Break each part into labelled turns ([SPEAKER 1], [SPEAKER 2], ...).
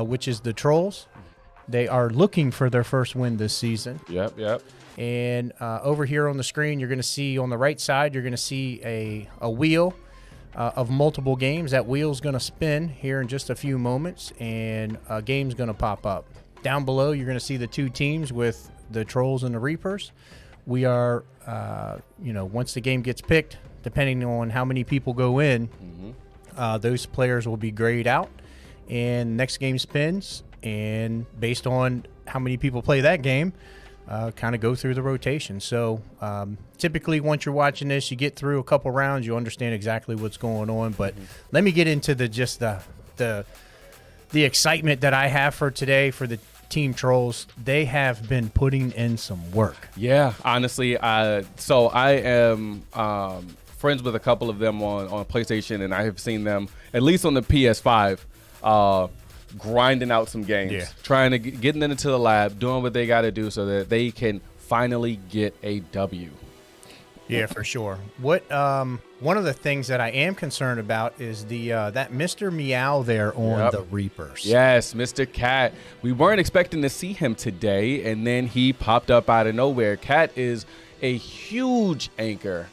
[SPEAKER 1] which is the Trollz. They are looking for their first win this season.
[SPEAKER 2] Yep.
[SPEAKER 1] And over here on the screen, you're going to see on the right side, you're going to see a wheel of multiple games. That wheel's going to spin here in just a few moments, and a game's going to pop up. Down below, you're going to see the two teams with the Trollz and the Reapers. We are, once the game gets picked, depending on how many people go in, those players will be grayed out, and next game spins, and based on how many people play that game, kind of go through the rotation. So typically once you're watching this, you get through a couple rounds, you understand exactly what's going on. But let me get into the excitement that I have for today for the Team Trollz. They have been putting in some work.
[SPEAKER 2] Yeah, honestly, so I am friends with a couple of them on PlayStation, and I have seen them at least on the PS5 grinding out some games, trying to getting into the lab, doing what they got to do so that they can finally get a W.
[SPEAKER 1] Yeah, for sure. What one of the things that I am concerned about is the that Mr. Meow there on the Reapers.
[SPEAKER 2] Yes, Mr. Cat. We weren't expecting to see him today, and then he popped up out of nowhere. Cat is a huge anchor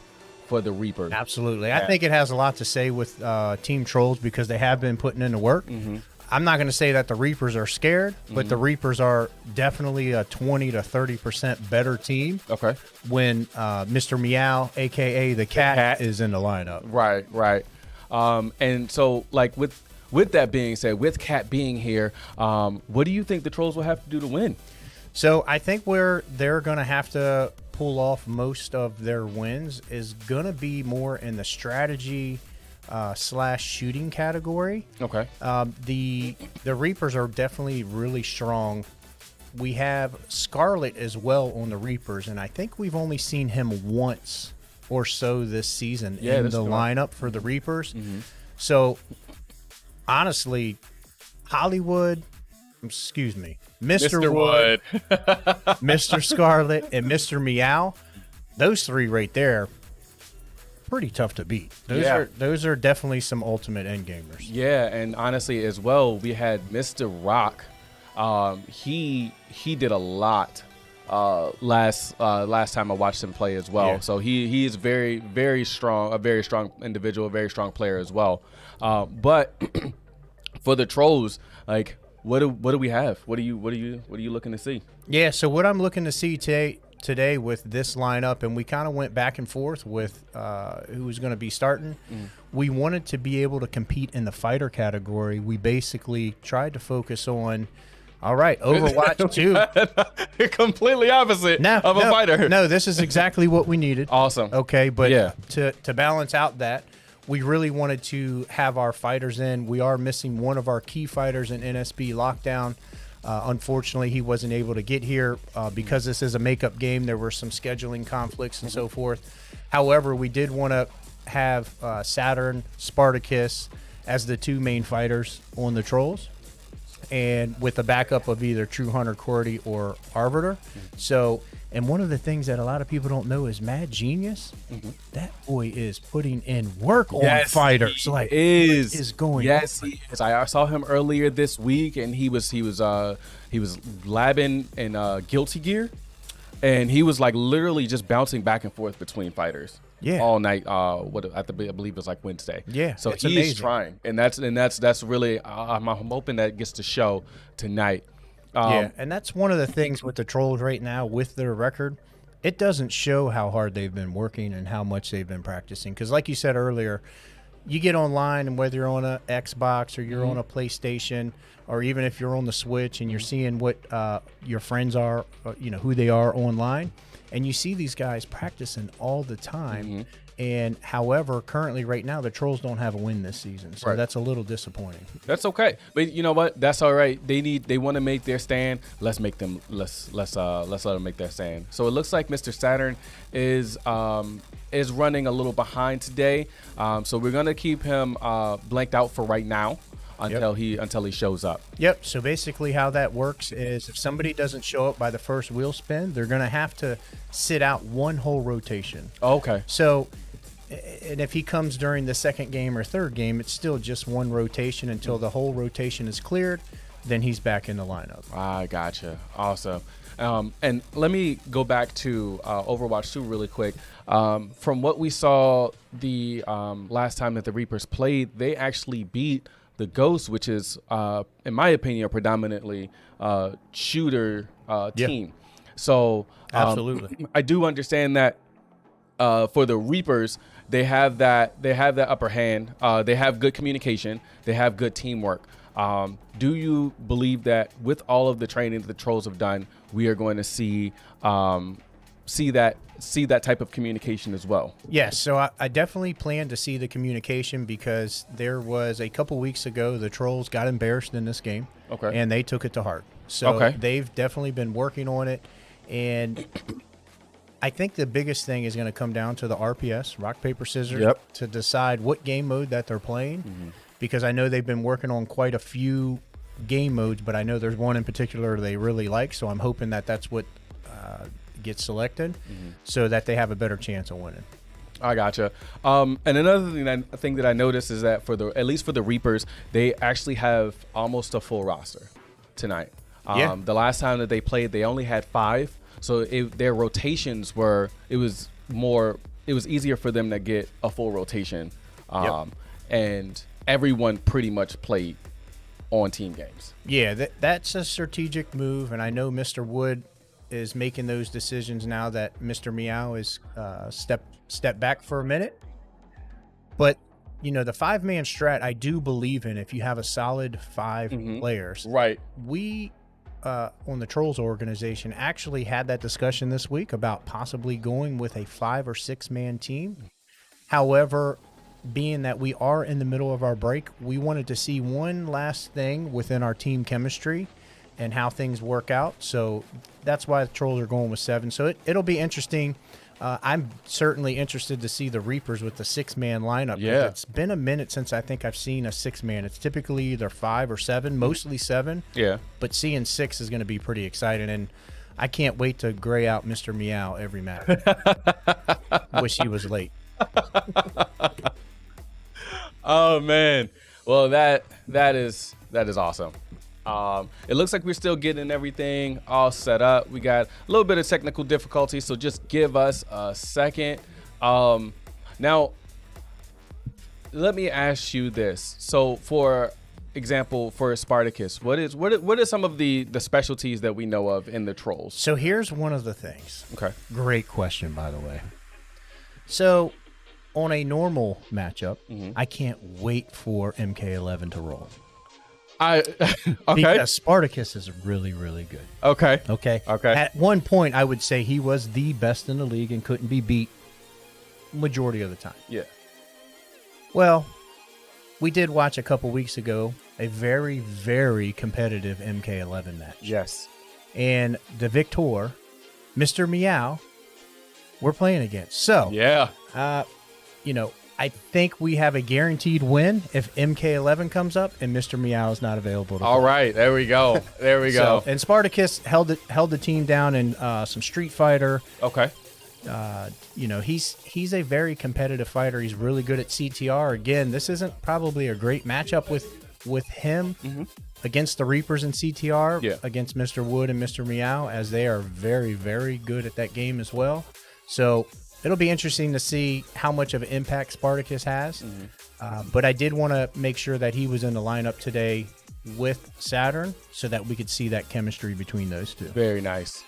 [SPEAKER 2] for the Reapers.
[SPEAKER 1] Absolutely. I think it has a lot to say with Team Trollz because they have been putting in the work. I'm not going to say that the Reapers are scared, but the Reapers are definitely a 20 to 30% better team.
[SPEAKER 2] Okay.
[SPEAKER 1] When Mr. Meow, a.k.a. the cat, is in the lineup.
[SPEAKER 2] Right. And so, like, with that being said, with Cat being here, what do you think the Trollz will have to do to win?
[SPEAKER 1] So I think where they're going to have to pull off most of their wins is going to be more in the strategy / shooting category.
[SPEAKER 2] Okay.
[SPEAKER 1] The Reapers are definitely really strong. We have Scarlet as well on the Reapers, and I think we've only seen him once or so this season in the lineup for the Reapers. So honestly, Mr. Wood, Mr. Scarlet, and Mr. Meow, those three right there, pretty tough to beat. Those are definitely some ultimate endgamers.
[SPEAKER 2] Yeah, and honestly as well, we had Mr. Rock. He did a lot last time I watched him play as well. So he is very strong, a very strong individual, a very strong player as well. But for the Trollz, like, what do we have? What are you looking to see? Yeah,
[SPEAKER 1] so what I'm looking to see today with this lineup, and we kind of went back and forth with who was going to be starting. We wanted to be able to compete in the fighter category. We basically tried to focus on, all right, Overwatch 2.
[SPEAKER 2] Completely opposite of a fighter.
[SPEAKER 1] No, this is exactly what we needed.
[SPEAKER 2] Awesome.
[SPEAKER 1] Okay, but to balance out that, we really wanted to have our fighters in. We are missing one of our key fighters in NSB Lockdown. Unfortunately, he wasn't able to get here because this is a makeup game. There were some scheduling conflicts and so forth. However, we did want to have Saturn, Spartacus as the two main fighters on the Trollz, and with the backup of either True Hunter Cordy or Arbiter. So, and one of the things that a lot of people don't know is Mad Genius. That boy is putting in work on fighters. Like, what is going on?
[SPEAKER 2] He is. I saw him earlier this week, and he was labbing in Guilty Gear, and he was like literally just bouncing back and forth between fighters. All night. I believe it was like Wednesday.
[SPEAKER 1] So
[SPEAKER 2] he's amazing. Trying, and that's really. I'm hoping that gets to show tonight.
[SPEAKER 1] And that's one of the things with the Trollz right now with their record. It doesn't show how hard they've been working and how much they've been practicing. Because like you said earlier, you get online, and whether you're on an Xbox or you're on a PlayStation, or even if you're on the Switch and you're seeing what your friends are, who they are online, and you see these guys practicing all the time. And however, currently right now, the Trollz don't have a win this season, so that's a little disappointing.
[SPEAKER 2] That's okay, but you know what? That's all right. They want to make their stand. Let's let them make their stand. So it looks like Mr. Saturn is running a little behind today. So we're gonna keep him blanked out for right now until he shows up.
[SPEAKER 1] So basically, how that works is if somebody doesn't show up by the first wheel spin, they're gonna have to sit out one whole rotation.
[SPEAKER 2] Okay.
[SPEAKER 1] So. And if he comes during the second game or third game, it's still just one rotation until the whole rotation is cleared. then he's back in the lineup.
[SPEAKER 2] I gotcha. Awesome. And let me go back to Overwatch 2 really quick. From what we saw the last time that the Reapers played, they actually beat the Ghosts, which is, in my opinion, a predominantly shooter team. So
[SPEAKER 1] Absolutely.
[SPEAKER 2] I do understand that for the Reapers, they have that upper hand. They have good communication. They have good teamwork. Do you believe that with all of the training that the Trollz have done, we are going to see that type of communication as well?
[SPEAKER 1] Yes, so I definitely plan to see the communication, because there was a couple weeks ago the Trollz got embarrassed in this game, and they took it to heart. So they've definitely been working on it, and I think the biggest thing is going to come down to the RPS, rock, paper, scissors, to decide what game mode that they're playing, because I know they've been working on quite a few game modes, but I know there's one in particular they really like, so I'm hoping that that's what gets selected, so that they have a better chance of winning.
[SPEAKER 2] I gotcha. And another thing that I noticed is that at least for the Reapers, they actually have almost a full roster tonight. The last time that they played, they only had 5. So their rotations it was easier for them to get a full rotation. And everyone pretty much played on team games.
[SPEAKER 1] Yeah, that's a strategic move, and I know Mr. Wood is making those decisions now that Mr. Meow is step back for a minute. But the 5-man strat I do believe in. If you have a solid 5 players,
[SPEAKER 2] right?
[SPEAKER 1] We on the Trollz organization actually had that discussion this week about possibly going with a 5 or 6-man team. However, being that we are in the middle of our break, we wanted to see one last thing within our team chemistry and how things work out. So that's why the Trollz are going with 7. So it'll be interesting. I'm certainly interested to see the Reapers with the 6-man lineup.
[SPEAKER 2] Yeah.
[SPEAKER 1] It's been a minute since I think I've seen a 6-man. It's typically either 5 or 7, mostly 7.
[SPEAKER 2] Yeah.
[SPEAKER 1] But seeing 6 is going to be pretty exciting, and I can't wait to gray out Mr. Meow every match. Wish he was late.
[SPEAKER 2] Oh man. Well, that is awesome. It looks like we're still getting everything all set up. We got a little bit of technical difficulty, so just give us a second. Now, let me ask you this. So, for example, for Spartacus, what are some of the specialties that we know of in the Trollz?
[SPEAKER 1] So here's one of the things.
[SPEAKER 2] Okay.
[SPEAKER 1] Great question, by the way. So, on a normal matchup, I can't wait for MK11 to roll.
[SPEAKER 2] Okay.
[SPEAKER 1] Because Spartacus is really, really good.
[SPEAKER 2] Okay.
[SPEAKER 1] At one point, I would say he was the best in the league and couldn't be beat majority of the time.
[SPEAKER 2] Yeah.
[SPEAKER 1] Well, we did watch a couple weeks ago a very, very competitive MK11 match.
[SPEAKER 2] Yes.
[SPEAKER 1] And the victor, Mr. Meow, we're playing against. So,
[SPEAKER 2] yeah.
[SPEAKER 1] I think we have a guaranteed win if MK11 comes up and Mr. Meow is not available to
[SPEAKER 2] All
[SPEAKER 1] play.
[SPEAKER 2] right, there we go. There we go.
[SPEAKER 1] And Spartacus held the team down in some Street Fighter.
[SPEAKER 2] Okay.
[SPEAKER 1] He's a very competitive fighter. He's really good at CTR. Again, this isn't probably a great matchup with him against the Reapers in CTR, against Mr. Wood and Mr. Meow, as they are very, very good at that game as well. So it'll be interesting to see how much of an impact Spartacus has. But I did want to make sure that he was in the lineup today with Saturn so that we could see that chemistry between those two.
[SPEAKER 2] Very nice.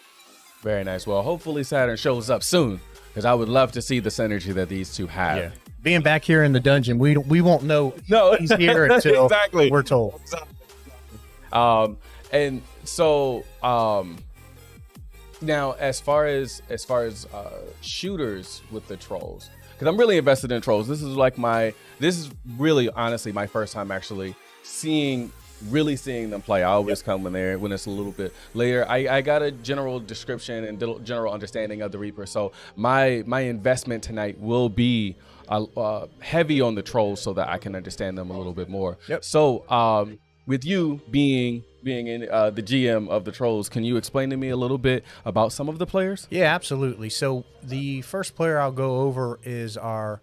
[SPEAKER 2] Very nice. Well, hopefully Saturn shows up soon, because I would love to see the synergy that these two have.
[SPEAKER 1] Yeah. Being back here in the dungeon, we won't know he's here until we're told.
[SPEAKER 2] And so now, as far as shooters with the Trollz, because I'm really invested in Trollz. This is really honestly my first time actually seeing them play. I always come when it's a little bit later. I got a general description and general understanding of the Reaper. So my investment tonight will be heavy on the Trollz so that I can understand them a little bit more.
[SPEAKER 1] Yep.
[SPEAKER 2] So with you being in the GM of the Trollz, can you explain to me a little bit about some of the players?
[SPEAKER 1] Yeah, absolutely. So the first player I'll go over is our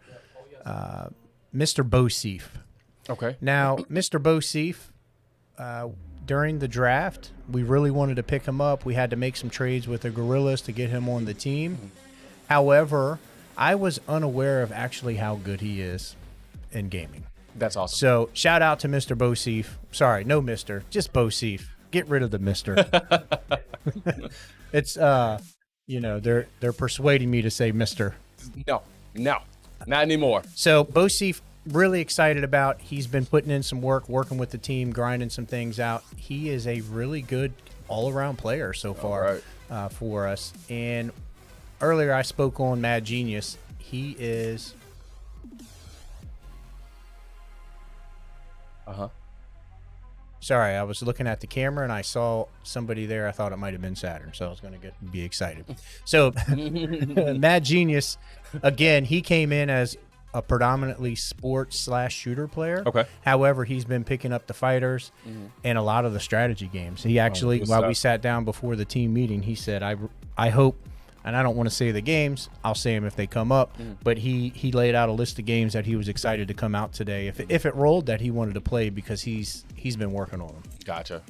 [SPEAKER 1] Mr. Bosif.
[SPEAKER 2] Okay.
[SPEAKER 1] Now, Mr. Bosif, during the draft, we really wanted to pick him up. We had to make some trades with the Gorillas to get him on the team. However, I was unaware of actually how good he is in gaming.
[SPEAKER 2] That's awesome.
[SPEAKER 1] So shout out to Mr. Bosif. Sorry, no Mr. Just Bosif. Get rid of the Mr. It's you know, they're persuading me to say Mr.
[SPEAKER 2] No, not anymore.
[SPEAKER 1] So Bosif, really excited about. He's been putting in some work, working with the team, grinding some things out. He is a really good all-around player so far for us. And earlier I spoke on Mad Genius. He is sorry, I was looking at the camera and I saw somebody there. I thought it might have been Saturn, so I was going to be excited. So Mad Genius, again, he came in as a predominantly sports/shooter player.
[SPEAKER 2] Okay.
[SPEAKER 1] However, he's been picking up the fighters and a lot of the strategy games. He actually, while we sat down before the team meeting, he said, I hope, and I don't want to say the games, I'll say them if they come up, but he laid out a list of games that he was excited to come out today. If it rolled, that he wanted to play because he's been working on them.
[SPEAKER 2] Gotcha.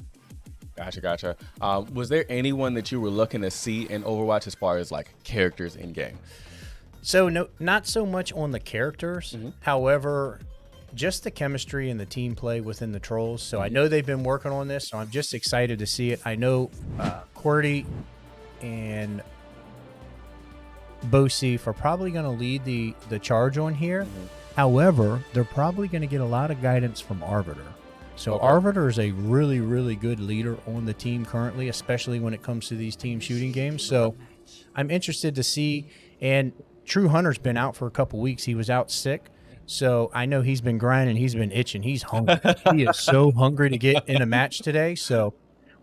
[SPEAKER 2] Was there anyone that you were looking to see in Overwatch as far as like characters in game?
[SPEAKER 1] So no, not so much on the characters. However, just the chemistry and the team play within the Trollz. So I know they've been working on this, so I'm just excited to see it. I know Cordy and Bosif are probably going to lead the charge on here. However, they're probably going to get a lot of guidance from Arbiter. So Arbiter is a really, really good leader on the team currently, especially when it comes to these team shooting games. So I'm interested to see. And True Hunter's been out for a couple weeks. He was out sick. So I know he's been grinding. He's been itching. He's hungry. He is so hungry to get in a match today. So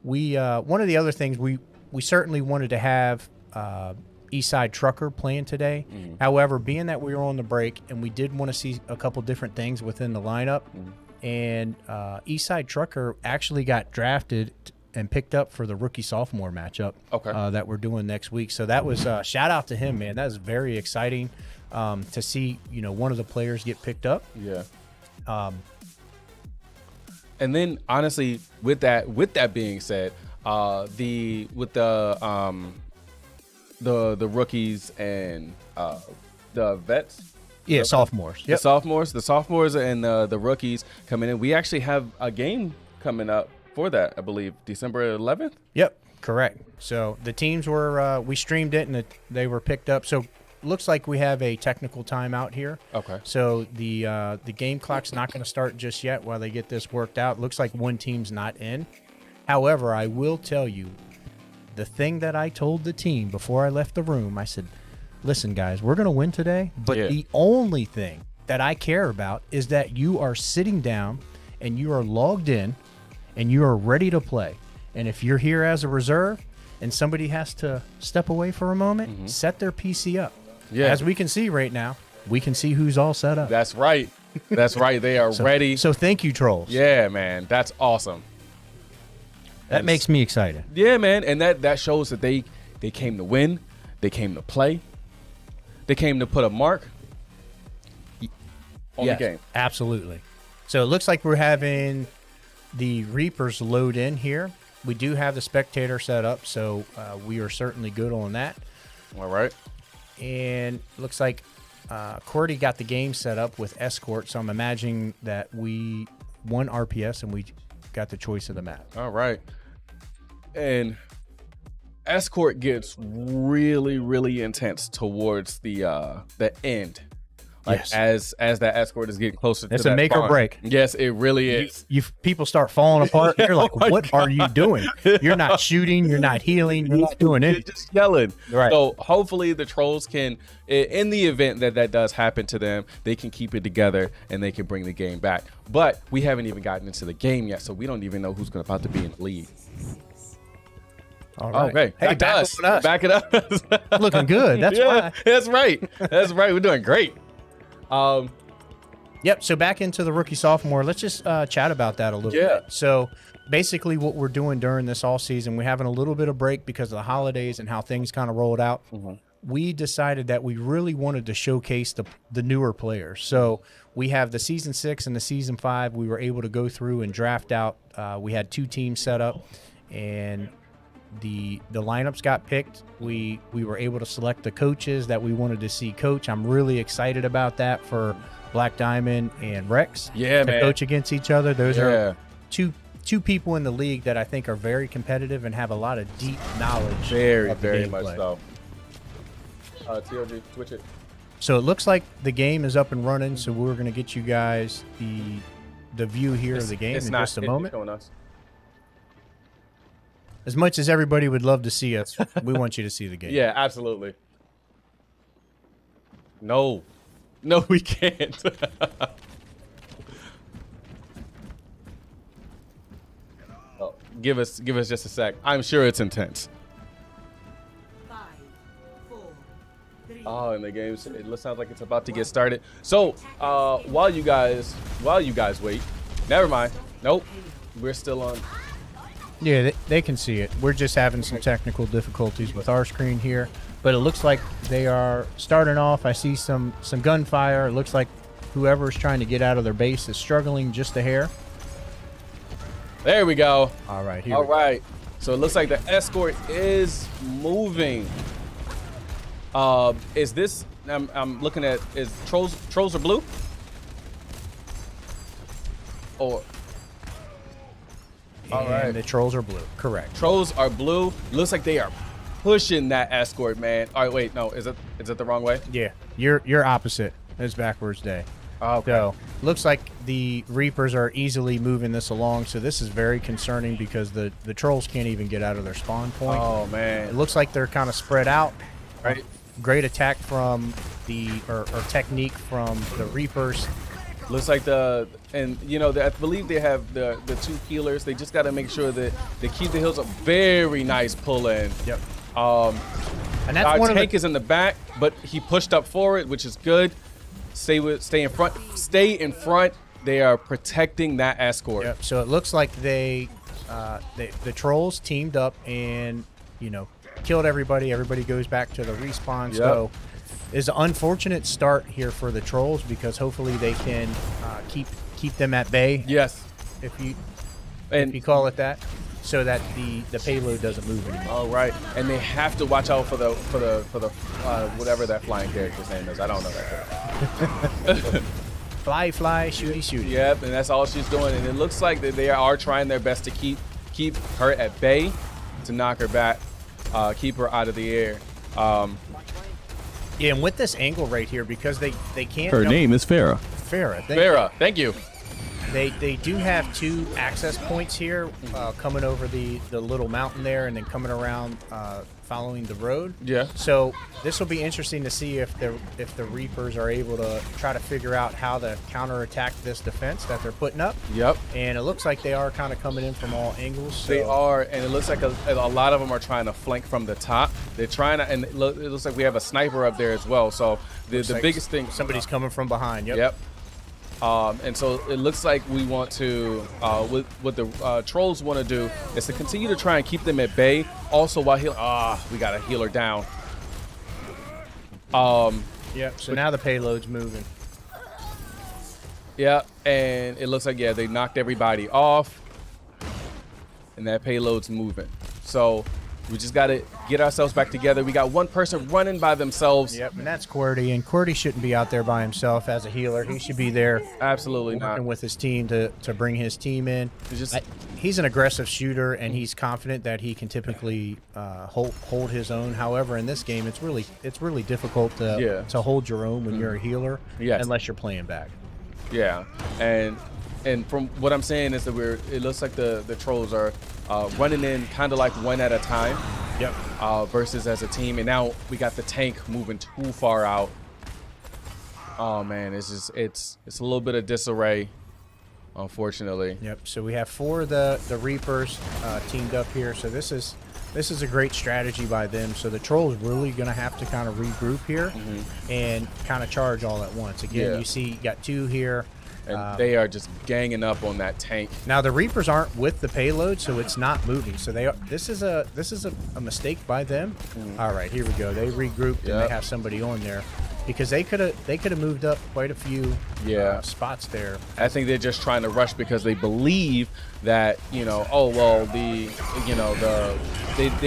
[SPEAKER 1] we one of the other things we certainly wanted to have Eastside Trucker playing today. However, being that we were on the break and we did want to see a couple different things within the lineup, and Eastside Trucker actually got drafted and picked up for the rookie-sophomore matchup that we're doing next week. So that was shout out to him, man. That was very exciting to see, you know, one of the players get picked up.
[SPEAKER 2] Yeah. And then honestly, with that being said, the rookies and the vets.
[SPEAKER 1] Yeah, sophomores.
[SPEAKER 2] Yep. The sophomores and the rookies coming in. We actually have a game coming up for that, I believe, December 11th.
[SPEAKER 1] Yep, correct. So the teams were we streamed it and they were picked up. So looks like we have a technical timeout here.
[SPEAKER 2] Okay.
[SPEAKER 1] So the game clock's not going to start just yet while they get this worked out. Looks like one team's not in. However, I will tell you, the thing that I told the team before I left the room, I said, listen, guys, we're going to win today, but the only thing that I care about is that you are sitting down and you are logged in and you are ready to play. And if you're here as a reserve and somebody has to step away for a moment, set their PC up. Yeah. As we can see right now, we can see who's all set up.
[SPEAKER 2] That's right. That's right. They are ready.
[SPEAKER 1] So thank you, Trollz.
[SPEAKER 2] Yeah, man. That's awesome.
[SPEAKER 1] That makes me excited.
[SPEAKER 2] Yeah, man. And that shows that they came to win. They came to play. They came to put a mark on the game.
[SPEAKER 1] Absolutely. So it looks like we're having the Reapers load in here. We do have the spectator set up, so we are certainly good on that.
[SPEAKER 2] All right.
[SPEAKER 1] And looks like Cordy got the game set up with Escort, so I'm imagining that we won RPS and we got the choice of the map.
[SPEAKER 2] All right. And Escort gets really, really intense towards the end. Like as that Escort is getting closer to that.
[SPEAKER 1] It's a make or break.
[SPEAKER 2] Yes, it really is.
[SPEAKER 1] You people start falling apart. You're like, what are you doing? You're not shooting. You're not healing. You're not doing anything.
[SPEAKER 2] You're just yelling.
[SPEAKER 1] Right.
[SPEAKER 2] So hopefully the Trollz can, in the event that does happen to them, they can keep it together and they can bring the game back. But we haven't even gotten into the game yet, so we don't even know who's about to be in the lead.
[SPEAKER 1] All right.
[SPEAKER 2] Okay.
[SPEAKER 1] Hey,
[SPEAKER 2] back it up.
[SPEAKER 1] Looking good. That's why.
[SPEAKER 2] That's right. That's right. We're doing great.
[SPEAKER 1] Yep. So back into the rookie sophomore. Let's just chat about that a little bit. So basically, what we're doing during this all season, we're having a little bit of break because of the holidays and how things kind of rolled out. we decided that we really wanted to showcase the newer players. So we have the Season 6 and the Season 5. We were able to go through and draft out. We had 2 teams set up, and the lineups got picked. We were able to select the coaches that we wanted to see coach. I'm really excited about that for Black Diamond and Rex
[SPEAKER 2] to
[SPEAKER 1] coach against each other. Those are two people in the league that I think are very competitive and have a lot of deep knowledge.
[SPEAKER 2] Very much so. TOG, switch it.
[SPEAKER 1] So it looks like the game is up and running. So we're going to get you guys the view here of the game in just a moment. As much as everybody would love to see us, we want you to see the game.
[SPEAKER 2] Yeah, absolutely. No, we can't. Oh, give us just a sec. I'm sure it's intense.
[SPEAKER 3] 5, 4, 3.
[SPEAKER 2] Oh, and the game, it sounds like it's about to get started. So while you guys wait, never mind. Nope, we're still on.
[SPEAKER 1] Yeah, they can see it. We're just having some technical difficulties with our screen here, but it looks like they are starting off. I see some gunfire. It looks like whoever's trying to get out of their base is struggling just a hair.
[SPEAKER 2] There we go.
[SPEAKER 1] All right,
[SPEAKER 2] All right. So it looks like the escort is moving. Is this? I'm looking at. Is Trollz are blue? Or all right,
[SPEAKER 1] the Trollz are blue. Correct.
[SPEAKER 2] Trollz are blue. Looks like they are pushing that escort, man. All right, wait, no, is it the wrong way?
[SPEAKER 1] Yeah, you're opposite. It's backwards day.
[SPEAKER 2] Okay.
[SPEAKER 1] So looks like the Reapers are easily moving this along. So this is very concerning because the Trollz can't even get out of their spawn point.
[SPEAKER 2] Oh man.
[SPEAKER 1] It looks like they're kind of spread out.
[SPEAKER 2] Right.
[SPEAKER 1] Great attack from or technique from the Reapers.
[SPEAKER 2] Looks like I believe they have the 2 healers. They just got to make sure that they keep the heals up. Very nice pull in.
[SPEAKER 1] Yep.
[SPEAKER 2] And that's our tank is in the back, but he pushed up forward, which is good. Stay in front. Stay in front. They are protecting that escort.
[SPEAKER 1] Yep. So it looks like the Trollz teamed up and killed everybody. Everybody goes back to the respawn. Yep. So it's an unfortunate start here for the Trollz because hopefully they can keep them at bay.
[SPEAKER 2] Yes.
[SPEAKER 1] If you call it that, so that the payload doesn't move anymore.
[SPEAKER 2] All right, and they have to watch out for the whatever that flying character's name is. I don't know that.
[SPEAKER 1] Fly, shooty.
[SPEAKER 2] Yep, and that's all she's doing. And it looks like that they are trying their best to keep her at bay, to knock her back, keep her out of the air.
[SPEAKER 1] Yeah, and with this angle right here, because they can't.
[SPEAKER 4] Her name is Farah.
[SPEAKER 2] Farah, thank you.
[SPEAKER 1] They do have 2 access points here, coming over the little mountain there, and then coming around, following the road.
[SPEAKER 2] Yeah.
[SPEAKER 1] So this will be interesting to see if the Reapers are able to try to figure out how to counterattack this defense that they're putting up.
[SPEAKER 2] Yep.
[SPEAKER 1] And it looks like they are kind of coming in from all angles. So.
[SPEAKER 2] They are, and it looks like a lot of them are trying to flank from the top. They're trying to, and it looks like we have a sniper up there as well. So the biggest thing,
[SPEAKER 1] somebody's coming from behind.
[SPEAKER 2] Yep. And so it looks like we want to, what the Trollz want to do is to continue to try and keep them at bay. Also, while we got to heal her down.
[SPEAKER 1] Yep. So now the payload's moving.
[SPEAKER 2] Yeah, and it looks like they knocked everybody off, and that payload's moving. So we just got to get ourselves back together. We got one person running by themselves.
[SPEAKER 1] Yep, and that's QWERTY. And QWERTY shouldn't be out there by himself as a healer. He should be there.
[SPEAKER 2] Absolutely
[SPEAKER 1] working with his team to bring his team in. He's an aggressive shooter, and he's confident that he can typically hold his own. However, in this game, it's really difficult to hold your own when you're a healer, unless you're playing back.
[SPEAKER 2] Yeah, and from what I'm saying is that it looks like the Trollz are running in kind of like one at a time.
[SPEAKER 1] Yep.
[SPEAKER 2] Versus as a team, and now we got the tank moving too far out. Oh man, it's a little bit of disarray, unfortunately.
[SPEAKER 1] Yep. So we have 4 of the Reapers teamed up here. So this is a great strategy by them. So the Trollz really going to have to kind of regroup here and kind of charge all at once. Again, you see you got 2 here.
[SPEAKER 2] And they are just ganging up on that tank.
[SPEAKER 1] Now the Reapers aren't with the payload, so it's not moving. So they are, this is a mistake by them. All right, here we go. They regrouped and they have somebody on there because they could have moved up quite a few spots there.
[SPEAKER 2] I think they're just trying to rush because they believe that they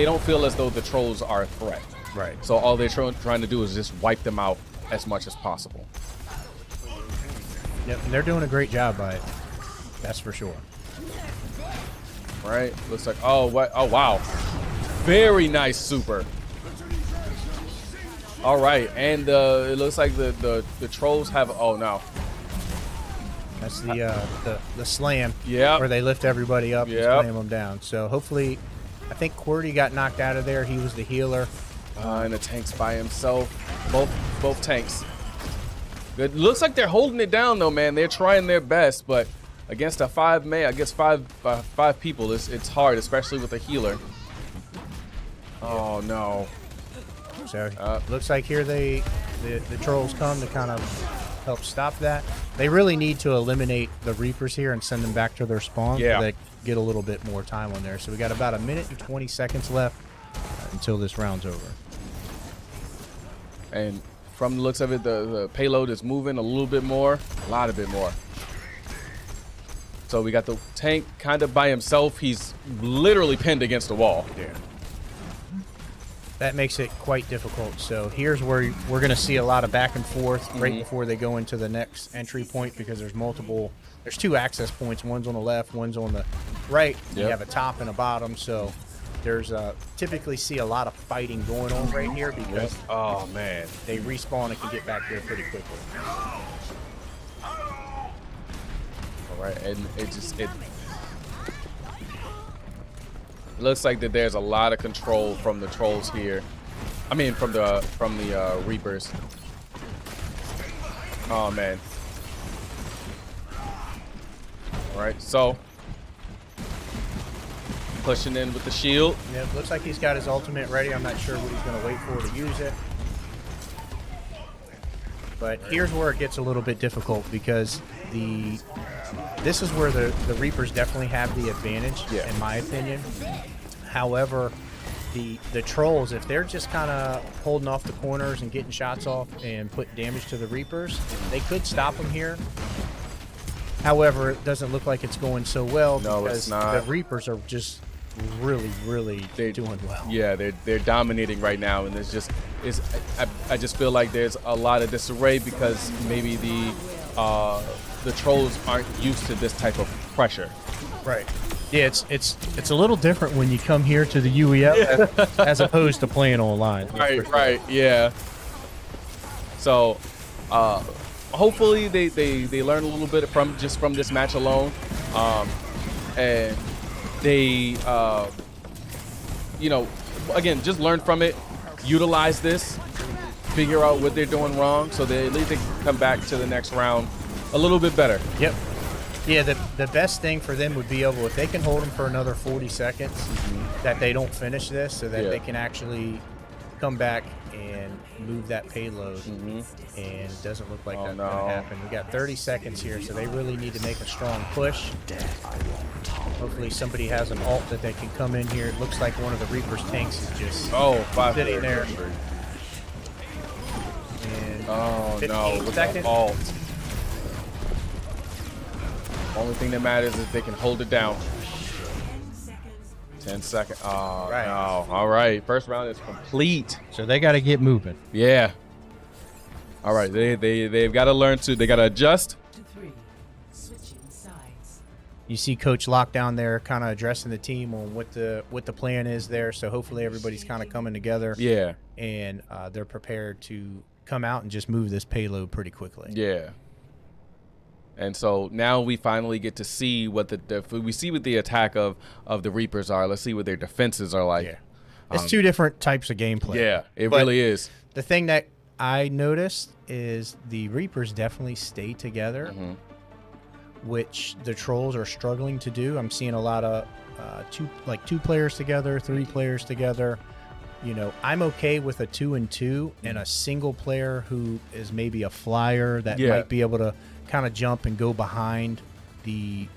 [SPEAKER 2] don't feel as though the Trolls are a threat.
[SPEAKER 1] Right.
[SPEAKER 2] So all they're trying to do is just wipe them out as much as possible.
[SPEAKER 1] Yep, and they're doing a great job by it. That's for sure.
[SPEAKER 2] Right? Looks like oh wow. Very nice super. All right, and it looks like the Trolls have no.
[SPEAKER 1] That's the slam.
[SPEAKER 2] Yeah.
[SPEAKER 1] Where they lift everybody up and slam them down. So hopefully, I think QWERTY got knocked out of there. He was the healer.
[SPEAKER 2] And the tank's by himself. Both tanks. It looks like they're holding it down though, man. They're trying their best, but against a five people, it's hard, especially with a healer. Oh no.
[SPEAKER 1] So looks like here the Trolls come to kind of help stop that. They really need to eliminate the Reapers here and send them back to their spawn so they get a little bit more time on there. So we got about 1 minute and 20 seconds left until this round's over.
[SPEAKER 2] And from the looks of it, the payload is moving a little bit more, a lot of bit more. So we got the tank kind of by himself. He's literally pinned against the wall.
[SPEAKER 1] Yeah. That makes it quite difficult. So here's where we're going to see a lot of back and forth right before they go into the next entry point because there's two access points. One's on the left, one's on the right. You have a top and a bottom. So there's typically see a lot of fighting going on right here because
[SPEAKER 2] oh man,
[SPEAKER 1] they respawn and can get back there pretty quickly.
[SPEAKER 2] All right, and it looks like that there's a lot of control from the Trolls here. I mean, from the Reapers. Oh man. All right, so pushing in with the shield.
[SPEAKER 1] Yeah, looks like he's got his ultimate ready. I'm not sure what he's going to wait for to use it. But here's where it gets a little bit difficult because this is where the Reapers definitely have the advantage, in my opinion. However, the Trolls, if they're just kind of holding off the corners and getting shots off and put damage to the Reapers, they could stop them here. However, it doesn't look like it's going so well because the Reapers are just really doing well.
[SPEAKER 2] Yeah, they're dominating right now, and I just feel like there's a lot of disarray because maybe the Trolls aren't used to this type of pressure.
[SPEAKER 1] Right. Yeah, it's a little different when you come here to the UEF as opposed to playing online.
[SPEAKER 2] Right, yeah. So, hopefully they learn a little bit from this match alone, and they again just learn from it, utilize this, figure out what they're doing wrong, so they at least they can come back to the next round a little bit better.
[SPEAKER 1] Yep. Yeah, the best thing for them would be if they can hold them for another 40 seconds, that they don't finish this, so that they can actually come back and move that payload. And it doesn't look like that's going to happen. We got 30 seconds here, so they really need to make a strong push. Hopefully somebody has an ult that they can come in here. It looks like one of the Reaper's tanks is just sitting there. And 15 seconds.
[SPEAKER 2] Ult. Only thing that matters is they can hold it down. 10 seconds. Oh,
[SPEAKER 1] right.
[SPEAKER 2] No. All right. First round is complete.
[SPEAKER 1] So they got to get moving.
[SPEAKER 2] Yeah. All right. They've got to learn to. They got to adjust.
[SPEAKER 1] You see Coach Lockdown there kind of addressing the team on what the plan is there. So hopefully everybody's kind of coming together.
[SPEAKER 2] Yeah.
[SPEAKER 1] And they're prepared to come out and just move this payload pretty quickly.
[SPEAKER 2] Yeah. And so now we finally get to see what we see what the attack of the Reapers are. Let's see what their defenses are like.
[SPEAKER 1] Yeah. It's two different types of gameplay.
[SPEAKER 2] Yeah, it really is.
[SPEAKER 1] The thing that I noticed is the Reapers definitely stay together, which the Trolls are struggling to do. I'm seeing a lot of two players together, 3 players together. I'm okay with a 2-and-2 and a single player who is maybe a flyer that might be able to kind of jump and go behind the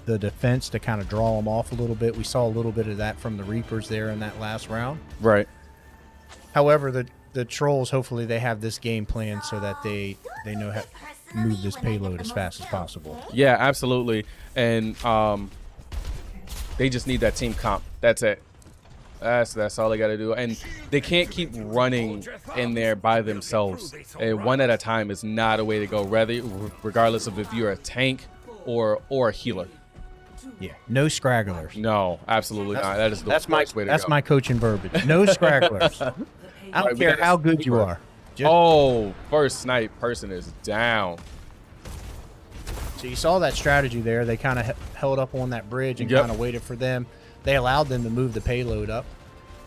[SPEAKER 1] defense to kind of draw them off a little bit. We saw a little bit of that from the Reapers there in that last round.
[SPEAKER 2] Right.
[SPEAKER 1] However, the Trollz, hopefully they have this game plan so that they know how to move this payload as fast as possible.
[SPEAKER 2] Yeah, absolutely. And they just need that team comp. That's it. That's all they got to do. And they can't keep running in there by themselves. And one at a time is not a way to go, regardless of if you're a tank or a healer.
[SPEAKER 1] Yeah, no scragglers.
[SPEAKER 2] No, absolutely not. That is the worst way to go.
[SPEAKER 1] That's my coaching verbiage. No scragglers. I don't care how good you are.
[SPEAKER 2] First snipe person is down.
[SPEAKER 1] So you saw that strategy there. They kind of held up on that bridge and kind of waited for them. They allowed them to move the payload up.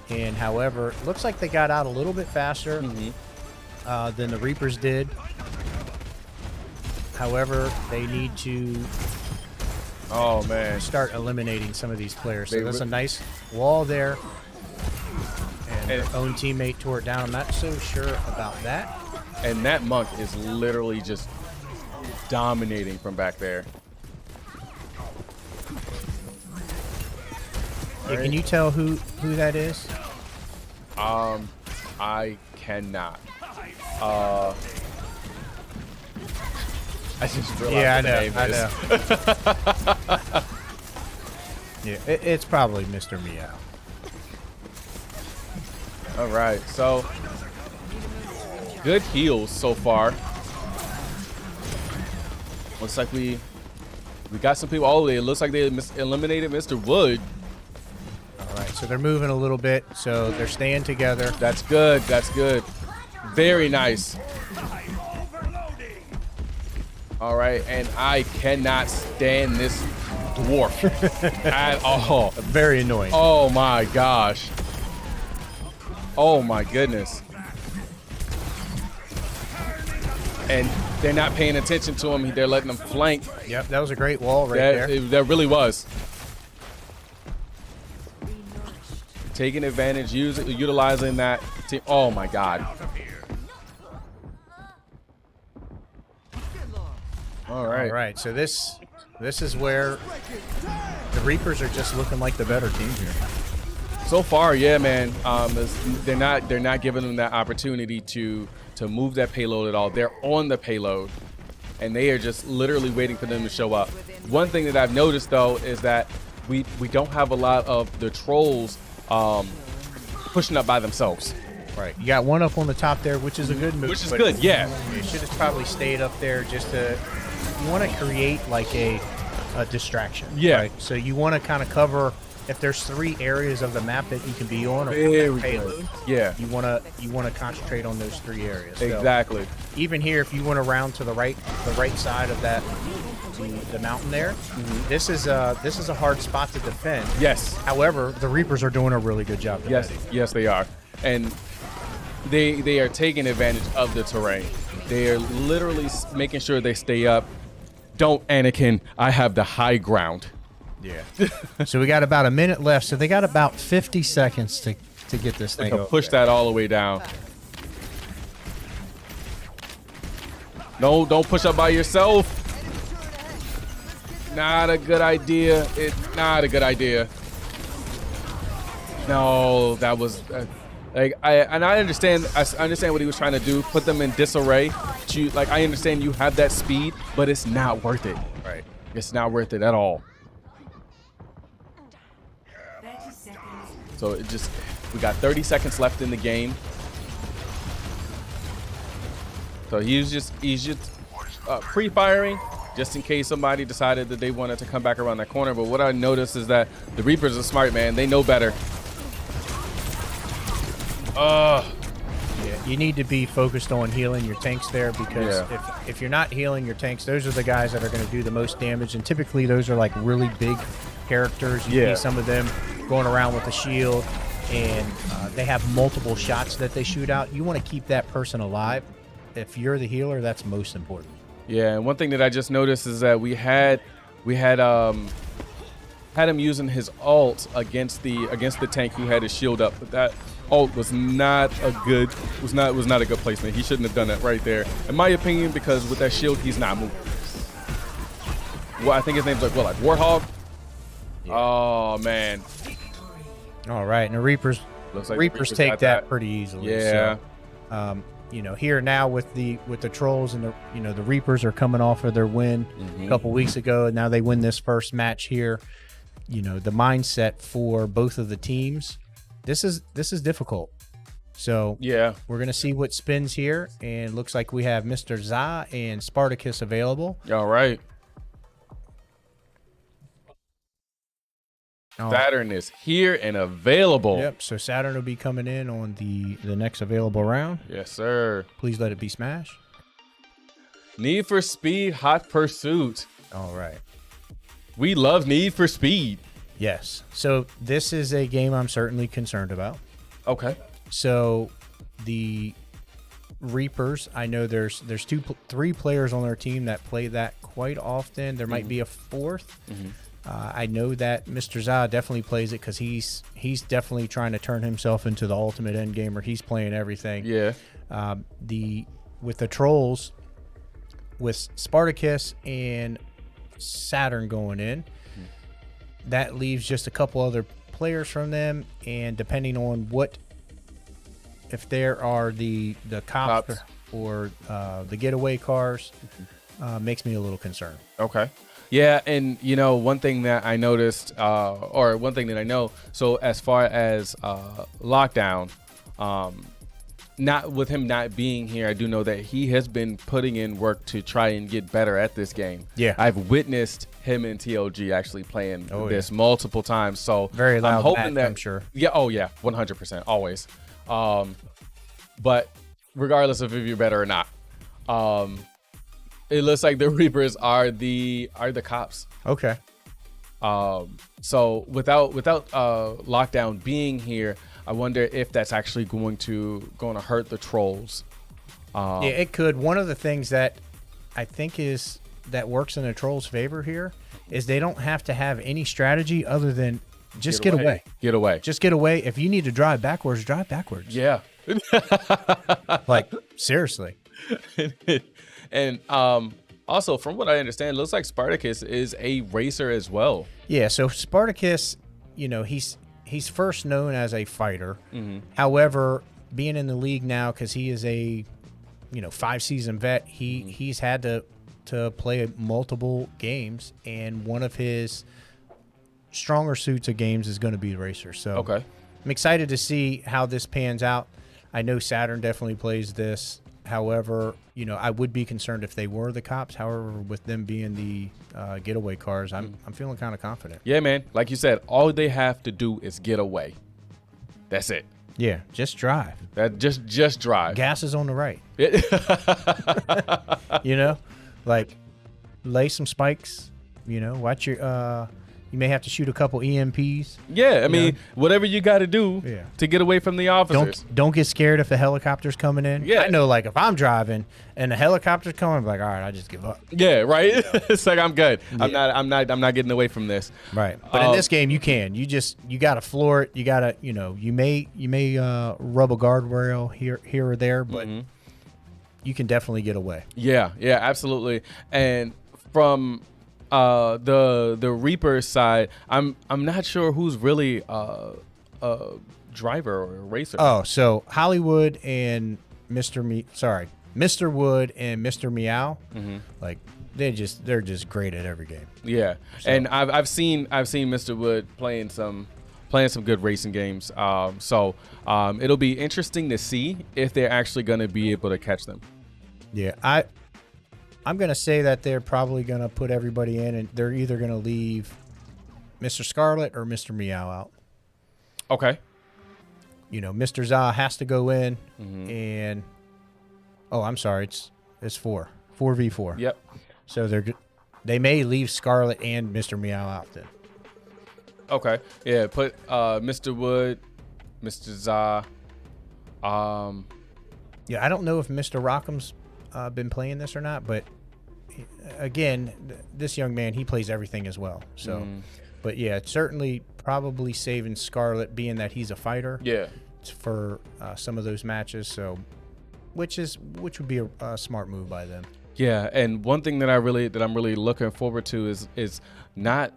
[SPEAKER 1] And however, it looks like they got out a little bit faster than the Reapers did. However, they need to start eliminating some of these players. So that's a nice wall there. And their own teammate tore it down. I'm not so sure about that.
[SPEAKER 2] And that monk is literally just dominating from back there.
[SPEAKER 1] Yeah, can you tell who that is?
[SPEAKER 2] I cannot. I just realized
[SPEAKER 1] I know. Yeah, it's probably Mr. Meow.
[SPEAKER 2] All right, so good heals so far. Looks like we got some people. Oh, it looks like they eliminated Mr. Wood.
[SPEAKER 1] All right, so they're moving a little bit, so they're staying together.
[SPEAKER 2] That's good. That's good. Very nice. All right, and I cannot stand this dwarf at all.
[SPEAKER 1] Very annoying.
[SPEAKER 2] Oh my gosh. Oh my goodness. And they're not paying attention to him. They're letting him flank.
[SPEAKER 1] Yep, that was a great wall there.
[SPEAKER 2] That really was. Taking advantage, utilizing that team. Oh my God. All right.
[SPEAKER 1] So this is where the Reapers are just looking like the better team here.
[SPEAKER 2] So far, yeah, man. They're not giving them that opportunity to move that payload at all. They're on the payload, and they are just literally waiting for them to show up. One thing that I've noticed though is that we don't have a lot of the Trollz pushing up by themselves.
[SPEAKER 1] Right. You got one up on the top there, which is a good move.
[SPEAKER 2] Which is good, yeah.
[SPEAKER 1] You should have probably stayed up there just to. You want to create like a distraction.
[SPEAKER 2] Yeah.
[SPEAKER 1] Right? So you want to kind of cover. If there's 3 areas of the map that you can be on, or payload,
[SPEAKER 2] yeah,
[SPEAKER 1] you want to concentrate on those 3 areas.
[SPEAKER 2] Exactly.
[SPEAKER 1] So even here, if you went around to the right side of that, the mountain there, this is a hard spot to defend.
[SPEAKER 2] Yes.
[SPEAKER 1] However, the Reapers are doing a really good job defending.
[SPEAKER 2] Yes, they are, and they are taking advantage of the terrain. They are literally making sure they stay up. Don't, Anakin. I have the high ground.
[SPEAKER 1] Yeah. So we got about a minute left. So they got about 50 seconds to get this thing over.
[SPEAKER 2] Push that all the way down. No, don't push up by yourself. Not a good idea. It's not a good idea. No, that was I understand what he was trying to do. Put them in disarray. I understand you have that speed, but it's not worth it.
[SPEAKER 1] Right.
[SPEAKER 2] It's not worth it at all. So we got 30 seconds left in the game. So he's just pre-firing just in case somebody decided that they wanted to come back around that corner. But what I noticed is that the Reapers are smart, man. They know better.
[SPEAKER 1] Yeah, you need to be focused on healing your tanks there, because if you're not healing your tanks, those are the guys that are going to do the most damage. And typically those are like really big characters. You see some of them going around with a shield, and they have multiple shots that they shoot out. You want to keep that person alive. If you're the healer, that's most important.
[SPEAKER 2] Yeah, and one thing that I just noticed is that we had had him using his ult against the tank who had his shield up, but that ult was not a good placement. He shouldn't have done that right there, in my opinion, because with that shield, he's not moving. Well, I think his name's like Warthog. Yeah. Oh man.
[SPEAKER 1] All right, and the Reapers.
[SPEAKER 2] Looks like
[SPEAKER 1] Reapers take that pretty easily.
[SPEAKER 2] Yeah.
[SPEAKER 1] So, you know, here now with the Trollz and the Reapers are coming off of their win a couple weeks ago, and now they win this first match here. You know, the mindset for both of the teams, this is difficult. So
[SPEAKER 2] yeah,
[SPEAKER 1] we're gonna see what spins here, and looks like we have Mr. Za and Spartacus available.
[SPEAKER 2] All right. Saturn is here and available.
[SPEAKER 1] Yep, so Saturn will be coming in on the next available round.
[SPEAKER 2] Yes, sir.
[SPEAKER 1] Please let it be Smash.
[SPEAKER 2] Need for Speed Hot Pursuit.
[SPEAKER 1] All right.
[SPEAKER 2] We love Need for Speed.
[SPEAKER 1] Yes. So this is a game I'm certainly concerned about.
[SPEAKER 2] Okay.
[SPEAKER 1] So the Reapers, I know there's 3 players on their team that play that quite often. There might be a 4th. I know that Mr. Za definitely plays it because he's definitely trying to turn himself into the ultimate endgamer. He's playing everything.
[SPEAKER 2] Yeah.
[SPEAKER 1] With the Trollz, with Spartacus and Saturn going in, that leaves just a couple other players from them, and depending on if there are the cops or the getaway cars, makes me a little concerned.
[SPEAKER 2] Okay. Yeah, and you know, one thing that I noticed, or one thing that I know, so as far as Lockdown, not with him not being here, I do know that he has been putting in work to try and get better at this game.
[SPEAKER 1] Yeah,
[SPEAKER 2] I've witnessed him and TOG actually playing this multiple times. So
[SPEAKER 1] very loud.
[SPEAKER 2] I'm hoping that
[SPEAKER 1] I'm sure.
[SPEAKER 2] Yeah. Oh yeah. 100%. Always. But regardless of if you're better or not, it looks like the Reapers are the cops.
[SPEAKER 1] Okay.
[SPEAKER 2] So without Lockdown being here, I wonder if that's actually going to hurt the Trollz.
[SPEAKER 1] Yeah, it could. One of the things that I think that works in the Trollz' favor here is they don't have to have any strategy other than just get away.
[SPEAKER 2] Get away.
[SPEAKER 1] Just get away. If you need to drive backwards, drive backwards.
[SPEAKER 2] Yeah.
[SPEAKER 1] Like seriously.
[SPEAKER 2] And also, from what I understand, it looks like Spartacus is a racer as well.
[SPEAKER 1] Yeah, so Spartacus, you know, he's first known as a fighter. However, being in the league now, because he is a 5-season vet, he's had to play multiple games, and one of his stronger suits of games is going to be racer. So
[SPEAKER 2] okay,
[SPEAKER 1] I'm excited to see how this pans out. I know Saturn definitely plays this. However, I would be concerned if they were the cops. However, with them being the getaway cars, I'm feeling kind of confident.
[SPEAKER 2] Yeah, man. Like you said, all they have to do is get away. That's it.
[SPEAKER 1] Yeah, just drive.
[SPEAKER 2] Just drive.
[SPEAKER 1] Gas is on the right. Like lay some spikes. Watch your. You may have to shoot a couple EMPs.
[SPEAKER 2] Yeah, I mean, whatever you got to do to get away from the officers.
[SPEAKER 1] Don't get scared if a helicopter's coming in.
[SPEAKER 2] Yeah,
[SPEAKER 1] I know. Like if I'm driving and a helicopter's coming, I'm like, all right, I just give up.
[SPEAKER 2] Yeah, right. It's like I'm good. Yeah. I'm not getting away from this.
[SPEAKER 1] Right. But in this game, you can. You got to floor it. You got to. You may rub a guardrail here or there, but you can definitely get away.
[SPEAKER 2] Yeah. Yeah. Absolutely. And from the Reaper side, I'm not sure who's really a driver or a racer.
[SPEAKER 1] Oh, so Hollywood and Mr. Wood and Mr. Meow, like they're just great at every game.
[SPEAKER 2] Yeah, so. And I've seen Mr. Wood playing some good racing games. So it'll be interesting to see if they're actually going to be able to catch them.
[SPEAKER 1] Yeah, I'm going to say that they're probably going to put everybody in, and they're either going to leave Mr. Scarlet or Mr. Meow out.
[SPEAKER 2] Okay.
[SPEAKER 1] Mr. Za has to go in, and I'm sorry, it's 4v4.
[SPEAKER 2] Yep.
[SPEAKER 1] So they may leave Scarlet and Mr. Meow out then.
[SPEAKER 2] Okay. Yeah, put Mr. Wood, Mr. Za.
[SPEAKER 1] Yeah, I don't know if Mr. Rockham's been playing this or not, but again, this young man, he plays everything as well. So But yeah, it's certainly probably saving Scarlet, being that he's a fighter.
[SPEAKER 2] Yeah.
[SPEAKER 1] For some of those matches, so which would be a smart move by them.
[SPEAKER 2] Yeah, and one thing that I'm really looking forward to is the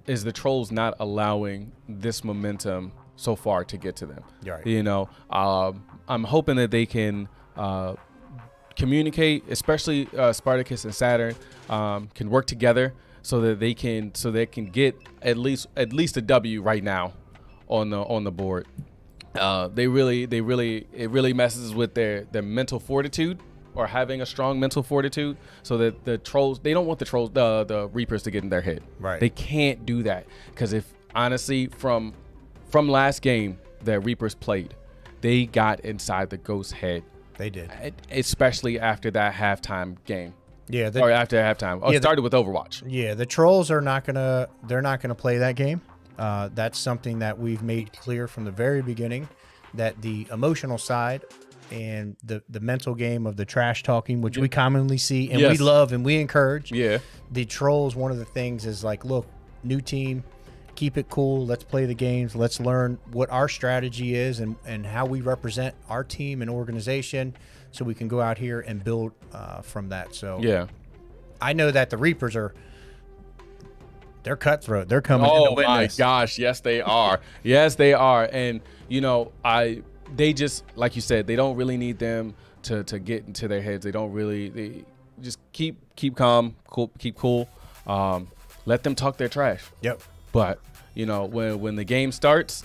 [SPEAKER 2] Trollz not allowing this momentum so far to get to them.
[SPEAKER 1] Right.
[SPEAKER 2] You know, I'm hoping that they can communicate, especially Spartacus and Saturn can work together so that they can get at least a W right now on the board. It really messes with their mental fortitude, or having a strong mental fortitude, so that the Trollz, they don't want the Reapers to get in their head.
[SPEAKER 1] Right.
[SPEAKER 2] They can't do that, because if honestly from last game that Reapers played, they got inside the Ghost's head.
[SPEAKER 1] They did,
[SPEAKER 2] especially after that halftime game.
[SPEAKER 1] Yeah,
[SPEAKER 2] or after halftime. Oh, it started with Overwatch.
[SPEAKER 1] Yeah, the Trollz are not gonna play that game. That's something that we've made clear from the very beginning, that the emotional side and the mental game of the trash talking, which we commonly see and we love and we encourage.
[SPEAKER 2] Yeah.
[SPEAKER 1] The Trollz, one of the things is like, look, new team, keep it cool. Let's play the games. Let's learn what our strategy is and how we represent our team and organization, so we can go out here and build from that. So yeah, I know that the Reapers they're cutthroat. They're coming in to win this.
[SPEAKER 2] Oh my gosh, yes they are. Yes they are. And you know, they just, like you said, they don't really need them to get into their heads. They just keep calm, keep cool. Let them talk their trash.
[SPEAKER 1] Yep.
[SPEAKER 2] But you know, when the game starts,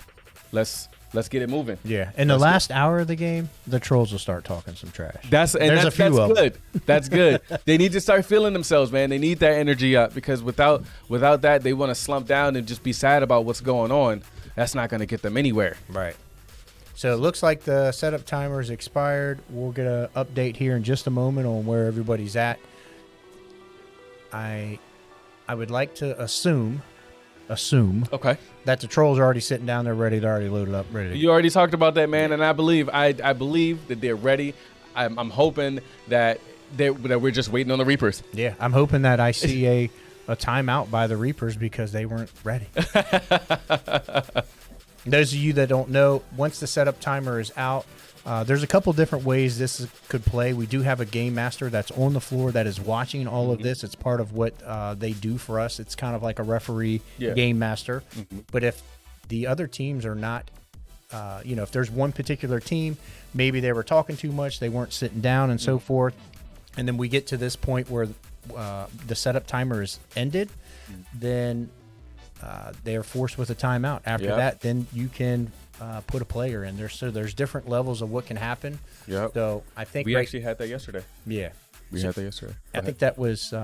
[SPEAKER 2] let's get it moving.
[SPEAKER 1] Yeah. In the last hour of the game, the Trollz will start talking some trash.
[SPEAKER 2] That's good. That's good. They need to start feeling themselves, man. They need that energy up, because without that, they want to slump down and just be sad about what's going on. That's not going to get them anywhere.
[SPEAKER 1] Right. So it looks like the setup timer is expired. We'll get an update here in just a moment on where everybody's at. I would like to assume
[SPEAKER 2] okay,
[SPEAKER 1] that the Trollz are already sitting down there ready. They're already loaded up, ready to go.
[SPEAKER 2] You already talked about that, man, and I believe that they're ready. I'm hoping that we're just waiting on the Reapers.
[SPEAKER 1] Yeah, I'm hoping that I see a timeout by the Reapers, because they weren't ready. Those of you that don't know, once the setup timer is out, there's a couple different ways this could play. We do have a game master that's on the floor that is watching all of this. It's part of what they do for us. It's kind of like a referee game master. But if the other teams are not, if there's one particular team, maybe they were talking too much, they weren't sitting down and so forth, and then we get to this point where the setup timer is ended, then they are forced with a timeout. After that, then you can put a player in there. So there's different levels of what can happen.
[SPEAKER 2] Yeah.
[SPEAKER 1] So I think
[SPEAKER 2] we actually had that yesterday.
[SPEAKER 1] Yeah.
[SPEAKER 2] We had that yesterday.
[SPEAKER 1] I think that was it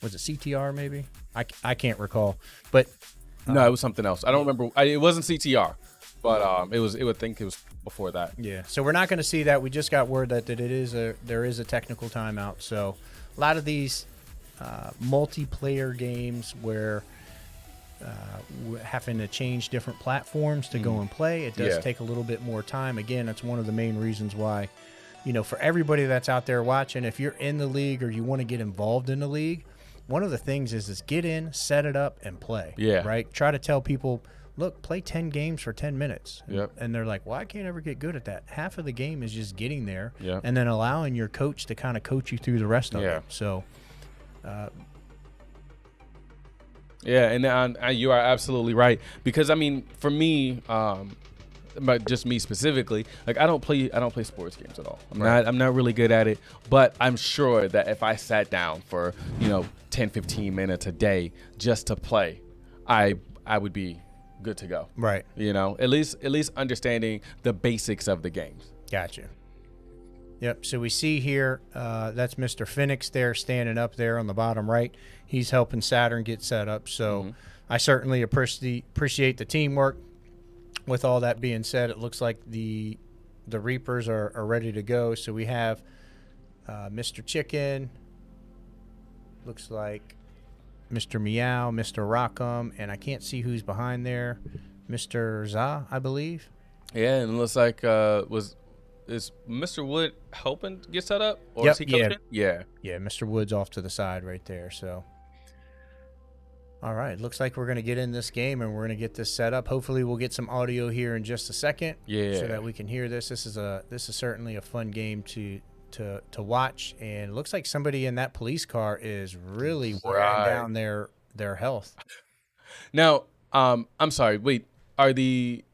[SPEAKER 1] CTR maybe? I can't recall. But
[SPEAKER 2] no, it was something else. I don't remember. It wasn't CTR, but I think it was before that.
[SPEAKER 1] Yeah. So we're not going to see that. We just got word that there is a technical timeout. So a lot of these multiplayer games where having to change different platforms to go and play, it does take a little bit more time. Again, that's one of the main reasons why, for everybody that's out there watching, if you're in the league or you want to get involved in the league, one of the things is get in, set it up, and play. Yeah. Right? Try to tell people, look, play 10 games for 10 minutes.
[SPEAKER 2] Yep.
[SPEAKER 1] And they're like, well, I can't ever get good at that. Half of the game is just getting there and then allowing your coach to kind of coach you through the rest of it. So
[SPEAKER 2] yeah, and you are absolutely right, because I mean, for me, but just me specifically, like I don't play sports games at all. I'm not really good at it, but I'm sure that if I sat down for 10-15 minutes a day just to play, I would be good to go.
[SPEAKER 1] Right.
[SPEAKER 2] At least understanding the basics of the games.
[SPEAKER 1] Gotcha. Yep. So we see here, that's Mr. Phoenix there standing up there on the bottom right. He's helping Saturn get set up. So I certainly appreciate the teamwork. With all that being said, it looks like the Reapers are ready to go. So we have Mr. Chicken, looks like Mr. Meow, Mr. Rockham, and I can't see who's behind there. Mr. Za, I believe.
[SPEAKER 2] Yeah, and it looks like is Mr. Wood helping get set up, or is he coaching? Yeah,
[SPEAKER 1] Mr. Wood's off to the side right there. So All right, looks like we're going to get in this game and we're going to get this set up. Hopefully, we'll get some audio here in just a second, so that we can hear this. This is certainly a fun game to watch, and it looks like somebody in that police car is really wearing down their health.
[SPEAKER 2] Now, I'm sorry. Wait, are the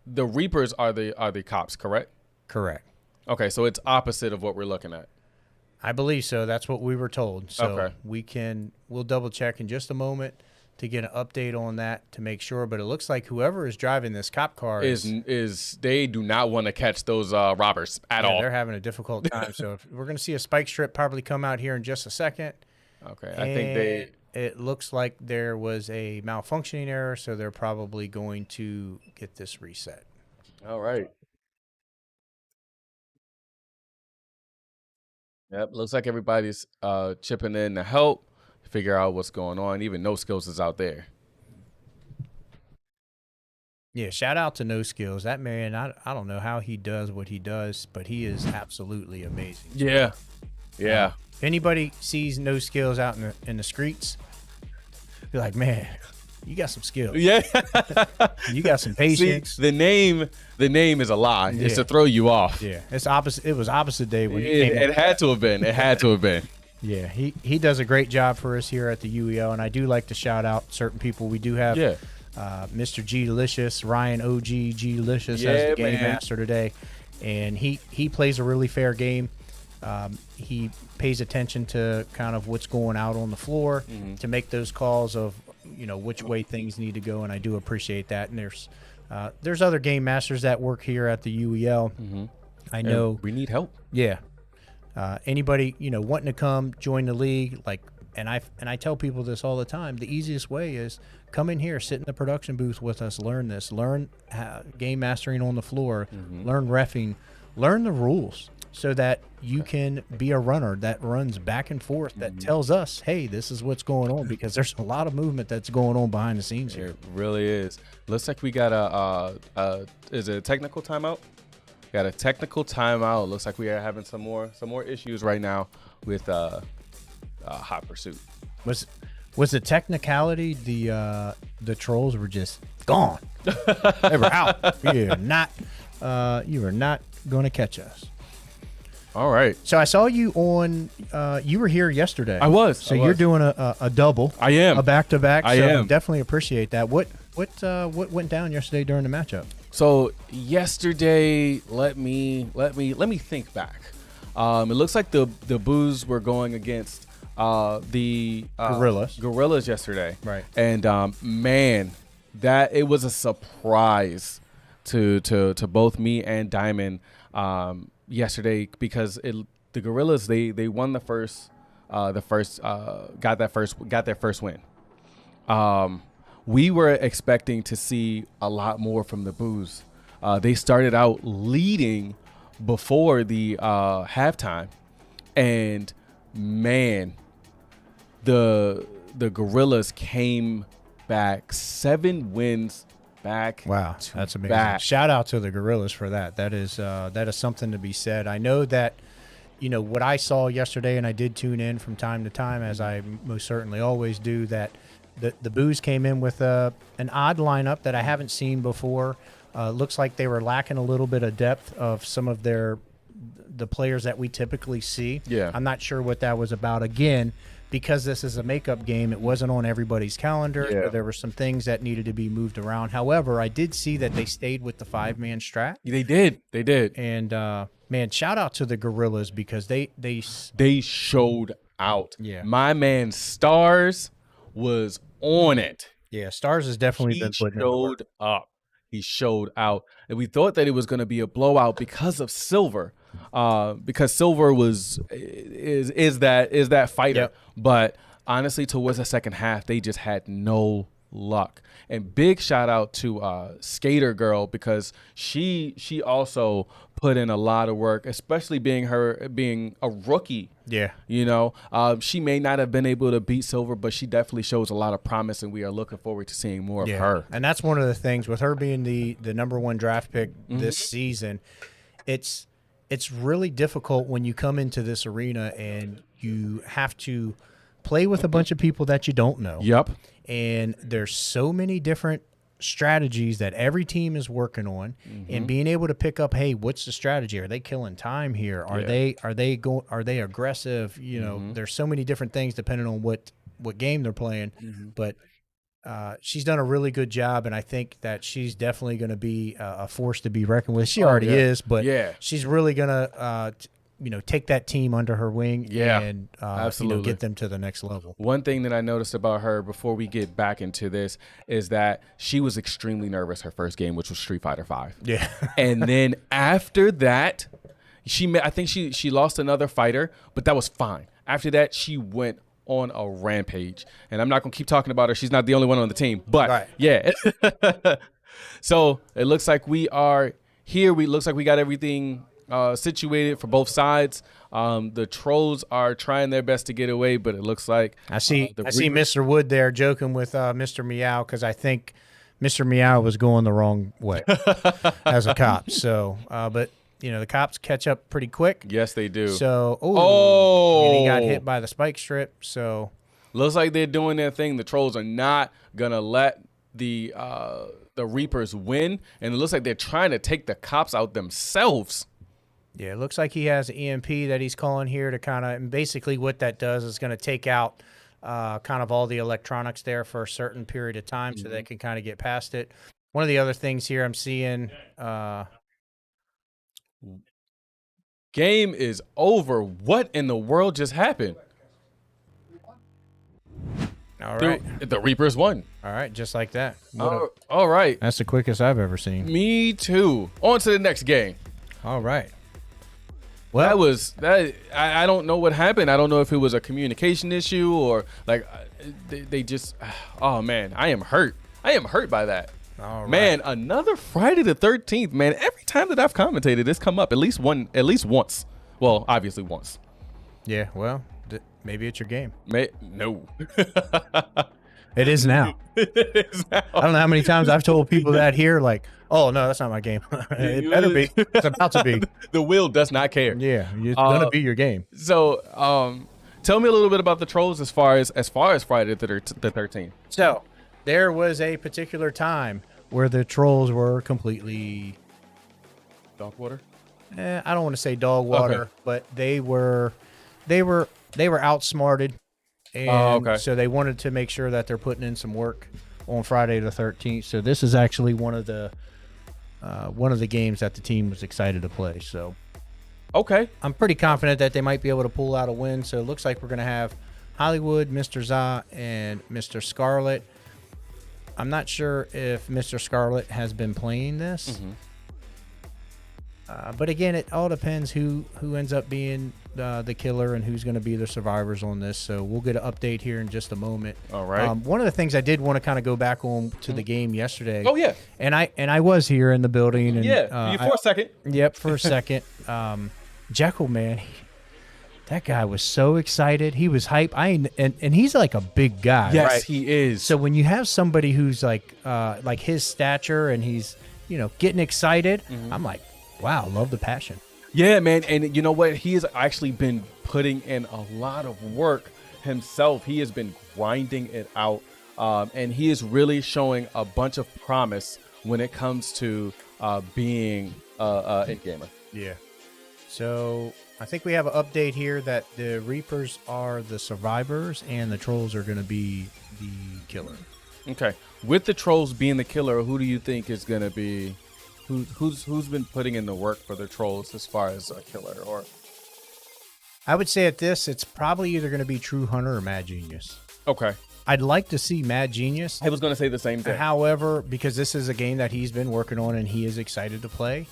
[SPEAKER 2] Reapers are the cops, correct?
[SPEAKER 1] Correct.
[SPEAKER 2] Okay, so it's opposite of what we're looking at.
[SPEAKER 1] I believe so. That's what we were told. So
[SPEAKER 2] okay.
[SPEAKER 1] We'll double check in just a moment to get an update on that to make sure. But it looks like whoever is driving this cop car
[SPEAKER 2] is they do not want to catch those robbers at all.
[SPEAKER 1] They're having a difficult time. So we're going to see a spike strip probably come out here in just a second.
[SPEAKER 2] Okay, I think
[SPEAKER 1] it looks like there was a malfunctioning error, so they're probably going to get this reset.
[SPEAKER 2] All right. Yep, looks like everybody's chipping in to help figure out what's going on. Even No Skills is out there.
[SPEAKER 1] Yeah, shout out to No Skills. That man, I don't know how he does what he does, but he is absolutely amazing.
[SPEAKER 2] Yeah, yeah.
[SPEAKER 1] If anybody sees No Skills out in the streets, be like, man, you got some skills.
[SPEAKER 2] Yeah,
[SPEAKER 1] you got some patience.
[SPEAKER 2] See, the name is a lie. Yeah. It's to throw you off.
[SPEAKER 1] Yeah, it's opposite. It was opposite day when he came.
[SPEAKER 2] It had to have been. It had to have been.
[SPEAKER 1] Yeah, he does a great job for us here at the UEL, and I do like to shout out certain people. We do have Mr. G Delicious, Ryan OG G Delicious as the game master today, and he plays a really fair game. He pays attention to kind of what's going out on the floor to make those calls of which way things need to go, and I do appreciate that. And there's other game masters that work here at the UEL. I know
[SPEAKER 2] we need help.
[SPEAKER 1] Yeah. Anybody wanting to come join the league, and I tell people this all the time. The easiest way is come in here, sit in the production booth with us, learn this, learn game mastering on the floor, learn reffing, learn the rules, so that you can be a runner that runs back and forth, that tells us, hey, this is what's going on, because there's a lot of movement that's going on behind the scenes here.
[SPEAKER 2] It really is. Looks like we got is it a technical timeout? Got a technical timeout. Looks like we are having some more issues right now with Hot Pursuit.
[SPEAKER 1] Was the technicality the Trollz were just gone? They were out. You are not going to catch us.
[SPEAKER 2] All right.
[SPEAKER 1] So I saw you on. You were here yesterday.
[SPEAKER 2] I was.
[SPEAKER 1] So you're doing a double.
[SPEAKER 2] I am
[SPEAKER 1] a back-to-back.
[SPEAKER 2] I am.
[SPEAKER 1] Definitely appreciate that. What went down yesterday during the matchup?
[SPEAKER 2] So yesterday, let me think back. It looks like the Boos were going against the Gorillas yesterday.
[SPEAKER 1] Right.
[SPEAKER 2] And man, that it was a surprise to both me and Diamond yesterday, because the Gorillas they won got their first win. We were expecting to see a lot more from the Boos. They started out leading before the halftime, and man, the Gorillas came back 7 wins back.
[SPEAKER 1] Wow, that's amazing. Shout out to the Gorillas for that. That is something to be said. I know that what I saw yesterday, and I did tune in from time to time, as I most certainly always do, that the Boos came in with an odd lineup that I haven't seen before. Looks like they were lacking a little bit of depth of some of the players that we typically see.
[SPEAKER 2] Yeah.
[SPEAKER 1] I'm not sure what that was about. Again, because this is a makeup game, it wasn't on everybody's calendar.
[SPEAKER 2] Yeah.
[SPEAKER 1] So there were some things that needed to be moved around. However, I did see that they stayed with the 5-man strat.
[SPEAKER 2] They did.
[SPEAKER 1] And man, shout out to the Gorillas, because
[SPEAKER 2] they showed out.
[SPEAKER 1] Yeah.
[SPEAKER 2] My man Stars was on it.
[SPEAKER 1] Yeah, Stars has definitely been putting in the work.
[SPEAKER 2] Showed up. He showed out. And we thought that it was going to be a blowout because of Silver. Because Silver is that fighter.
[SPEAKER 1] Yep.
[SPEAKER 2] But honestly, towards the second half, they just had no luck. And big shout out to Skater Girl, because she also put in a lot of work, especially being a rookie.
[SPEAKER 1] Yeah.
[SPEAKER 2] She may not have been able to beat Silver, but she definitely shows a lot of promise, and we are looking forward to seeing more of her.
[SPEAKER 1] And that's one of the things with her being the number 1 draft pick this season. It's really difficult when you come into this arena and you have to play with a bunch of people that you don't know.
[SPEAKER 2] Yep.
[SPEAKER 1] And there's so many different strategies that every team is working on, and being able to pick up, hey, what's the strategy? Are they killing time here? Are they aggressive? You know, there's so many different things depending on what game they're playing. But she's done a really good job, and I think that she's definitely going to be a force to be reckoned with. She already is, but she's really going to take that team under her wing and absolutely get them to the next level.
[SPEAKER 2] One thing that I noticed about her before we get back into this is that she was extremely nervous her first game, which was Street Fighter V.
[SPEAKER 1] Yeah.
[SPEAKER 2] And then after that, I think she lost another fighter, but that was fine. After that, she went on a rampage. And I'm not going to keep talking about her. She's not the only one on the team. But yeah. So it looks like we are here. Looks like we got everything situated for both sides. The Trollz are trying their best to get away, but it looks like
[SPEAKER 1] I see Mr. Wood there joking with Mr. Meow, because I think Mr. Meow was going the wrong way as a cop. So, but the cops catch up pretty quick.
[SPEAKER 2] Yes, they do.
[SPEAKER 1] So, and he got hit by the spike strip. So,
[SPEAKER 2] looks like they're doing their thing. The Trollz are not gonna let the Reapers win, and it looks like they're trying to take the cops out themselves.
[SPEAKER 1] Yeah, it looks like he has an EMP that he's calling here to kind of, and basically what that does is going to take out kind of all the electronics there for a certain period of time so they can kind of get past it. One of the other things here I'm seeing.
[SPEAKER 2] Game is over. What in the world just happened?
[SPEAKER 1] All right.
[SPEAKER 2] The Reapers won.
[SPEAKER 1] All right, just like that.
[SPEAKER 2] All right.
[SPEAKER 1] That's the quickest I've ever seen.
[SPEAKER 2] Me too. On to the next game.
[SPEAKER 1] All right.
[SPEAKER 2] Well, I don't know what happened. I don't know if it was a communication issue or like they just. Oh man, I am hurt. I am hurt by that.
[SPEAKER 1] All right.
[SPEAKER 2] Man, another Friday the 13th. Man, every time that I've commentated, it's come up at least once. Well, obviously once.
[SPEAKER 1] Yeah. Well, maybe it's your game.
[SPEAKER 2] No.
[SPEAKER 1] It is now.
[SPEAKER 2] It is now.
[SPEAKER 1] I don't know how many times I've told people that here, like, oh, no, that's not my game. It better be. It's about to be.
[SPEAKER 2] The wheel does not care.
[SPEAKER 1] Yeah, it's going to be your game.
[SPEAKER 2] So tell me a little bit about the Trollz as far as Friday the 13th.
[SPEAKER 1] So there was a particular time where the Trollz were completely
[SPEAKER 2] dog water.
[SPEAKER 1] I don't want to say dog water, but they were outsmarted. And so they wanted to make sure that they're putting in some work on Friday the 13th. So this is actually one of the games that the team was excited to play. So I'm pretty confident that they might be able to pull out a win. So it looks like we're going to have Hollywood, Mr. Za, and Mr. Scarlet. I'm not sure if Mr. Scarlet has been playing this. But again, it all depends who ends up being the killer and who's going to be the survivors on this. So we'll get an update here in just a moment.
[SPEAKER 2] All right.
[SPEAKER 1] One of the things I did want to kind of go back on to the game yesterday.
[SPEAKER 2] Oh yeah.
[SPEAKER 1] And I was here in the building. And,
[SPEAKER 2] for a second.
[SPEAKER 1] Yep, for a second. Jekyll, man, that guy was so excited. He was hype. And he's like a big guy.
[SPEAKER 2] Yes,
[SPEAKER 1] right?
[SPEAKER 2] he is.
[SPEAKER 1] So when you have somebody who's like his stature and he's getting excited, I'm like, wow, love the passion.
[SPEAKER 2] Yeah, man. And you know what? He has actually been putting in a lot of work himself. He has been grinding it out. And he is really showing a bunch of promise when it comes to being an Endgamer.
[SPEAKER 1] Yeah. So I think we have an update here that the Reapers are the survivors and the Trollz are going to be the killer.
[SPEAKER 2] Okay. With the Trollz being the killer, who do you think is going to be... Who's been putting in the work for the Trollz as far as a killer? Or
[SPEAKER 1] I would say at this, it's probably either going to be True Hunter or Mad Genius.
[SPEAKER 2] Okay.
[SPEAKER 1] I'd like to see Mad Genius.
[SPEAKER 2] I was going to say the same thing.
[SPEAKER 1] However, because this is a game that he's been working on and he is excited to play.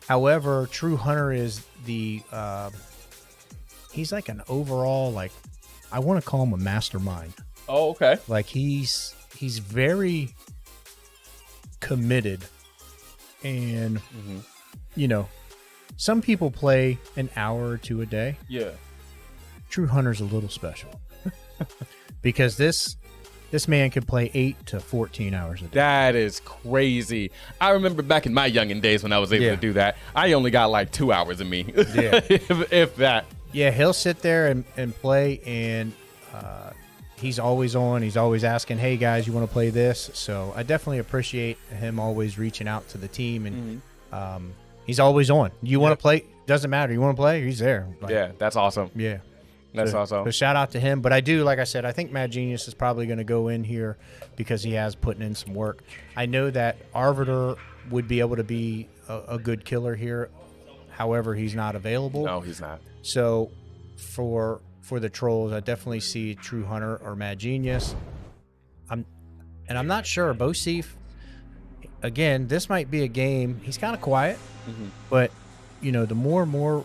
[SPEAKER 1] However, True Hunter is the he's like an overall, like, I want to call him a mastermind.
[SPEAKER 2] Oh, okay.
[SPEAKER 1] Like he's very committed. And, some people play an hour or two a day.
[SPEAKER 2] Yeah.
[SPEAKER 1] True Hunter's a little special. Because this man could play 8 to 14 hours a day.
[SPEAKER 2] That is crazy. I remember back in my youngin' days when I was able to do that. I only got like 2 hours of me.
[SPEAKER 1] Yeah.
[SPEAKER 2] if that.
[SPEAKER 1] Yeah, he'll sit there and play, and he's always on. He's always asking, hey, guys, you want to play this? So I definitely appreciate him always reaching out to the team. And he's always on. You want to play? Doesn't matter. You want to play? He's there. Like,
[SPEAKER 2] yeah, that's awesome.
[SPEAKER 1] Yeah.
[SPEAKER 2] That's awesome.
[SPEAKER 1] So shout out to him. But I do, like I said, I think Mad Genius is probably going to go in here because he has putting in some work. I know that Arbiter would be able to be a good killer here. However, he's not available.
[SPEAKER 2] No, he's not.
[SPEAKER 1] So for the Trollz, I definitely see True Hunter or Mad Genius. I'm not sure. Bosif, again, this might be a game. He's kind of quiet, but you know, the more and more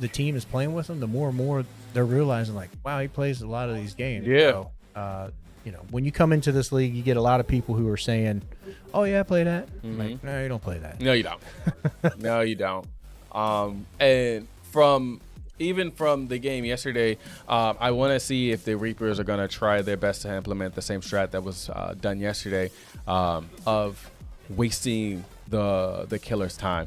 [SPEAKER 1] the team is playing with him, the more and more they're realizing, like, wow, he plays a lot of these games.
[SPEAKER 2] Yeah.
[SPEAKER 1] So, you know, when you come into this league, you get a lot of people who are saying, "Oh yeah, I play that." Like, no, you don't play that.
[SPEAKER 2] No, you don't. No, you don't. And from the game yesterday, I want to see if the Reapers are going to try their best to implement the same strat that was done yesterday, of wasting the killer's time.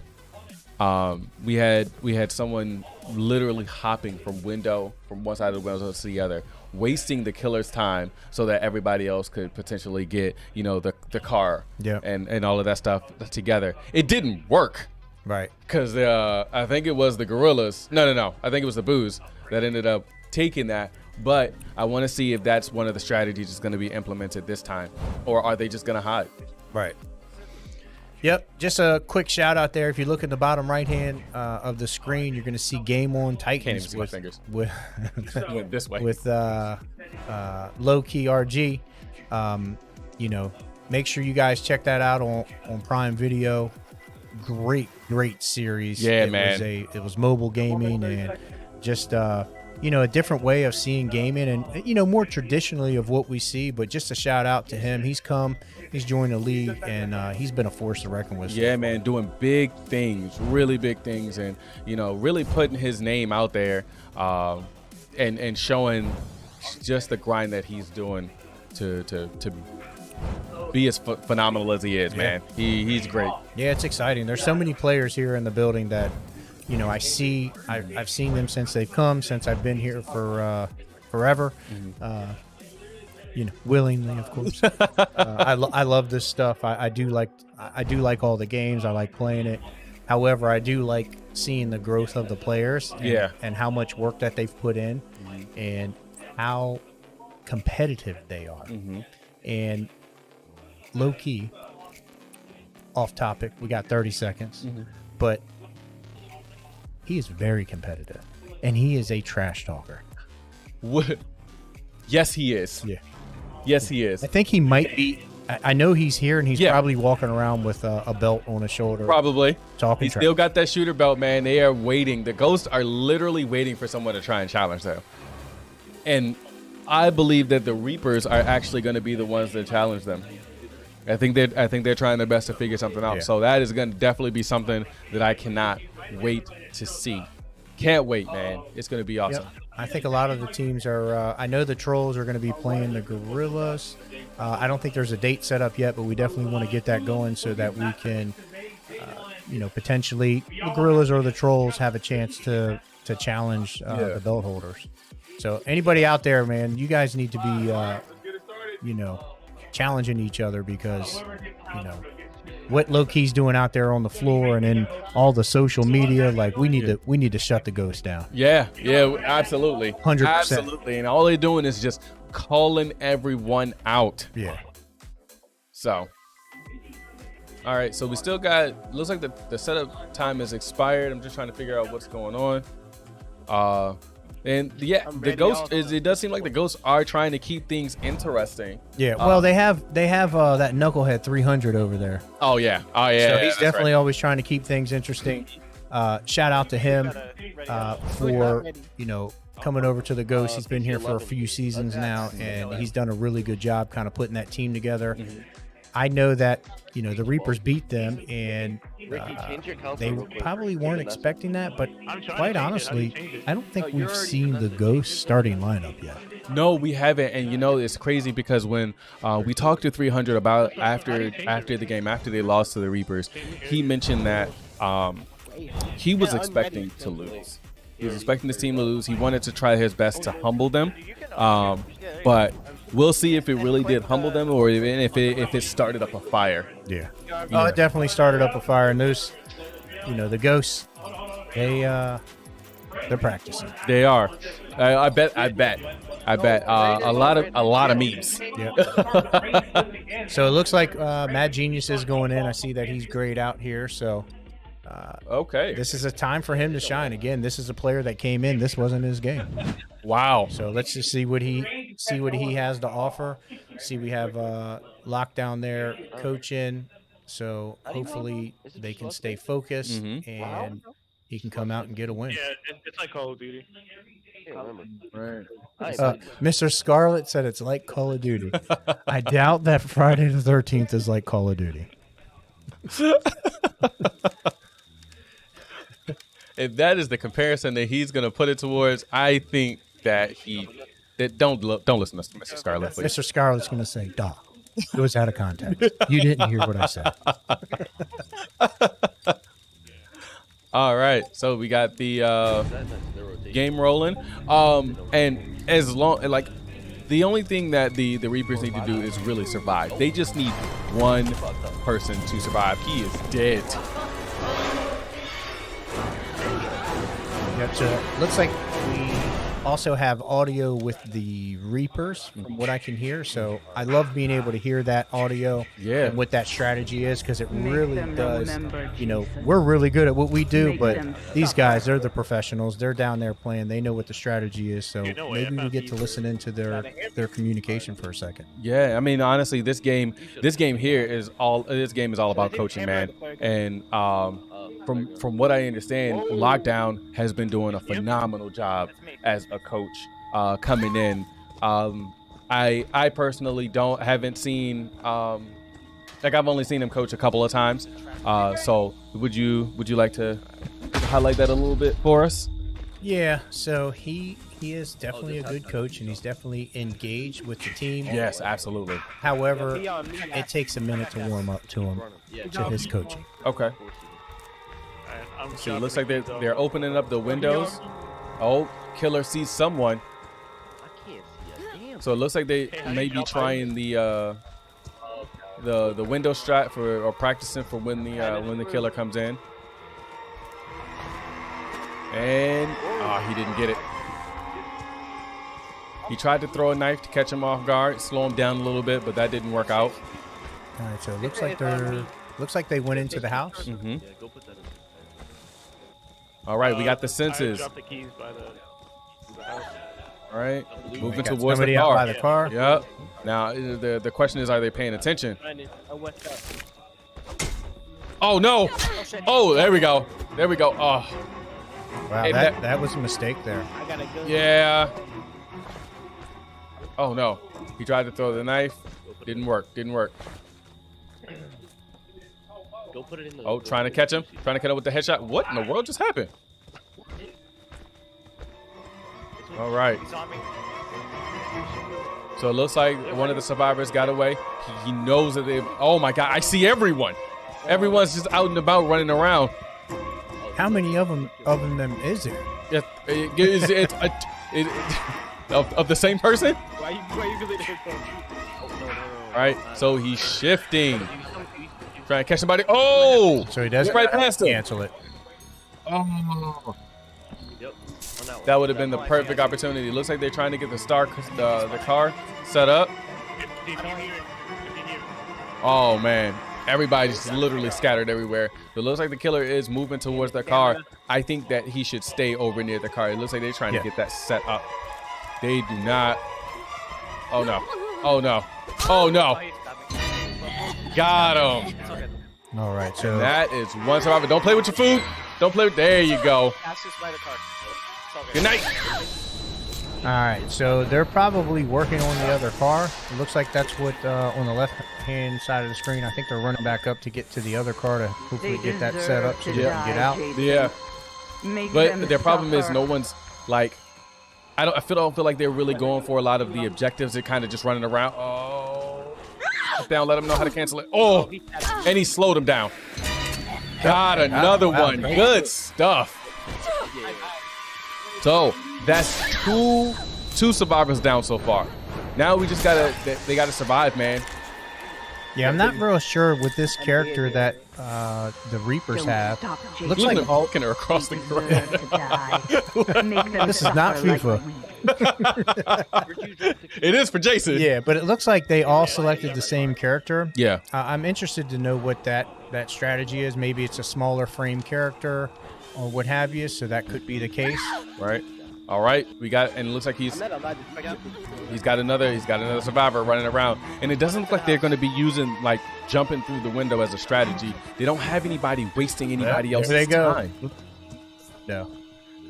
[SPEAKER 2] We had someone literally hopping from one side of the window to the other, wasting the killer's time so that everybody else could potentially get, you know, the car and all of that stuff together. It didn't work.
[SPEAKER 1] Right.
[SPEAKER 2] Because I think it was the Gorillas. No. I think it was the Boos that ended up taking that. But I want to see if that's one of the strategies that's going to be implemented this time. Or are they just going to hide?
[SPEAKER 1] Right. Yep. Just a quick shout out there. If you look at the bottom right hand of the screen, you're going to see Game On Titans.
[SPEAKER 2] Can't even see my fingers. Went this way.
[SPEAKER 1] With Low Key RG. You know, make sure you guys check that out on Prime Video. Great series.
[SPEAKER 2] Yeah, man.
[SPEAKER 1] It was mobile gaming and just you know, a different way of seeing gaming and, you know, more traditionally of what we see. But just a shout out to him. He's joined the league and he's been a force to reckon with.
[SPEAKER 2] Yeah, man, doing big things, really big things, and, you know, really putting his name out there and showing just the grind that he's doing to be as phenomenal as he is, man. He's great.
[SPEAKER 1] Yeah, it's exciting. There's so many players here in the building that, you know, I've seen them since they've come, since I've been here for forever. You know, willingly, of course. I love this stuff. I do like all the games. I like playing it. However, I do like seeing the growth of the players and how much work that they've put in and how competitive they are. And low key, off topic, we got 30 seconds, but he is very competitive and he is a trash talker.
[SPEAKER 2] What? Yes, he is.
[SPEAKER 1] Yeah.
[SPEAKER 2] Yes, he is.
[SPEAKER 1] I think he might be. I know he's here and he's probably walking around with a belt on his shoulder.
[SPEAKER 2] Probably.
[SPEAKER 1] Talking.
[SPEAKER 2] He still got that shooter belt, man. They are waiting. The Ghosts are literally waiting for someone to try and challenge them. And I believe that the Reapers are actually going to be the ones that challenge them. I think they're trying their best to figure something out. So that is going to definitely be something that I cannot wait to see. Can't wait, man. It's going to be awesome.
[SPEAKER 1] Yep. I think a lot of the teams are. I know the Trollz are going to be playing the Gorillas. I don't think there's a date set up yet, but we definitely want to get that going so that we can, you know, potentially the Gorillas or the Trollz have a chance to challenge the belt holders. So anybody out there, man, you guys need to be, you know, challenging each other because, you know, what Low Key's doing out there on the floor and in all the social media, like we need to shut the Ghost down.
[SPEAKER 2] Yeah, absolutely.
[SPEAKER 1] 100%.
[SPEAKER 2] Absolutely. And all they're doing is just calling everyone out.
[SPEAKER 1] Yeah.
[SPEAKER 2] So, all right, so we still got, looks like the setup time is expired. I'm just trying to figure out what's going on. And yeah, the Ghosts it does seem like the Ghosts are trying to keep things interesting.
[SPEAKER 1] Yeah, well, they have that Knucklehead 300 over there.
[SPEAKER 2] Oh yeah.
[SPEAKER 1] So he's definitely always trying to keep things interesting. Shout out to him for, you know, coming over to the Ghosts. He's been here for a few seasons now, and he's done a really good job kind of putting that team together. I know that, you know, the Reapers beat them, and they probably weren't expecting that, but quite honestly, I don't think we've seen the Ghost starting lineup yet.
[SPEAKER 2] No, we haven't, and you know it's crazy because when we talked to 300 about after the game, after they lost to the Reapers, he mentioned that he was expecting to lose. He was expecting his team to lose. He wanted to try his best to humble them. But we'll see if it really did humble them or even if it started up a fire.
[SPEAKER 1] Yeah. Oh, it definitely started up a fire. And those, the ghosts, they're practicing.
[SPEAKER 2] They are. I bet. A lot of memes.
[SPEAKER 1] Yeah. So it looks like Mad Genius is going in. I see that he's grayed out here. So
[SPEAKER 2] okay.
[SPEAKER 1] This is a time for him to shine. Again, this is a player that came in. This wasn't his game.
[SPEAKER 2] Wow.
[SPEAKER 1] So let's just see what he has to offer. See, we have Lockdown there, coach in. So hopefully they can stay focused and he can come out and get a win.
[SPEAKER 4] Yeah, it's like Call of Duty.
[SPEAKER 2] Right.
[SPEAKER 1] Mr. Scarlett said it's like Call of Duty. I doubt that Friday the 13th is like Call of Duty.
[SPEAKER 2] If that is the comparison that he's going to put it towards, I think that don't listen to Mr. Scarlett, please.
[SPEAKER 1] Mr. Scarlett's going to say, "Duh, it was out of context. You didn't hear what I said."
[SPEAKER 2] All right, so we got the game rolling, and as long the only thing that the Reapers need to do is really survive. They just need one person to survive. He is dead.
[SPEAKER 1] Looks like we also have audio with the Reapers from what I can hear. So I love being able to hear that audio and what that strategy is, because it really does, we're really good at what we do, but these guys, they're the professionals. They're down there playing. They know what the strategy is. So maybe we get to listen into their communication for a second.
[SPEAKER 2] Yeah, I mean, honestly, this game here is all about coaching, man. And from what I understand, Lockdown has been doing a phenomenal job as a coach coming in. I personally haven't seen I've only seen him coach a couple of times. So would you like to highlight that a little bit for us?
[SPEAKER 1] Yeah, so he is definitely a good coach, and he's definitely engaged with the team.
[SPEAKER 2] Yes, absolutely.
[SPEAKER 1] However, it takes a minute to warm up to him, to his coaching.
[SPEAKER 2] Okay. So it looks like they're opening up the windows. Oh, Killer sees someone. So it looks like they may be trying the window strat or practicing for when the Killer comes in. And he didn't get it. He tried to throw a knife to catch him off guard, slow him down a little bit, but that didn't work out.
[SPEAKER 1] All right, so it looks like they went into the house.
[SPEAKER 2] Mm-hmm. All right, we got the senses.
[SPEAKER 4] Drop the keys by the house.
[SPEAKER 2] All right, moving towards
[SPEAKER 1] somebody
[SPEAKER 2] the
[SPEAKER 1] out
[SPEAKER 2] car.
[SPEAKER 1] by the car.
[SPEAKER 2] Yep. Now the question is, are they paying attention? Oh no! Oh, there we go. There we go. Oh.
[SPEAKER 1] Wow,
[SPEAKER 2] Hey,
[SPEAKER 1] that was a mistake there.
[SPEAKER 2] Yeah. Oh no! He tried to throw the knife. Didn't work. Didn't work. Oh, trying to catch him. Trying to catch him with the headshot. What in the world just happened? All right. So it looks like one of the survivors got away. He knows that they've. Oh my God! I see everyone. Everyone's just out and about running around.
[SPEAKER 1] How many of them is there?
[SPEAKER 2] Of the same person?
[SPEAKER 4] Why you really
[SPEAKER 2] All right. So he's shifting. Trying to catch somebody. Oh!
[SPEAKER 1] So he doesn't
[SPEAKER 2] right past him.
[SPEAKER 1] cancel it.
[SPEAKER 2] Oh. That would have been the perfect opportunity. Looks like they're trying to get the car set up. Oh man, everybody's literally scattered everywhere. It looks like the Killer is moving towards the car. I think that he should stay over near the car. It looks like they're trying to get that set up. They do not. Oh no. Oh no. Oh no. Got him.
[SPEAKER 1] All right, so
[SPEAKER 2] That is one survivor. Don't play with your food. Don't play with. There you go. Good night.
[SPEAKER 1] all right, so they're probably working on the other car. It looks like that's what on the left-hand side of the screen. I think they're running back up to get to the other car to hopefully get that set up so they can get out.
[SPEAKER 2] Yeah. But their problem is no one's like. I don't feel like they're really going for a lot of the objectives. They're kind of just running around. Oh, down. Let them know how to cancel it. Oh, and he slowed him down. Got another one. Good stuff. So that's two survivors down so far. Now we just they gotta survive, man.
[SPEAKER 1] Yeah, I'm not real sure with this character that the Reapers have. Looks like
[SPEAKER 2] walking her across the ground.
[SPEAKER 1] This is not FIFA.
[SPEAKER 2] It is for Jason.
[SPEAKER 1] Yeah, but it looks like they all selected the same character.
[SPEAKER 2] Yeah.
[SPEAKER 1] I'm interested to know what that strategy is. Maybe it's a smaller frame character or what have you, so that could be the case.
[SPEAKER 2] Right. All right, we got, and it looks like he's got another survivor running around, and it doesn't look like they're going to be using like jumping through the window as a strategy. They don't have anybody wasting anybody else's time.
[SPEAKER 1] No,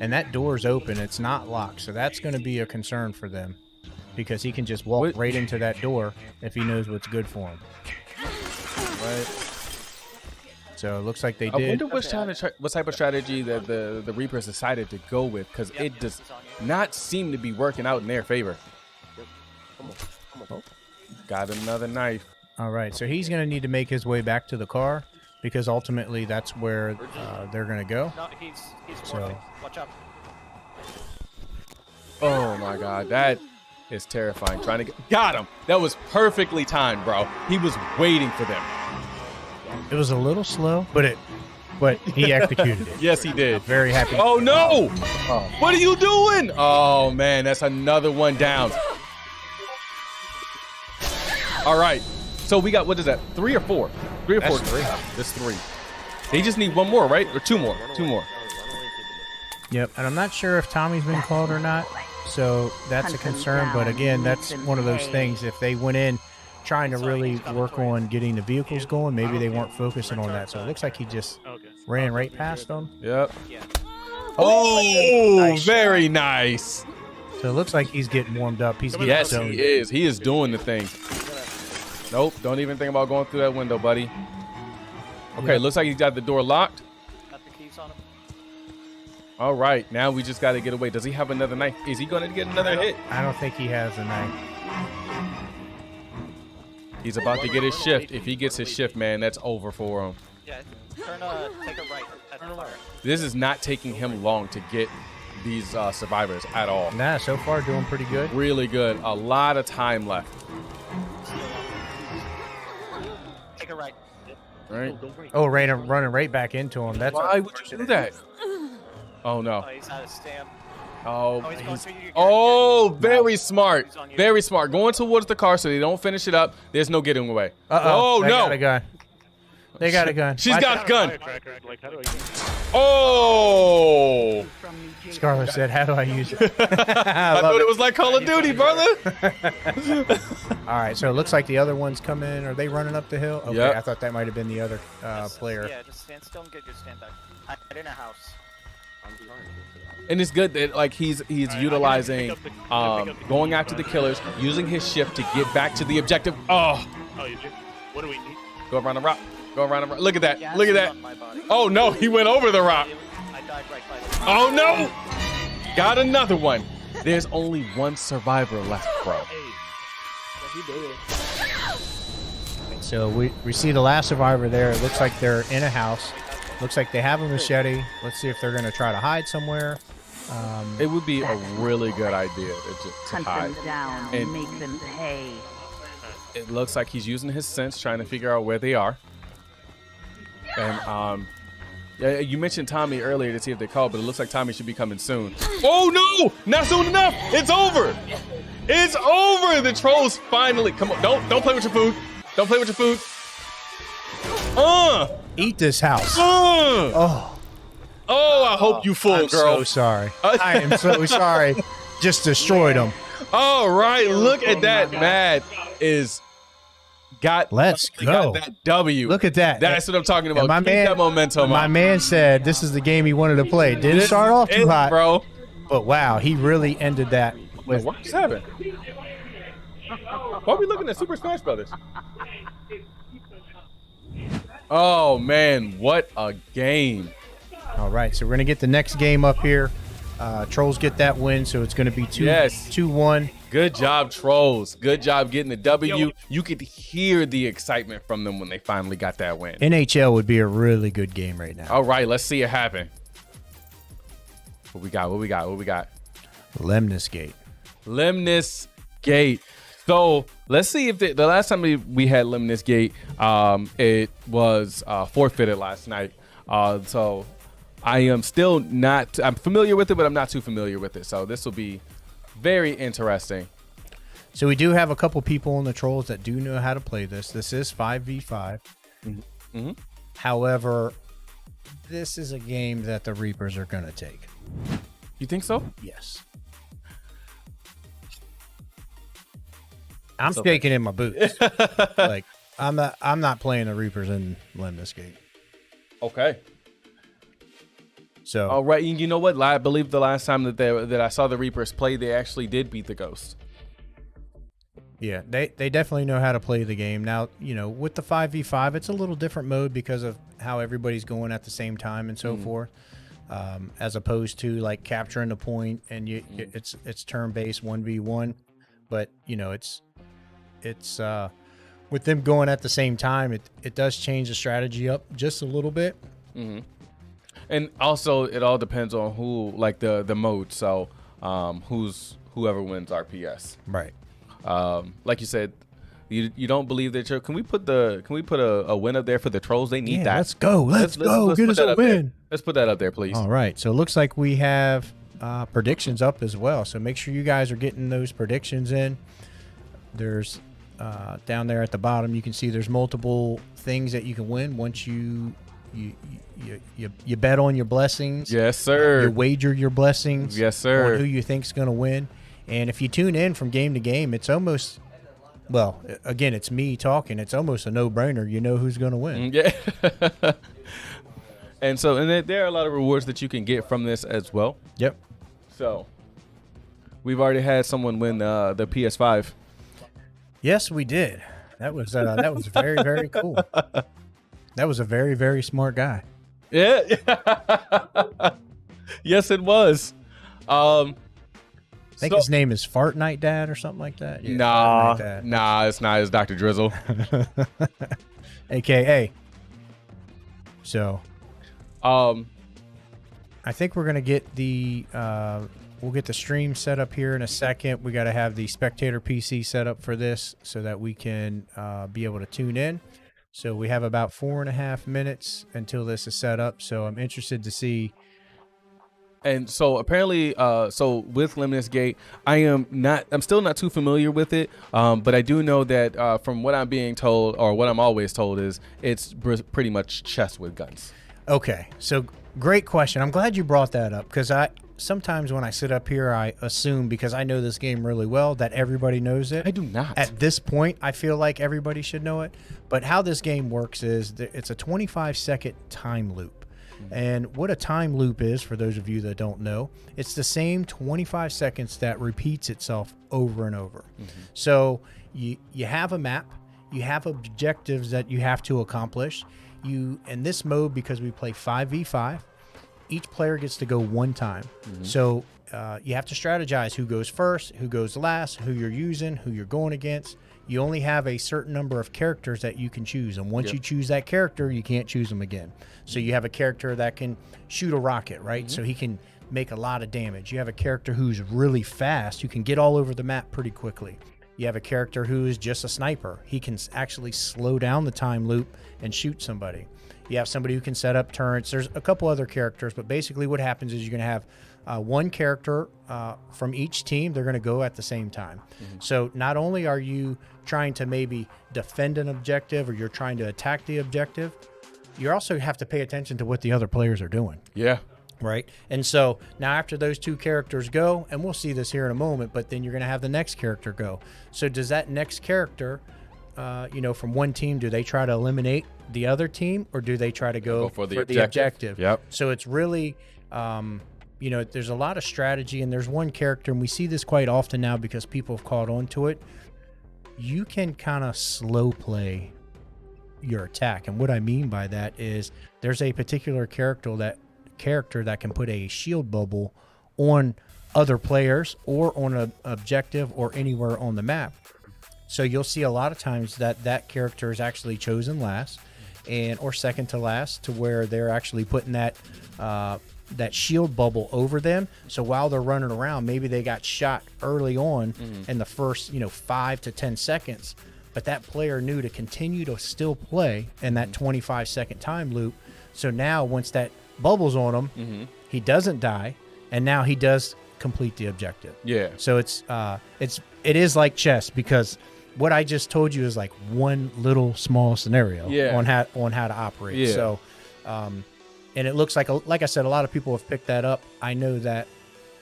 [SPEAKER 1] and that door's open; it's not locked, so that's going to be a concern for them because he can just walk right into that door if he knows what's good for him.
[SPEAKER 2] Right.
[SPEAKER 1] So it looks like they did.
[SPEAKER 2] I wonder what type of strategy that the Reapers decided to go with, because it does not seem to be working out in their favor. Got another knife.
[SPEAKER 1] All right, so he's going to need to make his way back to the car because ultimately that's where they're going to go.
[SPEAKER 5] No, he's
[SPEAKER 1] So,
[SPEAKER 5] watch out.
[SPEAKER 2] Oh my God, that is terrifying. Trying to got him. That was perfectly timed, bro. He was waiting for them.
[SPEAKER 1] it was a little slow, but he executed it.
[SPEAKER 2] Yes, he did.
[SPEAKER 1] Very happy.
[SPEAKER 2] Oh no! What are you doing? Oh man, that's another one down. All right, so we got, what is that? 3 or 4? 3 or 4?
[SPEAKER 1] That's 3.
[SPEAKER 2] That's 3. They just need one more, right? Or 2 more? 2 more.
[SPEAKER 1] Yep, and I'm not sure if Tommy's been called or not, so that's a concern. But again, that's one of those things. If they went in trying to really work on getting the vehicles going, maybe they weren't focusing on that. So it looks like he just ran right past them.
[SPEAKER 2] Yep. Oh, very nice.
[SPEAKER 1] So it looks like he's getting warmed up. He's getting stoned.
[SPEAKER 2] He is. He is doing the thing. Nope. Don't even think about going through that window, buddy. Okay, looks like he's got the door locked.
[SPEAKER 5] Got the keys on him.
[SPEAKER 2] All right, now we just got to get away. Does he have another knife? Is he going to get another hit?
[SPEAKER 1] I don't think he has a knife.
[SPEAKER 2] He's about to get his shift. If he gets his shift, man, that's over for him.
[SPEAKER 5] Yeah, take a right at the fire.
[SPEAKER 2] This is not taking him long to get these survivors at all.
[SPEAKER 1] Nah, so far doing pretty good.
[SPEAKER 2] Really good. A lot of time left.
[SPEAKER 5] Take a right.
[SPEAKER 2] Right?
[SPEAKER 1] Oh, running right back into him. That's
[SPEAKER 2] Why would you do that? Oh, no.
[SPEAKER 5] Oh, he's out of stamp.
[SPEAKER 2] Oh,
[SPEAKER 5] he's going through your
[SPEAKER 2] oh, very smart. Very smart. Going towards the car so they don't finish it up. There's no getting away.
[SPEAKER 1] Uh-oh.
[SPEAKER 2] Oh,
[SPEAKER 1] They
[SPEAKER 2] no.
[SPEAKER 1] got a gun. They got a gun.
[SPEAKER 2] She's got a gun.
[SPEAKER 4] Like, how do I use it?
[SPEAKER 2] Oh.
[SPEAKER 1] Scarlett said, how do I use it?
[SPEAKER 2] I thought it was like Call of Duty, brother.
[SPEAKER 1] All right, so it looks like the other ones come in. Are they running up the hill? Okay,
[SPEAKER 2] Yep.
[SPEAKER 1] I thought that might have been the other player.
[SPEAKER 5] Yeah, just stand still and get your stand back. Hide in a house.
[SPEAKER 2] And it's good that like he's utilizing going after the killers, using his shift to get back to the objective. Oh,
[SPEAKER 4] Oh, you do? What do we need?
[SPEAKER 2] go around the rock. Go around the rock. Look at that.
[SPEAKER 5] Gas
[SPEAKER 2] Look at
[SPEAKER 5] is
[SPEAKER 2] that.
[SPEAKER 5] on my body.
[SPEAKER 2] Oh no, he went over the rock.
[SPEAKER 5] I died right by the
[SPEAKER 2] Oh no. Got another one. There's only one survivor left, bro.
[SPEAKER 1] So we see the last survivor there. It looks like they're in a house. Looks like they have a machete. Let's see if they're going to try to hide somewhere.
[SPEAKER 2] It would be a really good idea to
[SPEAKER 6] Hunt
[SPEAKER 2] hide.
[SPEAKER 6] them down and make them pay.
[SPEAKER 2] It looks like he's using his sense, trying to figure out where they are. And yeah, you mentioned Tommy earlier to see if they called, but it looks like Tommy should be coming soon. Oh no! Not soon enough! It's over! It's over! The trolls finally come on! Don't play with your food! Don't play with your food!
[SPEAKER 1] Eat this house.
[SPEAKER 2] Oh, I hope you full,
[SPEAKER 1] I'm
[SPEAKER 2] girl.
[SPEAKER 1] so sorry. I am so sorry. Just destroyed them.
[SPEAKER 2] All right, look at that. Matt is
[SPEAKER 1] Let's go.
[SPEAKER 2] got that W.
[SPEAKER 1] Look at that.
[SPEAKER 2] That's what I'm talking about.
[SPEAKER 1] And my
[SPEAKER 2] Keep
[SPEAKER 1] man,
[SPEAKER 2] that momentum
[SPEAKER 1] my
[SPEAKER 2] up.
[SPEAKER 1] man said this is the game he wanted to play. Didn't
[SPEAKER 2] This
[SPEAKER 1] start off
[SPEAKER 2] is
[SPEAKER 1] too
[SPEAKER 2] it,
[SPEAKER 1] hot,
[SPEAKER 2] bro.
[SPEAKER 1] but wow, he really ended that with.
[SPEAKER 2] What's happening? Why are we looking at Super Smash Brothers? Oh man, what a game!
[SPEAKER 1] All right, so we're gonna get the next game up here. Trolls get that win, so it's gonna be 2-1.
[SPEAKER 2] Good job, Trolls. Good job getting the W. You could hear the excitement from them when they finally got that win.
[SPEAKER 1] NHL would be a really good game right now.
[SPEAKER 2] All right, let's see it happen. What we got?
[SPEAKER 1] Lemnis Gate.
[SPEAKER 2] Lemnis Gate. So let's see if the last time we had Lemnis Gate, it was forfeited last night. So I am still not. I'm familiar with it, but I'm not too familiar with it. So this will be very interesting.
[SPEAKER 1] So we do have a couple people on the Trollz that do know how to play this. This is 5v5.
[SPEAKER 2] Mm-hmm.
[SPEAKER 1] However, this is a game that the Reapers are going to take.
[SPEAKER 2] You think so?
[SPEAKER 1] Yes. I'm shaking in my boots. Like I'm not playing the Reapers in Lemnis Gate.
[SPEAKER 2] Okay.
[SPEAKER 1] So
[SPEAKER 2] all right, you know what? I believe the last time that I saw the Reapers play, they actually did beat the Ghost.
[SPEAKER 1] yeah, they definitely know how to play the game. Now, with the 5v5, it's a little different mode because of how everybody's going at the same time and so forth. As opposed to like capturing the point and it's turn-based 1v1, but it's with them going at the same time, it does change the strategy up just a little bit.
[SPEAKER 2] Mm-hmm. And also, it all depends on who, like the mode. So, whoever wins RPS.
[SPEAKER 1] Right.
[SPEAKER 2] Like you said, you don't believe that you're. Can we put a win up there for the Trollz? They need that.
[SPEAKER 1] Let's go. Let's go. Get us a win.
[SPEAKER 2] Let's put that up there, please.
[SPEAKER 1] All right. So it looks like we have predictions up as well. So make sure you guys are getting those predictions in. There's down there at the bottom, you can see there's multiple things that you can win once you bet on your blessings.
[SPEAKER 2] Yes, sir.
[SPEAKER 1] You wager your blessings.
[SPEAKER 2] Yes, sir.
[SPEAKER 1] On who you think's going to win. And if you tune in from game to game, it's almost, well, again, it's me talking. It's almost a no-brainer. You know who's going to win.
[SPEAKER 2] Yeah. And there are a lot of rewards that you can get from this as well.
[SPEAKER 1] Yep.
[SPEAKER 2] So we've already had someone win the PS5.
[SPEAKER 1] Yes, we did. That was very, very cool. That was a very, very smart guy.
[SPEAKER 2] Yeah. Yes, it was.
[SPEAKER 1] I think his name is Fart Night Dad or something like that. Yeah,
[SPEAKER 2] nah, it's not. It's Dr. Drizzle.
[SPEAKER 1] AKA. So, I think we're gonna get we'll get the stream set up here in a second. We got to have the spectator PC set up for this so that we can be able to tune in. So we have about 4.5 minutes until this is set up. So I'm interested to see.
[SPEAKER 2] And so apparently, so with Lemnis Gate, I'm still not too familiar with it. But I do know that from what I'm being told, or what I'm always told, is it's pretty much chess with guns. Okay.
[SPEAKER 1] So great question. I'm glad you brought that up because sometimes when I sit up here, I assume because I know this game really well that everybody knows it.
[SPEAKER 2] I do not.
[SPEAKER 1] At this point, I feel like everybody should know it. But how this game works is it's a 25-second time loop. And what a time loop is, for those of you that don't know, it's the same 25 seconds that repeats itself over and over. So you have a map, you have objectives that you have to accomplish. In this mode, because we play 5v5, each player gets to go one time. So you have to strategize who goes first, who goes last, who you're using, who you're going against. You only have a certain number of characters that you can choose. And once you choose that character, you can't choose them again. So you have a character that can shoot a rocket, right? So he can make a lot of damage. You have a character who's really fast, who can get all over the map pretty quickly. You have a character who is just a sniper. He can actually slow down the time loop and shoot somebody. You have somebody who can set up turrets. There's a couple other characters, but basically what happens is you're going to have one character from each team. They're going to go at the same time. So not only are you trying to maybe defend an objective or you're trying to attack the objective, you also have to pay attention to what the other players are doing.
[SPEAKER 2] Yeah.
[SPEAKER 1] Right. And so now after those two characters go, and we'll see this here in a moment, but then you're going to have the next character go. So does that next character, from one team, do they try to eliminate the other team or do they try to go
[SPEAKER 2] for the objective? Yep.
[SPEAKER 1] So it's really, there's a lot of strategy, and there's one character, and we see this quite often now because people have caught on to it. You can kind of slow play your attack. And what I mean by that is there's a particular character that can put a shield bubble on other players or on an objective or anywhere on the map. So you'll see a lot of times that character is actually chosen last. or second to last, to where they're actually putting that shield bubble over them. So while they're running around, maybe they got shot early on in the first 5 to 10 seconds, but that player knew to continue to still play in that 25-second time loop. So now once that bubble's on him, he doesn't die, and now he does complete the objective.
[SPEAKER 2] Yeah.
[SPEAKER 1] So it is like chess, because what I just told you is like one little small scenario on how to operate.
[SPEAKER 2] Yeah.
[SPEAKER 1] So, and it looks like I said, a lot of people have picked that up. I know that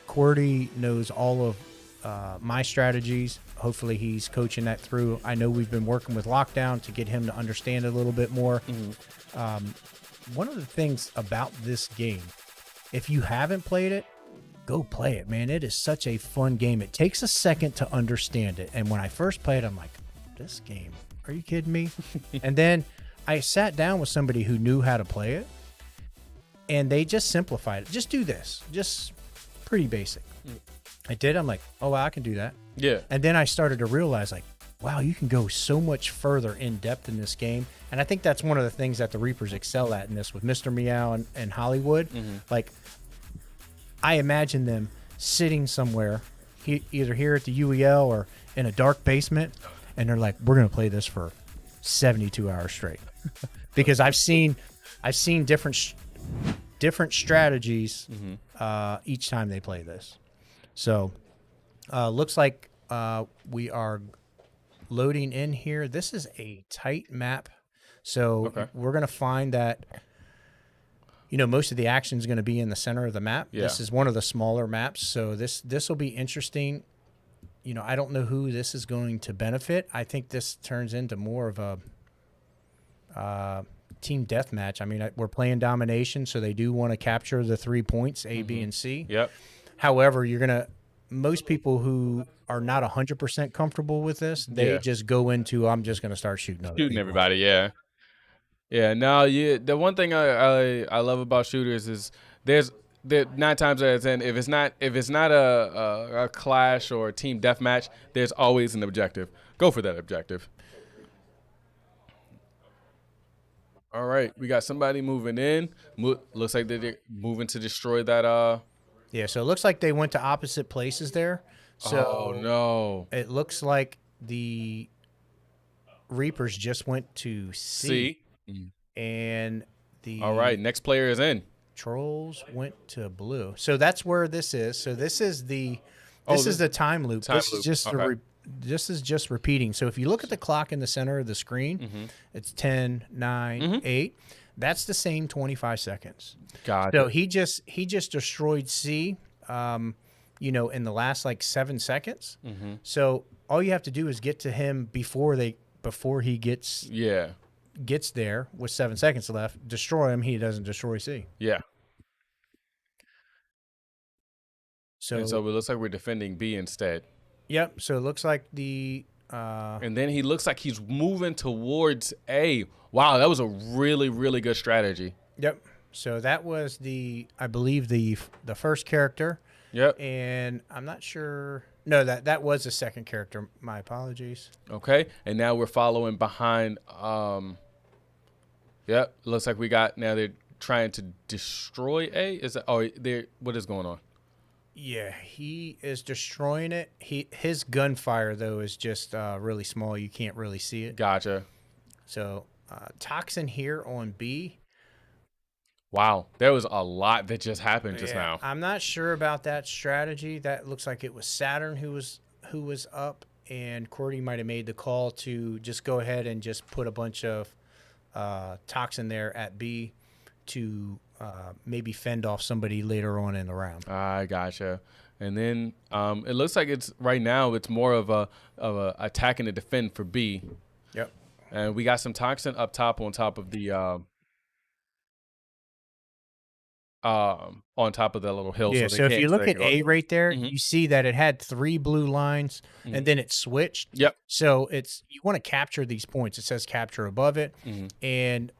[SPEAKER 1] Cordy knows all of my strategies. Hopefully he's coaching that through. I know we've been working with Lockdown to get him to understand it a little bit more. One of the things about this game, if you haven't played it, go play it, man. It is such a fun game. It takes a second to understand it. And when I first played, I'm like, this game, are you kidding me? And then I sat down with somebody who knew how to play it, and they just simplified it. Just do this. Just pretty basic. I did. I'm like, oh, wow, I can do that.
[SPEAKER 2] Yeah.
[SPEAKER 1] And then I started to realize, like, wow, you can go so much further in depth in this game. And I think that's one of the things that the Reapers excel at in this with Mr. Meow and Hollywood. Like, I imagine them sitting somewhere, either here at the UEL or in a dark basement, and they're like, we're going to play this for 72 hours straight. Because I've seen different strategies each time they play this. So looks like we are loading in here. This is a tight map. So we're going to find that, most of the action is going to be in the center of the map. Yeah. This is one of the smaller maps. So this will be interesting. I don't know who this is going to benefit. I think this turns into more of a team deathmatch. I mean, we're playing domination, so they do want to capture the 3 points, A, B, and C.
[SPEAKER 2] Yep.
[SPEAKER 1] However, most people who are not 100% comfortable with this, they just go into, I'm just going to start shooting
[SPEAKER 2] everybody. Yeah. Yeah. No, the one thing I love about shooters is there 9 times out of 10, if it's not a clash or a team deathmatch, there's always an objective. Go for that objective. All right, we got somebody moving in. Looks like they're moving to destroy that.
[SPEAKER 1] Yeah, so it looks like they went to opposite places there. So
[SPEAKER 2] oh no!
[SPEAKER 1] It looks like the Reapers just went to C. And
[SPEAKER 2] all right, next player is in.
[SPEAKER 1] Trollz went to blue. So that's where this is. So this is the time loop. This is just repeating. So if you look at the clock in the center of the screen, it's 10, 9, 8. That's the same 25 seconds.
[SPEAKER 2] Got it.
[SPEAKER 1] So he just destroyed C, in the last like 7 seconds. So all you have to do is get to him before he gets there with 7 seconds left. Destroy him. He doesn't destroy C.
[SPEAKER 2] Yeah.
[SPEAKER 1] So
[SPEAKER 2] it looks like we're defending B instead.
[SPEAKER 1] Yep. So it looks like
[SPEAKER 2] and then he looks like he's moving towards A. Wow, that was a really, really good strategy.
[SPEAKER 1] Yep. So that was I believe the first character.
[SPEAKER 2] Yep.
[SPEAKER 1] And I'm not sure. No, that was the second character. My apologies.
[SPEAKER 2] Okay. And now we're following behind. Yep. Looks like they're trying to destroy A. What is going on?
[SPEAKER 1] Yeah, he is destroying it. His gunfire, though, is just really small. You can't really see it.
[SPEAKER 2] Gotcha.
[SPEAKER 1] So, Toxin here on B.
[SPEAKER 2] Wow, there was a lot that just happened just now.
[SPEAKER 1] I'm not sure about that strategy. That looks like it was Saturn who was up, and Cordy might have made the call to just go ahead and just put a bunch of Toxin there at B to maybe fend off somebody later on in the round.
[SPEAKER 2] I gotcha. And then it looks like it's more of a attack and a defend for B.
[SPEAKER 1] Yep.
[SPEAKER 2] And we got some Toxin up top on top of the little hill.
[SPEAKER 1] Yeah. So if you look at A right there, you see that it had 3 blue lines, and then it switched.
[SPEAKER 2] Yep.
[SPEAKER 1] So you want to capture these points. It says capture above it, and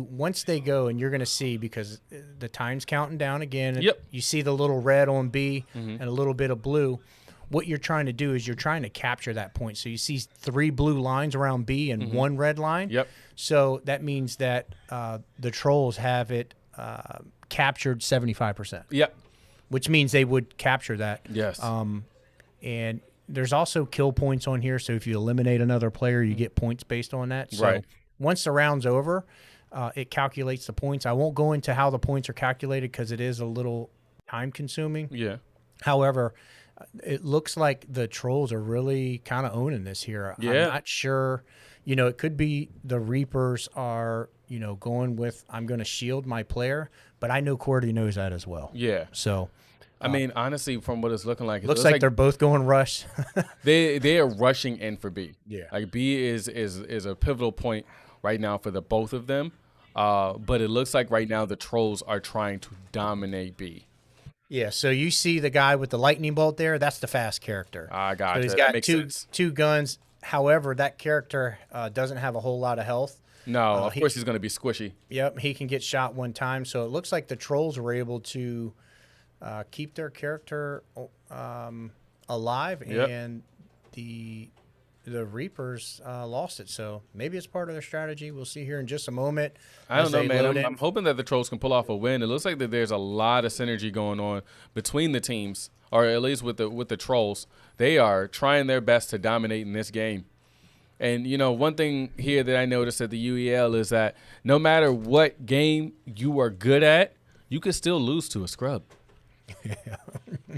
[SPEAKER 1] once they go, and you're going to see, because the time's counting down again.
[SPEAKER 2] Yep.
[SPEAKER 1] You see the little red on B and a little bit of blue. what you're trying to do is you're trying to capture that point. So you see 3 blue lines around B and 1 red line.
[SPEAKER 2] Yep.
[SPEAKER 1] So that means that the Trollz have it captured 75%.
[SPEAKER 2] Yep.
[SPEAKER 1] Which means they would capture that.
[SPEAKER 2] Yes.
[SPEAKER 1] And there's also kill points on here. So if you eliminate another player, you get points based on that. So
[SPEAKER 2] Right.
[SPEAKER 1] once the round's over, it calculates the points. I won't go into how the points are calculated because it is a little time consuming.
[SPEAKER 2] Yeah.
[SPEAKER 1] However, it looks like the Trollz are really kind of owning this here.
[SPEAKER 2] Yeah.
[SPEAKER 1] I'm not sure. You know, it could be the Reapers are, you know, going with I'm going to shield my player, but I know Cordy knows that as well.
[SPEAKER 2] Yeah.
[SPEAKER 1] So,
[SPEAKER 2] I mean, honestly, from what it's looking like, it
[SPEAKER 1] looks like they're both going rush.
[SPEAKER 2] they are rushing in for B.
[SPEAKER 1] Yeah.
[SPEAKER 2] Like B is a pivotal point right now for the both of them. But it looks like right now the Trollz are trying to dominate B.
[SPEAKER 1] Yeah, so you see the guy with the lightning bolt there, that's the fast character.
[SPEAKER 2] I got
[SPEAKER 1] So
[SPEAKER 2] it.
[SPEAKER 1] he's
[SPEAKER 2] That
[SPEAKER 1] got
[SPEAKER 2] makes
[SPEAKER 1] two
[SPEAKER 2] sense.
[SPEAKER 1] two guns. However, that character doesn't have a whole lot of health.
[SPEAKER 2] No, of course he's going to be squishy.
[SPEAKER 1] Yep, he can get shot one time. So it looks like the Trollz were able to keep their character alive,
[SPEAKER 2] Yep.
[SPEAKER 1] and the Reapers lost it. So maybe it's part of their strategy. We'll see here in just a moment.
[SPEAKER 2] I don't
[SPEAKER 1] as
[SPEAKER 2] know,
[SPEAKER 1] they
[SPEAKER 2] man.
[SPEAKER 1] load in.
[SPEAKER 2] I'm hoping that the Trollz can pull off a win. It looks like that there's a lot of synergy going on between the teams, or at least with the Trollz. They are trying their best to dominate in this game. And, you know, one thing here that I noticed at the UEL is that no matter what game you are good at, you can still lose to a scrub.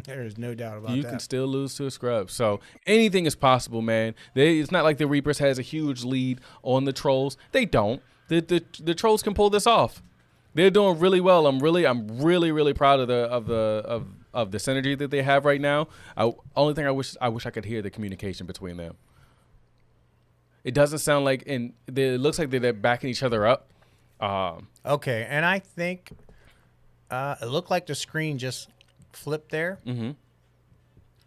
[SPEAKER 1] There is no doubt about
[SPEAKER 2] You
[SPEAKER 1] that.
[SPEAKER 2] can still lose to a scrub. So anything is possible, man. It's not like the Reapers has a huge lead on the Trollz. They don't. The Trollz can pull this off. They're doing really well. I'm really proud of the synergy that they have right now. Only thing I wish I could hear the communication between them. It doesn't sound like, and it looks like they're backing each other up.
[SPEAKER 1] Okay, and I think it looked like the screen just flipped there.
[SPEAKER 2] Mm-hmm.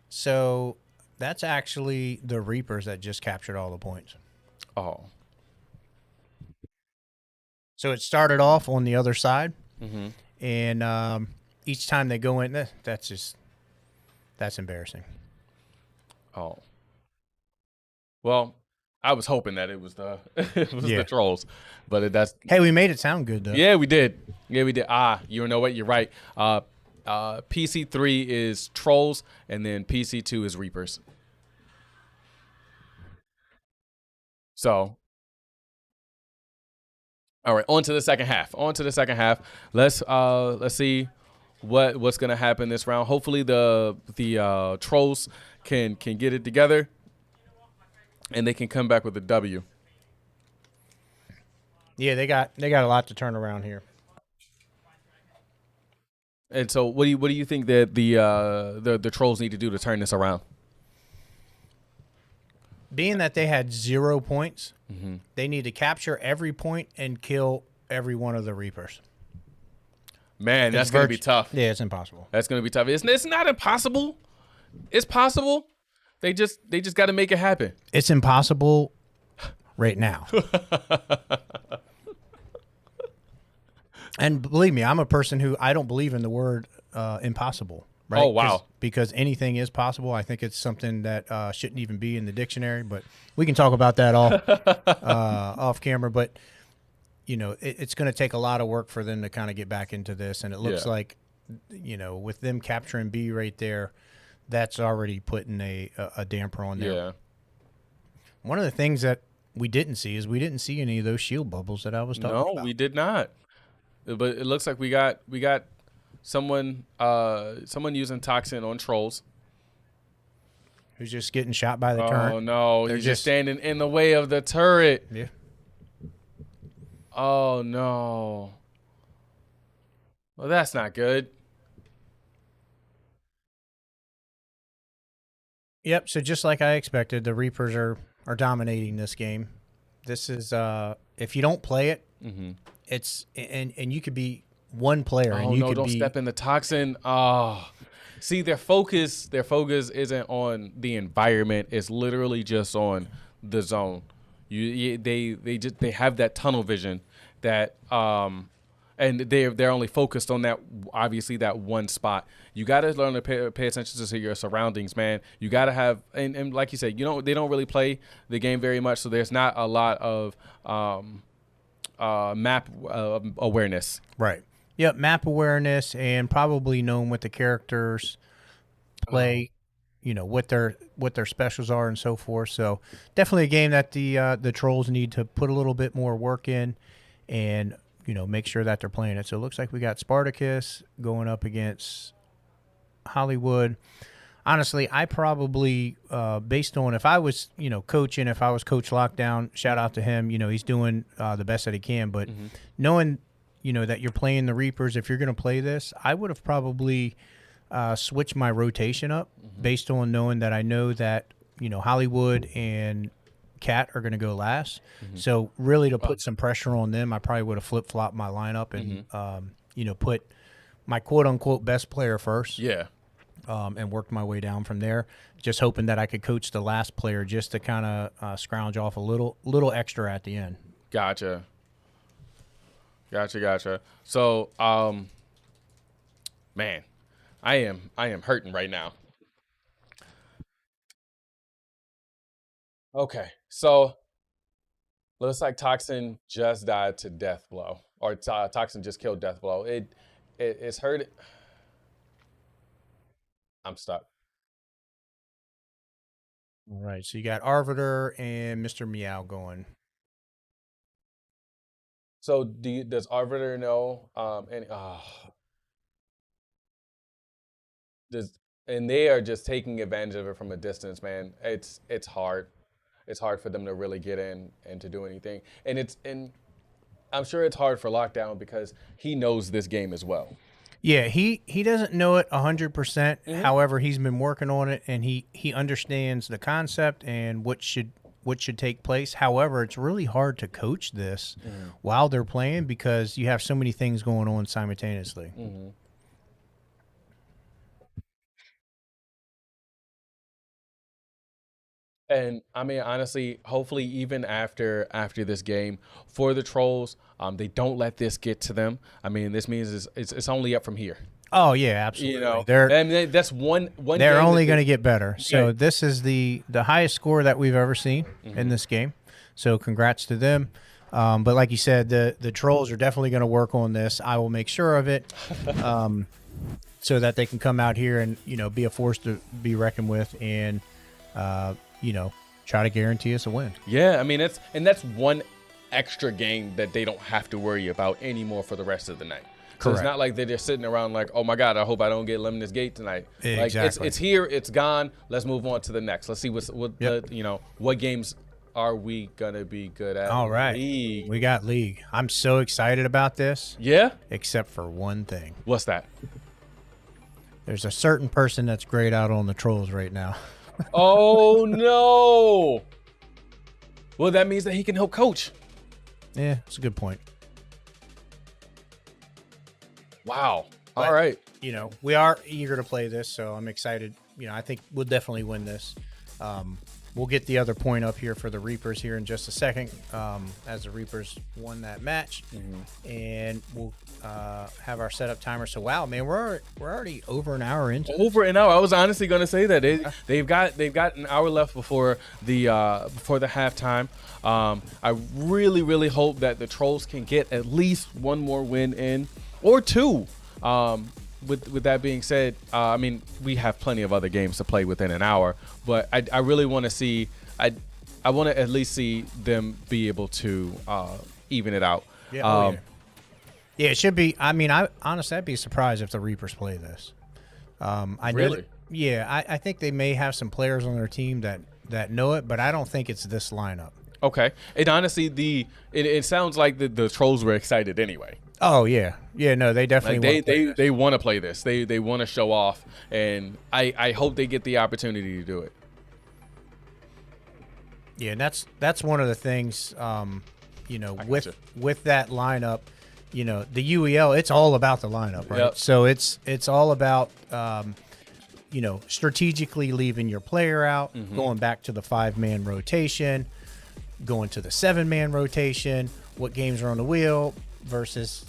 [SPEAKER 1] So that's actually the Reapers that just captured all the points.
[SPEAKER 2] Oh.
[SPEAKER 1] So it started off on the other side,
[SPEAKER 2] Mm-hmm.
[SPEAKER 1] and each time they go in, that's embarrassing.
[SPEAKER 2] Oh. Well, I was hoping that it was the
[SPEAKER 1] Yeah.
[SPEAKER 2] the Trollz, but that's
[SPEAKER 1] Hey, we made it sound good though.
[SPEAKER 2] yeah, we did. Yeah, we did. You know what? You're right. PC3 is Trollz, and then PC2 is Reapers. So, all right, on to the second half. Let's see what's gonna happen this round. Hopefully the Trollz can get it together, and they can come back with a W.
[SPEAKER 1] Yeah, they got a lot to turn around here.
[SPEAKER 2] And so, what do you think that the Trollz need to do to turn this around?
[SPEAKER 1] Being that they had 0 points,
[SPEAKER 2] Mm-hmm.
[SPEAKER 1] they need to capture every point and kill every one of the Reapers.
[SPEAKER 2] Man, that's gonna be tough.
[SPEAKER 1] Yeah, it's impossible.
[SPEAKER 2] That's gonna be tough. It's not impossible. It's possible. They just got to make it happen.
[SPEAKER 1] It's impossible right now. And believe me, I'm a person who I don't believe in the word impossible. Right?
[SPEAKER 2] Oh, wow.
[SPEAKER 1] Because anything is possible. I think it's something that shouldn't even be in the dictionary. But we can talk about that off camera. But you know, it's going to take a lot of work for them to kind of get back into this. And it looks like, you know, with them capturing B right there, that's already putting a damper on there.
[SPEAKER 2] Yeah.
[SPEAKER 1] One of the things that we didn't see is we didn't see any of those shield bubbles that I was talking about.
[SPEAKER 2] No, we did not. But it looks like we got someone using toxin on Trollz.
[SPEAKER 1] Who's just getting shot by the turret.
[SPEAKER 2] Oh no,
[SPEAKER 1] They're
[SPEAKER 2] he's just standing in the way of the turret.
[SPEAKER 1] Yeah.
[SPEAKER 2] Oh no. Well, that's not good.
[SPEAKER 1] Yep. So just like I expected, the Reapers are dominating this game. This is if you don't play it,
[SPEAKER 2] Mm-hmm.
[SPEAKER 1] it's and you could be one player and
[SPEAKER 2] Oh
[SPEAKER 1] you
[SPEAKER 2] no!
[SPEAKER 1] could
[SPEAKER 2] Don't
[SPEAKER 1] be
[SPEAKER 2] step in the toxin. Oh, see, their focus isn't on the environment. It's literally just on the zone. They have that tunnel vision that and they're only focused on that, obviously, that one spot. You got to learn to pay attention to your surroundings, man. You got to have, and like you said, they don't really play the game very much, so there's not a lot of map awareness.
[SPEAKER 1] Right. Yep, map awareness and probably knowing what the characters play, what their specials are and so forth. So definitely a game that the Trolls need to put a little bit more work in and make sure that they're playing it. So it looks like we got Spartacus going up against Hollywood. Honestly, I probably, based on if I was, coaching, if I was Coach Lockdown, shout out to him. He's doing the best that he can. But knowing, that you're playing the Reapers, if you're going to play this, I would have probably switched my rotation up based on knowing that I know that, Hollywood and Cat are going to go last. So really to put some pressure on them, I probably would have flip-flopped my lineup and, put my quote-unquote best player first.
[SPEAKER 2] Yeah.
[SPEAKER 1] And worked my way down from there, just hoping that I could coach the last player just to kind of scrounge off a little extra at the end.
[SPEAKER 2] Gotcha. So, man, I am hurting right now. Okay, so looks like Toxin just died to Death Blow, or Toxin just killed Death Blow. It's hurt. I'm stuck.
[SPEAKER 1] All right, so you got Arbiter and Mr. Meow going.
[SPEAKER 2] So does Arbiter know? And they are just taking advantage of it from a distance, man. It's hard. It's hard for them to really get in and to do anything. And I'm sure it's hard for Lockdown because he knows this game as well.
[SPEAKER 1] Yeah, he doesn't know it 100%. However, he's been working on it, and he understands the concept and what should take place. However, it's really hard to coach this while they're playing because you have so many things going on simultaneously.
[SPEAKER 2] And I mean, honestly, hopefully, even after this game, for the Trolls, they don't let this get to them. I mean, this means it's only up from here.
[SPEAKER 1] Oh yeah, absolutely.
[SPEAKER 2] That's one.
[SPEAKER 1] They're only going to get better. So this is the highest score that we've ever seen in this game. So congrats to them. But like you said, the Trolls are definitely going to work on this. I will make sure of it, so that they can come out here and be a force to be reckoned with and. Try to guarantee us a win.
[SPEAKER 2] Yeah, I mean, that's one extra game that they don't have to worry about anymore for the rest of the night. So It's not like they're just sitting around like, oh my God, I hope I don't get Lemon's Gate tonight.
[SPEAKER 1] Exactly.
[SPEAKER 2] Like it's here, it's gone. Let's move on to the next. Let's see what games are we gonna be good at.
[SPEAKER 1] All right,
[SPEAKER 2] League.
[SPEAKER 1] We got League. I'm so excited about this.
[SPEAKER 2] Yeah.
[SPEAKER 1] Except for one thing.
[SPEAKER 2] What's that?
[SPEAKER 1] There's a certain person that's grayed out on the Trolls right now.
[SPEAKER 2] Oh no! Well, that means that he can help coach.
[SPEAKER 1] Yeah, that's a good point.
[SPEAKER 2] Wow.
[SPEAKER 1] But,
[SPEAKER 2] all right.
[SPEAKER 1] We are eager to play this, so I'm excited. I think we'll definitely win this. We'll get the other point up here for the Reapers here in just a second, as the Reapers won that match, and we'll have our setup timer. So wow, man, we're already over an hour into this.
[SPEAKER 2] Over an hour. I was honestly going to say that they've got an hour left before the halftime. I really hope that the Trolls can get at least one more win in or two. With that being said, I mean, we have plenty of other games to play within an hour, but I really want to see, I want to at least see them be able to even it out.
[SPEAKER 1] Yeah, yeah, it should be. I mean, honestly, I'd be surprised if the Reapers play this.
[SPEAKER 2] Really?
[SPEAKER 1] I think they may have some players on their team that know it, but I don't think it's this lineup.
[SPEAKER 2] Okay. And honestly, it sounds like the Trolls were excited anyway.
[SPEAKER 1] Oh yeah, no, they definitely
[SPEAKER 2] they want to play this. They want to show off, and I hope they get the opportunity to do it.
[SPEAKER 1] Yeah, and that's one of the things, with that lineup, the UEL, it's all about the lineup, right? Yep. So it's all about strategically leaving your player out, going back to the 5-man rotation, going to the 7-man rotation, what games are on the wheel, versus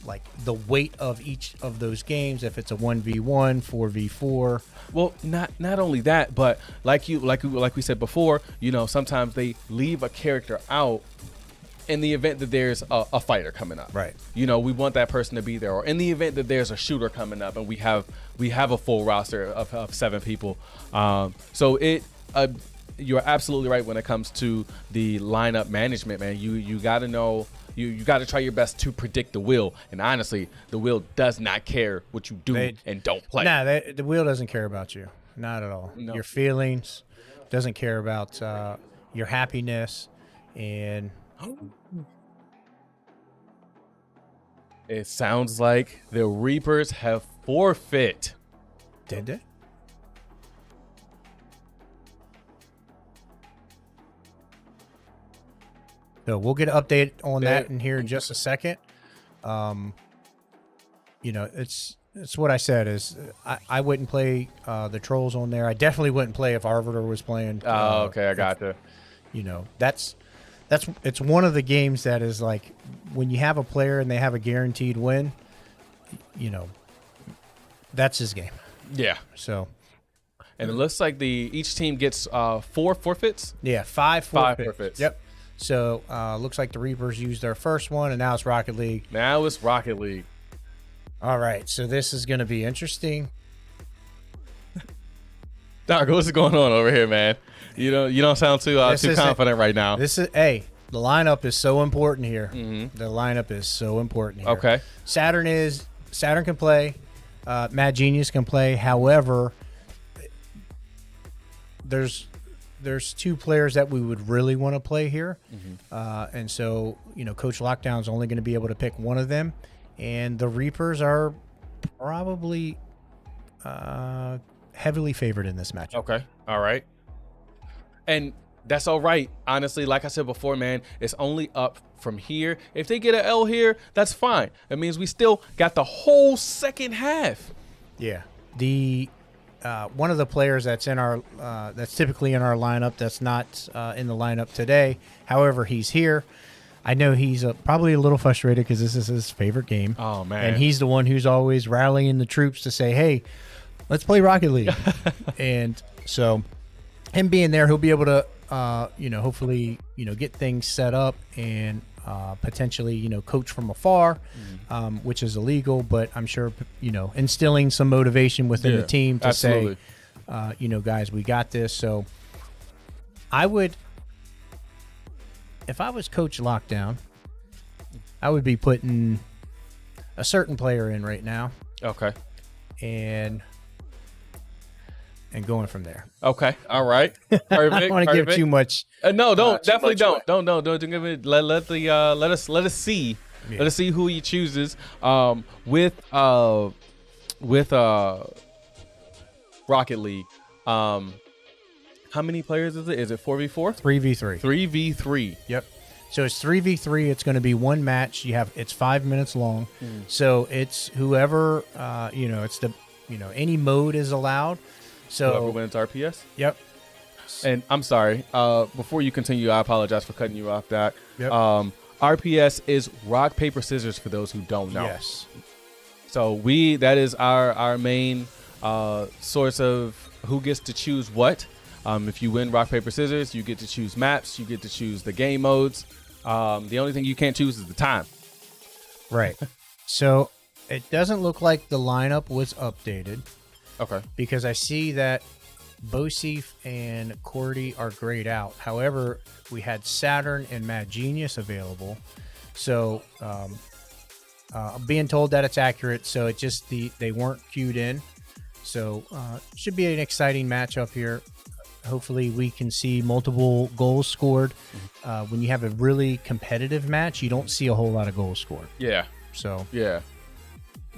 [SPEAKER 1] like the weight of each of those games. If it's a 1v1, 4v4.
[SPEAKER 2] Well, not only that, but like we said before, you know, sometimes they leave a character out in the event that there's a fighter coming up. Right. You know, we want that person to be there, or in the event that there's a shooter coming up and we have a full roster of 7 people. So you're absolutely right when it comes to the lineup management, man. You got to know, you got to try your best to predict the wheel. And honestly, the wheel does not care what you do and don't play.
[SPEAKER 1] Nah, the wheel doesn't care about you. Not at all. No. Your feelings, doesn't care about your happiness. And
[SPEAKER 2] it sounds like the Reapers have forfeit.
[SPEAKER 1] Did they? So we'll get an update on that in here in just a second. You know, it's what I said is I wouldn't play the Trollz on there. I definitely wouldn't play if Arbiter was playing.
[SPEAKER 2] Oh, okay, I got you.
[SPEAKER 1] You know, it's one of the games that is like when you have a player and they have a guaranteed win, you know, that's his game.
[SPEAKER 2] Yeah.
[SPEAKER 1] So,
[SPEAKER 2] and it looks like each team gets 4 forfeits.
[SPEAKER 1] Yeah, 5 forfeits.
[SPEAKER 2] 5 forfeits.
[SPEAKER 1] Yep. So looks like the Reapers used their first one, and now it's Rocket League.
[SPEAKER 2] Now it's Rocket League.
[SPEAKER 1] All right, so this is going to be interesting.
[SPEAKER 2] Doc, what's going on over here, man? You don't sound too confident right now.
[SPEAKER 1] The lineup is so important here. Mm-hmm. The lineup is so important here.
[SPEAKER 2] Okay.
[SPEAKER 1] Saturn can play. Mad Genius can play. However, there's 2 players that we would really want to play here. Mm-hmm. And so, you know, Coach Lockdown's only going to be able to pick one of them. And the Reapers are probably heavily favored in this matchup.
[SPEAKER 2] Okay. All right. And that's all right. Honestly, like I said before, man, it's only up from here. If they get an L here, that's fine. That means we still got the whole second half.
[SPEAKER 1] Yeah. One of the players that's in our that's typically in our lineup that's not in the lineup today. However, he's here. I know he's probably a little frustrated because this is his favorite game.
[SPEAKER 2] Oh, man.
[SPEAKER 1] And he's the one who's always rallying the troops to say, hey, let's play Rocket League. And so him being there, he'll be able to, hopefully, get things set up and potentially, coach from afar, which is illegal. But I'm sure, instilling some motivation within the team to say, guys, we got this. So if I was Coach Lockdown, I would be putting a certain player in right now.
[SPEAKER 2] Okay.
[SPEAKER 1] And going from there.
[SPEAKER 2] Okay. All right. Perfect.
[SPEAKER 1] I don't want to give too much.
[SPEAKER 2] No, don't. Definitely don't. Don't give it. Let us see. Yeah. Let us see who he chooses. With Rocket League. How many players is it? Is it 4v4?
[SPEAKER 1] 3v3.
[SPEAKER 2] 3v3.
[SPEAKER 1] Yep. So it's 3v3. It's going to be one match. It's 5 minutes long. So it's whoever, it's any mode is allowed. So
[SPEAKER 2] whoever wins RPS?
[SPEAKER 1] Yep.
[SPEAKER 2] And I'm sorry, before you continue, I apologize for cutting you off, Doc.
[SPEAKER 1] Yep.
[SPEAKER 2] RPS is rock, paper, scissors for those who don't know.
[SPEAKER 1] Yes.
[SPEAKER 2] So that is our main source of who gets to choose what. If you win rock, paper, scissors, you get to choose maps. You get to choose the game modes. The only thing you can't choose is the time.
[SPEAKER 1] Right. So it doesn't look like the lineup was updated.
[SPEAKER 2] Okay.
[SPEAKER 1] Because I see that Bosif and Cordy are grayed out. However, we had Saturn and Mad Genius available. So I'm being told that it's accurate. So it just they weren't queued in. So should be an exciting matchup here. Hopefully we can see multiple goals scored. When you have a really competitive match, you don't see a whole lot of goals scored.
[SPEAKER 2] Yeah.
[SPEAKER 1] So
[SPEAKER 2] yeah,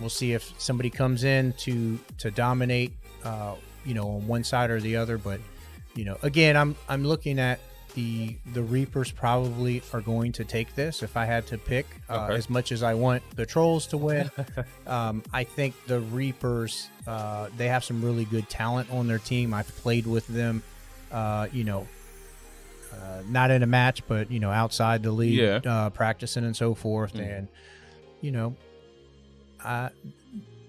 [SPEAKER 1] we'll see if somebody comes in to dominate, on one side or the other. But again, I'm looking at the Reapers probably are going to take this. If I had to pick, as much as I want the Trollz to win, I think the Reapers they have some really good talent on their team. I've played with them, not in a match, but outside the league,
[SPEAKER 2] Yeah.
[SPEAKER 1] practicing and so forth. And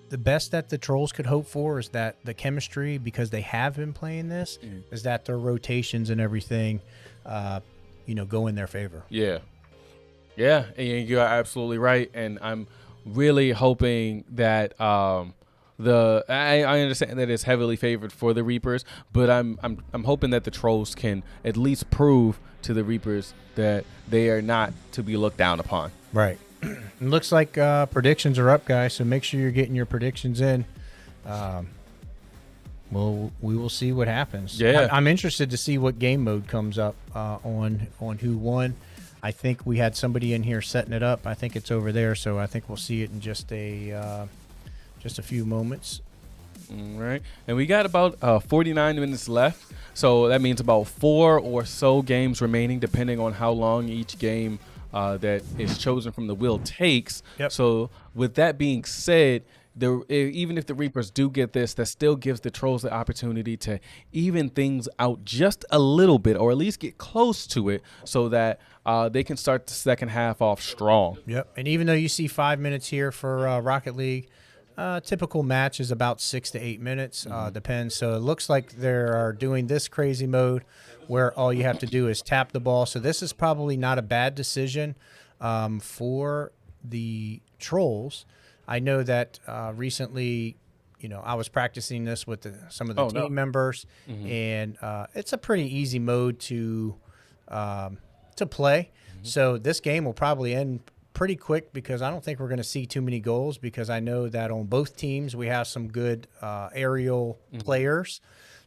[SPEAKER 1] the best that the Trolls could hope for is that the chemistry, because they have been playing this, is that their rotations and everything, go in their favor.
[SPEAKER 2] Yeah. Yeah, and you're absolutely right. And I'm really hoping that I understand that it's heavily favored for the Reapers, but I'm hoping that the Trolls can at least prove to the Reapers that they are not to be looked down upon.
[SPEAKER 1] Right. It looks like predictions are up, guys, so make sure you're getting your predictions in. Well, we will see what happens.
[SPEAKER 2] Yeah.
[SPEAKER 1] I'm interested to see what game mode comes up on who won. I think we had somebody in here setting it up. I think it's over there, so I think we'll see it in just a few moments.
[SPEAKER 2] All right. And we got about 49 minutes left, so that means about 4 or so games remaining, depending on how long each game that is chosen from the wheel takes.
[SPEAKER 1] Yep.
[SPEAKER 2] So with that being said, even if the Reapers do get this, that still gives the Trolls the opportunity to even things out just a little bit, or at least get close to it, so that they can start the second half off strong.
[SPEAKER 1] Yep. And even though you see 5 minutes here for Rocket League, typical match is about 6 to 8 minutes, depends. So it looks like they are doing this crazy mode where all you have to do is tap the ball. So this is probably not a bad decision for the Trolls. I know that recently, I was practicing this with some of the team members, and it's a pretty easy mode to play. So this game will probably end pretty quick, because I don't think we're going to see too many goals, because I know that on both teams we have some good aerial players.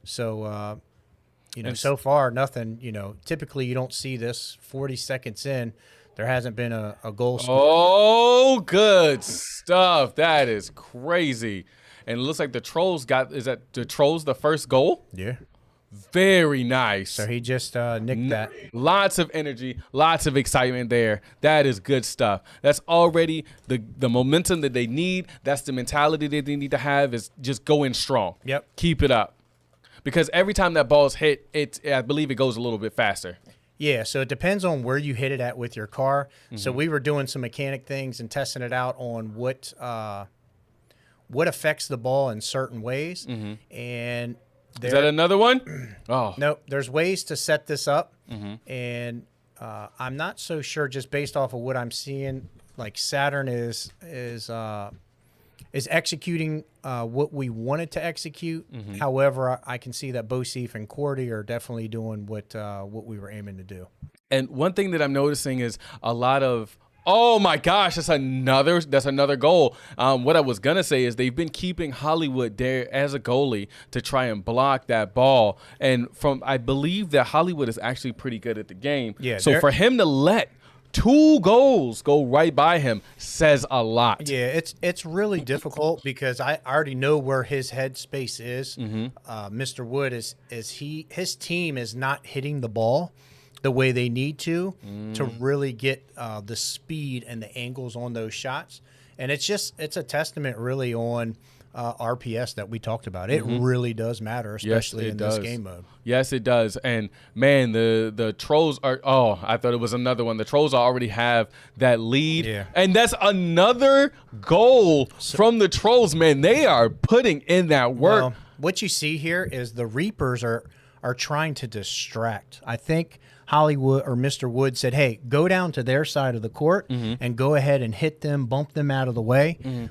[SPEAKER 1] So, so far nothing. Typically you don't see this 40 seconds in. There hasn't been a goal scored.
[SPEAKER 2] Oh, good stuff. That is crazy. And it looks like the Trolls is that the Trolls the first goal?
[SPEAKER 1] Yeah.
[SPEAKER 2] Very nice.
[SPEAKER 1] So he just nicked that.
[SPEAKER 2] Lots of energy, lots of excitement there. That is good stuff. That's already the momentum that they need. That's the mentality that they need to have, is just go in strong.
[SPEAKER 1] Yep.
[SPEAKER 2] Keep it up. Because every time that ball's hit, I believe it goes a little bit faster.
[SPEAKER 1] Yeah, so it depends on where you hit it at with your car. So we were doing some mechanic things and testing it out on what affects the ball in certain ways. And
[SPEAKER 2] is that another one? Oh.
[SPEAKER 1] No, there's ways to set this up. And I'm not so sure, just based off of what I'm seeing, like Saturn is executing what we wanted to execute. However, I can see that Bosif and Cordy are definitely doing what we were aiming to do.
[SPEAKER 2] And one thing that I'm noticing is a lot of, oh my gosh, that's another goal. What I was gonna say is they've been keeping Hollywood there as a goalie to try and block that ball. And I believe that Hollywood is actually pretty good at the game.
[SPEAKER 1] Yeah.
[SPEAKER 2] So for him to let 2 goals go right by him says a lot.
[SPEAKER 1] Yeah, it's really difficult, because I already know where his headspace is. Mr. Wood his team is not hitting the ball the way they need to really get the speed and the angles on those shots. And it's a testament really on RPS that we talked about. It really does matter, especially in this game mode.
[SPEAKER 2] Yes, it does. And man, the Trolls are, I thought it was another one. The Trolls already have that lead.
[SPEAKER 1] Yeah.
[SPEAKER 2] And that's another goal from the Trolls, man. They are putting in that work.
[SPEAKER 1] Well, what you see here is the Reapers are trying to distract. I think Hollywood or Mr. Wood said, hey, go down to their side of the court and go ahead and hit them, bump them out of the way.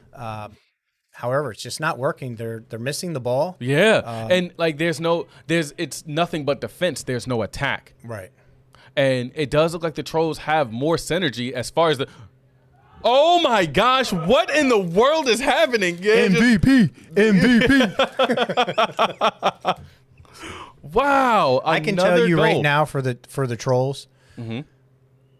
[SPEAKER 1] However, it's just not working. They're missing the ball.
[SPEAKER 2] Yeah. And like it's nothing but defense. There's no attack.
[SPEAKER 1] Right.
[SPEAKER 2] And it does look like the Trolls have more synergy as far as oh my gosh, what in the world is happening? Yeah,
[SPEAKER 1] MVP.
[SPEAKER 2] Wow.
[SPEAKER 1] I can tell you right now for the Trolls,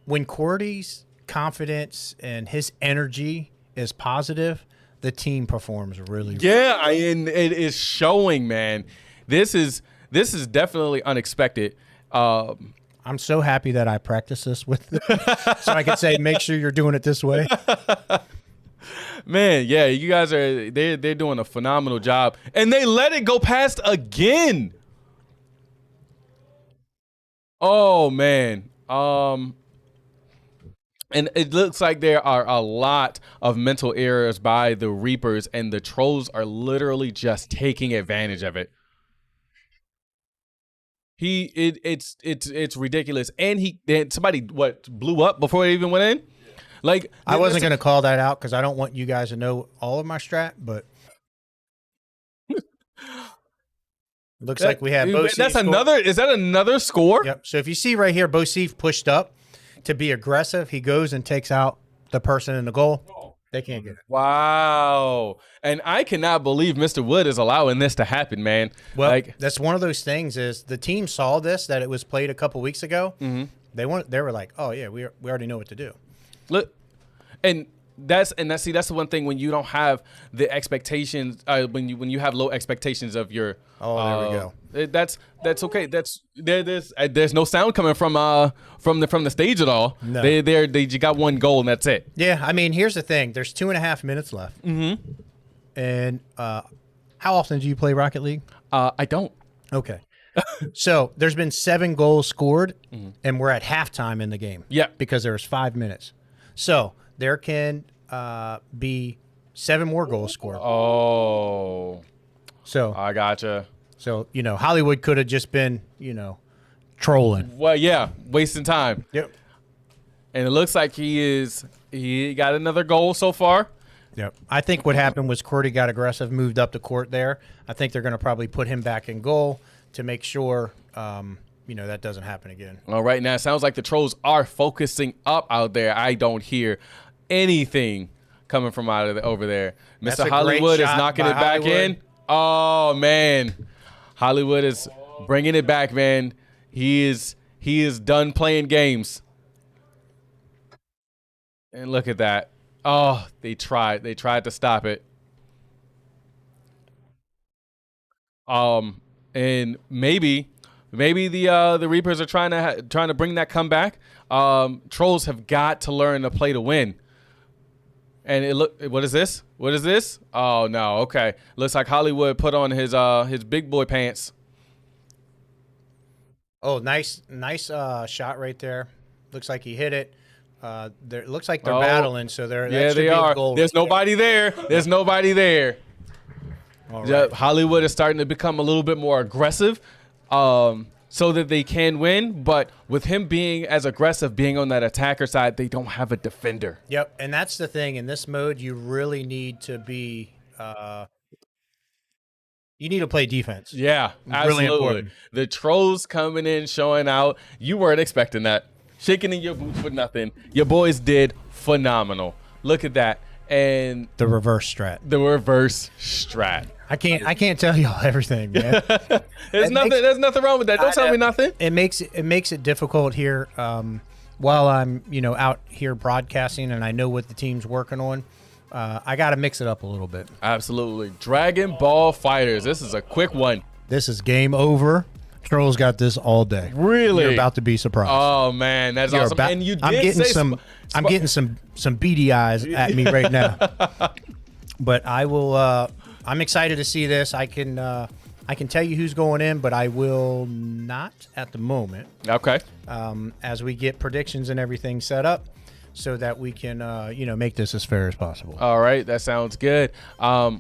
[SPEAKER 1] when Cordy's confidence and his energy is positive, the team performs really well.
[SPEAKER 2] Yeah, and it is showing, man. This is definitely unexpected.
[SPEAKER 1] I'm so happy that I practice this with them, so I could say, make sure you're doing it this way.
[SPEAKER 2] Man, yeah, you guys they're doing a phenomenal job, and they let it go past again. Oh man. And it looks like there are a lot of mental errors by the Reapers, and the Trolls are literally just taking advantage of it. It's ridiculous. And somebody blew up before it even went in. Like,
[SPEAKER 1] I wasn't going to call that out because I don't want you guys to know all of my strat, but looks like we have Bosif.
[SPEAKER 2] That's another. Is that another score?
[SPEAKER 1] Yep. So if you see right here, Bosif pushed up to be aggressive. He goes and takes out the person in the goal. They can't get it.
[SPEAKER 2] Wow. And I cannot believe Mr. Wood is allowing this to happen, man.
[SPEAKER 1] Well,
[SPEAKER 2] like,
[SPEAKER 1] that's one of those things. Is the team saw this, that it was played a couple weeks ago. Mm-hmm. They were like, oh yeah, we already know what to do.
[SPEAKER 2] Look, and that's the one thing when you don't have the expectations. When you have low expectations of your.
[SPEAKER 1] Oh, there we go.
[SPEAKER 2] That's okay. There's no sound coming from the stage at all.
[SPEAKER 1] No.
[SPEAKER 2] They got one goal and that's it.
[SPEAKER 1] Yeah, I mean, here's the thing. There's 2.5 minutes left. Mm-hmm. And how often do you play Rocket League?
[SPEAKER 2] I don't.
[SPEAKER 1] Okay. So there's been 7 goals scored, and we're at halftime in the game.
[SPEAKER 2] Yeah.
[SPEAKER 1] Because there's 5 minutes. So there can be 7 more goals scored.
[SPEAKER 2] Oh.
[SPEAKER 1] So
[SPEAKER 2] I gotcha.
[SPEAKER 1] So, Hollywood could have just been, trolling.
[SPEAKER 2] Well, yeah, wasting time.
[SPEAKER 1] Yep.
[SPEAKER 2] And it looks like he got another goal so far.
[SPEAKER 1] Yep. I think what happened was Cordy got aggressive, moved up the court there. I think they're going to probably put him back in goal to make sure, that doesn't happen again.
[SPEAKER 2] All right, now it sounds like the Trolls are focusing up out there. I don't hear anything coming from over there. Mr. Hollywood is knocking it back in. Oh, man. Hollywood is bringing it back, man. He is done playing games. And look at that. Oh, they tried to stop it. And maybe the Reapers are trying to bring that comeback. Trolls have got to learn to play to win. And what is this? What is this? Oh no, okay. Looks like Hollywood put on his big boy pants.
[SPEAKER 1] Oh, nice shot right there. Looks like he hit it. Looks like they're battling, so
[SPEAKER 2] they are. There's nobody there. There's nobody there.
[SPEAKER 1] All right.
[SPEAKER 2] Hollywood is starting to become a little bit more aggressive, so that they can win. But with him being as aggressive, being on that attacker side, they don't have a defender.
[SPEAKER 1] Yep, and that's the thing. In this mode, you really need to be you need to play defense.
[SPEAKER 2] Yeah, absolutely.
[SPEAKER 1] Really important.
[SPEAKER 2] The Trolls coming in, showing out. You weren't expecting that. Shaking in your boots for nothing. Your boys did phenomenal. Look at that. And
[SPEAKER 1] the reverse strat.
[SPEAKER 2] I
[SPEAKER 1] can't tell y'all everything, man.
[SPEAKER 2] There's nothing wrong with that. Don't tell me nothing.
[SPEAKER 1] It makes it difficult here while I'm, out here broadcasting and I know what the team's working on. I got to mix it up a little bit.
[SPEAKER 2] Absolutely. Dragon Ball Fighters. This is a quick one.
[SPEAKER 1] This is game over. Trolls got this all day.
[SPEAKER 2] Really?
[SPEAKER 1] You're about to be surprised.
[SPEAKER 2] Oh man, that's awesome. And you did
[SPEAKER 1] I'm getting some beady eyes at me right now. But I will I'm excited to see this. I can tell you who's going in, but I will not at the moment.
[SPEAKER 2] Okay.
[SPEAKER 1] As we get predictions and everything set up so that we can make this as fair as possible.
[SPEAKER 2] All right, that sounds good. I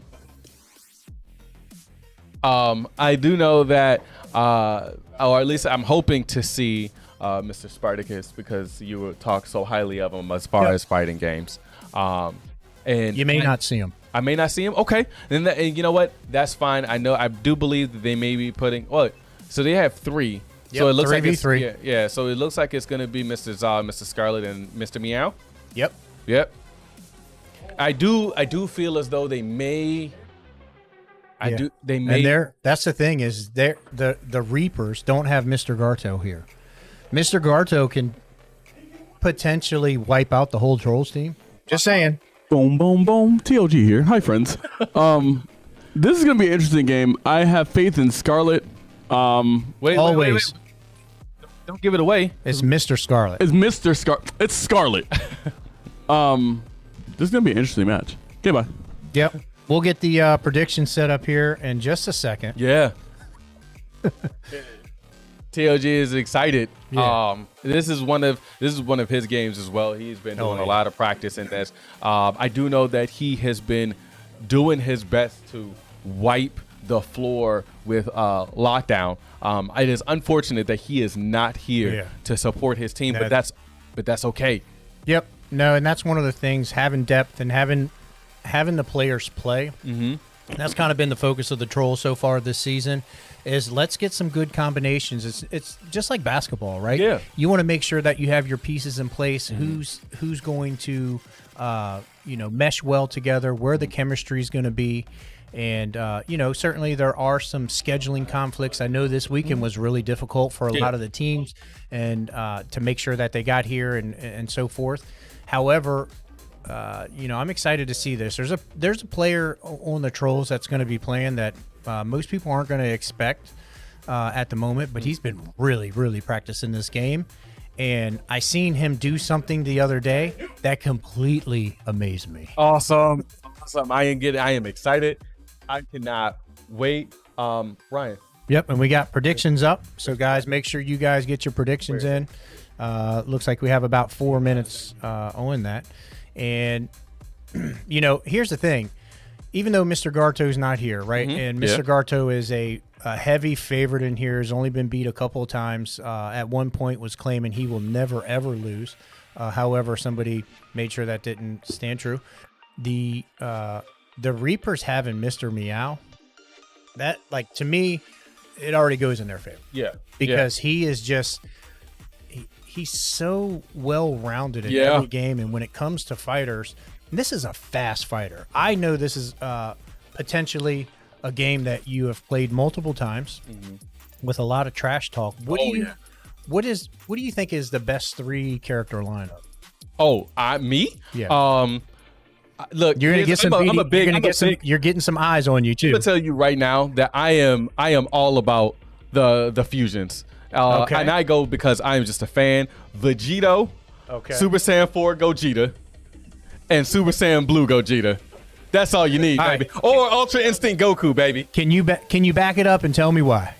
[SPEAKER 2] do know that or at least I'm hoping to see Mr. Spartacus, because you would talk so highly of him as far as fighting games. And
[SPEAKER 1] you may not see him.
[SPEAKER 2] I may not see him. Okay, and you know what? That's fine. I do believe that they may be putting. Well, so they have 3.
[SPEAKER 1] Yep,
[SPEAKER 2] so it looks
[SPEAKER 1] 3v3.
[SPEAKER 2] like yeah. So it looks like it's gonna be Mr. Zod, Mr. Scarlet, and Mr. Meow. Yep. I do feel as though they may. They may.
[SPEAKER 1] And that's the thing is the Reapers don't have Mr. Garto here. Mr. Garto can potentially wipe out the whole Trolls team. Just saying.
[SPEAKER 7] Boom, boom, boom. TLG here. Hi, friends. This is going to be an interesting game. I have faith in Scarlet.
[SPEAKER 2] Wait. Don't give it away.
[SPEAKER 1] It's Mr. Scarlet.
[SPEAKER 7] It's Mr. Scarlet. It's Scarlet. This is going to be an interesting match. Okay, bye.
[SPEAKER 1] Yep. We'll get the prediction set up here in just a second.
[SPEAKER 2] Yeah. TLG is excited.
[SPEAKER 1] Yeah.
[SPEAKER 2] This is one of his games as well. He's been doing a lot of practice in this. I do know that he has been doing his best to wipe the floor with Lockdown. It is unfortunate that he is not here to support his team, but that's okay.
[SPEAKER 1] Yep. No, and that's one of the things, having depth and having the players play.
[SPEAKER 2] Mm-hmm.
[SPEAKER 1] That's kind of been the focus of the Troll so far this season, is let's get some good combinations. It's just like basketball, right?
[SPEAKER 2] Yeah.
[SPEAKER 1] You want to make sure that you have your pieces in place. Who's going to mesh well together, where the chemistry is going to be. And, certainly there are some scheduling conflicts. I know this weekend was really difficult for a lot of the teams and to make sure that they got here and so forth. However, I'm excited to see this. There's a player on the Trolls that's going to be playing that most people aren't going to expect at the moment, but he's been really, really practicing this game. And I seen him do something the other day that completely amazed me.
[SPEAKER 2] Awesome. I am excited. I cannot wait. Ryan.
[SPEAKER 1] Yep, and we got predictions up. So, guys, make sure you guys get your predictions in. Looks like we have about 4 minutes on that. And, here's the thing. Even though Mr. Garto's not here, right?
[SPEAKER 2] Mm-hmm.
[SPEAKER 1] And Mr. Garto is a heavy favorite in here, has only been beat a couple of times. At one point was claiming he will never, ever lose. However, somebody made sure that didn't stand true. The Reapers having Mr. Meow, that, like, to me, it already goes in their favor.
[SPEAKER 2] Yeah.
[SPEAKER 1] Because he is just he's so well-rounded in every game, and when it comes to fighters, this is a fast fighter. I know this is potentially a game that you have played multiple times with a lot of trash talk. What do you think is the best 3 character lineup?
[SPEAKER 2] Oh, me?
[SPEAKER 1] Yeah.
[SPEAKER 2] Look,
[SPEAKER 1] you're gonna get some. You're getting some eyes on you too.
[SPEAKER 2] I'm gonna tell you right now that I am all about the fusions.
[SPEAKER 1] Okay.
[SPEAKER 2] And I go because I am just a fan. Vegito, Super Saiyan 4 Gogeta, and Super Saiyan Blue Gogeta. That's all you need, baby. Right. Or Ultra Instinct Goku, baby.
[SPEAKER 1] Can you back it up and tell me why?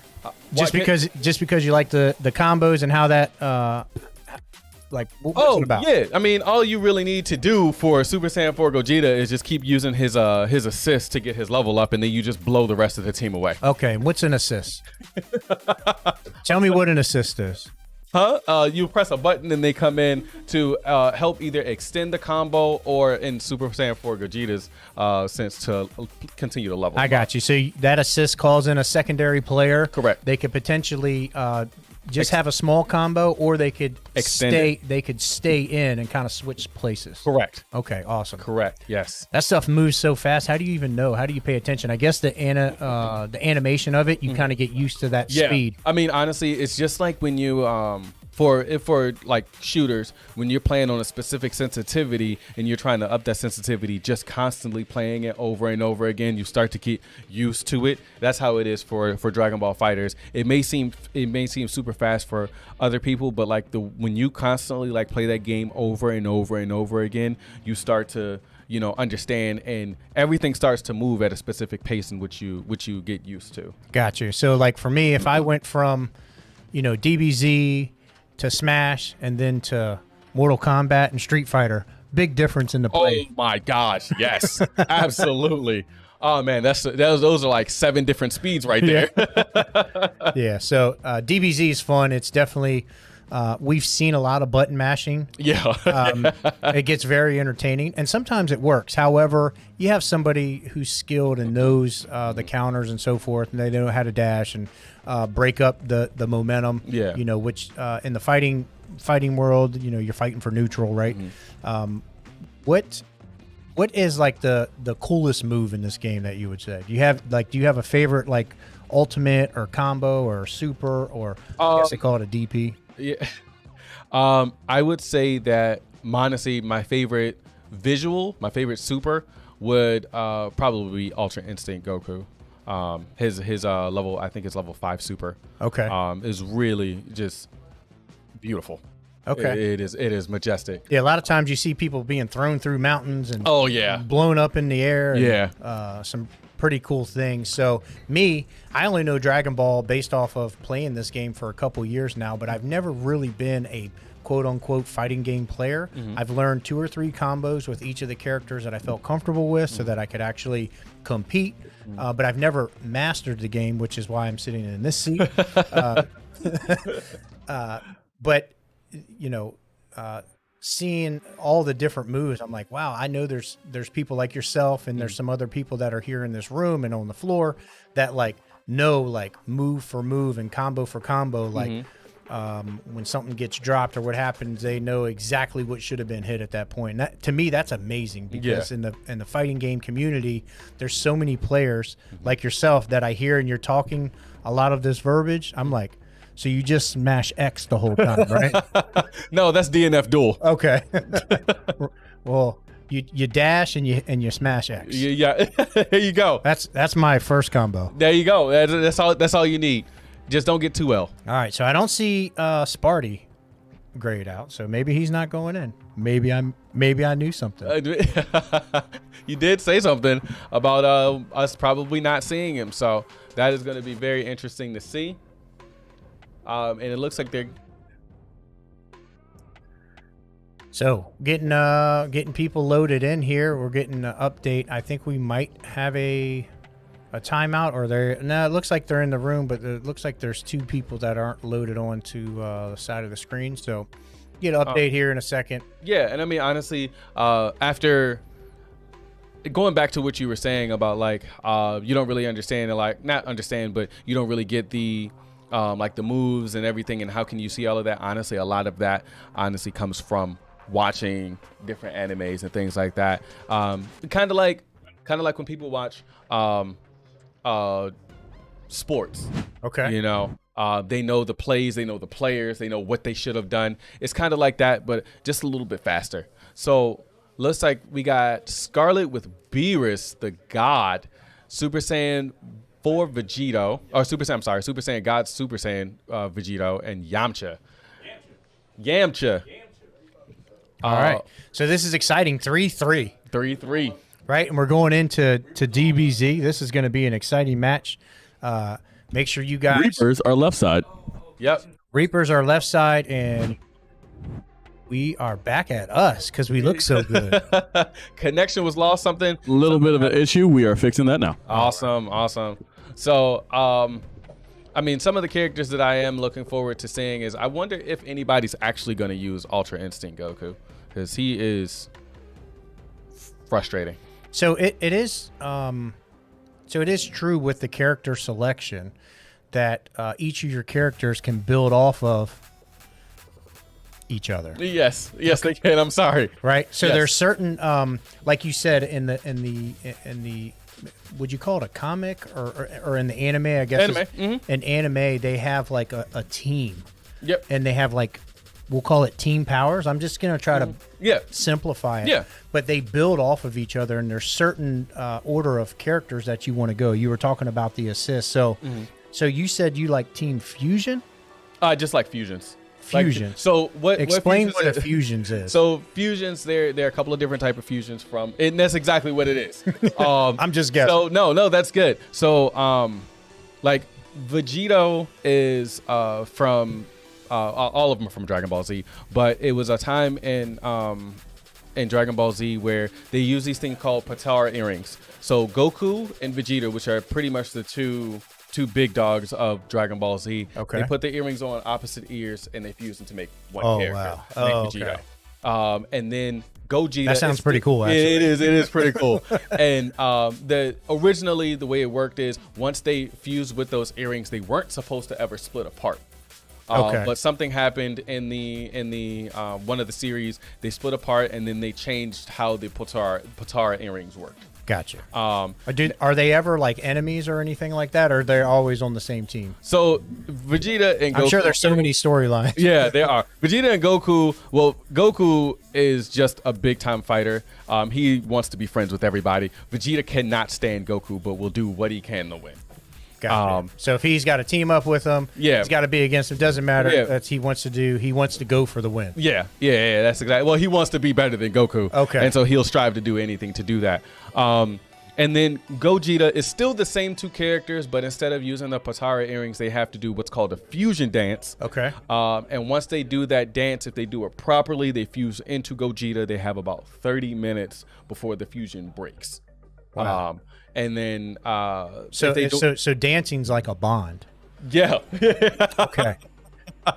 [SPEAKER 1] Just because you like the combos and how that what's it about?
[SPEAKER 2] Yeah. I mean, all you really need to do for Super Saiyan 4 Gogeta is just keep using his assist to get his level up, and then you just blow the rest of the team away.
[SPEAKER 1] Okay, what's an assist? Tell me what an assist is.
[SPEAKER 2] You press a button and they come in to help either extend the combo or, in Super Saiyan 4 Gogeta's sense, to continue to level.
[SPEAKER 1] I got you. So that assist calls in a secondary player.
[SPEAKER 2] Correct.
[SPEAKER 1] They could potentially just have a small combo, or they could stay in and kind of switch places.
[SPEAKER 2] Correct.
[SPEAKER 1] Okay, awesome.
[SPEAKER 2] Correct. Yes.
[SPEAKER 1] That stuff moves so fast. How do you even know? How do you pay attention? I guess the animation of it, you kind of get used to that speed.
[SPEAKER 2] I mean, honestly, it's just like when you for like shooters, when you're playing on a specific sensitivity and you're trying to up that sensitivity, just constantly playing it over and over again, you start to get used to it. That's how it is for Dragon Ball FighterZ. It may seem super fast for other people, but like when you constantly like play that game over and over and over again, you start to understand, and everything starts to move at a specific pace in which you get used to.
[SPEAKER 1] Gotcha. So like for me, if I went from DBZ to Smash and then to Mortal Kombat and Street Fighter, big difference in the play.
[SPEAKER 2] Oh my gosh, yes. Absolutely. Oh man, those are like 7 different speeds right there.
[SPEAKER 1] Yeah, so DBZ is fun. It's definitely we've seen a lot of button mashing.
[SPEAKER 2] Yeah.
[SPEAKER 1] It gets very entertaining, and sometimes it works. However, you have somebody who's skilled and knows the counters and so forth, and they know how to dash and break up the momentum.
[SPEAKER 2] Yeah.
[SPEAKER 1] Which in the fighting world, you're fighting for neutral, right?
[SPEAKER 2] Mm-hmm.
[SPEAKER 1] What is like the coolest move in this game that you would say? Do you have a favorite like ultimate or combo or super, or I guess they call it a DP?
[SPEAKER 2] Yeah. I would say that honestly, my favorite super would probably be Ultra Instinct Goku. His level, I think it's level 5 super.
[SPEAKER 1] Okay.
[SPEAKER 2] Is really just beautiful.
[SPEAKER 1] Okay.
[SPEAKER 2] It is majestic.
[SPEAKER 1] Yeah, a lot of times you see people being thrown through mountains and
[SPEAKER 2] oh yeah,
[SPEAKER 1] blown up in the air. And,
[SPEAKER 2] yeah.
[SPEAKER 1] Some pretty cool things. So I only know Dragon Ball based off of playing this game for a couple years now, but I've never really been a quote-unquote fighting game player. I've learned 2 or 3 combos with each of the characters that I felt comfortable with so that I could actually compete, but I've never mastered the game, which is why I'm sitting in this seat. But, you know, seeing all the different moves, I'm like, wow, I know there's people like yourself and there's some other people that are here in this room and on the floor that like know like move for move and combo for combo, like when something gets dropped or what happens, they know exactly what should have been hit at that point. And that, to me, that's amazing because in the fighting game community, there's so many players like yourself that I hear and you're talking a lot of this verbiage. I'm like, so you just smash X the whole time, right?
[SPEAKER 2] No, that's DNF duel.
[SPEAKER 1] Okay. Well, you dash and you smash X.
[SPEAKER 2] Yeah. There you go.
[SPEAKER 1] That's my first combo.
[SPEAKER 2] There you go. That's all you need. Just don't get too L.
[SPEAKER 1] All right, so I don't see Sparty grayed out, so maybe he's not going in. Maybe I knew something.
[SPEAKER 2] You did say something about us probably not seeing him, so that is going to be very interesting to see. And it looks like they're
[SPEAKER 1] getting people loaded in here. We're getting an update. I think we might have a timeout, or it looks like they're in the room, but it looks like there's 2 people that aren't loaded onto the side of the screen. So get an update here in a second.
[SPEAKER 2] Yeah, and I mean honestly, after going back to what you were saying about like you don't really understand, like not understand, but you don't really get the like the moves and everything, and how can you see all of that? Honestly, a lot of that honestly comes from watching different animes and things like that. Kind of like when people watch sports.
[SPEAKER 1] Okay.
[SPEAKER 2] You know, they know the plays, they know the players, they know what they should have done. It's kind of like that, but just a little bit faster. So looks like we got Scarlet with Beerus, the God, Super Saiyan 4 Vegito, or Super Saiyan God, Super Saiyan Vegito, and Yamcha.
[SPEAKER 1] All right. So this is exciting. 3-3.
[SPEAKER 2] 3-3.
[SPEAKER 1] Right, and we're going into DBZ. This is going to be an exciting match. Make sure you guys...
[SPEAKER 7] Reapers are left side.
[SPEAKER 2] Yep.
[SPEAKER 1] Reapers are left side, and we are back at us because we look so good.
[SPEAKER 2] Connection was lost, something.
[SPEAKER 7] A little bit of an issue. We are fixing that now.
[SPEAKER 2] Awesome. So, I mean, some of the characters that I am looking forward to seeing is I wonder if anybody's actually going to use Ultra Instinct Goku, because he is frustrating.
[SPEAKER 1] So it is true with the character selection that each of your characters can build off of each other.
[SPEAKER 2] Yes, they can. I'm sorry.
[SPEAKER 1] Right. So
[SPEAKER 2] Yes.
[SPEAKER 1] there's certain, like you said, in the would you call it a comic or in the anime? I guess in anime they have like a team.
[SPEAKER 2] Yep.
[SPEAKER 1] And they have like, we'll call it team powers. I'm just gonna try to simplify it.
[SPEAKER 2] Yeah.
[SPEAKER 1] But they build off of each other, and there's certain order of characters that you want to go. You were talking about the assist. So, so you said you like Team Fusion?
[SPEAKER 2] Just like fusions.
[SPEAKER 1] Fusion.
[SPEAKER 2] So what?
[SPEAKER 1] Explain what a
[SPEAKER 2] fusions
[SPEAKER 1] fusions is.
[SPEAKER 2] So fusions, there are a couple of different type of fusions from, and that's exactly what it is.
[SPEAKER 1] I'm just guessing.
[SPEAKER 2] So no, that's good. So like Vegito is from all of them are from Dragon Ball Z, but it was a time in Dragon Ball Z where they use these things called Potara earrings. So Goku and Vegeta, which are pretty much the two big dogs of Dragon Ball Z,
[SPEAKER 1] Okay.
[SPEAKER 2] they put the earrings on opposite ears and they fuse them to make one character.
[SPEAKER 1] Wow.
[SPEAKER 2] Make Vegito. And then Gogeta.
[SPEAKER 1] That sounds pretty cool, actually.
[SPEAKER 2] It is pretty cool. And originally the way it worked is once they fused with those earrings, they weren't supposed to ever split apart.
[SPEAKER 1] Okay.
[SPEAKER 2] But something happened in the one of the series. They split apart, and then they changed how the Potara earrings worked.
[SPEAKER 1] Gotcha. Are they ever like enemies or anything like that, or they're always on the same team?
[SPEAKER 2] So Vegeta and Goku,
[SPEAKER 1] I'm sure there's so many storylines.
[SPEAKER 2] Yeah, there are. Vegeta and Goku. Well, Goku is just a big time fighter. He wants to be friends with everybody. Vegeta cannot stand Goku, but will do what he can to win.
[SPEAKER 1] Gotcha. So if he's got to team up with him, he's got to be against him. Doesn't matter.
[SPEAKER 2] Yeah.
[SPEAKER 1] That's he wants to do. He wants to go for the win.
[SPEAKER 2] Yeah. That's exactly. Well, he wants to be better than Goku.
[SPEAKER 1] Okay.
[SPEAKER 2] And so he'll strive to do anything to do that. And then Gogeta is still the same 2 characters, but instead of using the Potara earrings, they have to do what's called a fusion dance.
[SPEAKER 1] Okay.
[SPEAKER 2] And once they do that dance, if they do it properly, they fuse into Gogeta. They have about 30 minutes before the fusion breaks.
[SPEAKER 1] Wow.
[SPEAKER 2] And then
[SPEAKER 1] so dancing's like a bond.
[SPEAKER 2] yeah.
[SPEAKER 1] Okay.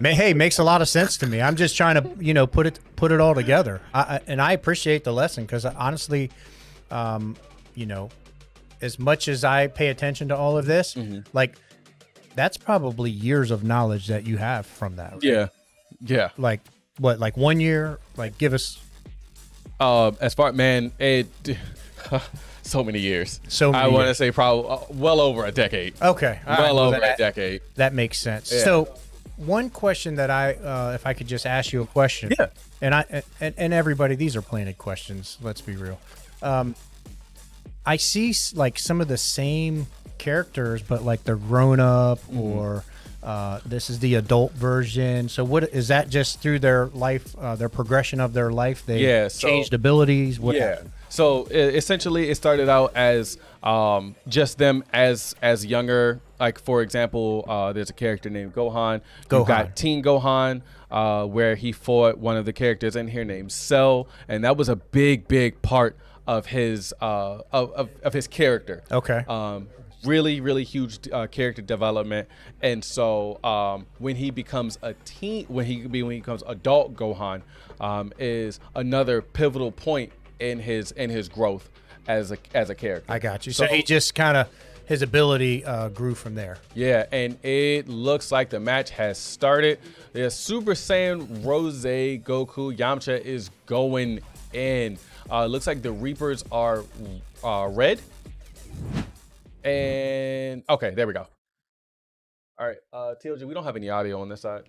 [SPEAKER 1] Hey, makes a lot of sense to me. I'm just trying to, put it all together. And I appreciate the lesson because honestly, as much as I pay attention to all of this, like that's probably years of knowledge that you have from that. Right?
[SPEAKER 2] Yeah. Yeah.
[SPEAKER 1] Like what? Like 1 year? Like give us.
[SPEAKER 2] As far, man, so many years.
[SPEAKER 1] So many
[SPEAKER 2] I want to
[SPEAKER 1] years.
[SPEAKER 2] say probably well over a decade.
[SPEAKER 1] Okay. All right,
[SPEAKER 2] Well over
[SPEAKER 1] that,
[SPEAKER 2] a decade.
[SPEAKER 1] That makes sense.
[SPEAKER 2] Yeah.
[SPEAKER 1] So one question that if I could just ask you a question.
[SPEAKER 2] Yeah.
[SPEAKER 1] And everybody, these are planted questions. Let's be real. I see like some of the same characters, but like they're grown up or this is the adult version. So what is that just through their life, their progression of their life? They changed abilities. What happened?
[SPEAKER 2] So essentially, it started out as just them as younger. Like for example, there's a character named Gohan. You've got Teen Gohan, where he fought one of the characters in here named Cell, and that was a big part of his of his character.
[SPEAKER 1] Okay.
[SPEAKER 2] Really, really huge character development. And so when he becomes a teen, when he becomes adult Gohan, is another pivotal point in his growth as a character.
[SPEAKER 1] I got you. So he just kind of his ability grew from there.
[SPEAKER 2] Yeah, and it looks like the match has started. The Super Saiyan Rose Goku Yamcha is going in. Looks like the Reapers are red. And okay, there we go. All right, TLG, we don't have any audio on this side.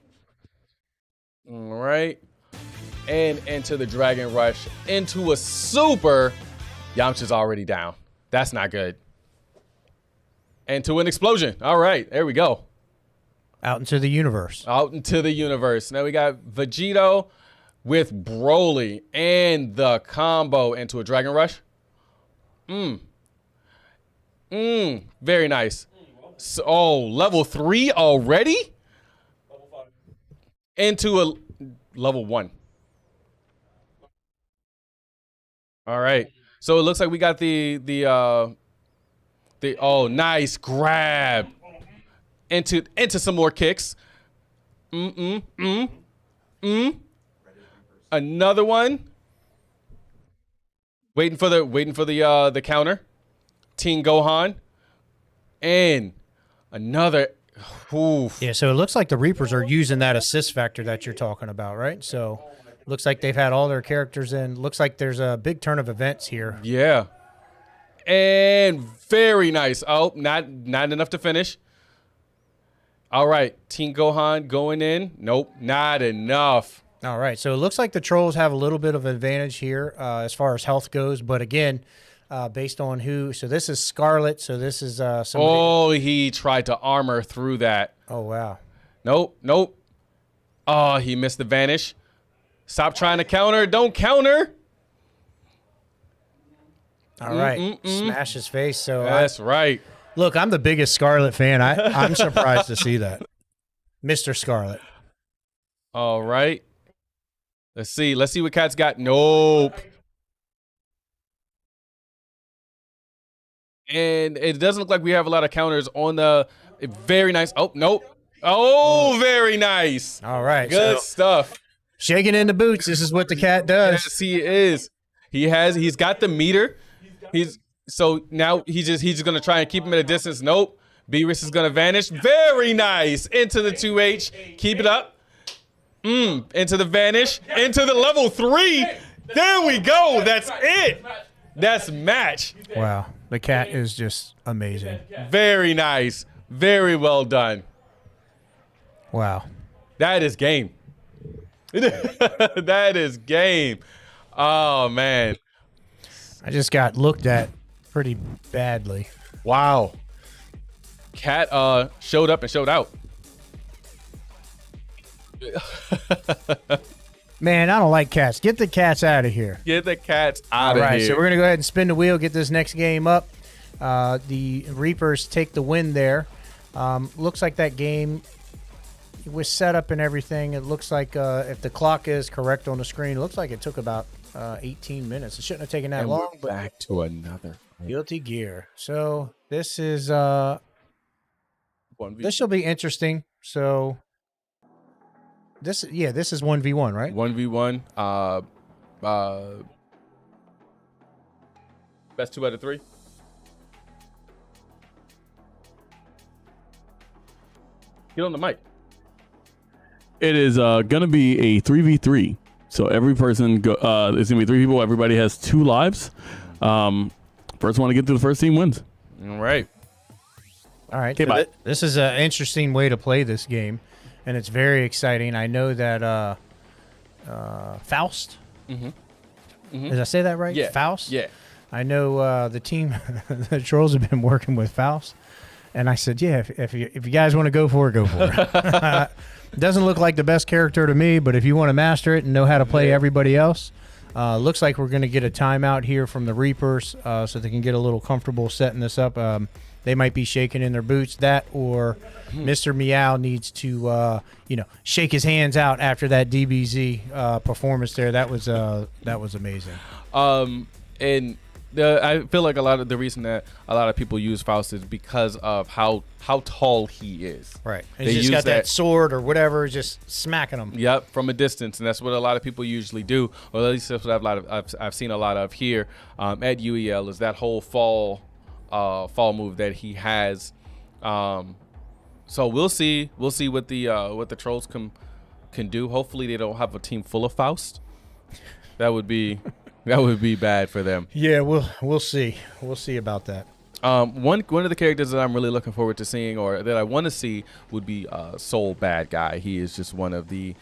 [SPEAKER 2] All right. And into the Dragon Rush, into a super. Yamcha's already down. That's not good. Into an explosion. All right, there we go.
[SPEAKER 1] Out into the universe.
[SPEAKER 2] Out into the universe. Now we got Vegito with Broly and the combo into a Dragon Rush. Very nice. So, level 3 already? Level 5. Into a level 1. All right. So it looks like we got the oh, nice grab into some more kicks. Another one. Waiting for the counter. Teen Gohan. And another. Oof.
[SPEAKER 1] Yeah, so it looks like the Reapers are using that assist factor that you're talking about, right? So looks like they've had all their characters in. Looks like there's a big turn of events here.
[SPEAKER 2] Yeah. And very nice. Oh, not enough to finish. All right, Teen Gohan going in. Nope, not enough.
[SPEAKER 1] All right, so it looks like the Trolls have a little bit of advantage here as far as health goes. But again, based on who, so this is Scarlet. So this is somebody.
[SPEAKER 2] Oh, he tried to armor through that.
[SPEAKER 1] Oh wow.
[SPEAKER 2] Nope. Oh, he missed the vanish. Stop trying to counter. Don't counter.
[SPEAKER 1] All right, smash his face. So
[SPEAKER 2] that's right.
[SPEAKER 1] Look, I'm the biggest Scarlet fan. I'm surprised to see that, Mr. Scarlet.
[SPEAKER 2] All right. Let's see what Cat's got. Nope. And it doesn't look like we have a lot of counters on the. Very nice. Oh, nope. Oh, very nice.
[SPEAKER 1] All right.
[SPEAKER 2] Good stuff.
[SPEAKER 1] Shaking in the boots. This is what the cat does.
[SPEAKER 2] Yes, he is. He's got the meter. So now he's just gonna try and keep him at a distance. Nope. Beerus is gonna vanish. Very nice. Into the 2H. Keep it up. Into the vanish. Into the level 3. There we go. That's it. That's match.
[SPEAKER 1] Wow. The cat is just amazing.
[SPEAKER 2] Very nice. Very well done.
[SPEAKER 1] Wow.
[SPEAKER 2] That is game. That is game. Oh, man.
[SPEAKER 1] I just got looked at pretty badly.
[SPEAKER 2] Wow. Cat showed up and showed out.
[SPEAKER 1] Man, I don't like cats. Get the cats out of here.
[SPEAKER 2] Get the cats out
[SPEAKER 1] All
[SPEAKER 2] of
[SPEAKER 1] right,
[SPEAKER 2] here.
[SPEAKER 1] so we're going to go ahead and spin the wheel, get this next game up. The Reapers take the win there. Looks like that game was set up and everything. It looks like if the clock is correct on the screen, it looks like it took about 18 minutes. It shouldn't have taken that long.
[SPEAKER 2] We're back to another
[SPEAKER 1] Guilty Gear. So this is
[SPEAKER 2] 1v.
[SPEAKER 1] this will be interesting. So this is 1v1, right?
[SPEAKER 2] 1v1. Best 2 out of 3. Get on the mic.
[SPEAKER 7] It is gonna be a 3v3. So every person it's gonna be 3 people. Everybody has 2 lives. First one to get to the first team wins.
[SPEAKER 2] All right.
[SPEAKER 1] All right.
[SPEAKER 7] Okay, bye.
[SPEAKER 1] This is an interesting way to play this game, and it's very exciting. I know that Faust. Did I say that right?
[SPEAKER 2] Yeah.
[SPEAKER 1] Faust.
[SPEAKER 2] Yeah.
[SPEAKER 1] I know the team, the Trolls have been working with Faust, and I said, yeah, if you guys want to go for it, go for it. Doesn't look like the best character to me, but if you want to master it and know how to play everybody else, looks like we're going to get a timeout here from the Reapers, so they can get a little comfortable setting this up. They might be shaking in their boots. That or Mr. Meow needs to, shake his hands out after that DBZ performance there. That was amazing.
[SPEAKER 2] And I feel like a lot of the reason that a lot of people use Faust is because of how tall he is.
[SPEAKER 1] Right.
[SPEAKER 2] They
[SPEAKER 1] He's just
[SPEAKER 2] use
[SPEAKER 1] got that
[SPEAKER 2] that-
[SPEAKER 1] sword or whatever, just smacking them.
[SPEAKER 2] Yep, from a distance, and that's what a lot of people usually do. Or at least that's what I've seen a lot of here at UEL is that whole fall move that he has. So we'll see what the Trolls can do. Hopefully they don't have a team full of Faust. That would be bad for them.
[SPEAKER 1] Yeah, we'll see. We'll see about that.
[SPEAKER 2] One of the characters that I'm really looking forward to seeing, or that I want to see, would be Soul Bad Guy. He is just one of the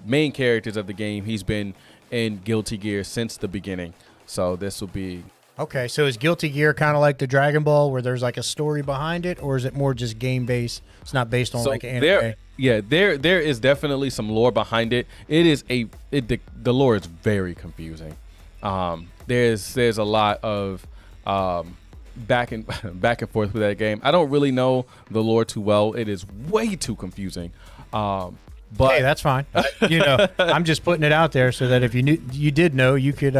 [SPEAKER 2] main characters of the game. He's been in Guilty Gear since the beginning, so this will be.
[SPEAKER 1] Okay, so is Guilty Gear kind of like the Dragon Ball, where there's like a story behind it, or is it more just game based? It's not based on like anime.
[SPEAKER 2] There is definitely some lore behind it. The lore is very confusing. There's a lot of back and forth with that game. I don't really know the lore too well. It is way too confusing. But
[SPEAKER 1] hey, that's fine. I'm just putting it out there so that if you did know, you could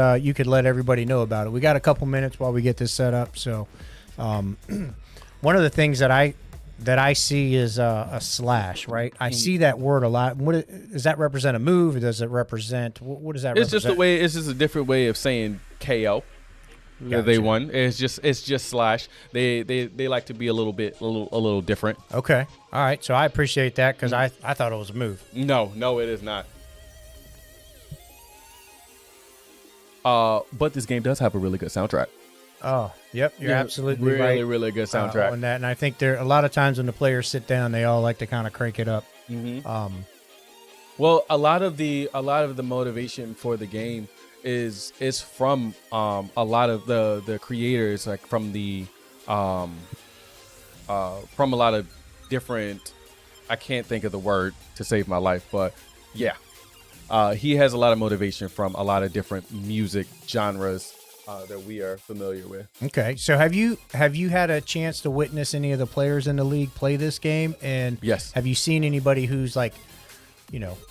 [SPEAKER 1] let everybody know about it. We got a couple minutes while we get this set up. So, one of the things that I see is a slash, right? I see that word a lot. Does that represent a move? Does it represent what does that?
[SPEAKER 2] It's
[SPEAKER 1] represent?
[SPEAKER 2] it's just a different way of saying KO.
[SPEAKER 1] Gotcha.
[SPEAKER 2] They won. It's just slash. They like to be a little different.
[SPEAKER 1] Okay. All right. So I appreciate that because I thought it was a move.
[SPEAKER 2] No, it is not. But this game does have a really good soundtrack.
[SPEAKER 1] Oh, yep. You're absolutely
[SPEAKER 2] really,
[SPEAKER 1] right.
[SPEAKER 2] really good soundtrack
[SPEAKER 1] on that. And I think there a lot of times when the players sit down, they all like to kind of crank it up.
[SPEAKER 2] Mm-hmm. Well, a lot of the motivation for the game is from a lot of the creators, like from a lot of different. I can't think of the word to save my life, but yeah, he has a lot of motivation from a lot of different music genres that we are familiar with.
[SPEAKER 1] Okay, so have you had a chance to witness any of the players in the league play this game? And
[SPEAKER 2] yes,
[SPEAKER 1] have you seen anybody who's like,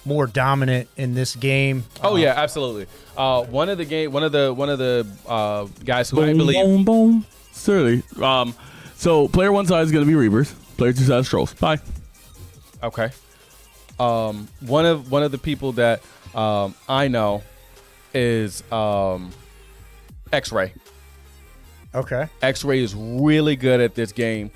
[SPEAKER 1] more dominant in this game?
[SPEAKER 2] Oh yeah, absolutely. One of the guys who
[SPEAKER 7] Boom,
[SPEAKER 2] I believe.
[SPEAKER 7] boom, boom. Certainly. So player one side is going to be Reapers. Player two side is Trolls. Bye.
[SPEAKER 2] Okay. One of the people that I know is X-Ray.
[SPEAKER 1] Okay.
[SPEAKER 2] X-Ray is really good at this game.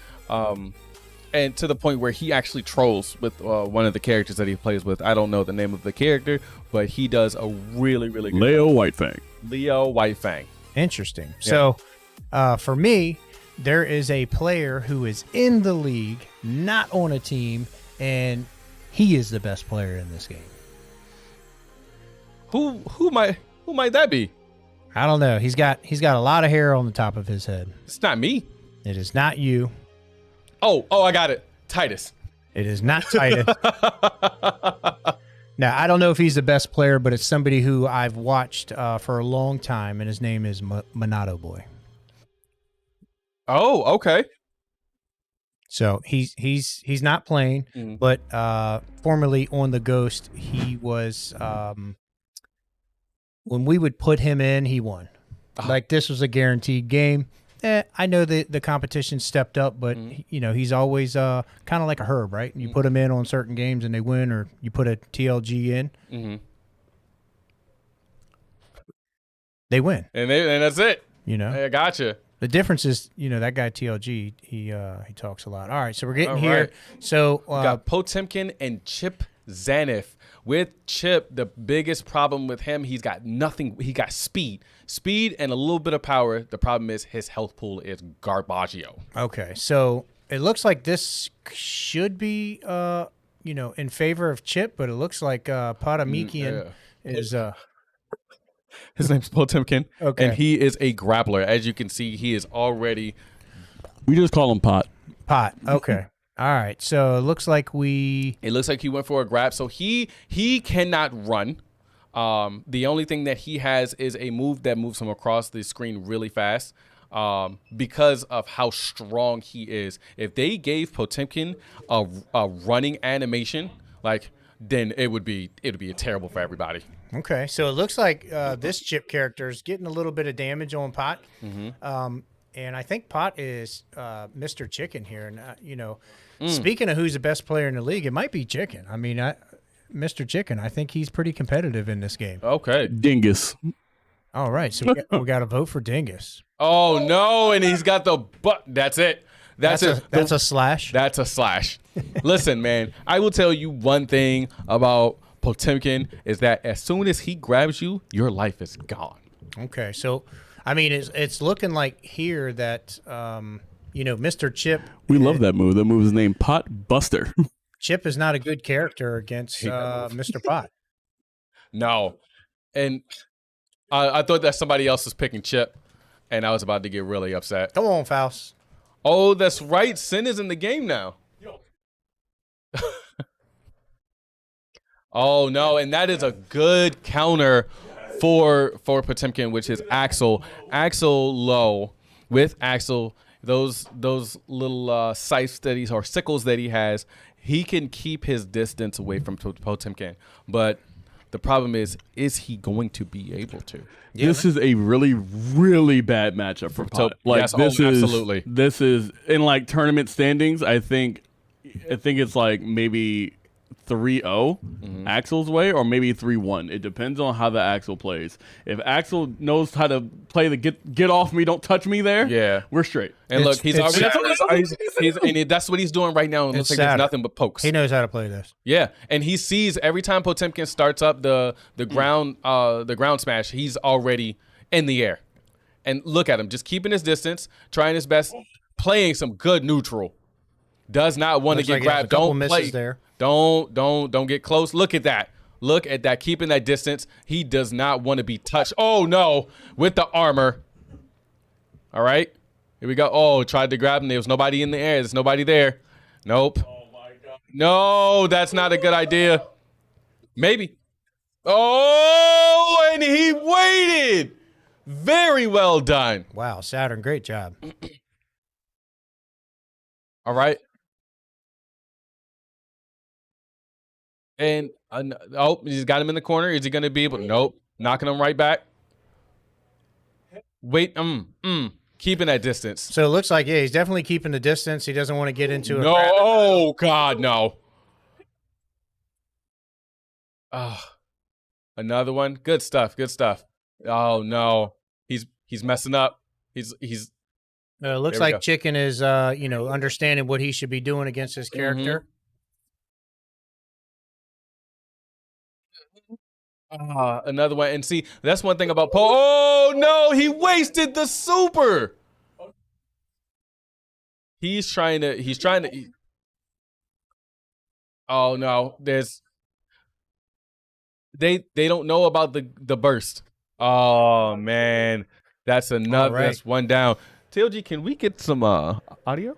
[SPEAKER 2] And to the point where he actually trolls with one of the characters that he plays with. I don't know the name of the character, but he does a really, really good
[SPEAKER 7] Leo Whitefang.
[SPEAKER 2] Leo Whitefang.
[SPEAKER 1] Interesting.
[SPEAKER 2] Yeah.
[SPEAKER 1] So, for me, there is a player who is in the league, not on a team, and he is the best player in this game.
[SPEAKER 2] Who might that be?
[SPEAKER 1] I don't know. He's got a lot of hair on the top of his head.
[SPEAKER 2] It's not me.
[SPEAKER 1] It is not you.
[SPEAKER 2] Oh, I got it. Titus.
[SPEAKER 1] It is not Titus. Now, I don't know if he's the best player, but it's somebody who I've watched for a long time, and his name is Monado Boy.
[SPEAKER 2] Oh, okay.
[SPEAKER 1] So he's not playing,
[SPEAKER 2] Mhm.
[SPEAKER 1] but formerly on the Ghost, he was when we would put him in, he won. Like this was a guaranteed game. I know the competition stepped up, but he's always kind of like a Herb, right? You put him in on certain games and they win, or you put a TLG in, they win.
[SPEAKER 2] And that's it. I gotcha.
[SPEAKER 1] The difference is, that guy TLG, he talks a lot. All right, so we're getting
[SPEAKER 2] All
[SPEAKER 1] here.
[SPEAKER 2] right.
[SPEAKER 1] So
[SPEAKER 2] We got Potemkin and Chip Zanith. With Chip, the biggest problem with him, he's got nothing. He got speed and a little bit of power. The problem is his health pool is garbaggio.
[SPEAKER 1] Okay, so it looks like this should be, in favor of Chip, but it looks like Potamikian is.
[SPEAKER 2] His name's Potemkin,
[SPEAKER 1] Okay.
[SPEAKER 2] and he is a grappler. As you can see, he is already.
[SPEAKER 7] We just call him Pot.
[SPEAKER 1] Okay. All right. So it looks like
[SPEAKER 2] It looks like he went for a grab. So he cannot run. The only thing that he has is a move that moves him across the screen really fast. Because of how strong he is. If they gave Potemkin a running animation, then it would be terrible for everybody.
[SPEAKER 1] Okay, so it looks like this Chip character is getting a little bit of damage on Pot, and I think Pot is Mr. Chicken here. And speaking of who's the best player in the league, it might be Chicken. I mean, Mr. Chicken, I think he's pretty competitive in this game.
[SPEAKER 2] Okay,
[SPEAKER 7] Dingus.
[SPEAKER 1] All right, so we got to vote for Dingus.
[SPEAKER 2] Oh no, and he's got the butt. That's it. That's it.
[SPEAKER 1] That's a slash.
[SPEAKER 2] That's a slash. Listen, man, I will tell you one thing about Potemkin is that as soon as he grabs you, your life is gone.
[SPEAKER 1] Okay, so I mean, it's looking like here that Mr. Chip.
[SPEAKER 7] We love that move. That move is named Pot Buster.
[SPEAKER 1] Chip is not a good character against Mr. Pot.
[SPEAKER 2] No, and I thought that somebody else was picking Chip, and I was about to get really upset.
[SPEAKER 1] Come on, Faust.
[SPEAKER 2] Oh, that's right. Sin is in the game now. Oh no, and that is a good counter for Potemkin, which is Axel. Axel low with Axel. Those little scythes that or sickles that he has, he can keep his distance away from Potemkin. But the problem is he going to be able to?
[SPEAKER 7] Yeah. This is a really, really bad matchup for Pot.
[SPEAKER 2] Yes, absolutely.
[SPEAKER 7] This is in tournament standings. I think it's maybe 3-0 Axel's way, or maybe 3-1. It depends on how the Axel plays. If Axel knows how to play the get off me, don't touch me there, we're straight.
[SPEAKER 2] And look, he's already that's what he's doing right now. It looks like there's nothing but pokes.
[SPEAKER 1] He knows how to play this.
[SPEAKER 2] Yeah, and he sees every time Potemkin starts up the ground smash, he's already in the air. And look at him, just keeping his distance, trying his best, playing some good neutral. Does not want to get grabbed. Don't play
[SPEAKER 1] there.
[SPEAKER 2] Don't get close. Look at that. Look at that. Keeping that distance. He does not want to be touched. Oh no, with the armor. All right. Here we go. Oh, tried to grab him. There was nobody in the air. There's nobody there. Nope. Oh my God. No, that's not a good idea. Maybe. Oh, and he waited. Very well done.
[SPEAKER 1] Wow, Saturn, great job.
[SPEAKER 2] All right. And he's got him in the corner. Is he going to be able? Nope. Knocking him right back. Wait. Keeping that distance.
[SPEAKER 1] So it looks like he's definitely keeping the distance. He doesn't want to get into
[SPEAKER 2] no.
[SPEAKER 1] a
[SPEAKER 2] Oh God, no. Another one. Good stuff. Good stuff. Oh no. He's messing up. He's.
[SPEAKER 1] It looks like Chicken is understanding what he should be doing against his character.
[SPEAKER 2] Another one. And see, that's one thing about Poe. Oh, no, he wasted the super. He's trying to. Oh, no. They don't know about the burst. Oh, man. That's another.
[SPEAKER 1] Right.
[SPEAKER 2] That's one down. TLG, can we get some audio?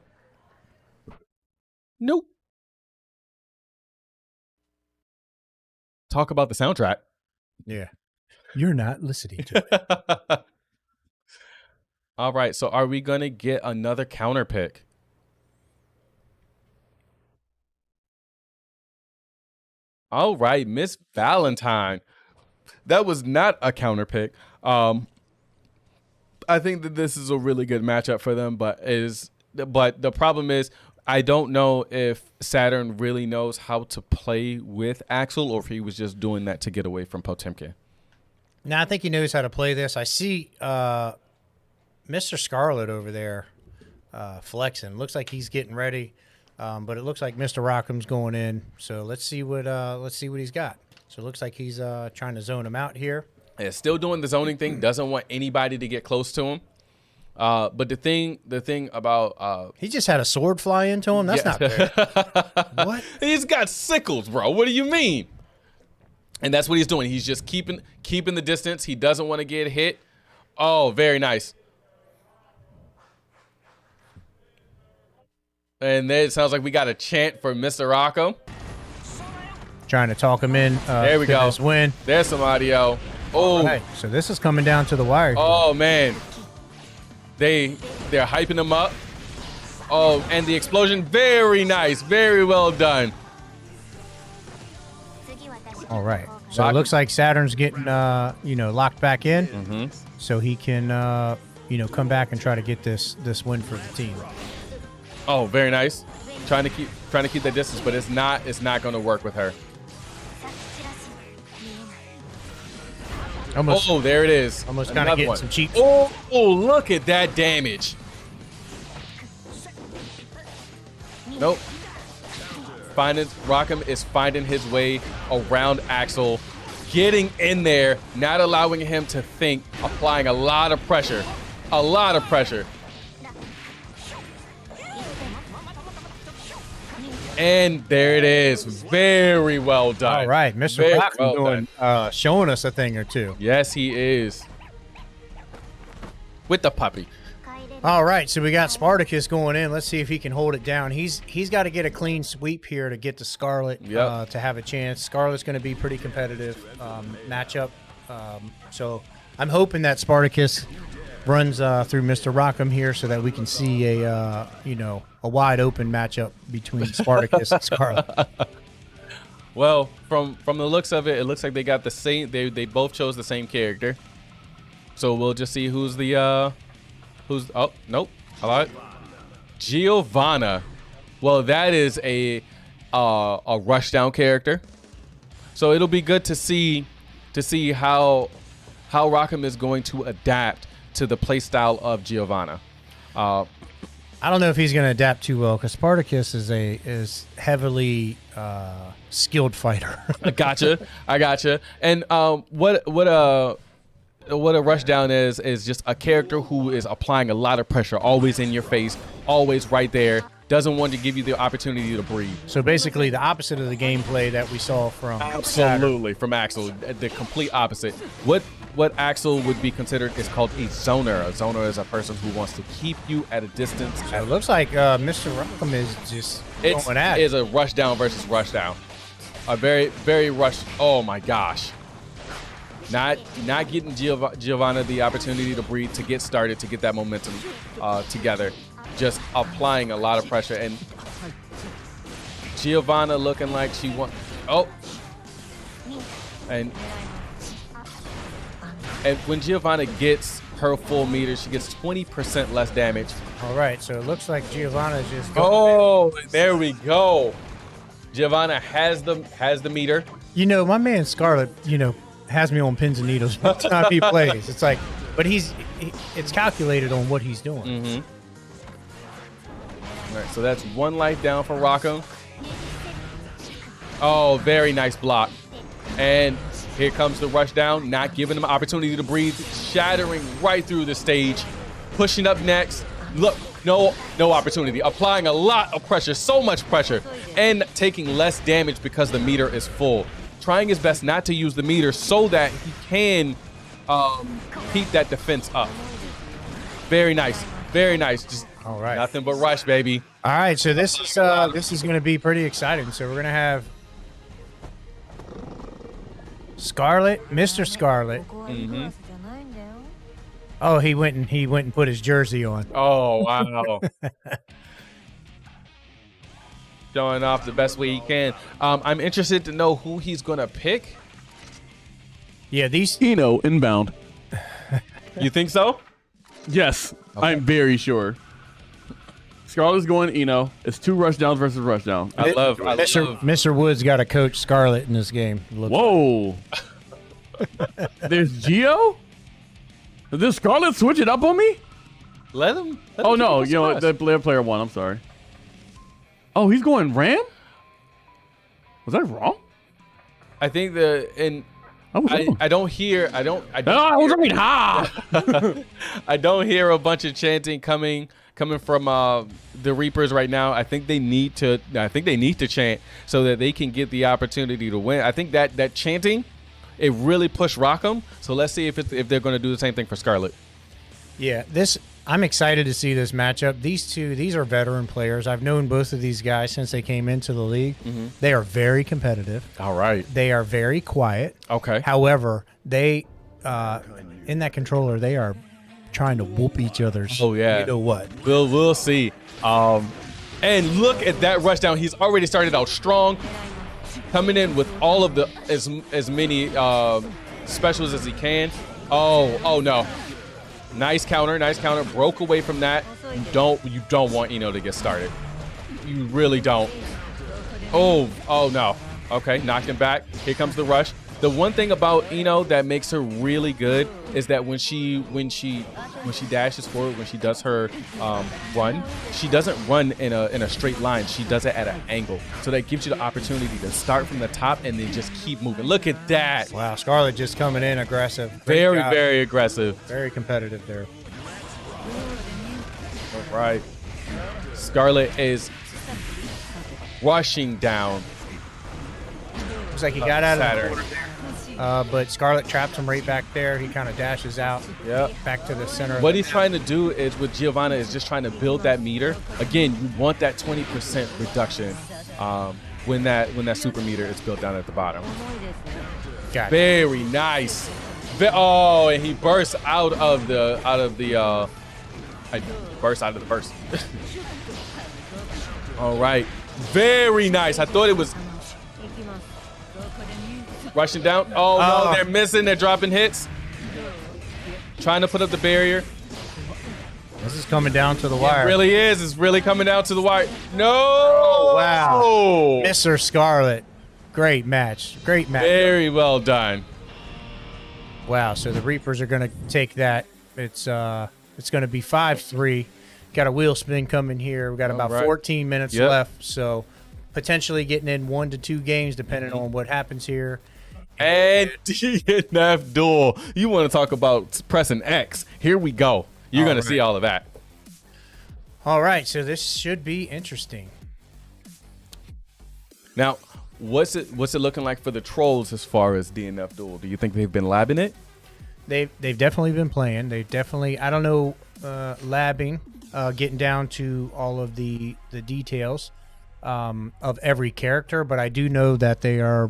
[SPEAKER 2] Nope. Talk about the soundtrack.
[SPEAKER 1] Yeah. You're not listening to it.
[SPEAKER 2] All right, so are we going to get another counter pick? All right, Miss Valentine. That was not a counter pick. I think that this is a really good matchup for them, but the problem is I don't know if Saturn really knows how to play with Axel or if he was just doing that to get away from Potemkin.
[SPEAKER 1] Now I think he knows how to play this. I see Mr. Scarlet over there flexing. Looks like he's getting ready, but it looks like Mr. Rockham's going in. So let's see what he's got. So it looks like he's trying to zone him out here.
[SPEAKER 2] Yeah, still doing the zoning thing. Doesn't want anybody to get close to him. But the thing about
[SPEAKER 1] he just had a sword fly into him. That's not fair. What?
[SPEAKER 2] He's got sickles, bro. What do you mean? And that's what he's doing. He's just keeping the distance. He doesn't want to get hit. Oh, very nice. And then it sounds like we got a chant for Mr. Rocco.
[SPEAKER 1] Trying to talk him in.
[SPEAKER 2] There we go.
[SPEAKER 1] This win.
[SPEAKER 2] There's some audio. Oh,
[SPEAKER 1] right, so this is coming down to the wire.
[SPEAKER 2] Oh man, they're hyping him up. Oh, and the explosion, very nice, very well done.
[SPEAKER 1] All right, so it looks like Saturn's getting locked back in, so he can come back and try to get this win for the team.
[SPEAKER 2] Oh, very nice. Trying to keep that distance, but it's not going to work with her.
[SPEAKER 1] Almost,
[SPEAKER 2] oh, there it is.
[SPEAKER 1] Almost kind of getting some cheap.
[SPEAKER 2] Oh, look at that damage. Nope. Rockham is finding his way around Axel, getting in there, not allowing him to think, applying a lot of pressure. A lot of pressure. And there it is. Very well done.
[SPEAKER 1] All right, Mr. Rockham showing us a thing or two.
[SPEAKER 2] Yes, he is. With the puppy.
[SPEAKER 1] All right, so we got Spartacus going in. Let's see if he can hold it down. He's got to get a clean sweep here to get to Scarlet to have a chance. Scarlet's going to be pretty competitive matchup. So I'm hoping that Spartacus runs through Mr. Rockham here so that we can see a wide open matchup between Spartacus and Scarlet.
[SPEAKER 2] Well, from the looks of it, it looks like they got the same. They both chose the same character. So we'll just see who's the oh nope, I lied. Giovanna. Well, that is a rushdown character. So it'll be good to see how Rockham is going to adapt to the playstyle of Giovanna.
[SPEAKER 1] I don't know if he's going to adapt too well because Spartacus is heavily skilled fighter.
[SPEAKER 2] I gotcha. And what a rushdown is just a character who is applying a lot of pressure, always in your face, always right there, doesn't want to give you the opportunity to breathe.
[SPEAKER 1] So basically the opposite of the gameplay that we saw from
[SPEAKER 2] Absolutely from Axel, the complete opposite. What Axel would be considered is called a zoner. A zoner is a person who wants to keep you at a distance.
[SPEAKER 1] So it looks like Mr. Rockham is just going at it.
[SPEAKER 2] It is a rush down versus rush down. A very, very rush. Oh my gosh. Not getting Giovanna the opportunity to breathe, to get started, to get that momentum together. Just applying a lot of pressure. And Giovanna looking like she wants. Oh. And when Giovanna gets her full meter, she gets 20% less damage.
[SPEAKER 1] All right, so it looks like Giovanna is just
[SPEAKER 2] going. Oh, there we go. Giovanna has the meter.
[SPEAKER 1] My man Scarlet, has me on pins and needles by the time he plays. It's like, but it's calculated on what he's doing.
[SPEAKER 2] Mm-hmm. All right, so that's one life down for Rocco. Oh, very nice block. And here comes the rush down, not giving him an opportunity to breathe, shattering right through the stage, pushing up next. Look, no opportunity. Applying a lot of pressure, so much pressure, and taking less damage because the meter is full. Trying his best not to use the meter so that he can keep that defense up. Very nice, very nice. Just
[SPEAKER 1] all right,
[SPEAKER 2] nothing but rush, baby.
[SPEAKER 1] All right, so this is going to be pretty exciting. So we're going to have Scarlet, Mr. Scarlet, Oh, he went and put his jersey on.
[SPEAKER 2] Oh, wow. Showing off the best way he can. I'm interested to know who he's going to pick.
[SPEAKER 1] Yeah, these.
[SPEAKER 7] Eno inbound.
[SPEAKER 2] You think so?
[SPEAKER 7] Yes, I'm very sure. Scarlet's going Eno. It's 2 rushdowns versus rushdown.
[SPEAKER 2] I love
[SPEAKER 1] Mr. Woods got to coach Scarlet in this game.
[SPEAKER 7] Whoa. There's Geo? Did Scarlet switch it up on me?
[SPEAKER 2] Let him.
[SPEAKER 7] Oh, no. You know what? The player won. I'm sorry. Oh, he's going Ram? Was I wrong?
[SPEAKER 2] I think I don't hear. I don't
[SPEAKER 7] was right. Ha!
[SPEAKER 2] I don't hear a bunch of chanting coming from the Reapers right now. I think they need to chant so that they can get the opportunity to win. I think that chanting, it really pushed Rockham. So let's see if they're going to do the same thing for Scarlet.
[SPEAKER 1] Yeah, I'm excited to see this matchup. These are veteran players. I've known both of these guys since they came into the league. Mm-hmm. They are very competitive.
[SPEAKER 2] All right.
[SPEAKER 1] They are very quiet.
[SPEAKER 2] Okay.
[SPEAKER 1] However, they in that controller, they are trying to whoop each other's.
[SPEAKER 2] Oh yeah.
[SPEAKER 1] You know what?
[SPEAKER 2] We'll see. And look at that rush down. He's already started out strong, coming in with all of the as many specials as he can. Oh no. Nice counter. Broke away from that. You don't want Eno to get started. You really don't. Oh no. Okay, knocked him back. Here comes the rush. The one thing about Eno that makes her really good is that when she dashes forward, when she does her run, she doesn't run in a straight line. She does it at an angle. So that gives you the opportunity to start from the top and then just keep moving. Look at that.
[SPEAKER 1] Wow, Scarlet just coming in aggressive.
[SPEAKER 2] Very aggressive.
[SPEAKER 1] Very competitive there.
[SPEAKER 2] All right. Scarlet is rushing down.
[SPEAKER 1] Looks like he got out of the corner there. But Scarlet traps him right back there. He kind of dashes out.
[SPEAKER 2] Yep.
[SPEAKER 1] Back to the center.
[SPEAKER 2] What he's trying to do is with Giovanna is just trying to build that meter. Again, you want that 20% reduction when that super meter is built down at the bottom.
[SPEAKER 1] Got it.
[SPEAKER 2] Very nice. And he bursts out of the burst. All right. Very nice. I thought it was rushing down. Oh, no, they're missing. They're dropping hits. Trying to put up the barrier.
[SPEAKER 1] This is coming down to the wire.
[SPEAKER 2] It really is. It's really coming down to the wire. No.
[SPEAKER 1] Oh, wow. Mr. Scarlet. Great match.
[SPEAKER 2] Very well done.
[SPEAKER 1] Wow. So the Reapers are going to take that. It's going to be 5-3. Got a wheel spin coming here. We've got about 14 minutes left. So potentially getting in 1 to 2 games depending on what happens here.
[SPEAKER 2] And DNF duel. You want to talk about pressing X. Here we go. You're going to see all of that.
[SPEAKER 1] All right. So this should be interesting.
[SPEAKER 2] Now, what's it looking like for the Trollz as far as DNF duel? Do you think they've been labbing it?
[SPEAKER 1] They've definitely been playing. They've definitely, I don't know, labbing, getting down to all of the details of every character, but I do know that they are,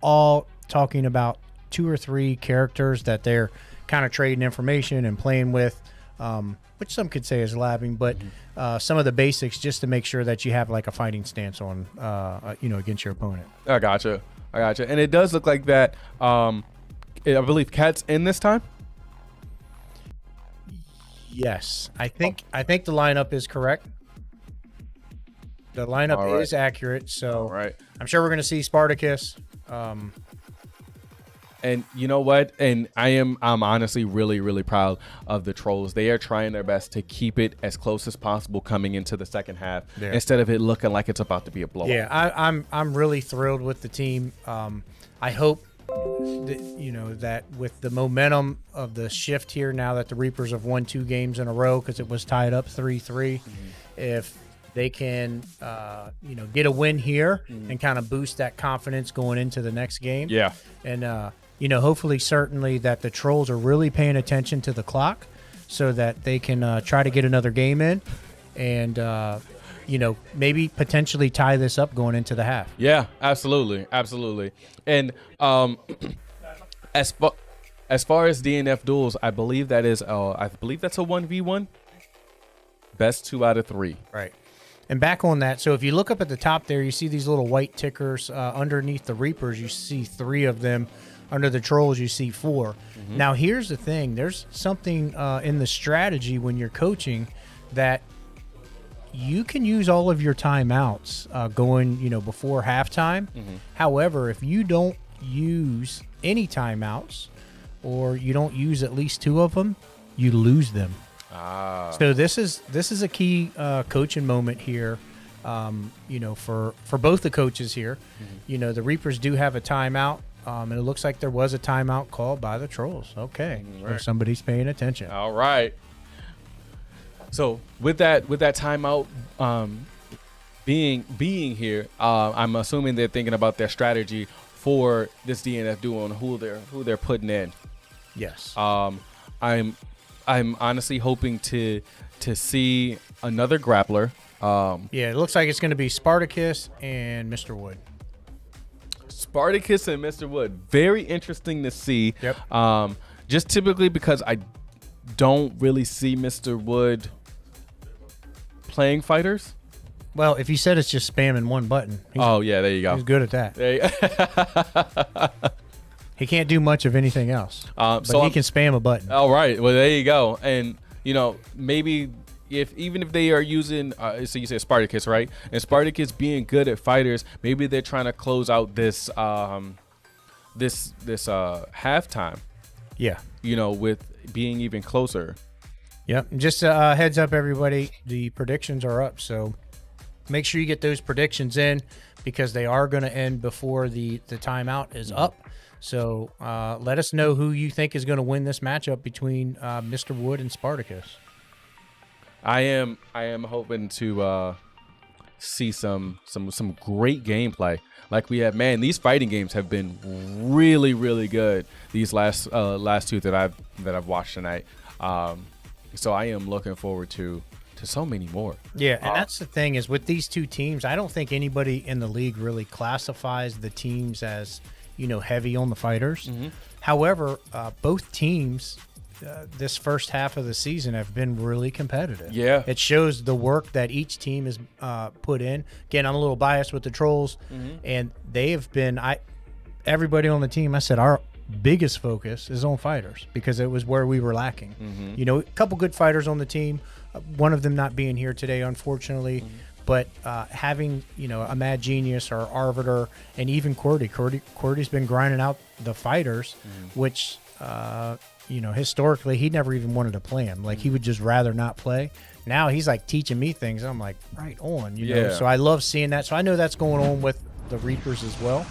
[SPEAKER 1] all talking about 2 or 3 characters that they're kind of trading information and playing with, which some could say is labbing, but some of the basics just to make sure that you have like a fighting stance on, against your opponent.
[SPEAKER 2] I gotcha. And it does look like that. I believe Cat's in this time.
[SPEAKER 1] Yes, I think the lineup is correct. The lineup is accurate, so I'm sure we're going to see Spartacus.
[SPEAKER 2] And you know what? And I'm honestly really, really proud of the Trollz. They are trying their best to keep it as close as possible coming into the second half instead of it looking like it's about to be a blowout.
[SPEAKER 1] Yeah, I'm really thrilled with the team. I hope that with the momentum of the shift here, now that the Reapers have won 2 games in a row because it was tied up 3-3, if they can get a win here and kind of boost that confidence going into the next game.
[SPEAKER 2] Yeah.
[SPEAKER 1] And hopefully certainly that the Trollz are really paying attention to the clock so that they can try to get another game in and maybe potentially tie this up going into the half.
[SPEAKER 2] Yeah, absolutely. And as far as DNF duels, I believe that is I believe that's a 1v1. Best 2 out of 3.
[SPEAKER 1] Right. And back on that, so if you look up at the top there, you see these little white tickers underneath the Reapers. You see 3 of them. Under the Trollz, you see 4. Now, here's the thing. There's something in the strategy when you're coaching that you can use all of your timeouts going, before halftime. However, if you don't use any timeouts or you don't use at least 2 of them, you lose them. So this is a key coaching moment here, for both the coaches here. The Reapers do have a timeout, and it looks like there was a timeout called by the Trollz. Okay, so somebody's paying attention.
[SPEAKER 2] All right. So with that timeout being here, I'm assuming they're thinking about their strategy for this DNF duo and who they're putting in.
[SPEAKER 1] Yes.
[SPEAKER 2] I'm honestly hoping to see another grappler.
[SPEAKER 1] Yeah, it looks like it's going to be Spartacus and Mr. Wood.
[SPEAKER 2] Spartacus and Mr. Wood. Very interesting to see.
[SPEAKER 1] Yep.
[SPEAKER 2] Just typically because I don't really see Mr. Wood playing fighters.
[SPEAKER 1] Well, if you said it's just spamming one button,
[SPEAKER 2] yeah, there you go.
[SPEAKER 1] He's good at that.
[SPEAKER 2] There you
[SPEAKER 1] He can't do much of anything else, but
[SPEAKER 2] so
[SPEAKER 1] he can spam a button.
[SPEAKER 2] All right. Well, there you go. And maybe even if they are using, so you say Spartacus, right? And Spartacus being good at fighters, maybe they're trying to close out this halftime.
[SPEAKER 1] Yeah.
[SPEAKER 2] With being even closer.
[SPEAKER 1] Yep. Just a heads up, everybody. The predictions are up, so make sure you get those predictions in because they are going to end before the timeout is up. So let us know who you think is going to win this matchup between Mr. Wood and Spartacus.
[SPEAKER 2] I am hoping to see some great gameplay. Like we have, man, these fighting games have been really, really good. These last 2 that I've watched tonight. So I am looking forward to so many more.
[SPEAKER 1] Yeah, and that's the thing is with these 2 teams, I don't think anybody in the league really classifies the teams as heavy on the fighters. However, both teams this first half of the season have been really competitive.
[SPEAKER 2] Yeah.
[SPEAKER 1] It shows the work that each team has put in. Again, I'm a little biased with the Trollz, and they have been everybody on the team, I said our biggest focus is on fighters because it was where we were lacking. A couple good fighters on the team, one of them not being here today, unfortunately. But having, a Mad Genius or Arbiter and even Cordy's been grinding out the fighters, which, historically he never even wanted to play them. Like he would just rather not play. Now he's like teaching me things. I'm like, right on, know. So I love seeing that. So I know that's going on with the Reapers as well.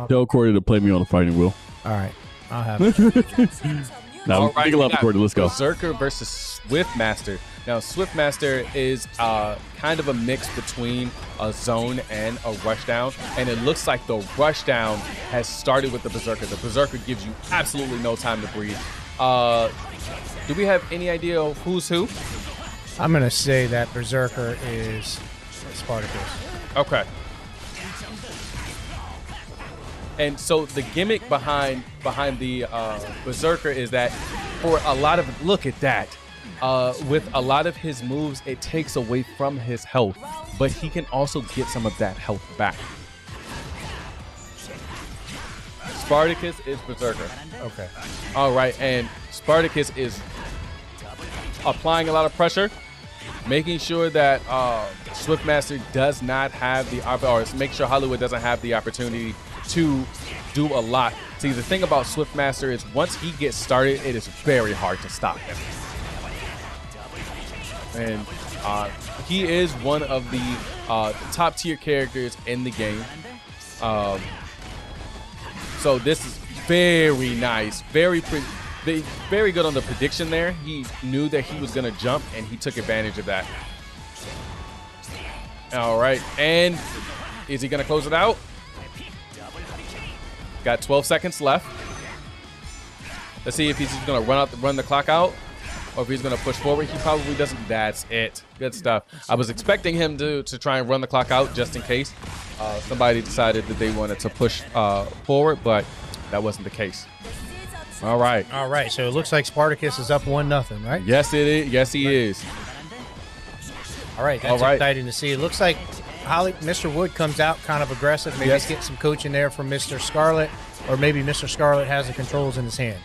[SPEAKER 7] Tell Cordy to play me on the fighting wheel.
[SPEAKER 1] All right. I'll have it.
[SPEAKER 7] Now,
[SPEAKER 2] All right,
[SPEAKER 7] pick it up, Cordy. Let's go.
[SPEAKER 2] Berserker versus Swiftmaster. Now, Swiftmaster is kind of a mix between a zone and a rushdown, and it looks like the rushdown has started with the Berserker. The Berserker gives you absolutely no time to breathe. Do we have any idea of who's who?
[SPEAKER 1] I'm going to say that Berserker is Spartacus.
[SPEAKER 2] Okay. And so the gimmick behind the Berserker is that for a lot of, look at that. With a lot of his moves, it takes away from his health, but he can also get some of that health back. Spartacus is Berserker.
[SPEAKER 1] Okay.
[SPEAKER 2] All right, and Spartacus is applying a lot of pressure, making sure that Swiftmaster does not have the or make sure Hollywood doesn't have the opportunity to do a lot. See, the thing about Swiftmaster is once he gets started, it is very hard to stop him. And he is one of the top tier characters in the game. So this is very nice, very good on the prediction there. He knew that he was going to jump, and he took advantage of that. All right, and is he going to close it out? Got 12 seconds left. Let's see if he's just going to run the clock out, or if he's going to push forward. He probably doesn't. That's it. Good stuff. I was expecting him to try and run the clock out just in case somebody decided that they wanted to push forward, but that wasn't the case. All right.
[SPEAKER 1] All right, so it looks like Spartacus is up 1-0, right?
[SPEAKER 2] Yes, it is. Yes, he is.
[SPEAKER 1] All right, that's exciting to see. It looks like Mr. Wood comes out kind of aggressive. Maybe he's getting some coaching there from Mr. Scarlet, or maybe Mr. Scarlet has the controls in his hand.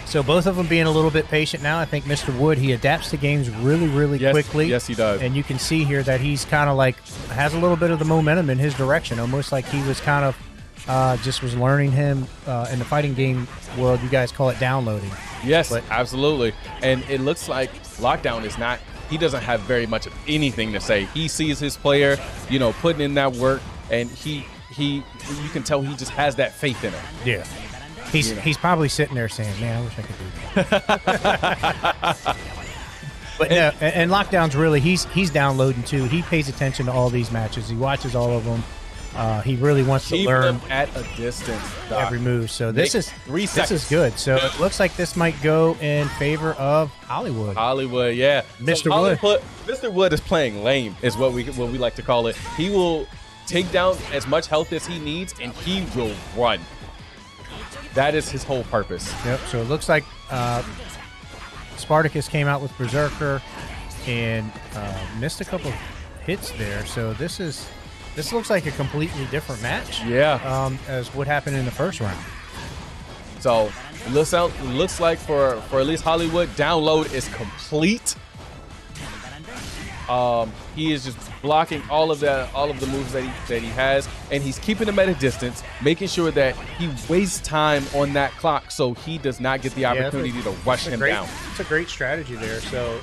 [SPEAKER 1] So both of them being a little bit patient now. I think Mr. Wood, he adapts to games really, really quickly.
[SPEAKER 2] Yes, he does.
[SPEAKER 1] And you can see here that he's kind of like has a little bit of the momentum in his direction, almost like he was kind of just was learning him in the fighting game world. You guys call it downloading.
[SPEAKER 2] Yes, absolutely. And it looks like Lockdown is not, he doesn't have very much of anything to say. He sees his player, you know, putting in that work, and you can tell he just has that faith in him.
[SPEAKER 1] Yeah. He's probably sitting there saying, man, I wish I could do that. But no, and Lockdown's really, he's downloading too. He pays attention to all these matches. He watches all of them. He really wants to learn
[SPEAKER 2] at a distance,
[SPEAKER 1] every move. So this is
[SPEAKER 2] 3 seconds.
[SPEAKER 1] This is good. So it looks like this might go in favor of Hollywood.
[SPEAKER 2] Hollywood, yeah.
[SPEAKER 1] Mr. Wood.
[SPEAKER 2] Mr. Wood is playing lame, is what we like to call it. He will take down as much health as he needs, and he will run. That is his whole purpose.
[SPEAKER 1] Yep. So it looks like Spartacus came out with Berserker and missed a couple hits there. So this looks like a completely different match.
[SPEAKER 2] Yeah.
[SPEAKER 1] As what happened in the first round.
[SPEAKER 2] So looks like for at least Hollywood, download is complete. He is just blocking all of the moves that he has, and he's keeping them at a distance, making sure that he wastes time on that clock so he does not get the opportunity to rush him down.
[SPEAKER 1] It's a great strategy there. So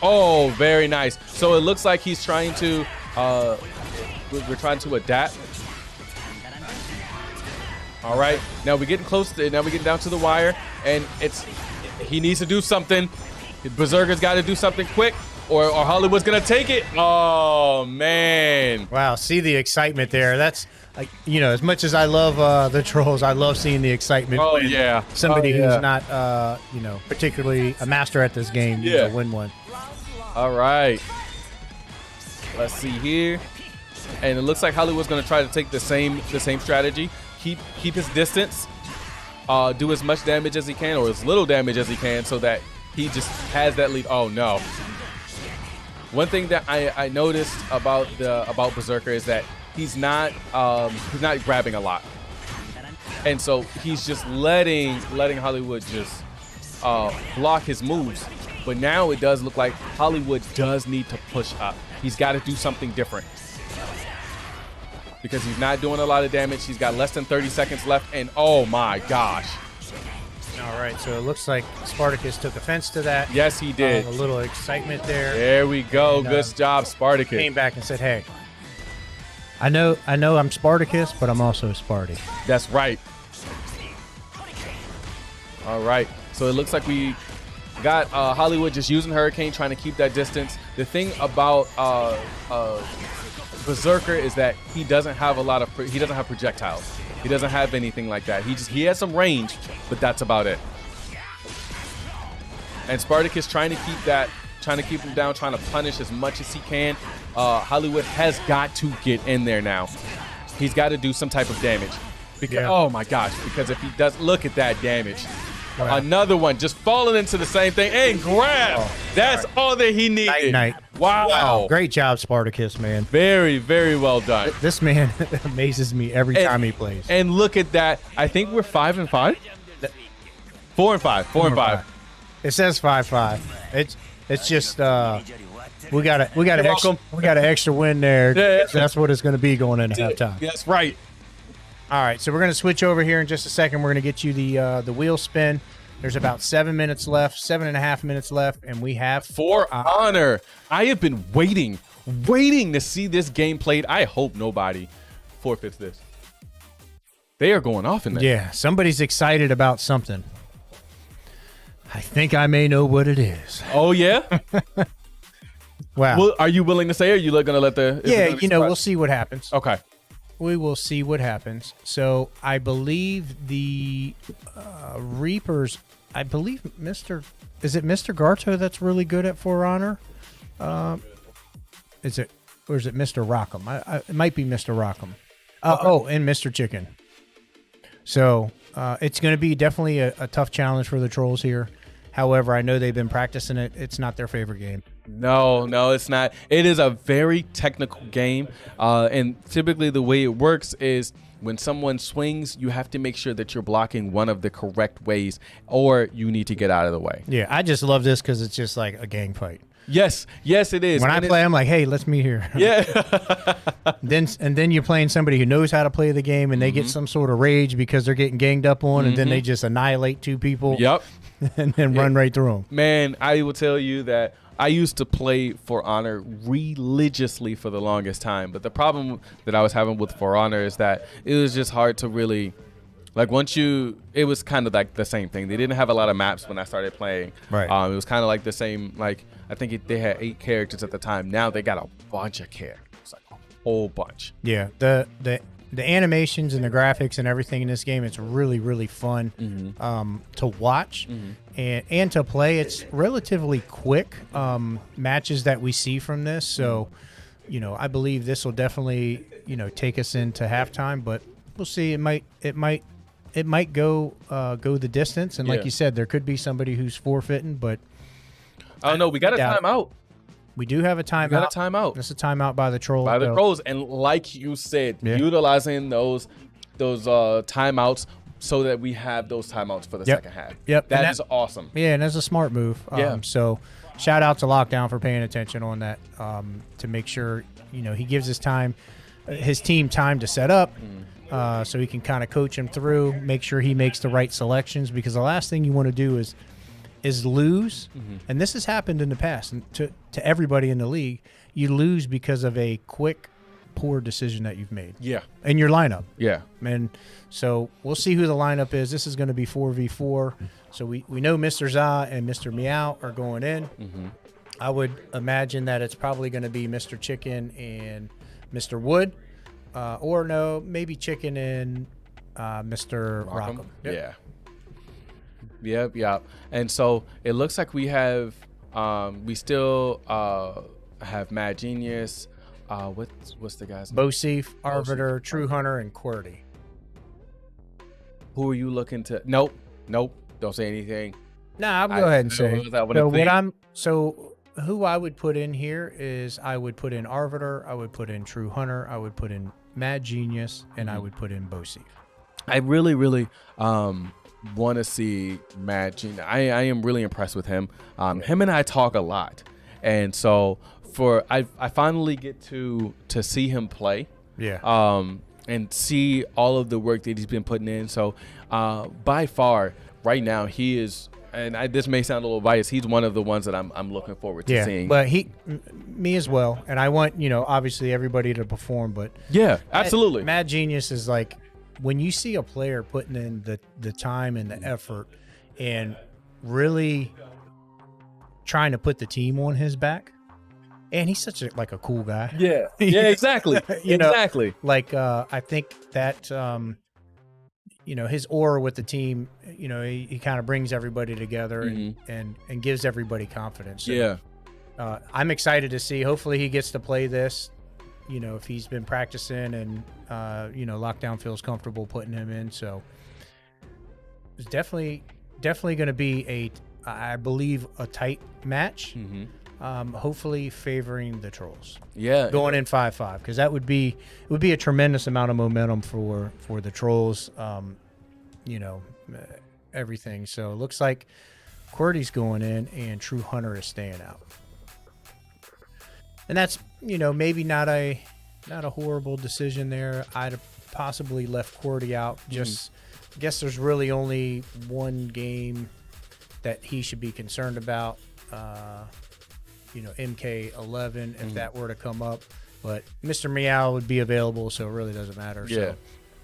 [SPEAKER 2] oh, very nice. So it looks like he's trying to we're trying to adapt. All right, now we're getting close to, now we're getting down to the wire, and he needs to do something. Berserker's got to do something quick, or Hollywood's gonna take it. Oh man!
[SPEAKER 1] Wow, see the excitement there. That's like, you know, as much as I love the Trolls, I love seeing the excitement.
[SPEAKER 2] Oh
[SPEAKER 1] when
[SPEAKER 2] yeah,
[SPEAKER 1] somebody who's not you know, particularly a master at this game, to win one.
[SPEAKER 2] All right, let's see here, and it looks like Hollywood's gonna try to take the same strategy. Keep his distance, do as much damage as he can, or as little damage as he can, so that he just has that lead. Oh no! One thing that I noticed about Berserker is that he's not grabbing a lot, and so he's just letting Hollywood just block his moves. But now it does look like Hollywood does need to push up. He's got to do something different because he's not doing a lot of damage. He's got less than 30 seconds left, and oh my gosh!
[SPEAKER 1] All right, so it looks like Spartacus took offense to that.
[SPEAKER 2] Yes, he did.
[SPEAKER 1] A little excitement there.
[SPEAKER 2] There we go.
[SPEAKER 1] And,
[SPEAKER 2] good job, Spartacus.
[SPEAKER 1] Came back and said, "Hey, I know I'm Spartacus, but I'm also Sparty."
[SPEAKER 2] That's right. All right, so it looks like we got Hollywood just using Hurricane, trying to keep that distance. The thing about Berserker is that he doesn't have he doesn't have projectiles. He doesn't have anything like that. He has some range, but that's about it. And Spartacus trying to keep him down, trying to punish as much as he can. Hollywood has got to get in there now. He's got to do some type of damage. Because oh my gosh, because if he does, look at that damage. Wow. Another one just falling into the same thing and grab. Oh, that's all that he needed.
[SPEAKER 1] Night.
[SPEAKER 2] Wow.
[SPEAKER 1] Great job, Spartacus, man.
[SPEAKER 2] Very, very well done.
[SPEAKER 1] This man amazes me every time he plays.
[SPEAKER 2] And look at that. I think we're 5-5. 4-5. 4-5.
[SPEAKER 1] It says 5-5. It's just we got an extra win there. Yeah. That's what it's going to be going into halftime.
[SPEAKER 2] That's right.
[SPEAKER 1] All right, so we're going to switch over here in just a second. We're going to get you the wheel spin. There's about 7 minutes left, 7.5 minutes left, and we have
[SPEAKER 2] For Honor. I have been waiting to see this game played. I hope nobody forfeits this. They are going off in there.
[SPEAKER 1] Yeah, somebody's excited about something. I think I may know what it is.
[SPEAKER 2] Oh, yeah?
[SPEAKER 1] Wow.
[SPEAKER 2] Well, are you willing to say, or are you going to let the...
[SPEAKER 1] Yeah, we'll see what happens.
[SPEAKER 2] Okay.
[SPEAKER 1] We will see what happens. So I believe the Reapers, I believe is it Mr. Garto that's really good at For Honor? Is it Mr. Rockham? It might be Mr. Rockham. And Mr. Chicken. So it's going to be definitely a tough challenge for the Trolls here. However, I know they've been practicing it. It's not their favorite game.
[SPEAKER 2] No, it's not. It is a very technical game. And typically the way it works is when someone swings, you have to make sure that you're blocking one of the correct ways, or you need to get out of the way.
[SPEAKER 1] Yeah, I just love this because it's just like a gang fight.
[SPEAKER 2] Yes, it is.
[SPEAKER 1] When I play, I'm like, hey, let's meet here.
[SPEAKER 2] Yeah.
[SPEAKER 1] then you're playing somebody who knows how to play the game, and they get some sort of rage because they're getting ganged up on, and then they just annihilate two people.
[SPEAKER 2] Yep.
[SPEAKER 1] And then run right through them.
[SPEAKER 2] Man, I will tell you that I used to play For Honor religiously for the longest time. But the problem that I was having with For Honor is that it was just hard to really, like, it was kind of like the same thing. They didn't have a lot of maps when I started playing.
[SPEAKER 1] Right.
[SPEAKER 2] It was kind of like the same, like, I think they had 8 characters at the time. Now they got a bunch of characters, like a whole bunch.
[SPEAKER 1] Yeah, the animations and the graphics and everything in this game, it's really, really fun to watch and to play. It's relatively quick matches that we see from this. So, I believe this will definitely, take us into halftime, but we'll see. It might go the distance. And like you said, there could be somebody who's forfeiting, but
[SPEAKER 2] Oh, no, we got a timeout.
[SPEAKER 1] We do have a timeout.
[SPEAKER 2] We got a timeout.
[SPEAKER 1] It's a timeout by the Trolls.
[SPEAKER 2] Trolls. And like you said, utilizing those timeouts so that we have those timeouts for the second half.
[SPEAKER 1] Yep.
[SPEAKER 2] That is awesome.
[SPEAKER 1] Yeah, and that's a smart move. So shout out to Lockdown for paying attention on that to make sure, he gives his team time to set up so he can kind of coach him through, make sure he makes the right selections, because the last thing you want to do is lose, and this has happened in the past, and to everybody in the league, you lose because of a quick, poor decision that you've made.
[SPEAKER 2] Yeah.
[SPEAKER 1] In your lineup.
[SPEAKER 2] Yeah.
[SPEAKER 1] And so we'll see who the lineup is. This is going to be 4v4. So we know Mr. Za and Mr. Meow are going in. I would imagine that it's probably going to be Mr. Chicken and Mr. Wood, or no, maybe Chicken and Mr. Rockham.
[SPEAKER 2] Yep. Yeah. Yep. And so it looks like we have, we still have Mad Genius. What's the guy's name?
[SPEAKER 1] Bosif, Arbiter, True Hunter, and QWERTY.
[SPEAKER 2] Who are you looking to? Nope. Don't say anything.
[SPEAKER 1] Nah, I'll go ahead and say.
[SPEAKER 2] So
[SPEAKER 1] who I would put in here is I would put in Arbiter, I would put in True Hunter, I would put in Mad Genius, and I would put in Bosif.
[SPEAKER 2] I really want to see Mad Genius. I am really impressed with him. Him and I talk a lot, and so I finally get to see him play.
[SPEAKER 1] Yeah.
[SPEAKER 2] And see all of the work that he's been putting in. So by far, right now, he is, and this may sound a little biased, he's one of the ones that I'm looking forward to seeing.
[SPEAKER 1] But me as well. And I want, obviously everybody to perform, but
[SPEAKER 2] yeah, absolutely.
[SPEAKER 1] Mad Genius is like, when you see a player putting in the time and the effort and really trying to put the team on his back, and he's such a cool guy.
[SPEAKER 2] Yeah, exactly. Exactly.
[SPEAKER 1] I think that his aura with the team, he kind of brings everybody together and gives everybody confidence. So, I'm excited to see. Hopefully he gets to play this. If he's been practicing and Lockdown feels comfortable putting him in. So it's definitely going to be I believe a tight match. Hopefully favoring the Trolls.
[SPEAKER 2] Yeah.
[SPEAKER 1] Going in 5-5, because it would be a tremendous amount of momentum for the Trolls. Everything. So it looks like QWERTY's going in and True Hunter is staying out. And that's, maybe not a horrible decision there. I'd have possibly left QWERTY out. Just I guess there's really only one game that he should be concerned about. MK11 if that were to come up, but Mr. Meow would be available, so it really doesn't matter.
[SPEAKER 2] Yeah.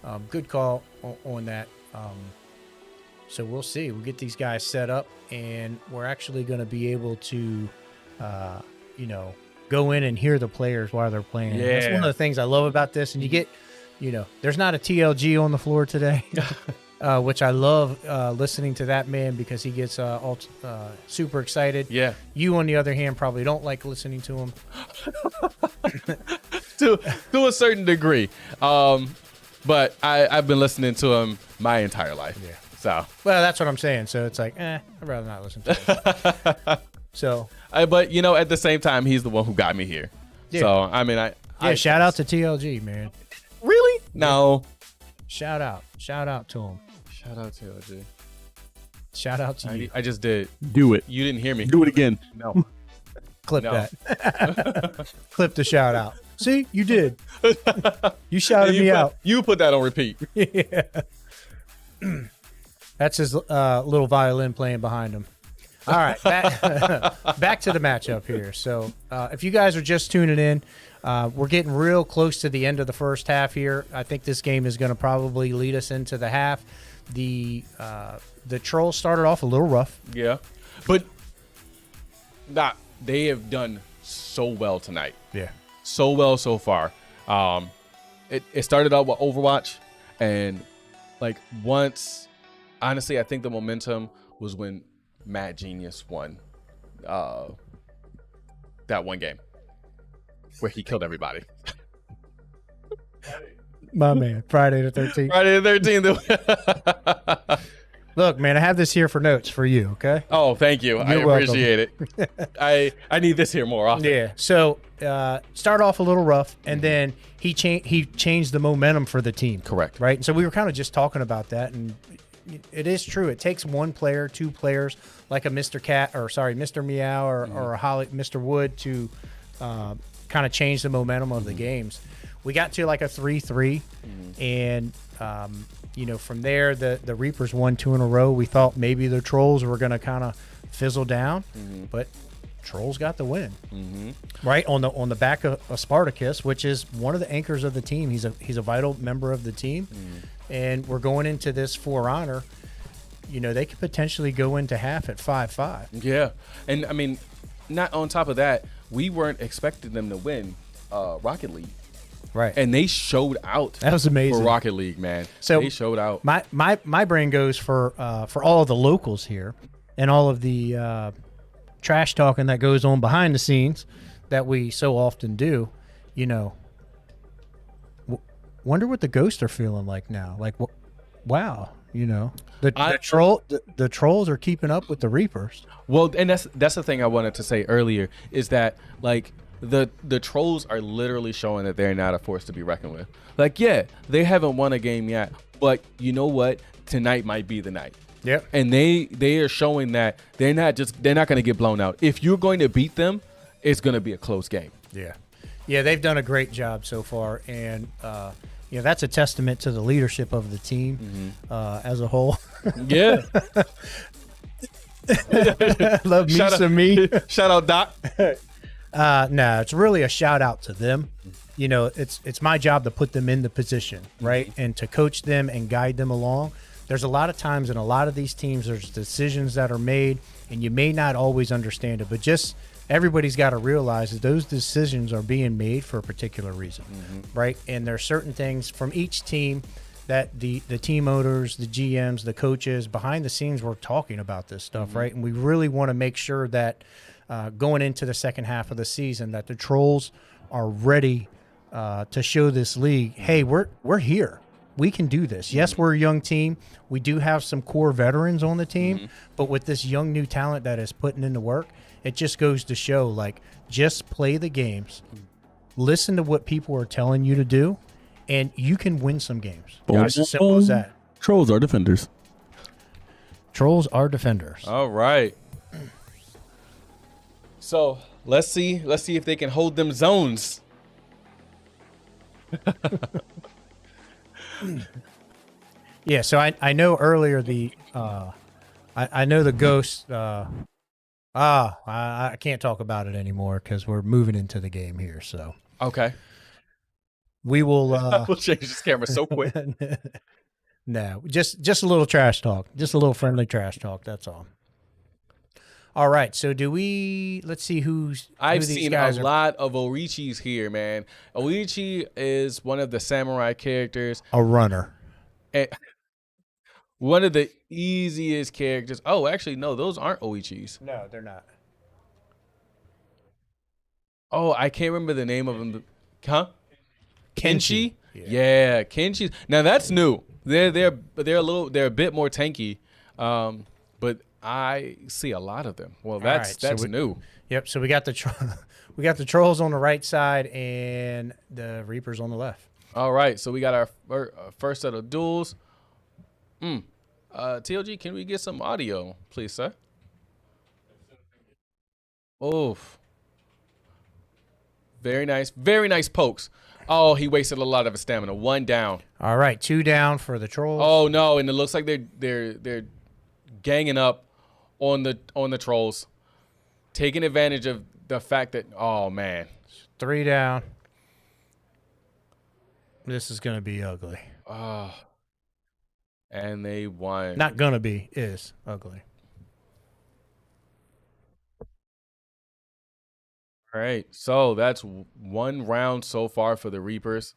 [SPEAKER 1] So good call on that. So we'll see. We'll get these guys set up, and we're actually going to be able to go in and hear the players while they're playing.
[SPEAKER 2] Yeah.
[SPEAKER 1] That's one of the things I love about this. And you get there's not a TLG on the floor today. Which I love listening to that man, because he gets super excited.
[SPEAKER 2] Yeah.
[SPEAKER 1] You, on the other hand, probably don't like listening to him.
[SPEAKER 2] to a certain degree. but I've been listening to him my entire life.
[SPEAKER 1] Yeah.
[SPEAKER 2] So,
[SPEAKER 1] Well, that's what I'm saying. So it's like, I'd rather not listen to him. So,
[SPEAKER 2] but you know, at the same time, he's the one who got me here.
[SPEAKER 1] Yeah.
[SPEAKER 2] So, I mean,
[SPEAKER 1] shout out to TLG, man.
[SPEAKER 2] Really? No.
[SPEAKER 1] Shout out to him.
[SPEAKER 2] Shout out to LG.
[SPEAKER 1] Shout out to you.
[SPEAKER 2] I just did.
[SPEAKER 7] Do it.
[SPEAKER 2] You didn't hear me.
[SPEAKER 7] Do it again.
[SPEAKER 2] No.
[SPEAKER 1] Clip
[SPEAKER 2] No.
[SPEAKER 1] that. Clip the shout out. See, you did. You shouted me out.
[SPEAKER 2] You put that on repeat.
[SPEAKER 1] Yeah. That's his little violin playing behind him. All right, back to the matchup here. So if you guys are just tuning in, we're getting real close to the end of the first half here. I think this game is going to probably lead us into the half. The Trollz started off a little rough.
[SPEAKER 2] Yeah. But they have done so well tonight.
[SPEAKER 1] Yeah.
[SPEAKER 2] So well so far. It started out with Overwatch, and like once, honestly, I think the momentum was when Mad Genius won that one game where he killed everybody.
[SPEAKER 1] My man, Friday the 13th.
[SPEAKER 2] Friday the 13th.
[SPEAKER 1] Look, man, I have this here for notes for you, okay?
[SPEAKER 2] Oh, thank you. I
[SPEAKER 1] welcome.
[SPEAKER 2] appreciate it. I need this here more often.
[SPEAKER 1] Yeah. So start off a little rough, and then he changed the momentum for the team.
[SPEAKER 2] Correct.
[SPEAKER 1] Right. And so we were kind of just talking about that, and it is true. It takes one player, two players, like a Mr. Meow or a Holly, Mr. Wood to kind of change the momentum of the games. We got to like a 3-3, and from there the Reapers won 2 in a row. We thought maybe the Trollz were going to kind of fizzle down, but Trollz got the win. Right on the back of Spartacus, which is one of the anchors of the team. He's a vital member of the team, and we're going into this For Honor. They could potentially go into half at 5-5.
[SPEAKER 2] Yeah, and I mean, not on top of that, we weren't expecting them to win Rocket League.
[SPEAKER 1] Right.
[SPEAKER 2] And they showed out.
[SPEAKER 1] That was amazing
[SPEAKER 2] for Rocket League, man.
[SPEAKER 1] So
[SPEAKER 2] they showed out.
[SPEAKER 1] My brain goes for all of the locals here and all of the trash talking that goes on behind the scenes that we so often do. Wonder what the ghosts are feeling like now. Like, wow, the Trollz are keeping up with the Reapers.
[SPEAKER 2] Well, and that's the thing I wanted to say earlier is that like the Trollz are literally showing that they're not a force to be reckoned with. Like, yeah, they haven't won a game yet, but you know what? Tonight might be the night.
[SPEAKER 1] Yep.
[SPEAKER 2] And they are showing that they're not going to get blown out. If you're going to beat them, it's going to be a close game.
[SPEAKER 1] Yeah. Yeah, they've done a great job so far, and that's a testament to the leadership of the team as a whole.
[SPEAKER 2] Yeah.
[SPEAKER 1] Love me some me.
[SPEAKER 2] Shout out, Doc.
[SPEAKER 1] No, it's really a shout out to them. It's my job to put them in the position, right, and to coach them and guide them along. There's a lot of times in a lot of these teams, there's decisions that are made, and you may not always understand it, but just everybody's got to realize that those decisions are being made for a particular reason, right? And there are certain things from each team that the team owners, the GMs, the coaches, behind the scenes, we're talking about this stuff, right? And we really want to make sure that going into the second half of the season, that the Trollz are ready to show this league, hey, we're here. We can do this. Yes, we're a young team. We do have some core veterans on the team, but with this young new talent that is putting in the work, it just goes to show, like, just play the games, listen to what people are telling you to do, and you can win some games. It's as simple as that.
[SPEAKER 7] Trollz are defenders.
[SPEAKER 1] Trollz are defenders.
[SPEAKER 2] All right. So let's see if they can hold them zones.
[SPEAKER 1] Yeah, so I know earlier I know the ghost. I can't talk about it anymore because we're moving into the game here. So
[SPEAKER 2] Okay.
[SPEAKER 1] we will.
[SPEAKER 2] We'll change this camera so quick.
[SPEAKER 1] No, just a little trash talk, just a little friendly trash talk. That's all. All right, so let's see who
[SPEAKER 2] I've
[SPEAKER 1] these
[SPEAKER 2] seen
[SPEAKER 1] guys
[SPEAKER 2] a lot of Oichis here, man. Oichi is one of the samurai characters.
[SPEAKER 1] A runner.
[SPEAKER 2] And one of the easiest characters. Oh, actually, no, those aren't Oichis.
[SPEAKER 1] No, they're not.
[SPEAKER 2] Oh, I can't remember the name of them. Huh? Kenshi? Yeah, Kenchi's. Now that's new. They're a bit more tanky, but I see a lot of them. Well, that's new.
[SPEAKER 1] Yep. So we got the we got the Trolls on the right side and the Reapers on the left.
[SPEAKER 2] All right, so we got our first set of duels. TLG, can we get some audio, please, sir? Oof. Very nice pokes. Oh, he wasted a lot of his stamina. 1 down.
[SPEAKER 1] All right, 2 down for the Trolls.
[SPEAKER 2] Oh no, and it looks like they're ganging up on the Trolls, taking advantage of the fact that, oh man,
[SPEAKER 1] 3 down. This is gonna be ugly.
[SPEAKER 2] And they won.
[SPEAKER 1] Not gonna be, is ugly.
[SPEAKER 2] All right, so that's 1 round so far for the Reapers.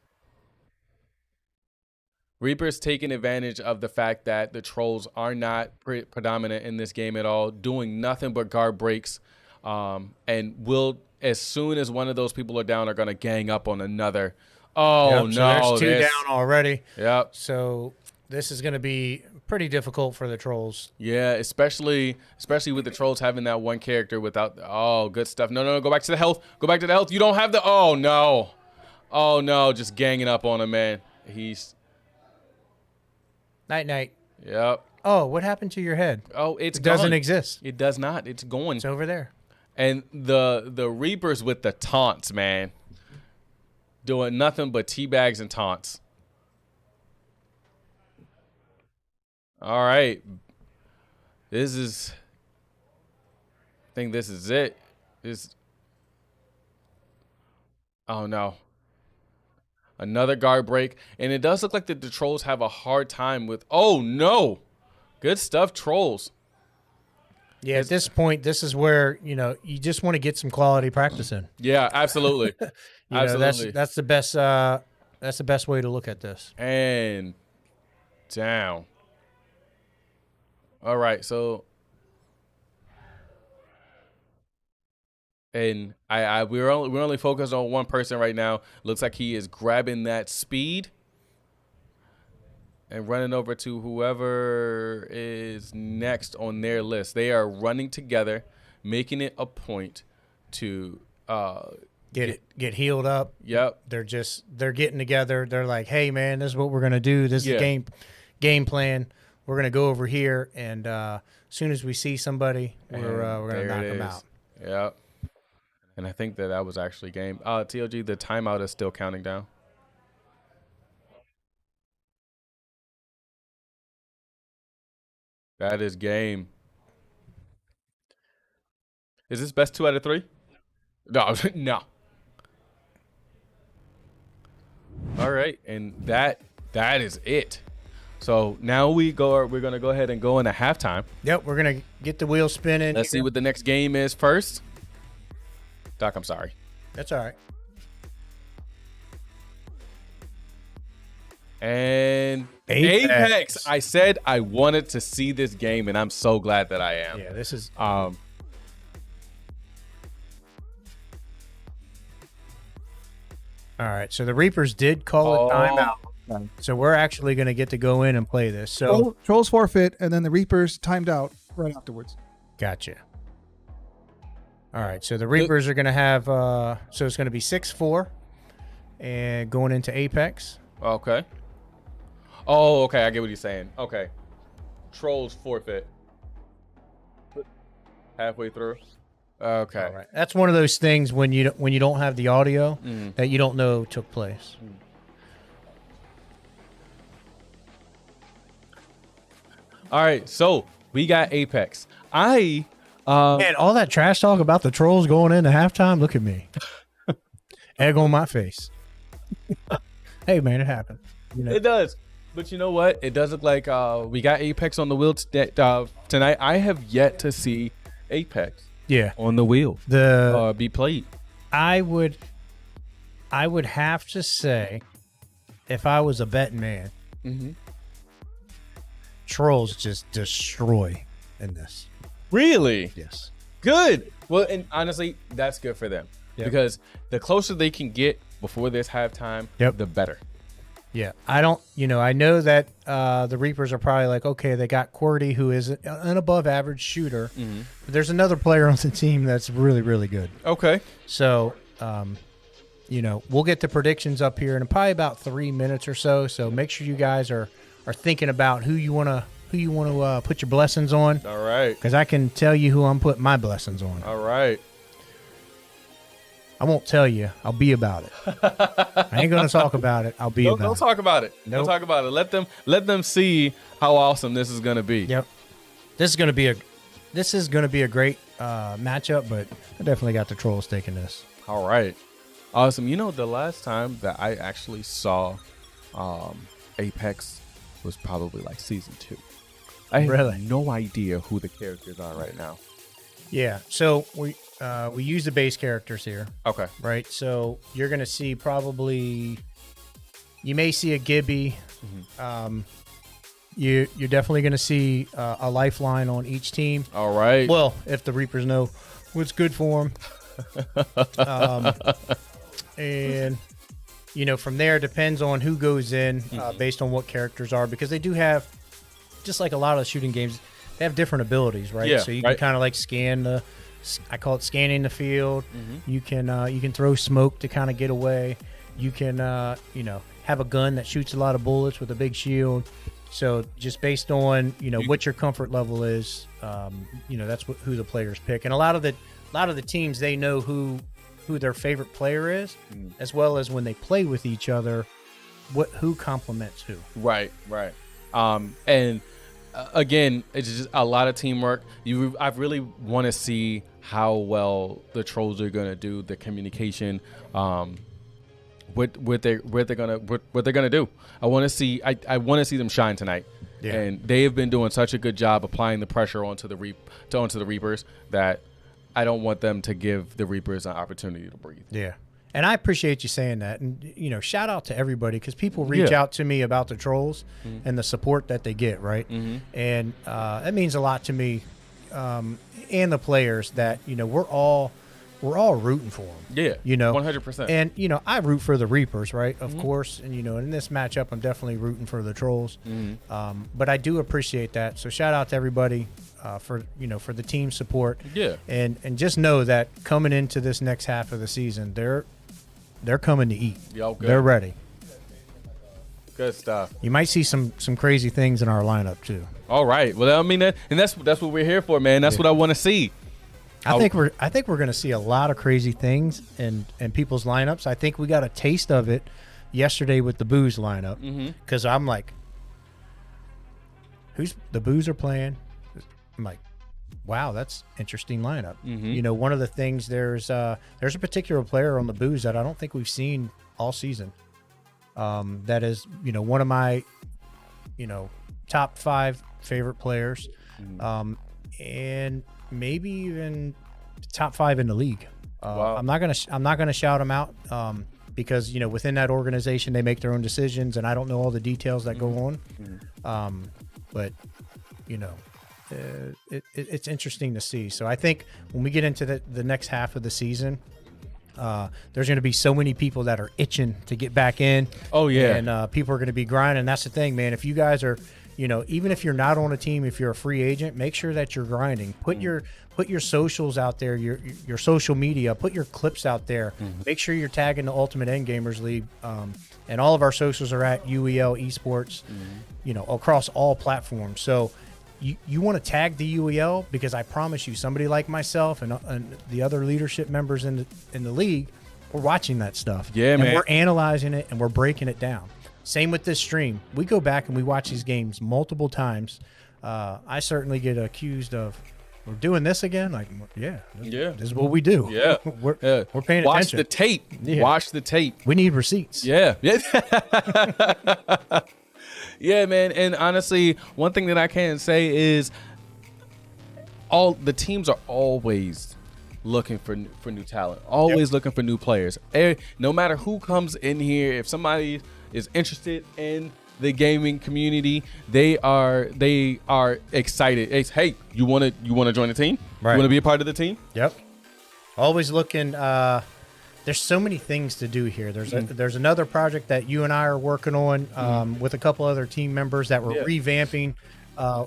[SPEAKER 2] Reapers taking advantage of the fact that the Trolls are not predominant in this game at all, doing nothing but guard breaks, and will, as soon as one of those people are down, are going to gang up on another. Oh,
[SPEAKER 1] yep,
[SPEAKER 2] no.
[SPEAKER 1] So there's 2 down already.
[SPEAKER 2] Yep.
[SPEAKER 1] So this is going to be pretty difficult for the Trolls.
[SPEAKER 2] Yeah, especially with the Trolls having that one character without. Oh, good stuff. No, go back to the health. Go back to the health. You don't have the. Oh no, just ganging up on him, man. He's.
[SPEAKER 1] Night.
[SPEAKER 2] Yep.
[SPEAKER 1] Oh, what happened to your head?
[SPEAKER 2] Oh, it
[SPEAKER 1] doesn't exist.
[SPEAKER 2] It does not. It's gone.
[SPEAKER 1] It's over there.
[SPEAKER 2] And the Reapers with the taunts, man, doing nothing but teabags and taunts. All right. I think this is it. Oh, no. Another guard break. And it does look like the Trolls have a hard time with... Oh, no. Good stuff, Trolls.
[SPEAKER 1] Yeah, at this point, this is where, you just want to get some quality practice in.
[SPEAKER 2] Yeah, absolutely. Absolutely.
[SPEAKER 1] That's the best way to look at this.
[SPEAKER 2] And down. All right, so and we're only focused on one person right now. Looks like he is grabbing that speed and running over to whoever is next on their list. They are running together, making it a point to
[SPEAKER 1] get healed up.
[SPEAKER 2] Yep.
[SPEAKER 1] They're getting together. They're like, hey man, this is what we're gonna do. This is game plan. We're going to go over here, and as soon as we see somebody, we're going to knock them out.
[SPEAKER 2] Yep. And I think that was actually game. TLG, the timeout is still counting down. That is game. Is this best 2 out of 3? No. No. All right, and that is it. So now we're going to go ahead and go into halftime.
[SPEAKER 1] Yep, we're going to get the wheel spinning.
[SPEAKER 2] Let's see what the next game is first. Doc, I'm sorry.
[SPEAKER 1] That's all right.
[SPEAKER 2] And Apex. I said I wanted to see this game, and I'm so glad that I am.
[SPEAKER 1] Yeah, this is...
[SPEAKER 2] All
[SPEAKER 1] right, so the Reapers did call a timeout. So we're actually going to get to go in and play this. So
[SPEAKER 8] Trolls forfeit, and then the Reapers timed out right afterwards.
[SPEAKER 1] Gotcha. All right, so the Reapers are going to have, so it's going to be 6-4 and going into Apex.
[SPEAKER 2] Okay. Oh, okay, I get what he's saying. Okay. Trolls forfeit. Halfway through. Okay.
[SPEAKER 1] All right. That's one of those things when you don't have the audio that you don't know took place.
[SPEAKER 2] All right, so we got Apex.
[SPEAKER 1] Man, all that trash talk about the Trolls going into halftime. Look at me, egg on my face. Hey, man, it happened.
[SPEAKER 2] It does, but you know what? It does look like we got Apex on the wheel tonight. I have yet to see Apex.
[SPEAKER 1] Yeah,
[SPEAKER 2] on the wheel. Be played.
[SPEAKER 1] I would have to say, if I was a betting man. Trolls just destroy in this.
[SPEAKER 2] Really?
[SPEAKER 1] Yes.
[SPEAKER 2] Good. Well, and honestly, that's good for them because the closer they can get before this halftime, the better.
[SPEAKER 1] Yeah, I don't. I know that the Reapers are probably like, okay, they got QWERTY, who is an above-average shooter. But there's another player on the team that's really, really good.
[SPEAKER 2] Okay.
[SPEAKER 1] So, we'll get the predictions up here in probably about 3 minutes or so. So make sure you guys are thinking about who you want to put your blessings on.
[SPEAKER 2] All right.
[SPEAKER 1] Because I can tell you who I'm putting my blessings on.
[SPEAKER 2] All right.
[SPEAKER 1] I won't tell you. I'll be about it. I ain't going to talk about it. I'll be about it.
[SPEAKER 2] Don't talk about it.
[SPEAKER 1] Nope.
[SPEAKER 2] Don't talk about it. Let them see how awesome this is going to be.
[SPEAKER 1] Yep. This is going to be a great matchup, but I definitely got the Trollz taking this.
[SPEAKER 2] All right. Awesome. The last time that I actually saw Apex was probably like season 2. I have no idea who the characters are right now.
[SPEAKER 1] Yeah. So we use the base characters here.
[SPEAKER 2] Okay.
[SPEAKER 1] Right. So you're going to see you may see a Gibby. You're definitely going to see a lifeline on each team.
[SPEAKER 2] All right.
[SPEAKER 1] Well, if the Reapers know what's good for them. And, from there, it depends on who goes in based on what characters are, because they do have, just like a lot of the shooting games, they have different abilities, right?
[SPEAKER 2] Yeah,
[SPEAKER 1] so you can kind of like scan I call it scanning the field. You can throw smoke to kind of get away. You can, have a gun that shoots a lot of bullets with a big shield. So just based on, what your comfort level is, that's who the players pick. And a lot of the teams, they know who their favorite player is, as well as when they play with each other, who complements who.
[SPEAKER 2] Right. And again, it's just a lot of teamwork. I really want to see how well the Trollz are gonna do the communication. What they're gonna do. I want to see them shine tonight. Yeah. And they have been doing such a good job applying the pressure onto the Reapers that I don't want them to give the Reapers an opportunity to breathe.
[SPEAKER 1] Yeah. And I appreciate you saying that. And, shout out to everybody, because people reach out to me about the Trollz and the support that they get, right? And that means a lot to me and the players that, we're all rooting for them.
[SPEAKER 2] Yeah, 100%.
[SPEAKER 1] And, I root for the Reapers, right? Of course. And, in this matchup, I'm definitely rooting for the Trollz. But I do appreciate that. So shout out to everybody for the team support.
[SPEAKER 2] Yeah.
[SPEAKER 1] And just know that coming into this next half of the season, they're coming to eat.
[SPEAKER 2] Yo, good.
[SPEAKER 1] They're ready.
[SPEAKER 2] Good stuff.
[SPEAKER 1] You might see some crazy things in our lineup too.
[SPEAKER 2] All right. Well, I mean, that's what we're here for, man. That's what I want to see.
[SPEAKER 1] I think we're going to see a lot of crazy things in people's lineups. I think we got a taste of it yesterday with the Booze lineup, because I'm like, who's the Booze are playing? I'm like, wow, that's interesting lineup. One of the things, there's a particular player on the Booze that I don't think we've seen all season. That is, one of my, top 5 favorite players, and maybe even top 5 in the league.
[SPEAKER 2] Wow.
[SPEAKER 1] I'm not gonna shout them out because within that organization they make their own decisions, and I don't know all the details that go on. But it's interesting to see. So I think when we get into the next half of the season, there's going to be so many people that are itching to get back in.
[SPEAKER 2] Oh yeah,
[SPEAKER 1] and people are going to be grinding. That's the thing, man. If you guys are, even if you're not on a team, if you're a free agent, make sure that you're grinding. Put your socials out there, your social media. Put your clips out there. Make sure you're tagging the Ultimate Endgamers League. And all of our socials are at UEL Esports. Across all platforms. So you want to tag the UEL, because I promise you, somebody like myself and the other leadership members in the league, we're watching that stuff.
[SPEAKER 2] Yeah, man.
[SPEAKER 1] And we're analyzing it and we're breaking it down. Same with this stream. We go back and we watch these games multiple times. I certainly get accused of, we're doing this again. Like, yeah, this is what we do.
[SPEAKER 2] Yeah,
[SPEAKER 1] we're paying attention.
[SPEAKER 2] Watch the tape.
[SPEAKER 1] Yeah.
[SPEAKER 2] Watch the tape.
[SPEAKER 1] We need receipts.
[SPEAKER 2] Yeah. Yeah, man. And honestly, one thing that I can say is all the teams are always looking for new talent, always looking for new players. No matter who comes in here, if somebody is interested in the gaming community, they are excited. It's, hey, you want to join the team?
[SPEAKER 1] Right.
[SPEAKER 2] You want to be a part of the team?
[SPEAKER 1] Yep. Always looking there's so many things to do here. There's another project that you and I are working on with a couple other team members that we're revamping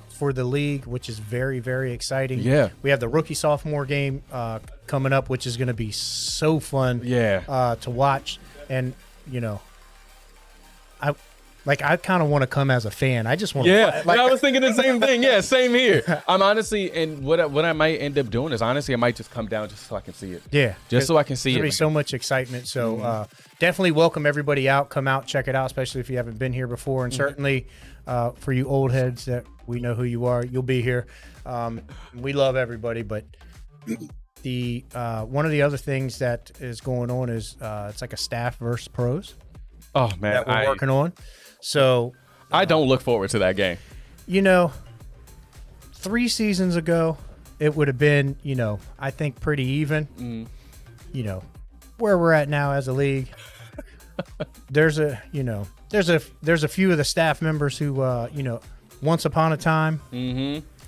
[SPEAKER 1] for the league, which is very, very exciting.
[SPEAKER 2] Yeah.
[SPEAKER 1] We have the rookie sophomore game coming up, which is going to be so fun to watch. And, you know, I kind of want to come as a fan. I just want to.
[SPEAKER 2] Yeah, I was thinking the same thing. Yeah, same here. I'm honestly, and what I might end up doing is honestly, I might just come down just so I can see it.
[SPEAKER 1] Yeah,
[SPEAKER 2] just so I can see it.
[SPEAKER 1] There'll be so much excitement. So definitely welcome everybody out. Come out, check it out, especially if you haven't been here before. And certainly for you old heads that we know who you are, you'll be here. We love everybody, but the one of the other things that is going on is it's like a staff versus pros.
[SPEAKER 2] Oh man,
[SPEAKER 1] that we're working on. So
[SPEAKER 2] I don't look forward to that game.
[SPEAKER 1] You know, 3 seasons ago, it would have been, you know, I think pretty even. You know, where we're at now as a league, there's a few of the staff members who, you know, once upon a time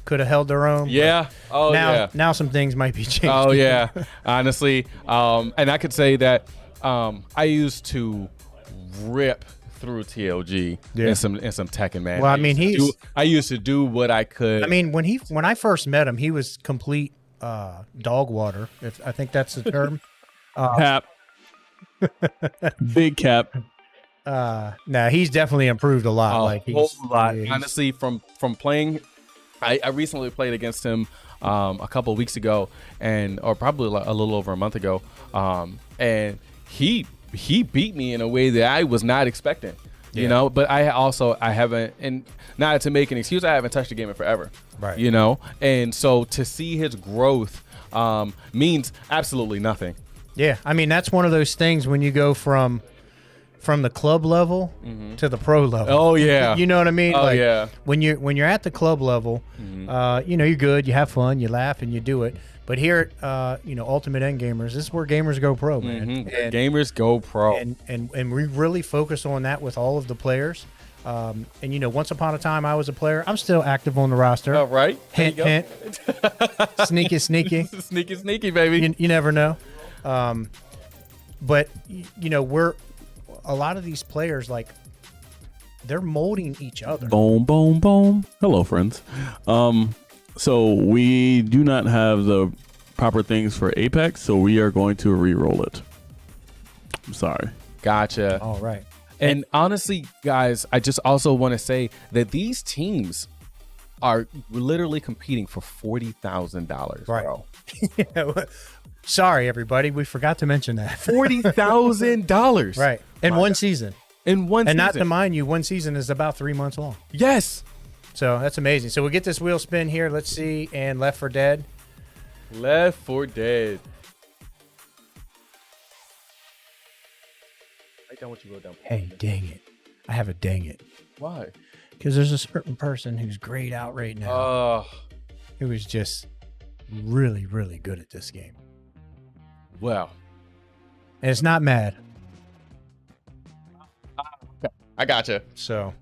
[SPEAKER 1] could have held their own.
[SPEAKER 2] Yeah. Oh yeah.
[SPEAKER 1] Now some things might be changed.
[SPEAKER 2] Oh yeah. Honestly, and I could say that I used to rip through TLG and some Tekken, man.
[SPEAKER 1] Well, I mean,
[SPEAKER 2] I used to do what I could.
[SPEAKER 1] I mean, when I first met him, he was complete dog water. If I think that's the term.
[SPEAKER 7] Cap. Big cap.
[SPEAKER 1] Nah, he's definitely improved a lot.
[SPEAKER 2] A whole lot. Honestly, from playing, I recently played against him a couple of weeks ago, or probably a little over a month ago, and he beat me in a way that I was not expecting, you know, but I haven't, and not to make an excuse, I haven't touched the game in forever,
[SPEAKER 1] right?
[SPEAKER 2] You know, and so to see his growth means absolutely nothing.
[SPEAKER 1] Yeah. I mean, that's one of those things when you go from the club level to the pro level.
[SPEAKER 2] Oh yeah.
[SPEAKER 1] You know what I mean?
[SPEAKER 2] Oh yeah.
[SPEAKER 1] When you're at the club level, you know, you're good, you have fun, you laugh and you do it. But here at you know, Ultimate Endgamers, this is where gamers go pro, man.
[SPEAKER 2] And gamers go pro.
[SPEAKER 1] And we really focus on that with all of the players. And you know, once upon a time I was a player. I'm still active on the roster.
[SPEAKER 2] All right.
[SPEAKER 1] Hint, hint. Sneaky, sneaky.
[SPEAKER 2] Sneaky, sneaky, baby.
[SPEAKER 1] You never know. But you know, a lot of these players, like, they're molding each other.
[SPEAKER 7] Boom, boom, boom. Hello, friends. So we do not have the proper things for Apex, so we are going to re-roll it. I'm sorry.
[SPEAKER 2] Gotcha.
[SPEAKER 1] All right.
[SPEAKER 2] And honestly, guys, I just also want to say that these teams are literally competing for $40,000,
[SPEAKER 1] right.
[SPEAKER 2] bro.
[SPEAKER 1] Sorry, everybody. We forgot to mention that.
[SPEAKER 2] $40,000.
[SPEAKER 1] Right. In one season.
[SPEAKER 2] In one season.
[SPEAKER 1] And not to mind you, one season is about 3 months long.
[SPEAKER 2] Yes.
[SPEAKER 1] So that's amazing. So we'll get this wheel spin here. Let's see. And Left 4 Dead.
[SPEAKER 2] Left 4 Dead. Write down what you wrote down.
[SPEAKER 1] Hey, dang it. I have a dang it.
[SPEAKER 2] Why?
[SPEAKER 1] Because there's a certain person who's grayed out right now. Who is just really, really good at this game.
[SPEAKER 2] Well.
[SPEAKER 1] And it's not mad.
[SPEAKER 2] I gotcha.
[SPEAKER 1] So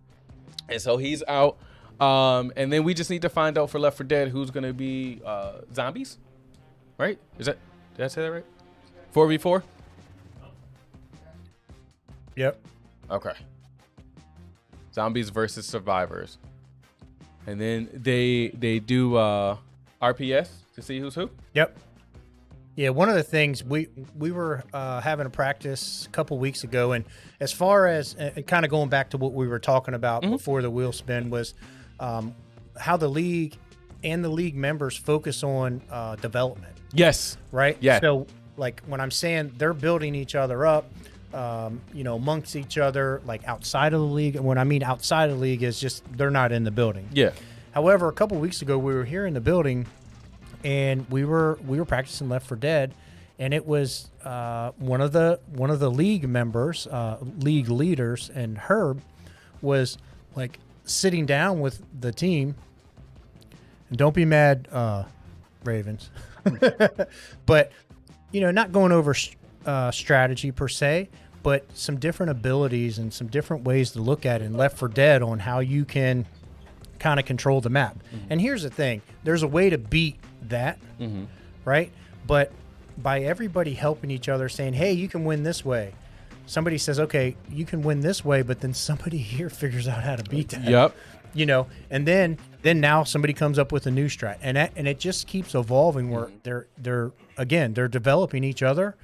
[SPEAKER 2] he's out. And then we just need to find out for Left 4 Dead who's gonna be zombies, right? Did I say that right? 4v4.
[SPEAKER 1] Yep.
[SPEAKER 2] Okay. Zombies versus survivors, and then they do RPS to see who's who.
[SPEAKER 1] Yep. Yeah, one of the things we were having a practice a couple weeks ago, and as far as kind of going back to what we were talking about before the wheel spin was how the league and the league members focus on development.
[SPEAKER 2] Yes.
[SPEAKER 1] Right?
[SPEAKER 2] Yeah.
[SPEAKER 1] So, like, when I'm saying they're building each other up, you know, amongst each other, like outside of the league. And when I mean outside of the league is just they're not in the building.
[SPEAKER 2] Yeah.
[SPEAKER 1] However, a couple weeks ago, we were here in the building, and we were practicing Left 4 Dead, and it was one of the league members, league leaders, and Herb was like sitting down with the team. And don't be mad, Ravens, but you know, not going over strategy per se, but some different abilities and some different ways to look at it in Left 4 Dead on how you can kind of control the map. And here's the thing, there's a way to beat that, right? But by everybody helping each other, saying, hey, you can win this way. Somebody says, okay, you can win this way, but then somebody here figures out how to beat that.
[SPEAKER 2] Yep.
[SPEAKER 1] You know, and then now somebody comes up with a new strat, and it just keeps evolving where they're developing each other,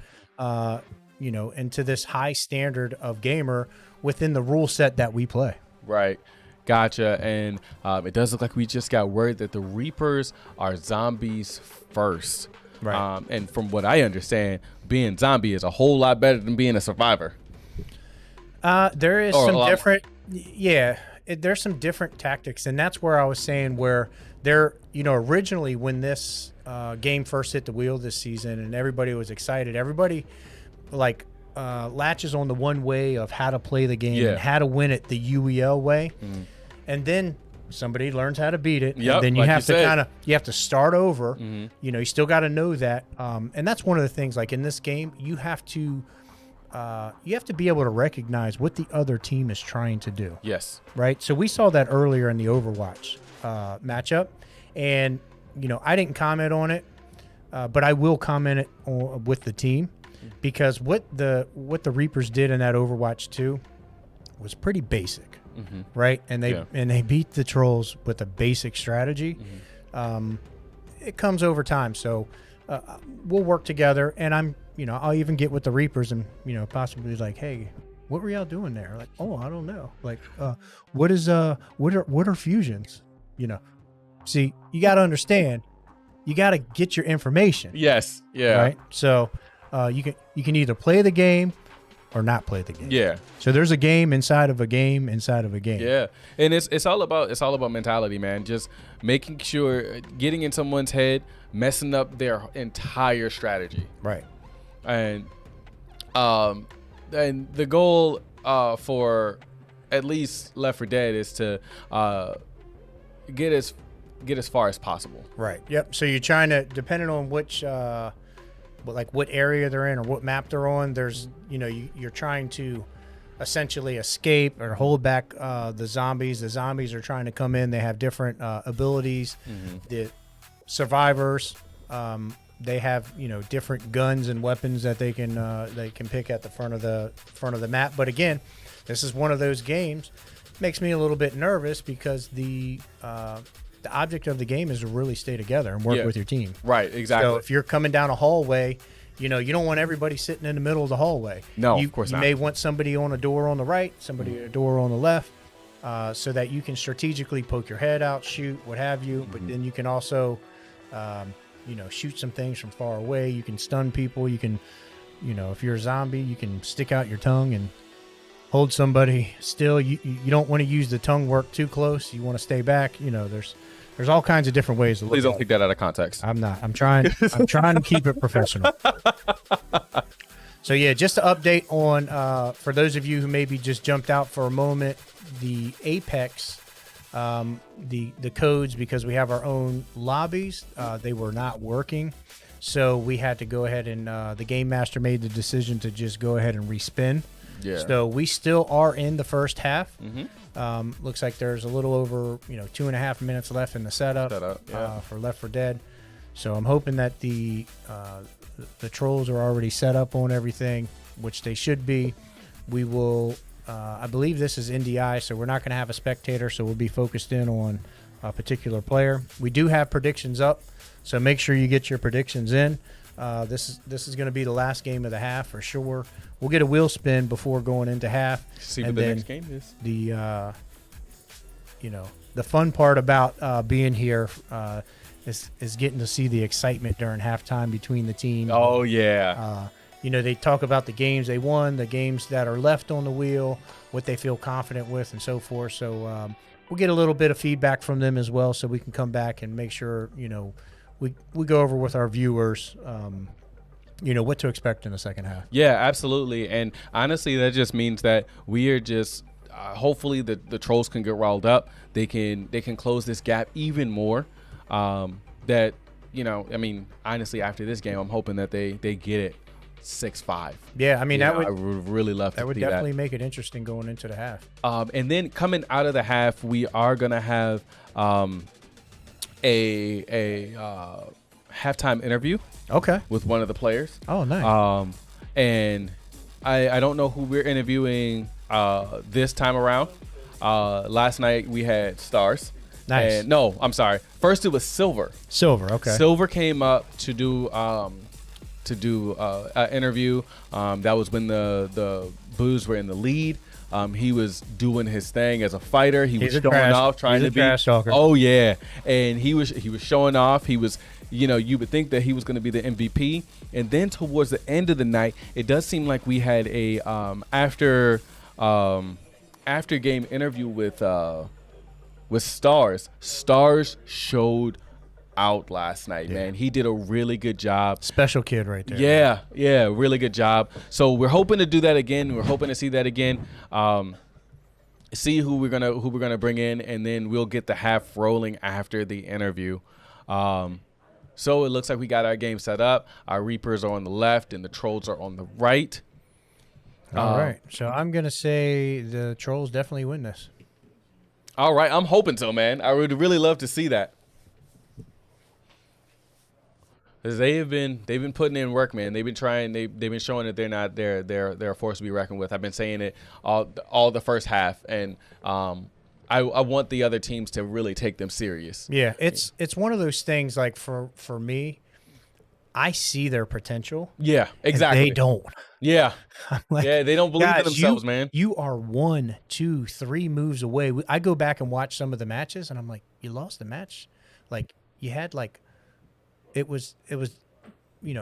[SPEAKER 1] you know, into this high standard of gamer within the rule set that we play.
[SPEAKER 2] Right. Gotcha. And it does look like we just got word that the Reapers are zombies first.
[SPEAKER 1] Right.
[SPEAKER 2] And from what I understand, being zombie is a whole lot better than being a survivor.
[SPEAKER 1] There is some different, there's some different tactics, and that's where I was saying where there, you know, originally when this game first hit the wheel this season and everybody was excited, everybody like latches on the one way of how to play the game and how to win it the UEL way, and then somebody learns how to beat it.
[SPEAKER 2] Yep,
[SPEAKER 1] And then you
[SPEAKER 2] like
[SPEAKER 1] have
[SPEAKER 2] you
[SPEAKER 1] to
[SPEAKER 2] said.
[SPEAKER 1] you have to start over. You know, you still got to know that, and that's one of the things. Like in this game, you have to be able to recognize what the other team is trying to do.
[SPEAKER 2] Yes.
[SPEAKER 1] Right. So we saw that earlier in the Overwatch matchup, and you know, I didn't comment on it, but I will comment it with the team, because what the Reapers did in that Overwatch 2 was pretty basic. Right. And they beat the Trollz with a basic strategy. It comes over time. So we'll work together, and I'll even get with the Reapers and, you know, possibly like, hey, what were y'all doing there? Like, oh, I don't know. Like, what are fusions? You know, see, you got to understand, you got to get your information.
[SPEAKER 2] Yes. Yeah.
[SPEAKER 1] Right. So you can either play the game or not play the game.
[SPEAKER 2] Yeah.
[SPEAKER 1] So there's a game inside of a game inside of a game.
[SPEAKER 2] Yeah. And it's all about mentality, man. Just making sure, getting in someone's head, messing up their entire strategy.
[SPEAKER 1] Right.
[SPEAKER 2] And the goal for at least Left 4 Dead is to get as far as possible.
[SPEAKER 1] Right. Yep. So you're trying to, depending on which what area they're in or what map they're on, there's, you know, you're trying to essentially escape or hold back the zombies. The zombies are trying to come in. They have different abilities. The survivors, they have, you know, different guns and weapons that they can pick at the front of the map. But again, this is one of those games, makes me a little bit nervous because the object of the game is to really stay together and work with your team.
[SPEAKER 2] Right, exactly.
[SPEAKER 1] So if you're coming down a hallway, you know, you don't want everybody sitting in the middle of the hallway.
[SPEAKER 2] No,
[SPEAKER 1] of
[SPEAKER 2] course
[SPEAKER 1] you
[SPEAKER 2] not.
[SPEAKER 1] may want somebody on a door on the right, somebody at a door on the left, so that you can strategically poke your head out, shoot, what have you. But then you can also, you know, shoot some things from far away. You can stun people. You can, you know, if you're a zombie, you can stick out your tongue and hold somebody still. You don't want to use the tongue work too close. You want to stay back. You know, there's all kinds of different ways to look.
[SPEAKER 2] Please don't
[SPEAKER 1] at
[SPEAKER 2] take that out of context.
[SPEAKER 1] I'm not. I'm trying to keep it professional. So yeah, just to update on for those of you who maybe just jumped out for a moment, the Apex, the codes, because we have our own lobbies, they were not working. So we had to go ahead and the game master made the decision to just go ahead and respin.
[SPEAKER 2] Yeah.
[SPEAKER 1] So we still are in the first half. Looks like there's a little over 2.5 minutes left in the setup for Left 4 Dead. So I'm hoping that the Trollz are already set up on everything, which they should be. We will. I believe this is NDI, so we're not going to have a spectator. So we'll be focused in on a particular player. We do have predictions up, so make sure you get your predictions in. This is going to be the last game of the half for sure. We'll get a wheel spin before going into half.
[SPEAKER 2] See what the next game is.
[SPEAKER 1] The the fun part about being here is getting to see the excitement during halftime between the teams.
[SPEAKER 2] Oh yeah.
[SPEAKER 1] They talk about the games they won, the games that are left on the wheel, what they feel confident with, and so forth. So we'll get a little bit of feedback from them as well, so we can come back and make sure we go over with our viewers, what to expect in the second half.
[SPEAKER 2] Yeah, absolutely. And honestly, that just means that we are just hopefully the Trollz can get riled up. They can close this gap even more. Honestly, after this game, I'm hoping that they get it 6-5.
[SPEAKER 1] Yeah, I mean,
[SPEAKER 2] I would really love to see that.
[SPEAKER 1] That would definitely make it interesting going into the half.
[SPEAKER 2] And then coming out of the half, we are gonna have halftime interview
[SPEAKER 1] Okay.
[SPEAKER 2] with one of the players.
[SPEAKER 1] Oh, nice.
[SPEAKER 2] And I don't know who we're interviewing this time around. Last night we had Stars.
[SPEAKER 1] Nice.
[SPEAKER 2] And, no, I'm sorry. First it was Silver.
[SPEAKER 1] Silver. Okay.
[SPEAKER 2] Silver came up to do an interview. That was when the Boos were in the lead. He was doing his thing as a fighter. He was showing off, trying to be
[SPEAKER 1] trash talker.
[SPEAKER 2] Oh yeah, and he was showing off. He was, you would think that he was going to be the MVP. And then towards the end of the night, it does seem like we had a after game interview with Stars. Stars showed out last night, man. He did a really good job.
[SPEAKER 1] Special kid right there.
[SPEAKER 2] Yeah, really good job. So we're hoping to do that again. We're hoping to see that again. See who we're gonna bring in, and then we'll get the half rolling after the interview. So it looks like we got our game set up. Our Reapers are on the left, and the Trollz are on the right.
[SPEAKER 1] All right. So I'm gonna say the Trollz definitely win this.
[SPEAKER 2] All right, I'm hoping so, man. I would really love to see that. Because they've been putting in work, man. They've been trying. They've been showing that they're a force to be reckoned with. I've been saying it all the first half, and I want the other teams to really take them serious.
[SPEAKER 1] Yeah, it's one of those things. Like for me, I see their potential.
[SPEAKER 2] Yeah, exactly.
[SPEAKER 1] They don't.
[SPEAKER 2] Yeah,
[SPEAKER 1] Like,
[SPEAKER 2] yeah. They don't believe in
[SPEAKER 1] guys,
[SPEAKER 2] themselves, man.
[SPEAKER 1] You are 1, 2, 3 moves away. I go back and watch some of the matches, and I'm like, you lost the match. Like you had It was,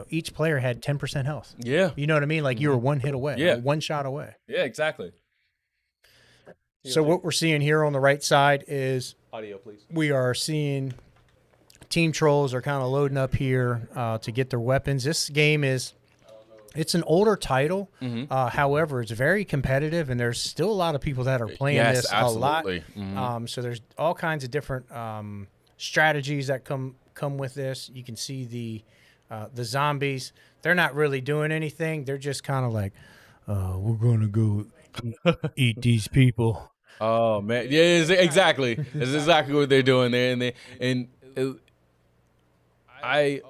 [SPEAKER 1] each player had 10% health.
[SPEAKER 2] Yeah.
[SPEAKER 1] You know what I mean? Like you were one hit away.
[SPEAKER 2] Yeah.
[SPEAKER 1] One shot away.
[SPEAKER 2] Yeah, exactly.
[SPEAKER 1] So what we're seeing here on the right side is
[SPEAKER 2] Audio, please.
[SPEAKER 1] we are seeing Team Trollz are kind of loading up here to get their weapons. This game it's an older title. However, it's very competitive, and there's still a lot of people that are playing this
[SPEAKER 2] absolutely.
[SPEAKER 1] a lot. So there's all kinds of different strategies that come with this. You can see the zombies. They're not really doing anything. They're just kind of like, we're going to go eat these people.
[SPEAKER 2] Oh man, yeah, exactly. That's exactly what they're doing there,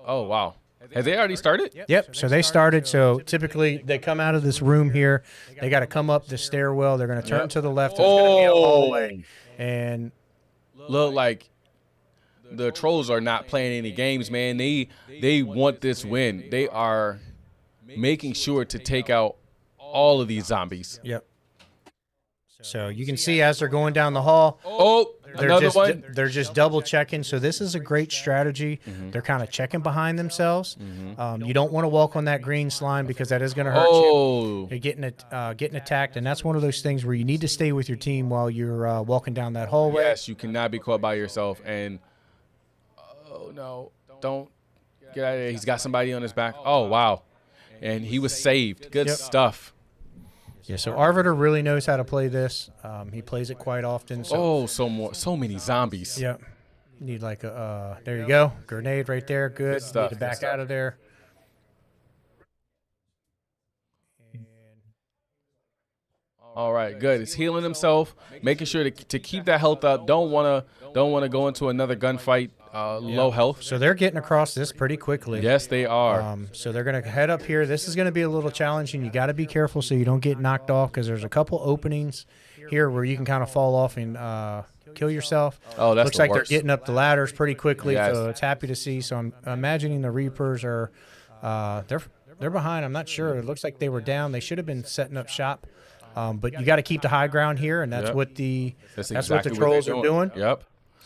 [SPEAKER 2] oh wow, have they already started?
[SPEAKER 1] Yep. So they started. So typically they come out of this room here. They got to come up the stairwell. They're going to turn to the left. There's going to be a hallway, and
[SPEAKER 2] look like the Trollz are not playing any games, man. They want this win. They are making sure to take out all of these zombies.
[SPEAKER 1] Yep. So you can see as they're going down the hall.
[SPEAKER 2] Oh, another one.
[SPEAKER 1] They're just double checking. So this is a great strategy. They're kind of checking behind themselves. You don't want to walk on that green slime because that is going to hurt you. You're getting attacked, and that's one of those things where you need to stay with your team while you're walking down that hallway.
[SPEAKER 2] Yes, you cannot be caught by yourself. And oh no, don't get out of there. He's got somebody on his back. Oh wow, and he was saved. Good stuff.
[SPEAKER 1] Yeah, so Arbiter really knows how to play this. He plays it quite often. So.
[SPEAKER 2] So many zombies.
[SPEAKER 1] Yep. Need like a there you go, grenade right there. Good.
[SPEAKER 2] Stuff.
[SPEAKER 1] Need to back out of there.
[SPEAKER 2] All right, good. He's healing himself, making sure to keep that health up. Don't wanna go into another gunfight low health.
[SPEAKER 1] So they're getting across this pretty quickly.
[SPEAKER 2] Yes, they are.
[SPEAKER 1] So they're going to head up here. This is going to be a little challenging. You got to be careful so you don't get knocked off because there's a couple openings here where you can kind of fall off and kill yourself.
[SPEAKER 2] Oh, that's
[SPEAKER 1] Looks like
[SPEAKER 2] worst.
[SPEAKER 1] they're getting up the ladders pretty quickly,
[SPEAKER 2] Yes.
[SPEAKER 1] so it's happy to see. So I'm imagining the Reapers are they're behind. I'm not sure. It looks like they were down. They should have been setting up shop. But you got to keep the high ground here, and that's what the
[SPEAKER 2] exactly
[SPEAKER 1] Trollz are doing.
[SPEAKER 2] Yep.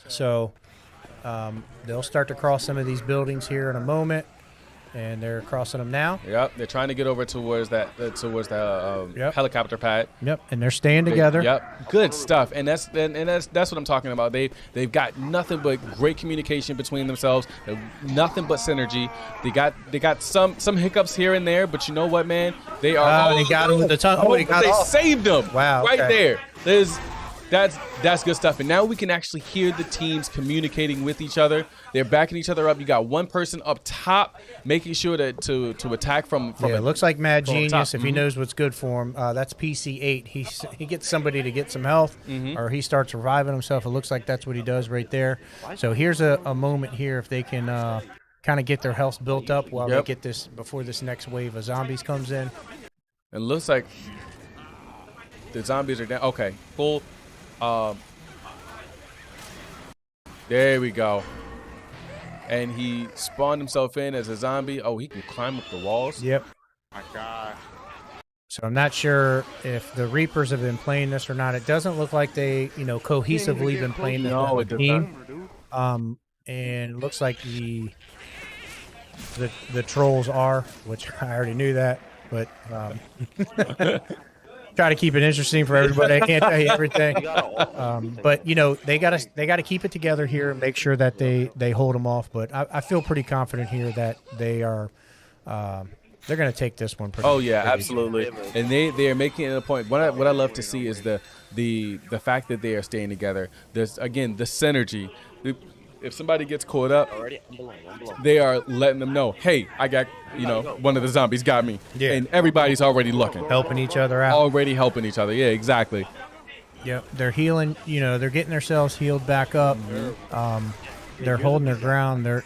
[SPEAKER 1] So they'll start to cross some of these buildings here in a moment, and they're crossing them now.
[SPEAKER 2] Yep. They're trying to get over towards the helicopter pad.
[SPEAKER 1] Yep, and they're staying together.
[SPEAKER 2] Yep. Good stuff. And that's what I'm talking about. They've got nothing but great communication between themselves. Nothing but synergy. They got some hiccups here and there, but you know what, man? They are.
[SPEAKER 1] They got him with the tongue. Oh,
[SPEAKER 2] they saved them.
[SPEAKER 1] Wow.
[SPEAKER 2] Right
[SPEAKER 1] Okay.
[SPEAKER 2] there. That's good stuff. And now we can actually hear the teams communicating with each other. They're backing each other up. You got one person up top making sure to attack from
[SPEAKER 1] Yeah, it looks like Mad
[SPEAKER 2] from
[SPEAKER 1] Genius
[SPEAKER 2] top.
[SPEAKER 1] if he knows what's good for him. That's PC8. He gets somebody to get some health, or he starts reviving himself. It looks like that's what he does right there. So here's a moment here if they can kind of get their health built up while
[SPEAKER 2] Yep.
[SPEAKER 1] they get this before this next wave of zombies comes in.
[SPEAKER 2] It looks like the zombies are down. Okay, full. There we go. And he spawned himself in as a zombie. Oh, he can climb up the walls.
[SPEAKER 1] Yep.
[SPEAKER 4] My God.
[SPEAKER 1] So I'm not sure if the Reapers have been playing this or not. It doesn't look like they, cohesively been playing this
[SPEAKER 2] No,
[SPEAKER 1] as
[SPEAKER 2] it
[SPEAKER 1] a
[SPEAKER 2] does
[SPEAKER 1] team. And it looks like the trolls are, which I already knew that, but try to keep it interesting for everybody. I can't tell you everything. But they gotta keep it together here and make sure that they hold them off. But I feel pretty confident here that they are. They're going to take this one pretty.
[SPEAKER 2] Oh yeah, absolutely. And they are making it a point. What I love to see is the fact that they are staying together. There's again the synergy. If somebody gets caught up, they are letting them know, hey, I got one of the zombies got me.
[SPEAKER 1] Yeah.
[SPEAKER 2] And everybody's already looking,
[SPEAKER 1] helping each other out.
[SPEAKER 2] already helping each other. Yeah, exactly.
[SPEAKER 1] Yep, they're healing. They're getting themselves healed back up. They're holding their ground. They're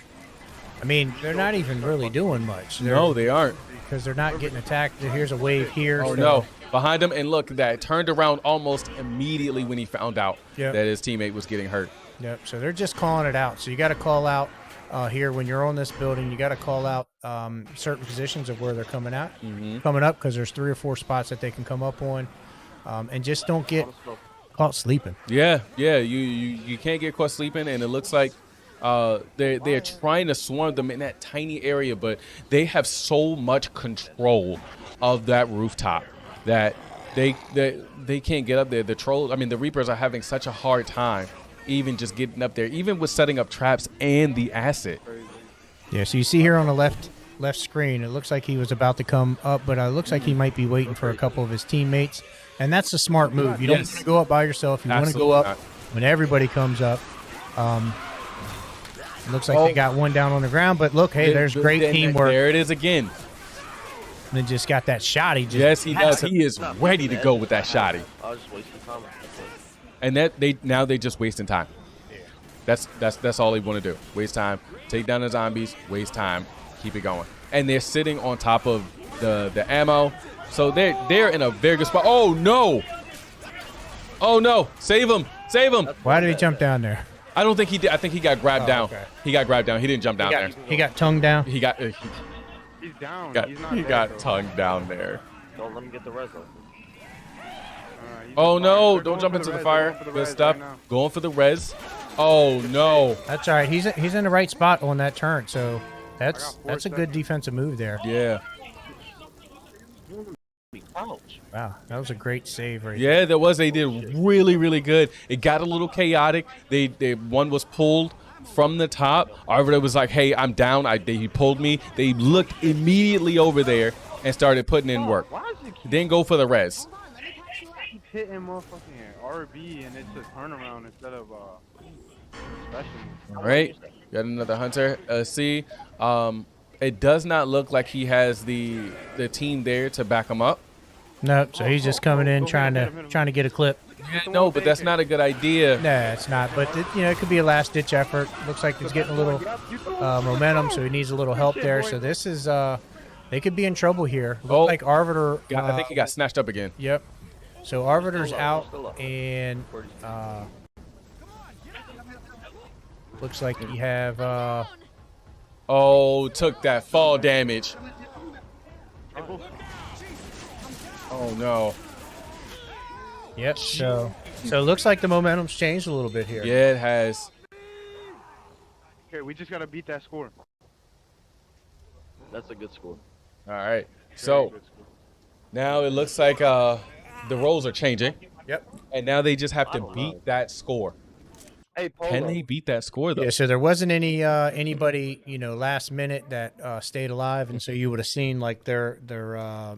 [SPEAKER 1] not even really doing much.
[SPEAKER 2] No, they aren't.
[SPEAKER 1] Because they're not getting attacked. Here's a wave here.
[SPEAKER 2] Oh, no. Behind him, and look, that turned around almost immediately when he found out that his teammate was getting hurt.
[SPEAKER 1] Yep, so they're just calling it out. So you got to call out here when you're on this building. You got to call out certain positions of where they're coming out, coming up, because there's 3 or 4 spots that they can come up on. And just don't get caught sleeping.
[SPEAKER 2] Yeah, you can't get caught sleeping, and it looks like they're trying to swarm them in that tiny area, but they have so much control of that rooftop that they can't get up there. The Reapers are having such a hard time even just getting up there, even with setting up traps and the acid.
[SPEAKER 1] Yeah, so you see here on the left screen, it looks like he was about to come up, but it looks like he might be waiting for a couple of his teammates, and that's a smart move. You don't want to go up by yourself. You want to go up when everybody comes up. It looks like they got one down on the ground, but look, hey, there's great teamwork.
[SPEAKER 2] There it is again.
[SPEAKER 1] And then just got that shot. He
[SPEAKER 2] He does. He is ready to go with that shotty.
[SPEAKER 9] I was just wasting time.
[SPEAKER 2] And they just wasting time. That's all they want to do. Waste time. Take down the zombies. Waste time. Keep it going. And they're sitting on top of the ammo, so they're in a very good spot. Oh no! Oh no! Save him! Save him!
[SPEAKER 1] Why did he jump down there?
[SPEAKER 2] I don't think he did. I think he got grabbed down.
[SPEAKER 1] Okay.
[SPEAKER 2] He got grabbed down. He didn't jump down there.
[SPEAKER 1] He got tongued down.
[SPEAKER 2] He got
[SPEAKER 4] He's down. He's not
[SPEAKER 2] he
[SPEAKER 4] dead,
[SPEAKER 2] got
[SPEAKER 4] though.
[SPEAKER 2] tongued down there.
[SPEAKER 9] Don't let me get the res though.
[SPEAKER 4] He's
[SPEAKER 2] Oh
[SPEAKER 4] on fire.
[SPEAKER 2] no!
[SPEAKER 4] They're
[SPEAKER 2] Don't
[SPEAKER 4] going
[SPEAKER 2] jump
[SPEAKER 4] for
[SPEAKER 2] into the
[SPEAKER 4] res.
[SPEAKER 2] fire.
[SPEAKER 4] They're going for the
[SPEAKER 2] Good
[SPEAKER 4] res
[SPEAKER 2] stuff.
[SPEAKER 4] right now.
[SPEAKER 2] Going for the res. Oh no!
[SPEAKER 1] That's all right. He's in the right spot on that turn, so that's
[SPEAKER 4] I got 4
[SPEAKER 1] a good defensive move there.
[SPEAKER 2] Yeah.
[SPEAKER 9] Ouch.
[SPEAKER 1] Wow, that was a great save right
[SPEAKER 2] Yeah, there was. They did really, really good. It got a little chaotic. They one was pulled from the top. Arbiter was like, "Hey, I'm down." He pulled me. They looked immediately over there and started putting in work.
[SPEAKER 4] Why does it
[SPEAKER 2] Then go for the res.
[SPEAKER 4] keep hitting motherfucking RB and it's a turnaround instead of special?
[SPEAKER 2] All right, got another hunter. See, it does not look like he has the team there to back him up.
[SPEAKER 1] Nope. So he's just coming in trying to get a clip.
[SPEAKER 2] No, but that's not a good idea.
[SPEAKER 1] Nah, it's not. But it could be a last ditch effort. Looks like he's getting a little momentum, so he needs a little help there. So this is they could be in trouble here. Look like Arbiter.
[SPEAKER 2] I think he got snatched up again.
[SPEAKER 1] Yep. So Arbiter's out, and looks like you have.
[SPEAKER 2] Oh, took that fall damage. Oh no.
[SPEAKER 1] Yep. So it looks like the momentum's changed a little bit here.
[SPEAKER 2] Yeah, it has.
[SPEAKER 4] Okay, we just gotta beat that score.
[SPEAKER 9] That's a good score.
[SPEAKER 2] All right.
[SPEAKER 4] Very
[SPEAKER 2] So
[SPEAKER 4] good score.
[SPEAKER 2] now it looks like the roles are changing.
[SPEAKER 1] Yep.
[SPEAKER 2] And now they just have to beat that score.
[SPEAKER 9] Hey, Polo.
[SPEAKER 2] Can they beat that score though?
[SPEAKER 1] Yeah, so there wasn't anybody last minute that stayed alive, and so you would have seen like the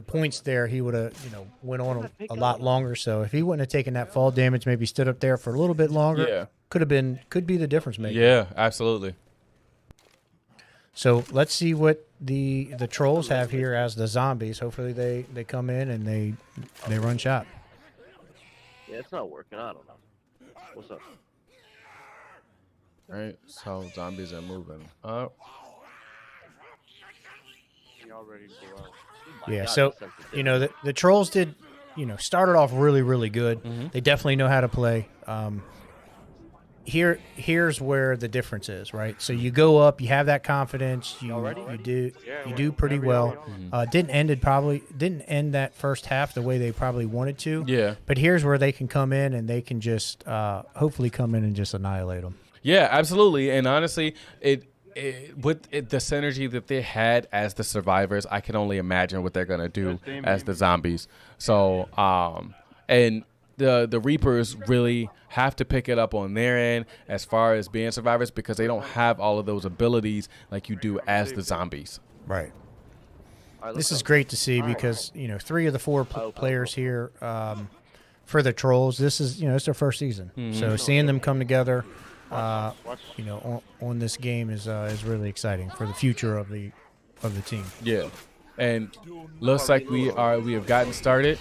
[SPEAKER 1] points there. He would have went on a lot longer. So if he wouldn't have taken that fall damage, maybe stood up there for a little bit longer.
[SPEAKER 2] Yeah.
[SPEAKER 1] could be the difference maker.
[SPEAKER 2] Yeah, absolutely.
[SPEAKER 1] So let's see what the trolls have here as the zombies. Hopefully they come in and they run shot.
[SPEAKER 9] Yeah, it's not working. I don't know. What's up?
[SPEAKER 2] Right, so zombies are moving up.
[SPEAKER 4] Y'all ready to go out?
[SPEAKER 1] Yeah, so the Trolls did, started off really good. They definitely know how to play. Here's where the difference is, right? So you go up, you have that confidence, you do pretty well. Didn't end that first half the way they probably wanted to.
[SPEAKER 2] Yeah.
[SPEAKER 1] But here's where they can come in and they can just hopefully come in and just annihilate them.
[SPEAKER 2] Yeah, absolutely. And honestly, the synergy that they had as the survivors, I can only imagine what they're gonna do as the zombies. So, and the Reapers really have to pick it up on their end as far as being survivors because they don't have all of those abilities like you do as the zombies.
[SPEAKER 1] Right. This is great to see because 3 of the 4 players here for the Trolls. This is it's their first season, so seeing them come together. On this game is really exciting for the future of the team.
[SPEAKER 2] Yeah, and looks like we have gotten started,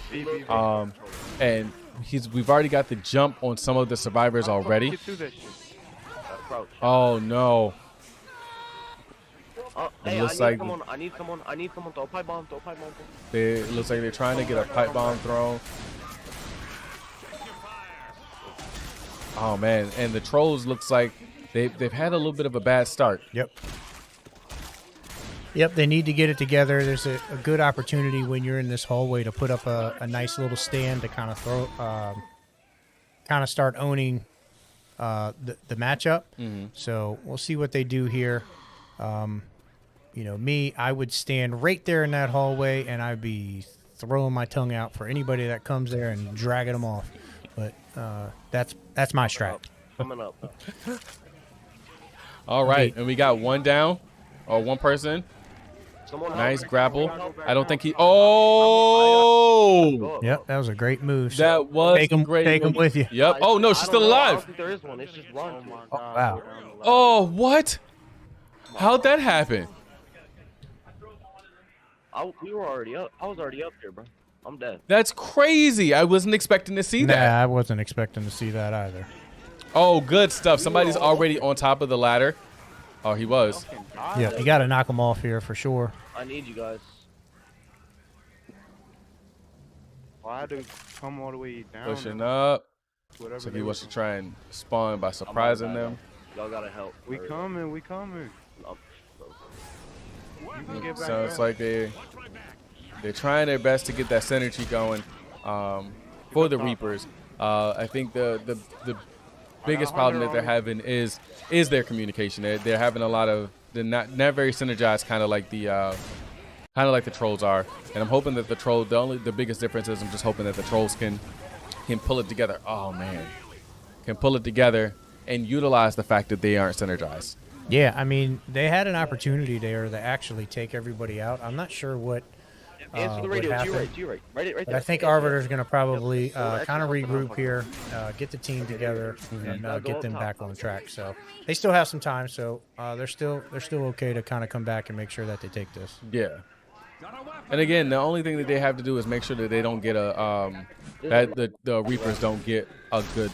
[SPEAKER 2] and we've already got the jump on some of the survivors already. Oh no!
[SPEAKER 9] Hey,
[SPEAKER 2] looks like
[SPEAKER 9] I need someone. Throw a pipe bomb.
[SPEAKER 2] it looks like they're trying to get a pipe bomb thrown. Oh man, and the Trolls looks like they've had a little bit of a bad start.
[SPEAKER 1] Yep, they need to get it together. There's a good opportunity when you're in this hallway to put up a nice little stand to kind of start owning the matchup. So we'll see what they do here. I would stand right there in that hallway and I'd be throwing my tongue out for anybody that comes there and dragging them off. But that's my strat.
[SPEAKER 9] Coming up.
[SPEAKER 2] All right, and we got one down, or one person. Nice grapple. I don't think he. Oh!
[SPEAKER 1] Yep, that was a great move. So
[SPEAKER 2] that was
[SPEAKER 1] take him,
[SPEAKER 2] great.
[SPEAKER 1] Take him with you.
[SPEAKER 2] Yep. Oh no, she's still alive.
[SPEAKER 9] I don't think there is one. It's just run.
[SPEAKER 1] Oh, wow.
[SPEAKER 2] Oh what? How'd that happen?
[SPEAKER 9] We were already up. I was already up here, bro. I'm dead.
[SPEAKER 2] That's crazy. I wasn't expecting to see that.
[SPEAKER 1] Nah, I wasn't expecting to see that either.
[SPEAKER 2] Oh, good stuff. Somebody's already on top of the ladder. Oh, he was.
[SPEAKER 1] Yeah, you got to knock him off here for sure.
[SPEAKER 9] I need you guys.
[SPEAKER 4] Why had to come all the way down?
[SPEAKER 2] Pushing up.
[SPEAKER 4] Whatever
[SPEAKER 2] So
[SPEAKER 4] they
[SPEAKER 2] he wants
[SPEAKER 4] was
[SPEAKER 2] to try and spawn by surprising them.
[SPEAKER 9] Y'all gotta help.
[SPEAKER 4] We coming. We coming. You can get back
[SPEAKER 2] So it's
[SPEAKER 4] up.
[SPEAKER 2] like they're trying their best to get that synergy going for the Reapers. I think the biggest problem that they're having is their communication. They're having a lot of they're not very synergized, kind of like the Trolls are. And I'm hoping that the biggest difference is I'm just hoping that the Trolls can pull it together. Oh man, can pull it together and utilize the fact that they aren't synergized.
[SPEAKER 1] Yeah, I mean they had an opportunity there to actually take everybody out. I'm not sure what.
[SPEAKER 9] Answer the radio. To your right. Right
[SPEAKER 1] But
[SPEAKER 9] there.
[SPEAKER 1] I think Arbiter's going to probably kind of regroup here, get the team together, and get them back on track. So they still have some time. So they're still okay to kind of come back and make sure that they take this.
[SPEAKER 2] Yeah. And again, the only thing that they have to do is make sure that they don't get that the Reapers don't get a good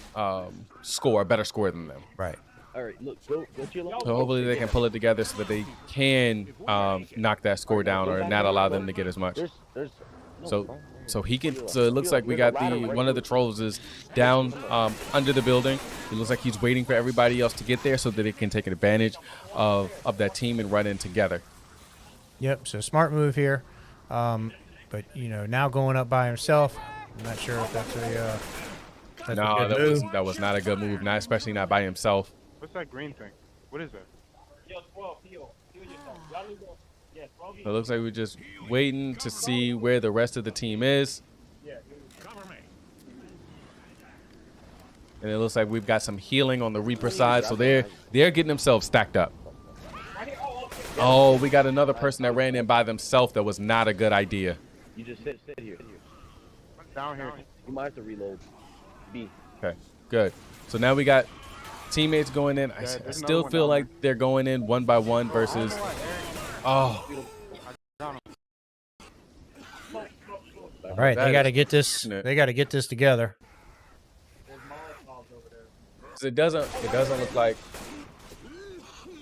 [SPEAKER 2] score, a better score than them.
[SPEAKER 1] Right.
[SPEAKER 9] All right, look, go to your left.
[SPEAKER 2] So hopefully they can pull it together so that they can knock that score down or not allow them to get as much. So it looks like we got one of the Trolls is down under the building. It looks like he's waiting for everybody else to get there so that they can take advantage of that team and run in together.
[SPEAKER 1] Yep. So smart move here, but now going up by himself. I'm not sure if that's a
[SPEAKER 2] that was not a good move. Not especially not by himself.
[SPEAKER 4] What's that green thing? What is that?
[SPEAKER 2] It looks like we're just waiting to see where the rest of the team is. And it looks like we've got some healing on the Reaper side, so they're getting themselves stacked up. Oh, we got another person that ran in by themselves. That was not a good idea.
[SPEAKER 9] You just sit here.
[SPEAKER 4] Down here.
[SPEAKER 9] You might have to reload. B.
[SPEAKER 2] Okay, good. So now we got teammates going in. I still feel like they're going in one by one versus. Oh.
[SPEAKER 1] All right, they got to get this. They got to get this together.
[SPEAKER 2] It doesn't look like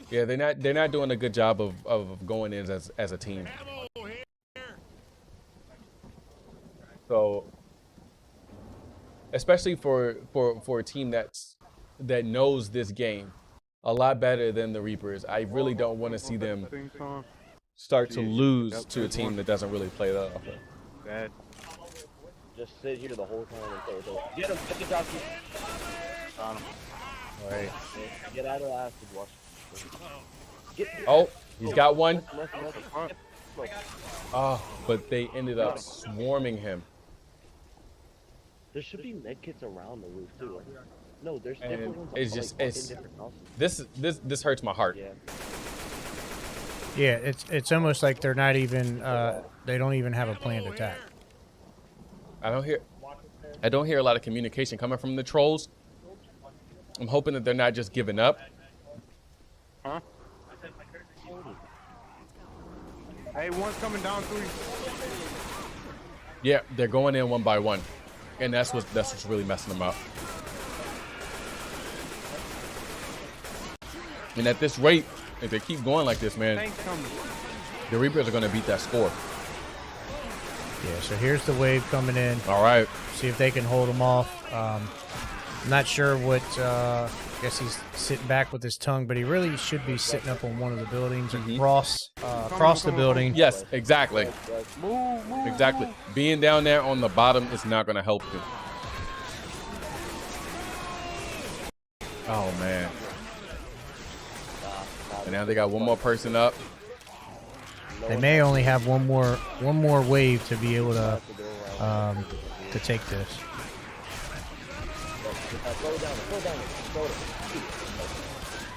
[SPEAKER 2] Yeah, they're not doing a good job of going in as a team. So, especially for a team that knows this game a lot better than the Reapers, I really don't want to see them start to lose to a team that doesn't really play that often.
[SPEAKER 4] Bad.
[SPEAKER 9] Just sit here the whole time and throw it. Get him. Get the jockey.
[SPEAKER 4] Got him.
[SPEAKER 2] All right.
[SPEAKER 9] Get out of the acid wash.
[SPEAKER 2] Oh, he's got one.
[SPEAKER 9] Left.
[SPEAKER 2] Oh, but they ended up swarming him.
[SPEAKER 9] There should be med kits around the roof too. No, there's
[SPEAKER 2] And
[SPEAKER 9] different ones.
[SPEAKER 2] it's
[SPEAKER 9] on,
[SPEAKER 2] just
[SPEAKER 9] like,
[SPEAKER 2] it's
[SPEAKER 9] different houses.
[SPEAKER 2] this hurts my heart.
[SPEAKER 9] Yeah.
[SPEAKER 1] Yeah, it's almost like they're not even they don't even have a planned attack.
[SPEAKER 2] I don't hear a lot of communication coming from the Trollz. I'm hoping that they're not just giving up.
[SPEAKER 4] Huh? Hey, one's coming down 3.
[SPEAKER 2] Yeah, they're going in one by one, and that's what's really messing them up. And at this rate, if they keep going like this, man,
[SPEAKER 4] Tank's coming.
[SPEAKER 2] the Reapers are going to beat that score.
[SPEAKER 1] Yeah, so here's the wave coming in.
[SPEAKER 2] All right.
[SPEAKER 1] See if they can hold them off. I'm not sure what. I guess he's sitting back with his tongue, but he really should be sitting up on one of the buildings across the building.
[SPEAKER 2] Yes, exactly.
[SPEAKER 4] Move.
[SPEAKER 2] Exactly. Being down there on the bottom is not going to help you. Oh man. And now they got one more person up.
[SPEAKER 1] They may only have one more wave to be able to take this.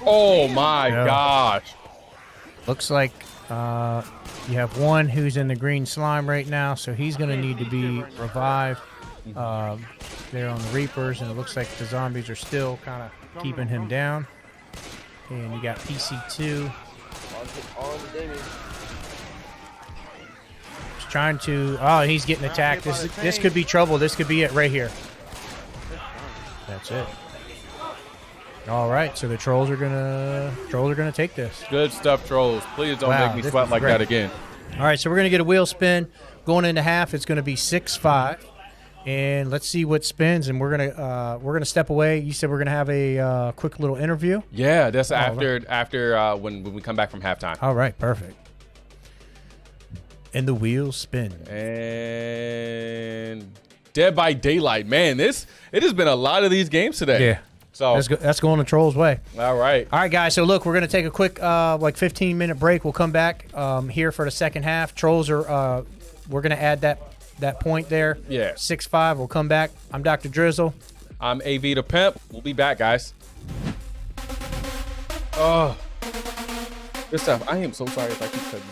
[SPEAKER 2] Oh my
[SPEAKER 1] Yeah.
[SPEAKER 2] gosh.
[SPEAKER 1] Looks like you have one who's in the green slime right now, so he's going to need to be revived there on the Reapers, and it looks like the zombies are still kind of keeping him down. And you got PC2. He's trying to. Oh, he's getting attacked. This could be trouble. This could be it right here. That's it. All right, so the Trollz are gonna take this.
[SPEAKER 2] Good stuff, Trollz. Please don't
[SPEAKER 1] Wow,
[SPEAKER 2] make me
[SPEAKER 1] this
[SPEAKER 2] sweat
[SPEAKER 1] was
[SPEAKER 2] like
[SPEAKER 1] great.
[SPEAKER 2] that again.
[SPEAKER 1] All right, so we're gonna get a wheel spin going into half. It's gonna be 6-5, and let's see what spins. And we're gonna step away. You said we're gonna have a quick little interview.
[SPEAKER 2] Yeah, that's
[SPEAKER 1] All
[SPEAKER 2] after when we come back from halftime.
[SPEAKER 1] All right, perfect. And the wheels spin.
[SPEAKER 2] And Dead by Daylight, man, it has been a lot of these games today.
[SPEAKER 1] Yeah.
[SPEAKER 2] So
[SPEAKER 1] That's going the Trollz way.
[SPEAKER 2] all right.
[SPEAKER 1] All right, guys. So look, we're gonna take a quick 15-minute break. We'll come back here for the second half. Trollz are we're gonna add that point there.
[SPEAKER 2] Yeah.
[SPEAKER 1] 6-5. We'll come back. I'm Dr. Drizzle.
[SPEAKER 2] I'm AV the Pimp. We'll be back, guys. Oh, good stuff. I am so sorry if I keep cutting you.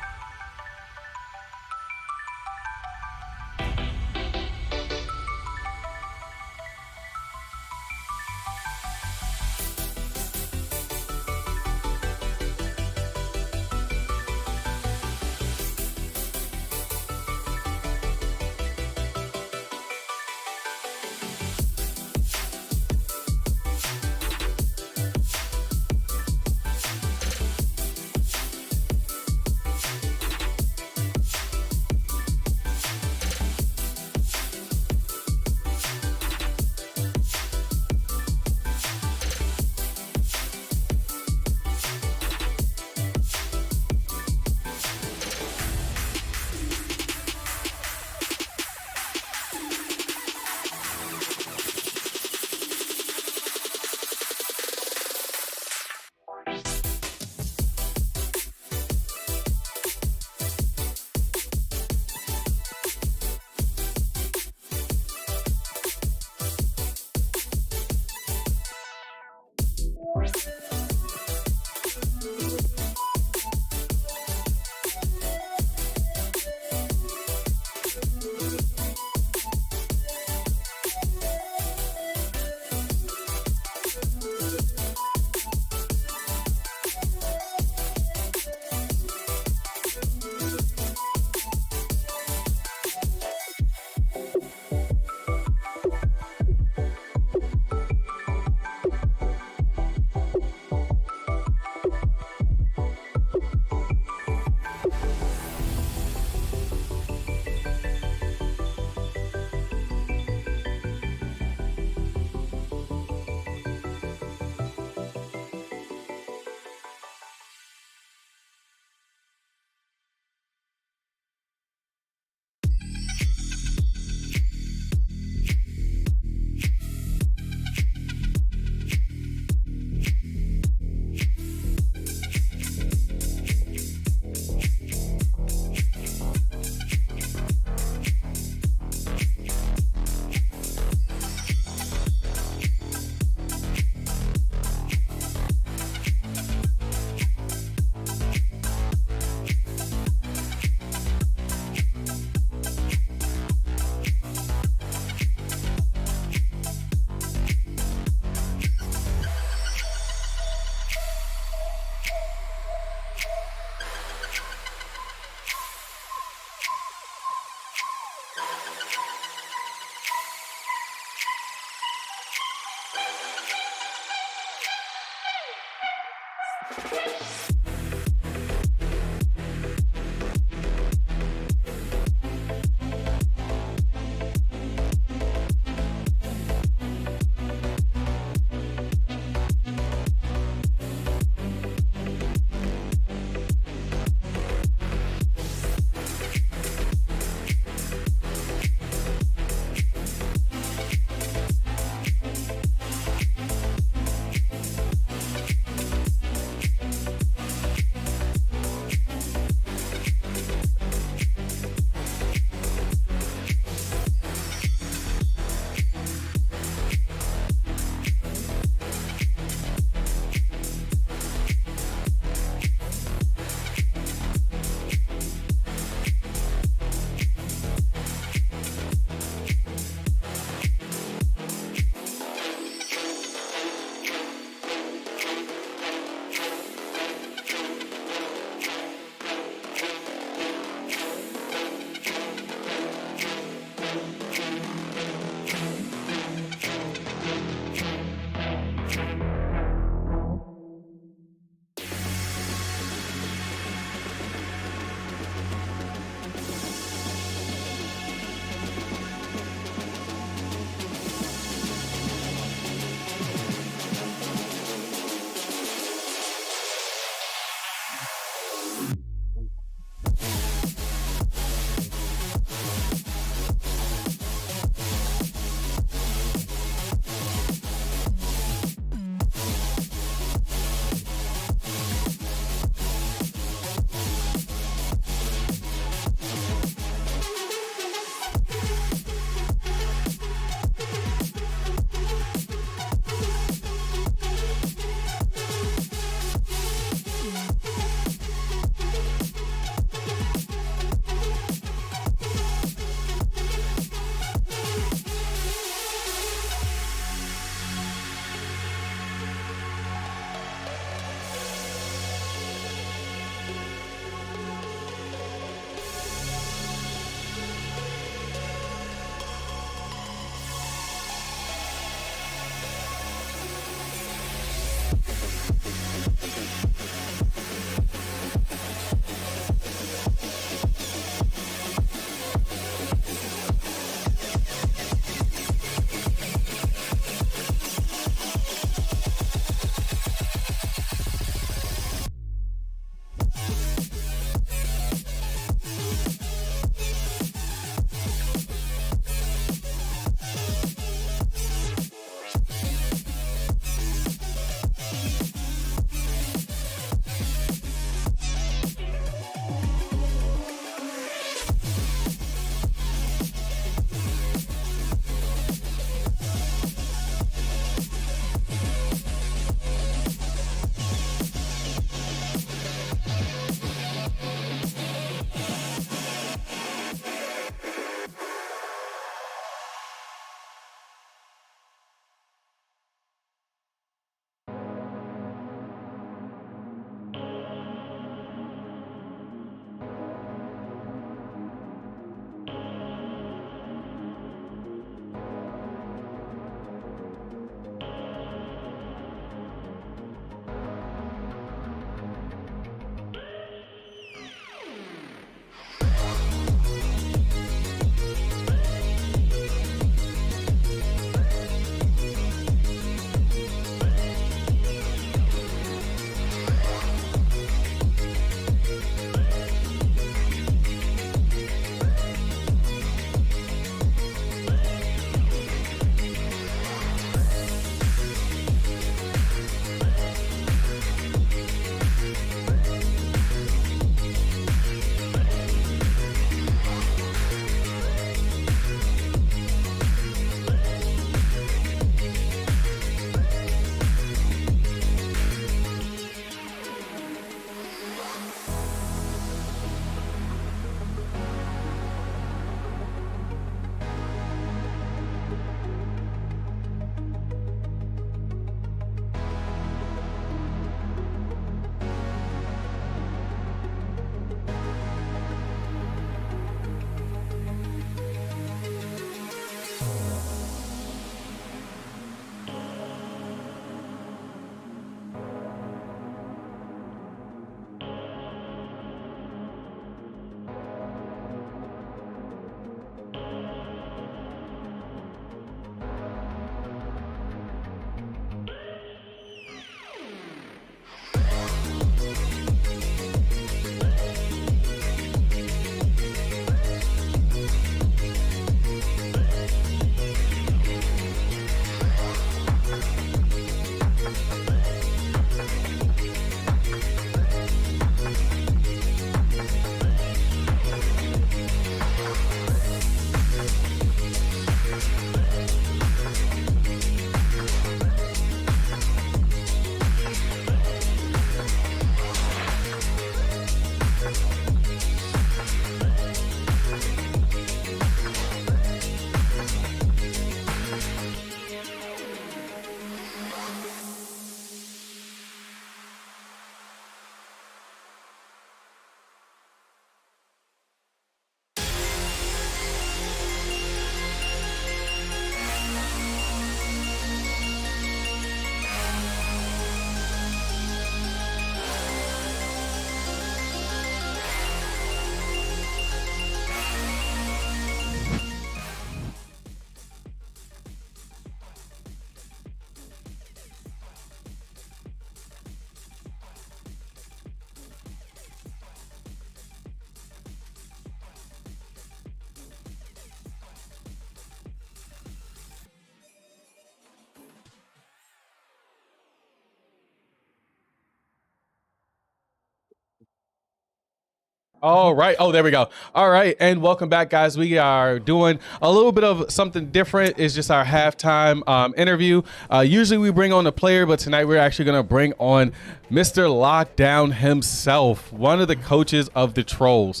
[SPEAKER 2] All right. Oh, there we go. All right. And welcome back, guys. We are doing a little bit of something different. It's just our halftime interview. Usually we bring on a player, but tonight we're actually going to bring on Mr. Lockdown himself, one of the coaches of the Trollz.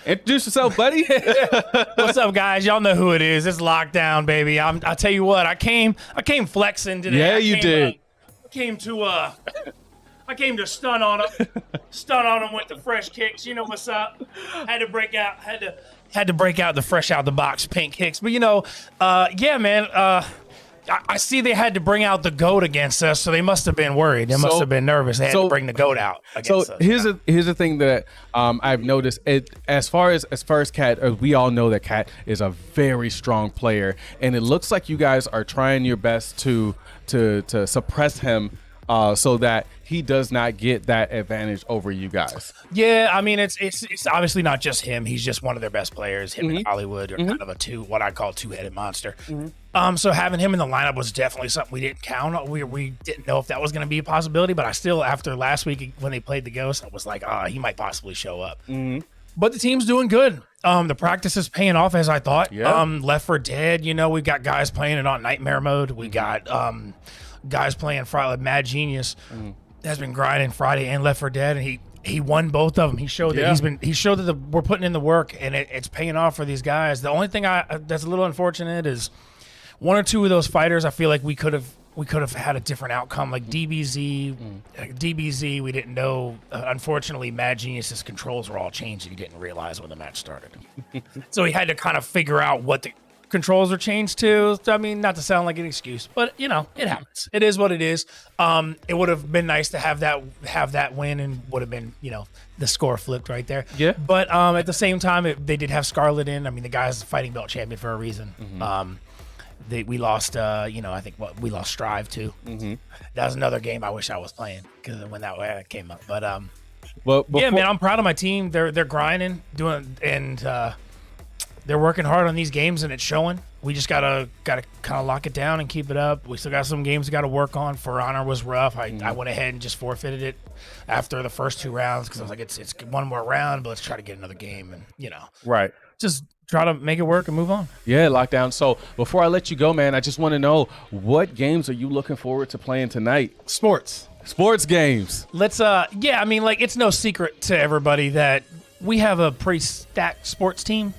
[SPEAKER 2] Introduce yourself, buddy.
[SPEAKER 10] What's up, guys? Y'all know who it is. It's Lockdown, baby. I tell you what, I came flexing today.
[SPEAKER 2] Yeah, you did.
[SPEAKER 10] I came to stun on him with the fresh kicks. You know what's up? Had to break out the fresh out the box pink kicks. But yeah, man. I see they had to bring out the GOAT against us, so they must have been worried. They must have been nervous. They had to bring the GOAT out against us.
[SPEAKER 2] Here's the thing that I've noticed. As far as Cat, we all know that Cat is a very strong player, and it looks like you guys are trying your best to suppress him. So that he does not get that advantage over you guys.
[SPEAKER 10] Yeah, I mean it's obviously not just him. He's just one of their best players. Him and Hollywood are kind of what I call two-headed monster. So having him in the lineup was definitely something we didn't count on. We didn't know if that was going to be a possibility, but I still, after last week when they played the Ghost, I was like, he might possibly show up. But the team's doing good. The practice is paying off as I thought.
[SPEAKER 2] Yeah.
[SPEAKER 10] Left 4 Dead, we've got guys playing it on Nightmare mode. We got guys playing Friday. Mad Genius has been grinding Friday and Left 4 Dead, and he won both of them. He showed that he showed that we're putting in the work, and it's paying off for these guys. The only thing that's a little unfortunate is 1 or 2 of those fighters. I feel like we could have had a different outcome. Like DBZ, we didn't know. Unfortunately, Mad Genius's controls were all changed, and he didn't realize when the match started. So he had to kind of figure out what the controls are changed to. I mean, not to sound like an excuse, but it happens. It is what it is. It would have been nice to have that win, and would have been the score flipped right there.
[SPEAKER 2] Yeah.
[SPEAKER 10] But at the same time, they did have Scarlet in. I mean, the guy's fighting belt champion for a reason. We lost. I think we lost Strive too. That was another game I wish I was playing because when that came up. But yeah, man, I'm proud of my team. They're grinding, they're working hard on these games, and it's showing. We just gotta kind of lock it down and keep it up. We still got some games we got to work on. For Honor was rough. I went ahead and just forfeited it after the first 2 rounds because I was like, it's one more round, but let's try to get another game, and
[SPEAKER 2] Right.
[SPEAKER 10] just try to make it work and move on.
[SPEAKER 2] Yeah, Lockdown. So before I let you go, man, I just want to know, what games are you looking forward to playing tonight?
[SPEAKER 10] Sports
[SPEAKER 2] games.
[SPEAKER 10] Let's it's no secret to everybody that we have a pretty stacked sports team.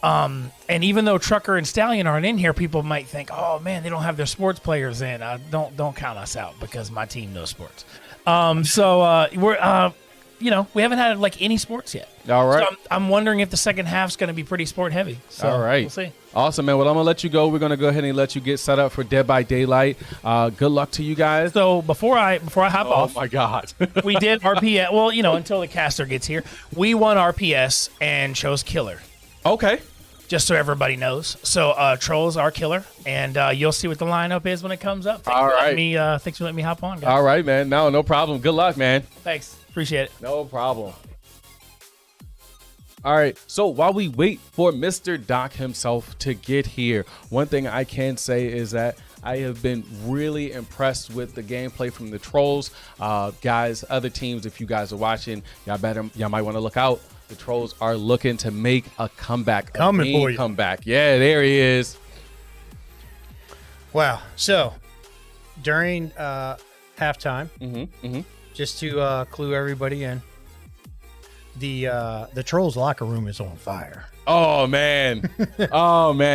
[SPEAKER 10] And even though Trucker and Stallion aren't in here, people might think, oh man, they don't have their sports players in. Don't count us out because my team knows sports. We're we haven't had any sports yet.
[SPEAKER 2] All right.
[SPEAKER 10] So I'm wondering if the second half's going to be pretty sport heavy. So
[SPEAKER 2] all right.
[SPEAKER 10] We'll see.
[SPEAKER 2] Awesome, man. Well, I'm going to let you go. We're going to go ahead and let you get set up for Dead by Daylight. Good luck to you guys.
[SPEAKER 10] So before I hop off.
[SPEAKER 2] Oh my God.
[SPEAKER 10] We did RPS. Well, until the caster gets here, we won RPS and chose Killer.
[SPEAKER 2] Okay.
[SPEAKER 10] Just so everybody knows. So Trollz are Killer, and you'll see what the lineup is when it comes up. Thanks for letting me hop on, guys.
[SPEAKER 2] All right, man. No problem. Good luck, man.
[SPEAKER 10] Thanks. Appreciate it.
[SPEAKER 2] No problem. All right, so while we wait for Mr. Doc himself to get here, one thing I can say is that I have been really impressed with the gameplay from the Trollz. Guys, other teams, if you guys are watching, y'all might want to look out. The Trollz are looking to make a comeback.
[SPEAKER 1] Coming for you.
[SPEAKER 2] Comeback. Yeah, there he is.
[SPEAKER 1] Wow. So during halftime, just to clue everybody in, the Trollz locker room is on fire.
[SPEAKER 2] Oh man,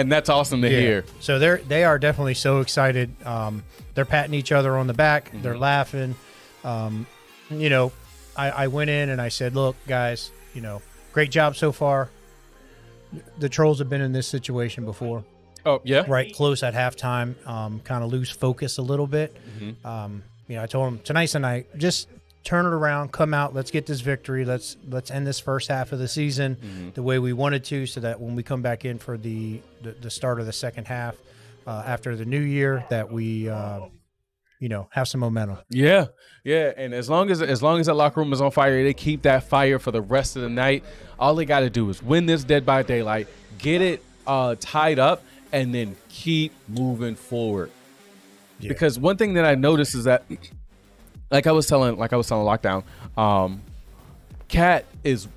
[SPEAKER 2] that's awesome to hear.
[SPEAKER 1] So they are definitely so excited. They're patting each other on the back. They're laughing. I went in and I said, look, guys, great job so far. The Trollz have been in this situation before.
[SPEAKER 2] Oh yeah,
[SPEAKER 1] right close at halftime. Kind of lose focus a little bit. I told them tonight's the night. Just turn it around, come out, let's get this victory. Let's end this first half of the season the way we wanted to, so that when we come back in for the start of the second half after the new year, that we have some momentum.
[SPEAKER 2] Yeah. And as long as that locker room is on fire, they keep that fire for the rest of the night. All they got to do is win this Dead by Daylight, get it tied up, and then keep moving forward. Yeah. Because one thing that I noticed is that, like I was telling Lockdown, Cat is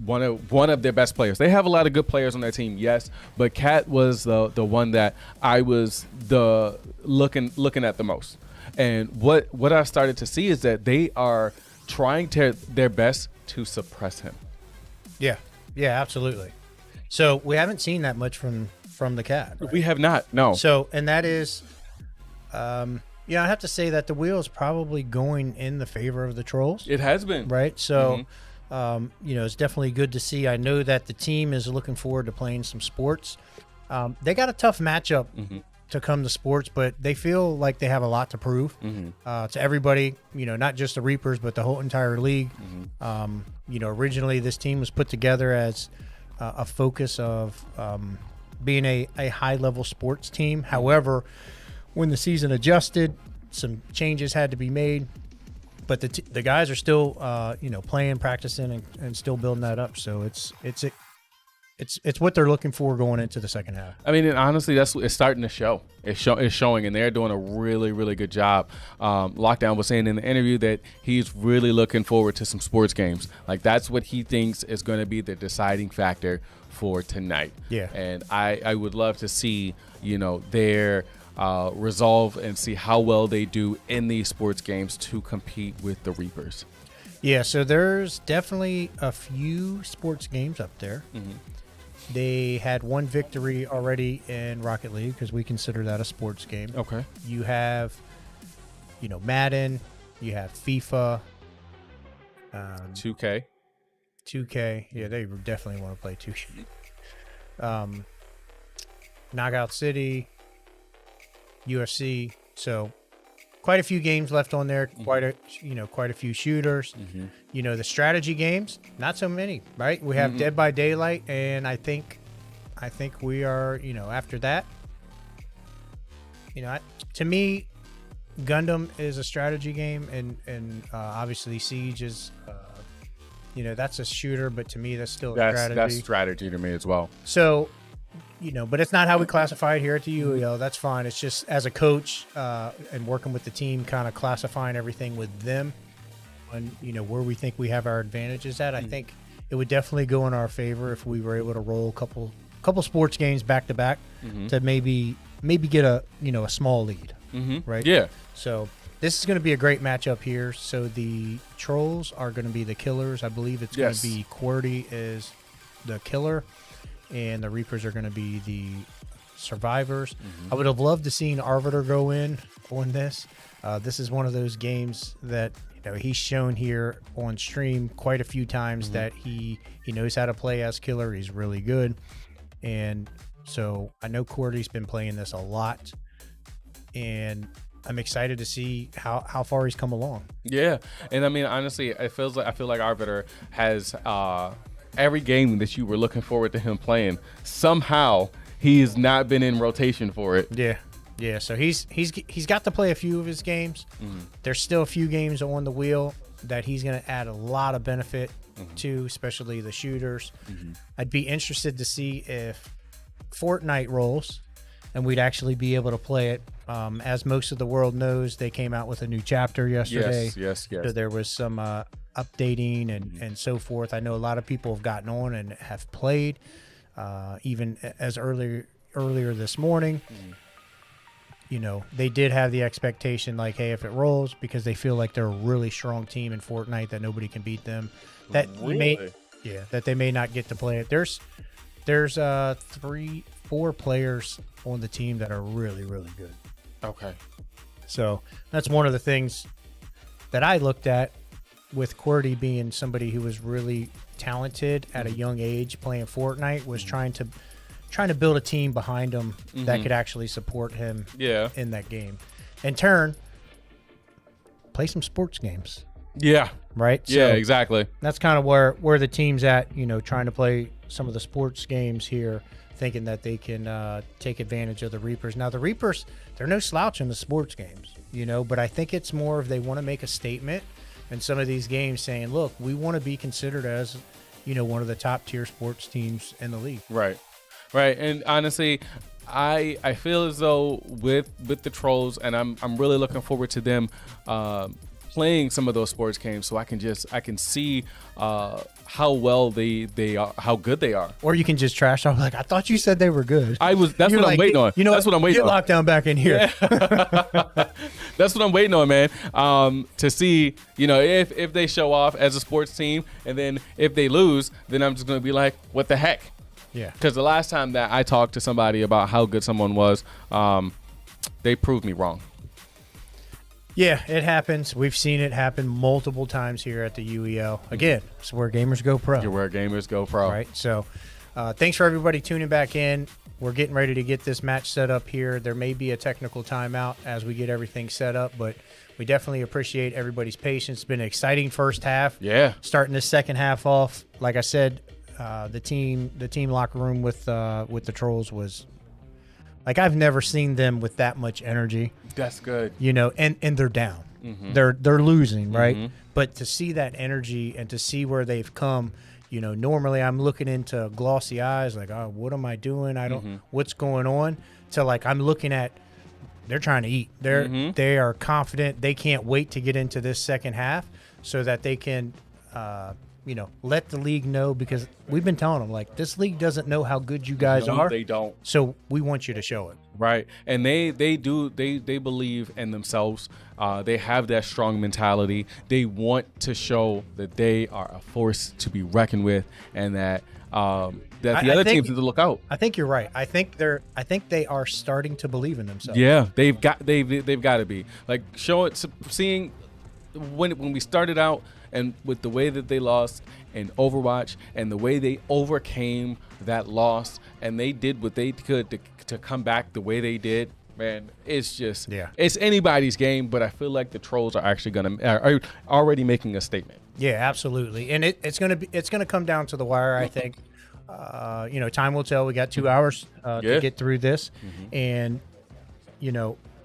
[SPEAKER 2] one of their best players. They have a lot of good players on their team, yes, but Cat was the one that I was looking at the most. And what I started to see is that they are trying their best to suppress him.
[SPEAKER 1] Yeah, absolutely. So we haven't seen that much from the Cat. Right?
[SPEAKER 2] We have not, no.
[SPEAKER 1] So, and that is, I have to say that the wheel is probably going in the favor of the Trollz.
[SPEAKER 2] It has been.
[SPEAKER 1] Right? So, it's definitely good to see. I know that the team is looking forward to playing some sports. They got a tough matchup to come to sports, but they feel like they have a lot to prove to everybody, not just the Reapers, but the whole entire league. Originally this team was put together as a focus of being a high-level sports team. However, when the season adjusted, some changes had to be made. But the guys are still, playing, practicing, and still building that up. So it's what they're looking for going into the second half.
[SPEAKER 2] I mean, and honestly, it's starting to show. It's showing, and they're doing a really, really good job. Lockdown was saying in the interview that he's really looking forward to some sports games. Like, that's what he thinks is going to be the deciding factor for tonight.
[SPEAKER 1] Yeah.
[SPEAKER 2] And I would love to see, their resolve and see how well they do in these sports games to compete with the Reapers.
[SPEAKER 1] Yeah, so there's definitely a few sports games up there. They had one victory already in Rocket League because we consider that a sports game.
[SPEAKER 2] Okay.
[SPEAKER 1] You have, Madden. You have FIFA.
[SPEAKER 2] 2K.
[SPEAKER 1] 2K. Yeah, they definitely want to play 2K. Knockout City. UFC. So quite a few games left on there. Quite a few shooters. The strategy games, not so many, right? We have Dead by Daylight, and I think we are, after that, to me, Gundam is a strategy game, and obviously Siege is, that's a shooter, but to me, that's still a strategy.
[SPEAKER 2] That's strategy to me as well.
[SPEAKER 1] So, but it's not how we classify it here at the UEL. That's fine. It's just as a coach and working with the team, kind of classifying everything with them and, where we think we have our advantages at. I think it would definitely go in our favor if we were able to roll a couple sports games back to back to maybe get a small lead, right?
[SPEAKER 2] Yeah.
[SPEAKER 1] So this is going to be a great matchup here. So the Trollz are going to be the killers. I believe it's going to be QWERTY is the killer, and the Reapers are going to be the survivors. I would have loved to seen Arbiter go in on this. This is one of those games that he's shown here on stream quite a few times that he knows how to play as killer. He's really good, and so I know QWERTY's been playing this a lot, and I'm excited to see how far he's come along.
[SPEAKER 2] Yeah, and I mean, honestly, I feel like Arbiter has every game that you were looking forward to him playing. Somehow he has not been in rotation for it.
[SPEAKER 1] Yeah. So he's got to play a few of his games. There's still a few games on the wheel that he's going to add a lot of benefit to, especially the shooters. I'd be interested to see if Fortnite rolls and we'd actually be able to play it. As most of the world knows, they came out with a new chapter yesterday.
[SPEAKER 2] Yes.
[SPEAKER 1] So there was some updating and so forth. I know a lot of people have gotten on and have played, even as earlier this morning. They did have the expectation, like, hey, if it rolls, because they feel like they're a really strong team in Fortnite that nobody can beat them. That that they may not get to play it. There's 3-4 players on the team that are really, really good.
[SPEAKER 2] Okay.
[SPEAKER 1] So that's one of the things that I looked at with QWERTY being somebody who was really talented at a young age playing Fortnite, was trying to build a team behind him that could actually support him in that game. In turn, play some sports games.
[SPEAKER 2] Yeah.
[SPEAKER 1] Right?
[SPEAKER 2] Yeah,
[SPEAKER 1] So
[SPEAKER 2] exactly.
[SPEAKER 1] that's kind of where the team's at, trying to play some of the sports games here, thinking that they can take advantage of the Reapers. Now, the Reapers, they're no slouch in the sports games, but I think it's more of they want to make a statement in some of these games saying, look, we want to be considered as, one of the top tier sports teams in the league.
[SPEAKER 2] Right. And honestly, I feel as though with the Trollz, and I'm really looking forward to them playing some of those sports games, so I can see how well they are, how good they are.
[SPEAKER 1] Or you can just trash talk like, I thought you said they were good.
[SPEAKER 2] That's
[SPEAKER 1] You're
[SPEAKER 2] what I'm
[SPEAKER 1] like,
[SPEAKER 2] waiting on.
[SPEAKER 1] You know,
[SPEAKER 2] that's what I'm waiting
[SPEAKER 1] get
[SPEAKER 2] on.
[SPEAKER 1] lockdown back in here.
[SPEAKER 2] That's what I'm waiting on, man. To see, if they show off as a sports team, and then if they lose, then I'm just gonna be like, what the heck?
[SPEAKER 1] Yeah.
[SPEAKER 2] Because the last time that I talked to somebody about how good someone was, they proved me wrong.
[SPEAKER 1] Yeah, it happens. We've seen it happen multiple times here at the UEL. Again, it's where gamers go pro.
[SPEAKER 2] You're where gamers go pro.
[SPEAKER 1] Right. So thanks for everybody tuning back in. We're getting ready to get this match set up here. There may be a technical timeout as we get everything set up, but we definitely appreciate everybody's patience. It's been an exciting first half.
[SPEAKER 2] Yeah.
[SPEAKER 1] Starting the second half off, like I said, the team locker room with the Trollz was like, I've never seen them with that much energy.
[SPEAKER 2] That's good.
[SPEAKER 1] And they're down.
[SPEAKER 2] Mm-hmm.
[SPEAKER 1] They're losing, right?
[SPEAKER 2] Mm-hmm.
[SPEAKER 1] But to see that energy and to see where they've come, normally I'm looking into glossy eyes, like, oh, what am I doing? What's going on? To like, I'm looking at, they're trying to eat. They are confident. They can't wait to get into this second half so that they can, let the league know, because we've been telling them, like, this league doesn't know how good you guys are.
[SPEAKER 2] They don't.
[SPEAKER 1] So we want you to show it.
[SPEAKER 2] Right. And they believe in themselves. They have that strong mentality. They want to show that they are a force to be reckoned with, and that the other teams need to look out.
[SPEAKER 1] I think you're right. I think they are starting to believe in themselves.
[SPEAKER 2] Yeah, they've got to be, like, seeing when we started out, and with the way that they lost in Overwatch, and the way they overcame that loss, and they did what they could to come back the way they did, man, it's just, it's anybody's game. But I feel like the Trollz are actually are already making a statement.
[SPEAKER 1] Yeah, absolutely. And it's gonna come down to the wire, I think. Time will tell. We got 2 hours to get through this, and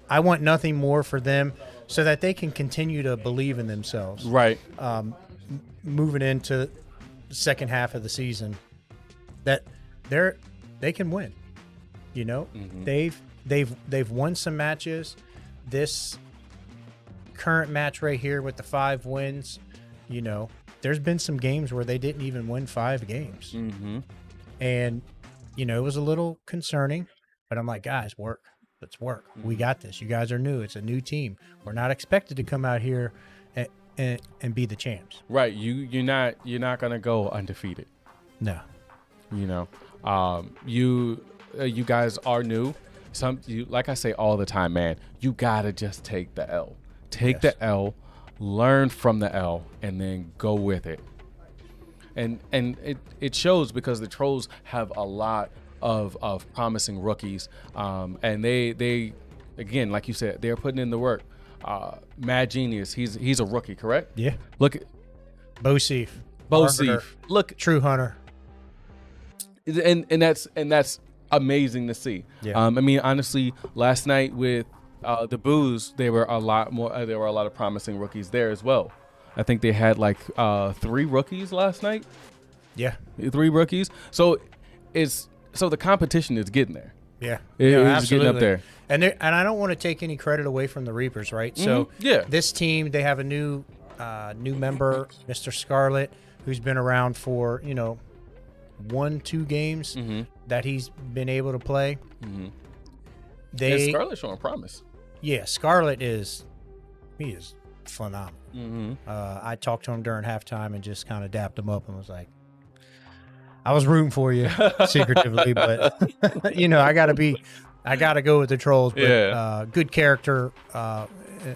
[SPEAKER 1] I want nothing more for them so that they can continue to believe in themselves.
[SPEAKER 2] Right.
[SPEAKER 1] Moving into the second half of the season, that they can win. They've won some matches. This current match right here with the 5 wins, there's been some games where they didn't even win 5 games. And it was a little concerning, but I'm like, guys, let's work. We got this. You guys are new. It's a new team. We're not expected to come out here and be the champs.
[SPEAKER 2] Right. You're not gonna go undefeated.
[SPEAKER 1] No.
[SPEAKER 2] You guys are new. Like I say all the time, man, you gotta just take the L. Take the L, learn from the L, and then go with it. And it shows, because the Trollz have a lot of promising rookies, and they again, like you said, they're putting in the work. Mad Genius, he's a rookie, correct?
[SPEAKER 1] Yeah.
[SPEAKER 2] Look at
[SPEAKER 1] Bosif.
[SPEAKER 2] Look,
[SPEAKER 1] True Hunter.
[SPEAKER 2] And that's amazing to see.
[SPEAKER 1] Yeah.
[SPEAKER 2] I mean, honestly, last night with the Boos, there were a lot of promising rookies there as well. I think they had like 3 rookies last night.
[SPEAKER 1] Yeah.
[SPEAKER 2] 3 rookies. So the competition is getting there.
[SPEAKER 1] Yeah.
[SPEAKER 2] It's getting up there.
[SPEAKER 1] And I don't want to take any credit away from the Reapers, right? So this team, they have a new member, Mr. Scarlet, who's been around for 1-2 games that he's been able to play.
[SPEAKER 2] Scarlet's showing promise.
[SPEAKER 1] Yeah, Scarlet is phenomenal. I talked to him during halftime and just kind of dapped him up and was like, I was rooting for you secretively, but I gotta go with the Trollz. But good character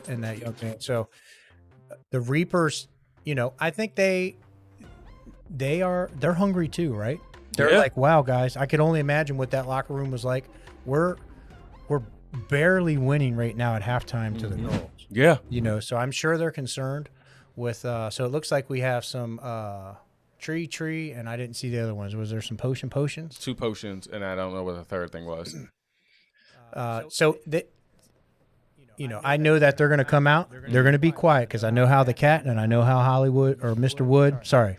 [SPEAKER 1] in that young man. So the Reapers, I think they're hungry too, right? They're like, wow, guys, I could only imagine what that locker room was like. We're barely winning right now at halftime to the Trollz.
[SPEAKER 2] Yeah.
[SPEAKER 1] So I'm sure they're concerned with. So it looks like we have some tree, and I didn't see the other ones. Was there some potions?
[SPEAKER 2] 2 potions, and I don't know what the third thing was.
[SPEAKER 1] I know that they're going to come out. They're going to be quiet because I know how the cat and I know how Hollywood or Mr. Wood. Sorry,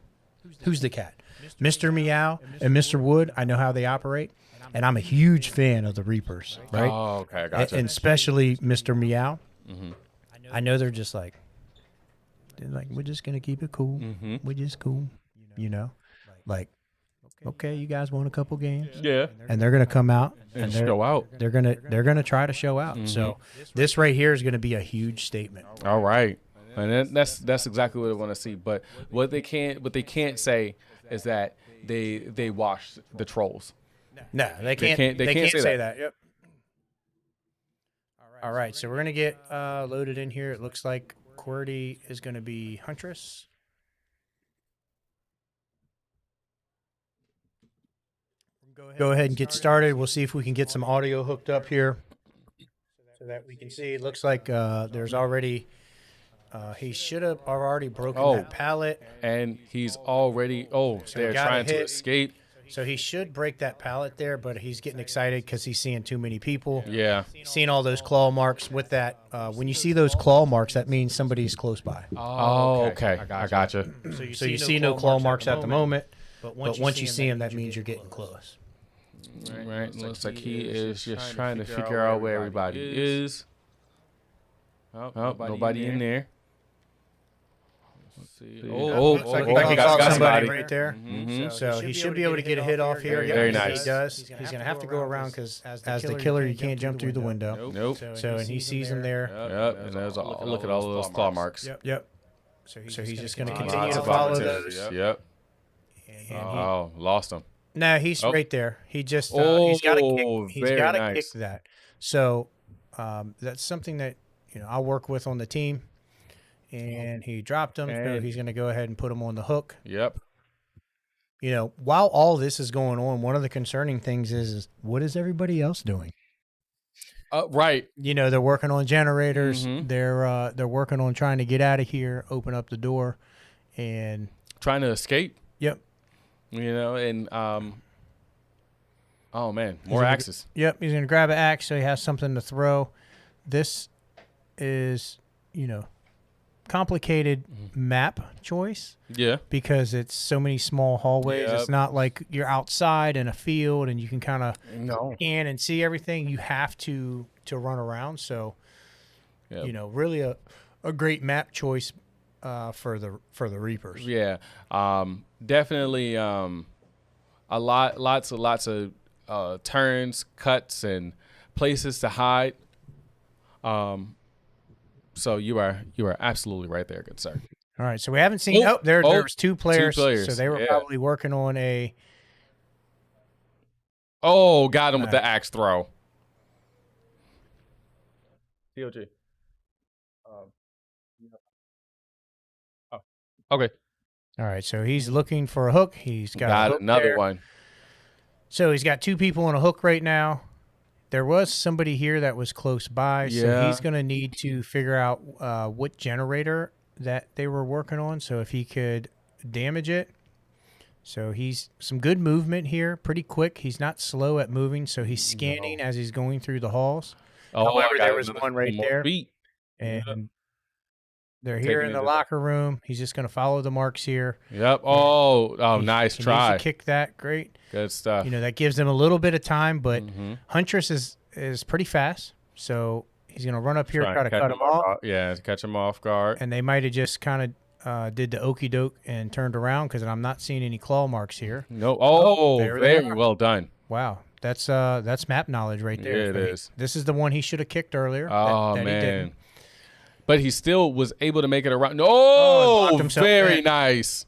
[SPEAKER 1] who's the cat? Mr. Meow and Mr. Wood. I know how they operate, and I'm a huge fan of the Reapers. Right?
[SPEAKER 2] Oh, okay, gotcha.
[SPEAKER 1] And especially Mr. Meow. I know they're just like, They're like, we're just gonna keep it cool.
[SPEAKER 2] Mm-hmm.
[SPEAKER 1] We're just cool. Like, okay, you guys won a couple games.
[SPEAKER 2] Yeah.
[SPEAKER 1] And they're gonna come out
[SPEAKER 2] And
[SPEAKER 1] they're,
[SPEAKER 2] show out.
[SPEAKER 1] They're gonna try to show out. So this right here is gonna be a huge statement.
[SPEAKER 2] All right. And that's exactly what I want to see. But what they can't say is that they washed the Trollz.
[SPEAKER 1] No, they can't. They can't say that. Yep. All right, so we're gonna get loaded in here. It looks like QWERTY is gonna be Huntress. Go ahead and get started. We'll see if we can get some audio hooked up here, so that we can see. It looks like there's already. He should have already broken that pallet.
[SPEAKER 2] And he's already. Oh,
[SPEAKER 1] So
[SPEAKER 2] they're
[SPEAKER 1] he got a
[SPEAKER 2] trying to
[SPEAKER 1] hit.
[SPEAKER 2] escape.
[SPEAKER 1] So he should break that pallet there, but he's getting excited because he's seeing too many people.
[SPEAKER 2] Yeah.
[SPEAKER 1] Seeing all those claw marks with that. When you see those claw marks, that means somebody's close by.
[SPEAKER 2] Oh, okay. I gotcha.
[SPEAKER 1] So you see no claw marks at the moment, but once you see them, that means you're getting close.
[SPEAKER 2] Right. Looks like he is just trying to figure out where everybody is. Oh, nobody in there. Let's see.
[SPEAKER 1] Looks like he
[SPEAKER 2] got
[SPEAKER 1] got somebody
[SPEAKER 2] somebody
[SPEAKER 1] right there.
[SPEAKER 2] Mhm.
[SPEAKER 1] So he should be able to get a hit off here.
[SPEAKER 2] Very
[SPEAKER 1] Yes,
[SPEAKER 2] nice.
[SPEAKER 1] He does. He's going to have to go around because as the killer, you can't jump through the window.
[SPEAKER 2] Nope.
[SPEAKER 1] So and he sees him there.
[SPEAKER 2] Yep. And there's look at all of those claw marks.
[SPEAKER 1] Yep. So he's just going to continue
[SPEAKER 2] Lots
[SPEAKER 1] to
[SPEAKER 2] of
[SPEAKER 1] follow
[SPEAKER 2] opportunities.
[SPEAKER 1] those.
[SPEAKER 2] Yep. Oh, lost him.
[SPEAKER 1] No, he's
[SPEAKER 2] Oh.
[SPEAKER 1] right there. He just he's got to
[SPEAKER 2] Oh,
[SPEAKER 1] kick. He's
[SPEAKER 2] very
[SPEAKER 1] got to
[SPEAKER 2] nice.
[SPEAKER 1] kick that. So that's something that I work with on the team. And he dropped him, so
[SPEAKER 2] And-
[SPEAKER 1] he's going to go ahead and put him on the hook.
[SPEAKER 2] Yep.
[SPEAKER 1] While all this is going on, one of the concerning things is what is everybody else doing?
[SPEAKER 2] Right.
[SPEAKER 1] They're working on generators.
[SPEAKER 2] Mhm.
[SPEAKER 1] They're working on trying to get out of here, open up the door, and
[SPEAKER 2] Trying to escape.
[SPEAKER 1] yep,
[SPEAKER 2] And oh man, more axes.
[SPEAKER 1] yep. He's going to grab an axe, so he has something to throw. This is, complicated map choice
[SPEAKER 2] Yeah.
[SPEAKER 1] because it's so many small hallways.
[SPEAKER 2] Yep.
[SPEAKER 1] It's not like you're outside in a field and you can kind of
[SPEAKER 2] No.
[SPEAKER 1] scan and see everything. You have to run around. So,
[SPEAKER 2] Yep.
[SPEAKER 1] really a great map choice for the Reapers.
[SPEAKER 2] Yeah. Definitely. Lots of turns, cuts, and places to hide. So you are absolutely right there, good sir.
[SPEAKER 1] All right. So we haven't seen. There was two players. So they were probably working on a.
[SPEAKER 2] Oh, got him with the axe throw. COG. Oh, okay.
[SPEAKER 1] All right. So he's looking for a hook. He's got a hook
[SPEAKER 2] another
[SPEAKER 1] there.
[SPEAKER 2] one.
[SPEAKER 1] So he's got two people on a hook right now. There was somebody here that was close by, so
[SPEAKER 2] Yeah.
[SPEAKER 1] he's going to need to figure out what generator that they were working on, so if he could damage it. So he's some good movement here, pretty quick. He's not slow at moving, so he's scanning as he's going through the halls.
[SPEAKER 2] Oh,
[SPEAKER 1] However,
[SPEAKER 2] I got
[SPEAKER 1] there was
[SPEAKER 2] another
[SPEAKER 1] one right
[SPEAKER 2] more
[SPEAKER 1] there.
[SPEAKER 2] beat.
[SPEAKER 1] And they're here
[SPEAKER 2] Taking
[SPEAKER 1] in
[SPEAKER 2] it
[SPEAKER 1] the
[SPEAKER 2] to-
[SPEAKER 1] locker room. He's just going to follow the marks here.
[SPEAKER 2] Yep. Oh, nice
[SPEAKER 1] He
[SPEAKER 2] try.
[SPEAKER 1] needs to kick that. Great.
[SPEAKER 2] Good stuff.
[SPEAKER 1] That gives them a little bit of time, but
[SPEAKER 2] Mhm.
[SPEAKER 1] Huntress is pretty fast, so he's going to run up here,
[SPEAKER 2] Try
[SPEAKER 1] try
[SPEAKER 2] and
[SPEAKER 1] to cut him off,
[SPEAKER 2] Yeah, to catch him off guard.
[SPEAKER 1] and they might have just kind of did the okey doke and turned around because I'm not seeing any claw marks here.
[SPEAKER 2] No. Oh,
[SPEAKER 1] there they
[SPEAKER 2] very
[SPEAKER 1] are.
[SPEAKER 2] well done.
[SPEAKER 1] Wow, that's map knowledge right there.
[SPEAKER 2] Yeah, it
[SPEAKER 1] So
[SPEAKER 2] is.
[SPEAKER 1] This is the one he should have kicked earlier.
[SPEAKER 2] Oh
[SPEAKER 1] that he
[SPEAKER 2] man.
[SPEAKER 1] didn't.
[SPEAKER 2] But he still was able to make it around.
[SPEAKER 1] Oh, he
[SPEAKER 2] No,
[SPEAKER 1] blocked himself
[SPEAKER 2] very
[SPEAKER 1] in.
[SPEAKER 2] nice.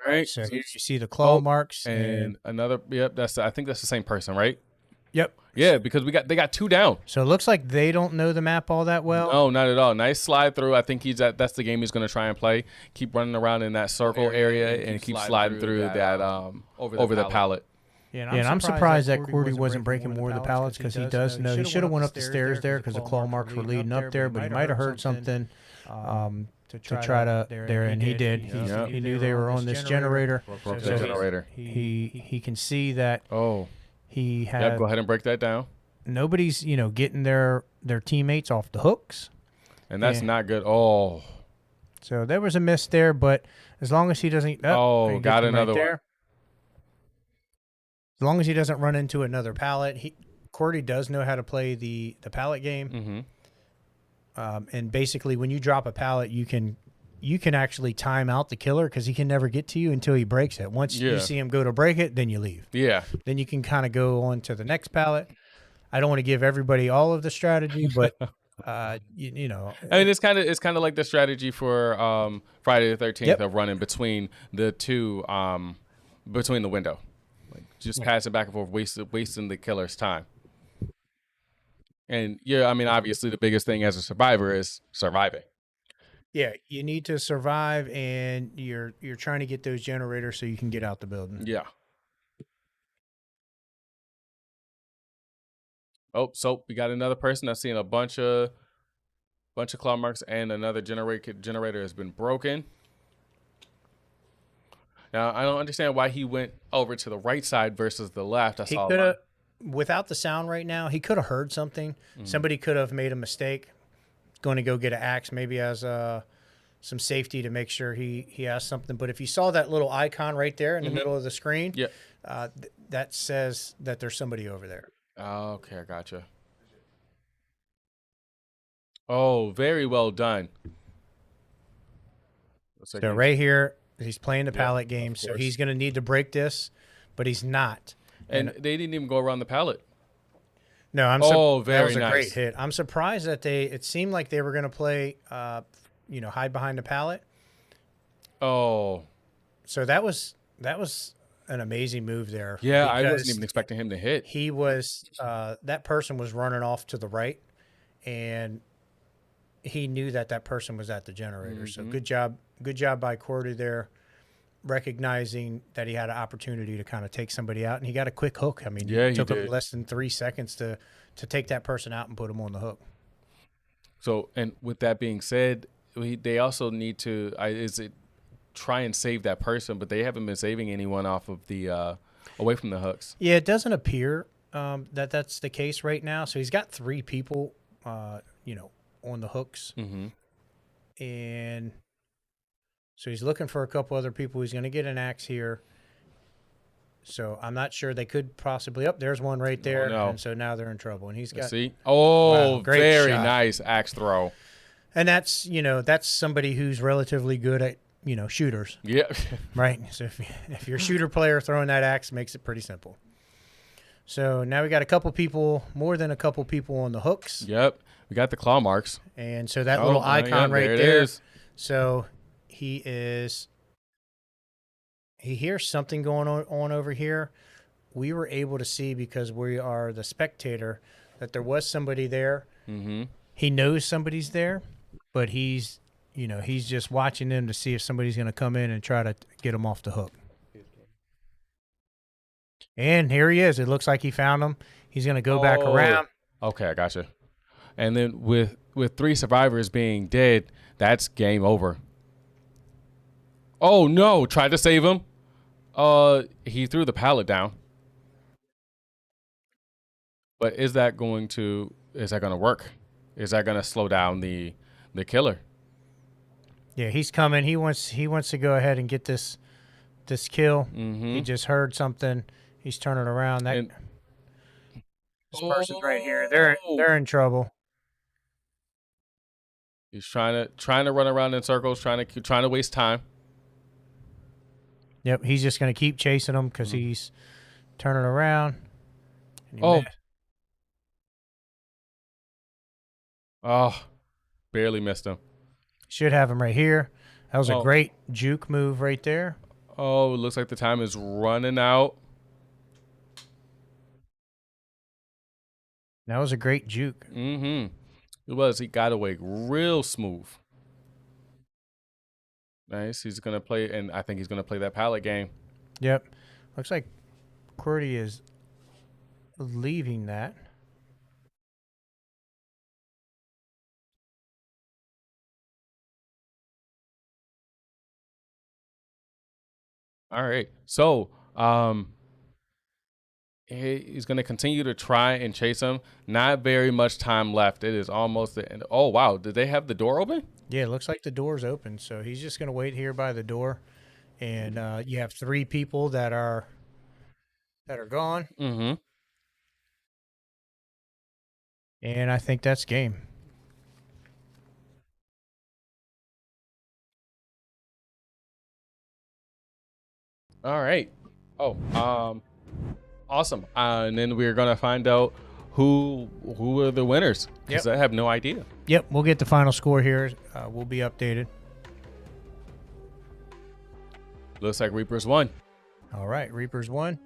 [SPEAKER 2] Right.
[SPEAKER 1] So here you see the claw marks,
[SPEAKER 2] And another. Yep. I think that's the same person, right?
[SPEAKER 1] yep.
[SPEAKER 2] Yeah, because they got two down.
[SPEAKER 1] So it looks like they don't know the map all that well.
[SPEAKER 2] No, not at all. Nice slide through. I think that's the game he's going to try and play. Keep running around in that circle area and keep sliding through that over the pallet.
[SPEAKER 1] Yeah, and I'm surprised that QWERTY wasn't breaking more of the pallets because he does know. He should have went up the stairs there because the claw marks were leading up there, but he might have heard something to try to there, and he did. He knew they were on this generator.
[SPEAKER 2] Broke
[SPEAKER 1] So
[SPEAKER 2] the generator.
[SPEAKER 1] He can see that
[SPEAKER 2] Oh.
[SPEAKER 1] he had
[SPEAKER 2] Yep. Go ahead and break that down.
[SPEAKER 1] nobody's getting their teammates off the hooks.
[SPEAKER 2] And that's
[SPEAKER 1] Yeah.
[SPEAKER 2] not good. Oh.
[SPEAKER 1] So there was a miss there, but as long as he doesn't,
[SPEAKER 2] Oh,
[SPEAKER 1] he gets
[SPEAKER 2] got
[SPEAKER 1] him
[SPEAKER 2] another one.
[SPEAKER 1] there. As long as he doesn't run into another pallet, QWERTY does know how to play the pallet game.
[SPEAKER 2] Mm-hmm.
[SPEAKER 1] And basically, when you drop a pallet, you can actually time out the killer because he can never get to you until he breaks it. Once you see him go to break it, then you leave.
[SPEAKER 2] Yeah.
[SPEAKER 1] Then you can kind of go on to the next pallet. I don't want to give everybody all of the strategy, but you know,
[SPEAKER 2] I mean, it's kind of like the strategy for Friday the 13th of running between the two between the window, like just passing back and forth, wasting the killer's time. And I mean, obviously, the biggest thing as a survivor is surviving.
[SPEAKER 1] Yeah, you need to survive, and you're trying to get those generators so you can get out the building.
[SPEAKER 2] Yeah. Oh, so we got another person. I've seen a bunch of claw marks, and another generator has been broken. Now I don't understand why he went over to the right side versus the left.
[SPEAKER 1] He could have, without the sound right now, he could have heard something. Somebody could have made a mistake. Going to go get an axe, maybe as some safety to make sure he has something. But if you saw that little icon right there in the middle of the screen, that says that there's somebody over there.
[SPEAKER 2] Okay, I gotcha. Oh, very well done.
[SPEAKER 1] So right here, he's playing the pallet game, so he's going to need to break this, but he's not.
[SPEAKER 2] And they didn't even go around the pallet.
[SPEAKER 1] No,
[SPEAKER 2] very
[SPEAKER 1] that was a
[SPEAKER 2] nice.
[SPEAKER 1] great hit. I'm surprised that it seemed like they were going to play, hide behind the pallet.
[SPEAKER 2] Oh.
[SPEAKER 1] So that was an amazing move there.
[SPEAKER 2] Yeah, I wasn't even expecting him to hit.
[SPEAKER 1] He was, that person was running off to the right, and he knew that person was at the generator. So good job by Cordy there, recognizing that he had an opportunity to kind of take somebody out, and he got a quick hook. I mean, it took him less than 3 seconds to take that person out and put him on the hook.
[SPEAKER 2] So, and with that being said, they also need to try and save that person, but they haven't been saving anyone off of the away from the hooks.
[SPEAKER 1] Yeah, it doesn't appear that that's the case right now. So he's got 3 people, on the hooks, and so he's looking for a couple other people. He's going to get an axe here. So I'm not sure. They could possibly there's one right there, and so now they're in trouble. And he's got
[SPEAKER 2] great very
[SPEAKER 1] shot.
[SPEAKER 2] Nice axe throw.
[SPEAKER 1] And that's somebody who's relatively good at shooters.
[SPEAKER 2] Yeah.
[SPEAKER 1] Right. So if you're a shooter player, throwing that axe makes it pretty simple. So now we got more than a couple people on the hooks.
[SPEAKER 2] Yep. We got the claw marks.
[SPEAKER 1] And so that little icon right there. So he hears something going on over here. We were able to see, because we are the spectator, that there was somebody there. He knows somebody's there, but he's just watching them to see if somebody's going to come in and try to get him off the hook. And here he is. It looks like he found him. He's going to go back around.
[SPEAKER 2] Okay, I gotcha. And then with 3 survivors being dead, that's game over. Oh no! Tried to save him. He threw the pallet down. But is that going to work? Is that going to slow down the killer?
[SPEAKER 1] Yeah, he's coming. He wants to go ahead and get this kill. He just heard something. He's turning around. This person's right here. They're in trouble.
[SPEAKER 2] He's trying to run around in circles, trying to waste time.
[SPEAKER 1] Yep, he's just going to keep chasing them because he's turning around.
[SPEAKER 2] Barely missed him.
[SPEAKER 1] Should have him right here. That was a great juke move right there.
[SPEAKER 2] Oh, it looks like the time is running out.
[SPEAKER 1] That was a great juke.
[SPEAKER 2] It was. He got away real smooth. Nice. He's going to play, and I think he's going to play that pallet game.
[SPEAKER 1] Yep. Looks like QWERTY is leaving that.
[SPEAKER 2] All right. So, he's going to continue to try and chase him. Not very much time left. It is almost the end. Oh, wow. Did they have the door open?
[SPEAKER 1] Yeah, it looks like the door's open. So he's just going to wait here by the door. And you have 3 people that are gone. And I think that's game.
[SPEAKER 2] All right. Oh, awesome. And then we're gonna find out who are the winners, because I have no idea.
[SPEAKER 1] Yep, we'll get the final score here. We'll be updated.
[SPEAKER 2] Looks like Reapers won.
[SPEAKER 1] All right, Reapers won.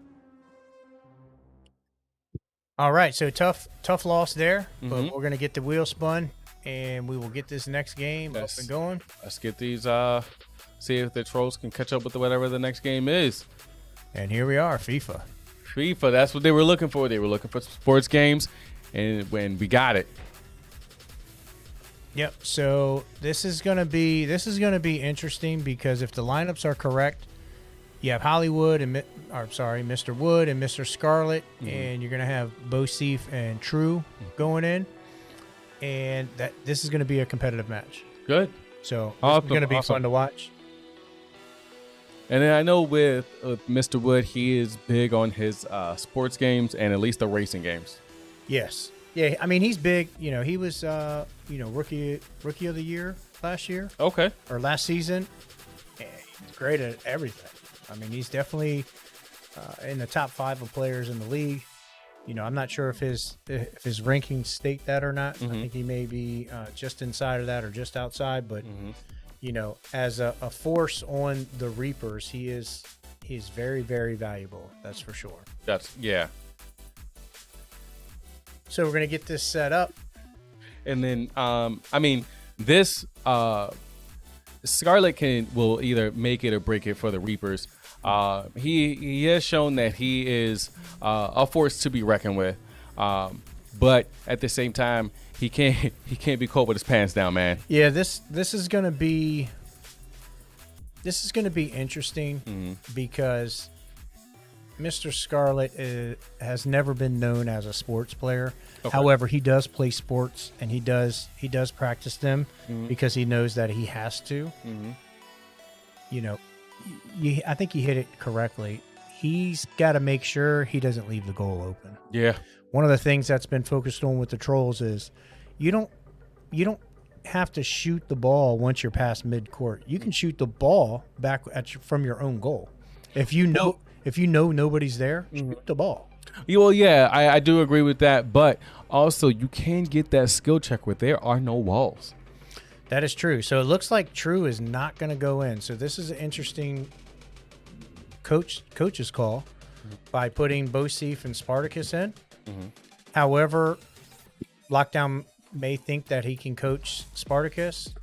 [SPEAKER 1] All right, so tough loss there, but we're gonna get the wheel spun, and we will get this next game up and going.
[SPEAKER 2] Let's get these. See if the Trolls can catch up with whatever the next game is.
[SPEAKER 1] And here we are, FIFA.
[SPEAKER 2] FIFA, that's what they were looking for. They were looking for sports games, and when we got it.
[SPEAKER 1] Yep. So this is gonna be interesting, because if the lineups are correct, you have Hollywood and Mr. Wood and Mr. Scarlet, and you're gonna have Bosif and True going in, and this is gonna be a competitive match.
[SPEAKER 2] Good.
[SPEAKER 1] So it's gonna be fun to watch.
[SPEAKER 2] And then I know with Mr. Wood, he is big on his sports games and at least the racing games.
[SPEAKER 1] Yes. Yeah, I mean, he's big. You know, he was, rookie of the year last year.
[SPEAKER 2] Okay.
[SPEAKER 1] Or last season. And he's great at everything. I mean, he's definitely in the top 5 of players in the league. You know, I'm not sure if his rankings state that or not. I think he may be just inside of that or just outside, but you know, as a force on the Reapers, he's very, very valuable. That's for sure.
[SPEAKER 2] Yeah.
[SPEAKER 1] So we're gonna get this set up,
[SPEAKER 2] and then I mean, this Scarlet will either make it or break it for the Reapers. He has shown that he is a force to be reckoned with, but at the same time, he can't be caught with his pants down, man.
[SPEAKER 1] Yeah, this is gonna be interesting because Mr. Scarlet has never been known as a sports player. Okay. However, he does play sports, and he does practice them because he knows that he has to. You know, I think you hit it correctly. He's got to make sure he doesn't leave the goal open.
[SPEAKER 2] Yeah.
[SPEAKER 1] One of the things that's been focused on with the Trolls is you don't have to shoot the ball once you're past midcourt. You can shoot the ball back from your own goal. If you know nobody's there, shoot the ball.
[SPEAKER 2] Well, yeah, I do agree with that, but also you can get that skill check where there are no walls.
[SPEAKER 1] That is true. So it looks like True is not going to go in. So this is an interesting coach's call by putting Bosif and Spartacus in. However, Lockdown may think that he can coach Spartacus,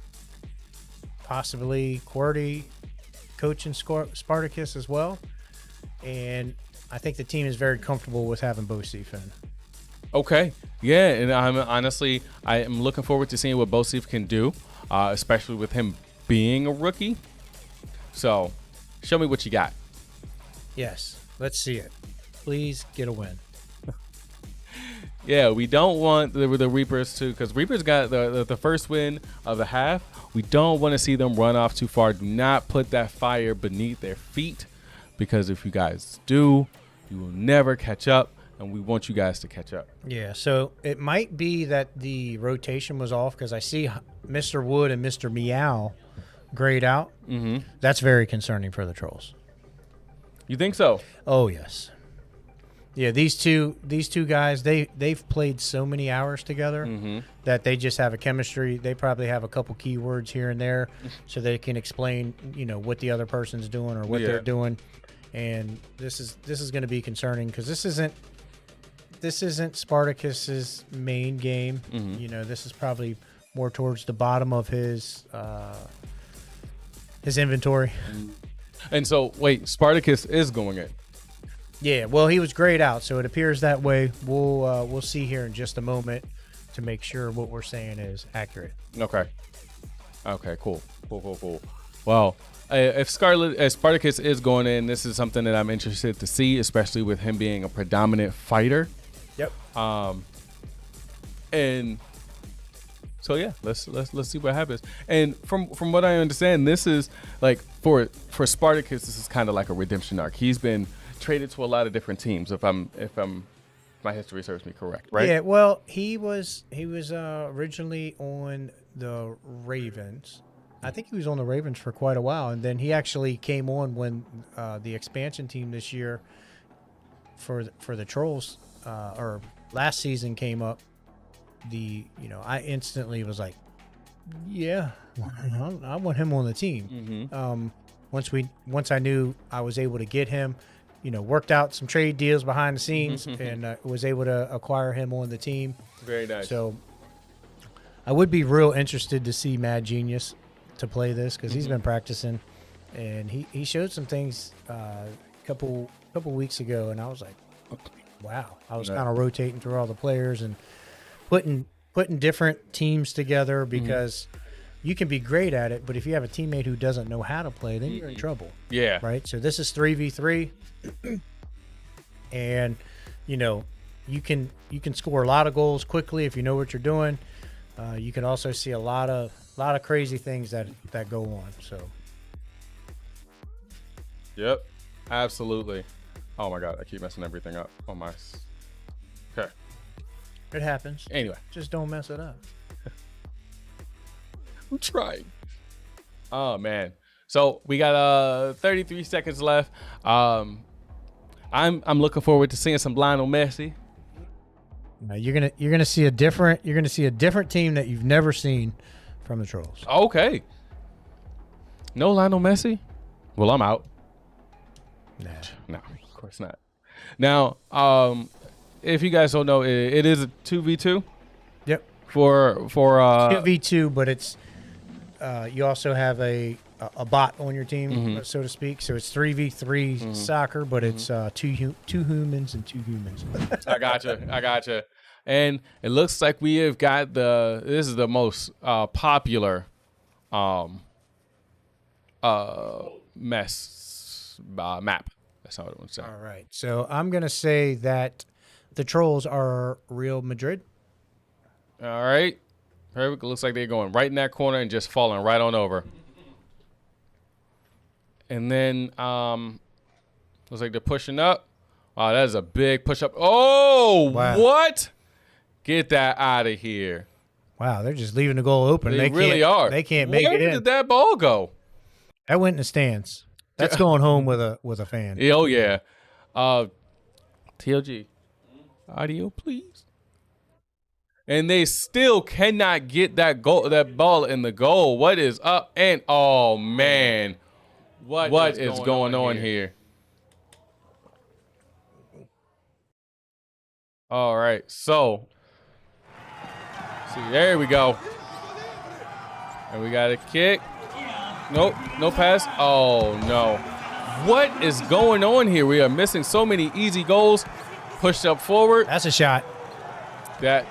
[SPEAKER 1] possibly QWERTY coaching Spartacus as well. And I think the team is very comfortable with having Bosif in.
[SPEAKER 2] Okay. Yeah, and I am looking forward to seeing what Bosif can do, especially with him being a rookie. So, show me what you got.
[SPEAKER 1] Yes, let's see it. Please get a win.
[SPEAKER 2] Yeah, we don't want the Reapers to, because Reapers got the first win of the half. We don't want to see them run off too far. Do not put that fire beneath their feet, because if you guys do, you will never catch up, and we want you guys to catch up.
[SPEAKER 1] Yeah, so it might be that the rotation was off, because I see Mr. Wood and Mr. Meow grayed out. That's very concerning for the Trolls.
[SPEAKER 2] You think so?
[SPEAKER 1] Oh, yes. Yeah, these two guys, they've played so many hours together that they just have a chemistry. They probably have a couple keywords here and there so they can explain, what the other person's doing or what they're doing. And this is going to be concerning, because this isn't Spartacus's main game. This is probably more towards the bottom of his inventory.
[SPEAKER 2] And so, wait, Spartacus is going in.
[SPEAKER 1] Yeah, well, he was grayed out, so it appears that way. We'll see here in just a moment to make sure what we're saying is accurate.
[SPEAKER 2] Okay, cool. Well, if Spartacus is going in, this is something that I'm interested to see, especially with him being a predominant fighter.
[SPEAKER 1] Yep.
[SPEAKER 2] And so yeah, let's see what happens. And from what I understand, this is like for Spartacus, this is kind of like a redemption arc. He's been traded to a lot of different teams, if my history serves me correct, right?
[SPEAKER 1] Yeah, well, he was originally on the Ravens. I think he was on the Ravens for quite a while, and then he actually came on when the expansion team this year for the Trollz or last season came up. I instantly was like, yeah, I want him on the team. Once I knew I was able to get him, worked out some trade deals behind the scenes and was able to acquire him on the team.
[SPEAKER 2] Very nice.
[SPEAKER 1] So I would be real interested to see Mad Genius to play this because he's been practicing, and he showed some things a couple weeks ago, and I was like, wow. I was kind of rotating through all the players and putting different teams together because you can be great at it, but if you have a teammate who doesn't know how to play, then you're in trouble.
[SPEAKER 2] Yeah.
[SPEAKER 1] Right? So this is 3v3 and you can score a lot of goals quickly if you know what you're doing. You can also see a lot of crazy things that go on. So
[SPEAKER 2] Yep. Absolutely. Oh my god, I keep messing everything up on my Okay.
[SPEAKER 1] it happens.
[SPEAKER 2] Anyway,
[SPEAKER 1] Just don't mess it up.
[SPEAKER 2] I'm trying. Oh man. So we got 33 seconds left. I'm looking forward to seeing some Lionel Messi.
[SPEAKER 1] Now you're gonna see a different team that you've never seen from the Trollz.
[SPEAKER 2] Okay. No Lionel Messi? Well, I'm out.
[SPEAKER 1] Nah.
[SPEAKER 2] No, of course not. Now, if you guys don't know, it is a 2v2.
[SPEAKER 1] Yep.
[SPEAKER 2] For
[SPEAKER 1] 2v2, but it's you also have a bot on your team, so to speak. So it's 3v3 soccer, but it's two humans and two humans.
[SPEAKER 2] I gotcha. And it looks like we have got this is the most popular map. That's not what I want to say.
[SPEAKER 1] All right. So I'm gonna say that the Trollz are Real Madrid.
[SPEAKER 2] All right. Perfect. Looks like they're going right in that corner and just falling right on over. And then looks like they're pushing up. Wow, that is a big push up. Oh,
[SPEAKER 1] wow.
[SPEAKER 2] What? Get that out of here.
[SPEAKER 1] Wow, they're just leaving the goal open.
[SPEAKER 2] They really are.
[SPEAKER 1] They can't make it in.
[SPEAKER 2] Where did that ball go?
[SPEAKER 1] That went in the stands. That's going home with a fan.
[SPEAKER 2] Oh yeah. TLG. Audio, please. And they still cannot get that ball in the goal. What is up? And oh man, what is going on here? All right, so see, there we go. And we got a kick. Nope, no pass. Oh no. What is going on here? We are missing so many easy goals. Pushed up forward.
[SPEAKER 1] That's a shot.
[SPEAKER 2] That.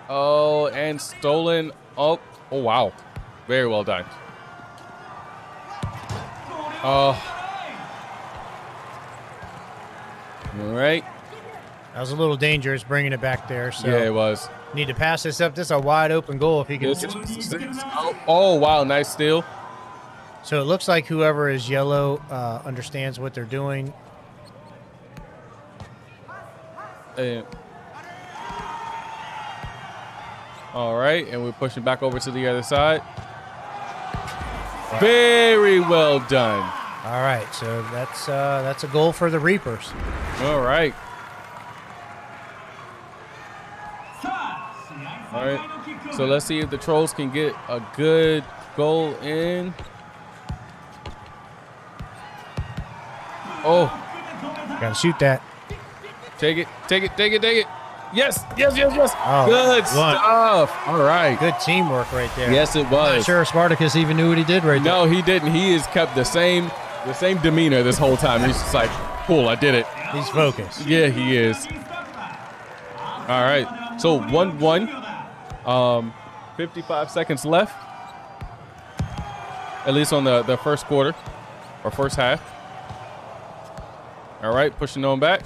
[SPEAKER 2] Oh, and stolen. Oh wow. Very well done. Oh. All right.
[SPEAKER 1] That was a little dangerous bringing it back there. So
[SPEAKER 2] yeah, it was.
[SPEAKER 1] Need to pass this up. This is a wide open goal if he can.
[SPEAKER 2] Oh wow, nice steal.
[SPEAKER 1] So it looks like whoever is yellow understands what they're doing.
[SPEAKER 2] All right, and we're pushing back over to the other side. Very well done.
[SPEAKER 1] All right, so that's a goal for the Reapers.
[SPEAKER 2] All right. All right. So let's see if the Trollz can get a good goal in. Oh.
[SPEAKER 1] Gotta shoot that.
[SPEAKER 2] Take it. Yes.
[SPEAKER 1] Oh,
[SPEAKER 2] good stuff. All right.
[SPEAKER 1] Good teamwork right there.
[SPEAKER 2] Yes, it was.
[SPEAKER 1] I'm not sure if Spartacus even knew what he did right there.
[SPEAKER 2] No, he didn't. He has kept the same demeanor this whole time. He's just like, cool, I did it.
[SPEAKER 1] He's focused.
[SPEAKER 2] Yeah, he is. All right. So 1-1. 55 seconds left. At least on the first quarter or first half. All right, pushing on back.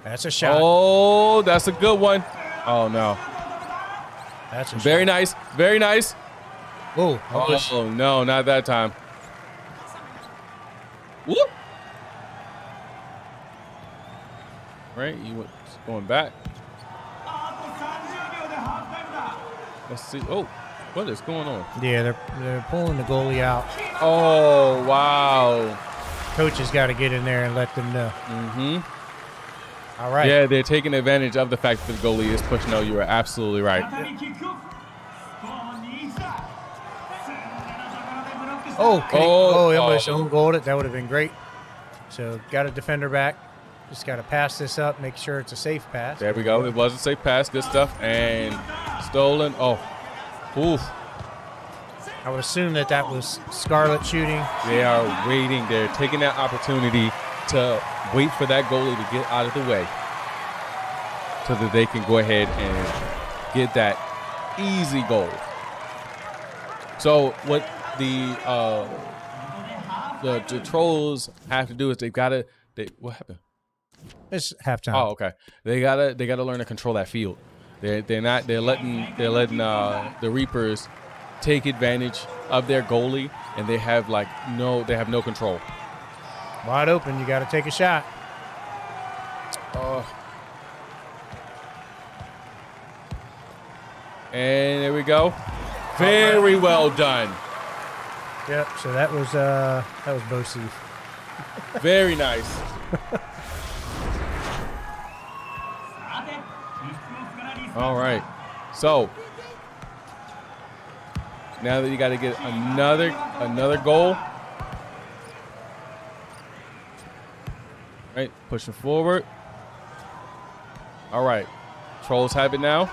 [SPEAKER 1] That's a shot.
[SPEAKER 2] Oh, that's a good one. Oh no.
[SPEAKER 1] That's a
[SPEAKER 2] very
[SPEAKER 1] shot.
[SPEAKER 2] nice. Very nice.
[SPEAKER 1] Oh,
[SPEAKER 2] oh no, not that time. Whoop. Right, you going back. Let's see. Oh, What is going on?
[SPEAKER 1] Yeah, they're pulling the goalie out.
[SPEAKER 2] Oh, wow.
[SPEAKER 1] Coach has got to get in there and let them know.
[SPEAKER 2] Mm-hmm.
[SPEAKER 1] All right.
[SPEAKER 2] Yeah, they're taking advantage of the fact that the goalie is pushing. No, you are absolutely right.
[SPEAKER 1] Oh, he almost own goaled it. That would have been great. So got a defender back. Just got to pass this up, make sure it's a safe pass.
[SPEAKER 2] There we go. It was a safe pass. Good stuff. And stolen. Oh, oof.
[SPEAKER 1] I would assume that was Scarlet shooting.
[SPEAKER 2] They are waiting. They're taking that opportunity to wait for that goalie to get out of the way so that they can go ahead and get that easy goal. So what the Trollz have to do is what happened?
[SPEAKER 1] It's halftime.
[SPEAKER 2] Oh, okay. They gotta learn to control that field. They're letting the Reapers take advantage of their goalie, and they have no control.
[SPEAKER 1] Wide open. You got to take a shot.
[SPEAKER 2] And there we go. Very well done.
[SPEAKER 1] Yep. So that was Bosif.
[SPEAKER 2] Very nice. All right. So now that you got to get another goal. Right, pushing forward. All right. Trollz have it now.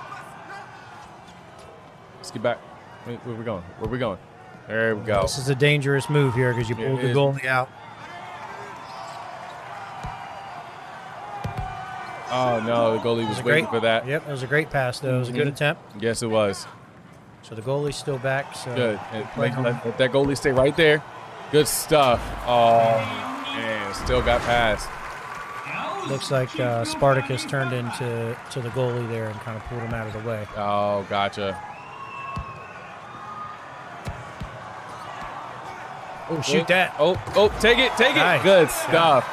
[SPEAKER 2] Let's get back. Wait, where we going? Where we going? There we go.
[SPEAKER 1] This is a dangerous move here because you pulled the goalie out.
[SPEAKER 2] Oh, no, the goalie was waiting for that.
[SPEAKER 1] Yep, it was a great pass, though. It was a good attempt.
[SPEAKER 2] Yes, it was.
[SPEAKER 1] So the goalie's still back. So
[SPEAKER 2] good. Let that goalie stay right there. Good stuff. Oh, man, still got past.
[SPEAKER 1] Looks like Spartacus turned into the goalie there and kind of pulled him out of the way.
[SPEAKER 2] Oh, gotcha.
[SPEAKER 1] Oh, shoot that.
[SPEAKER 2] Oh, take it.
[SPEAKER 1] Nice.
[SPEAKER 2] Good stuff.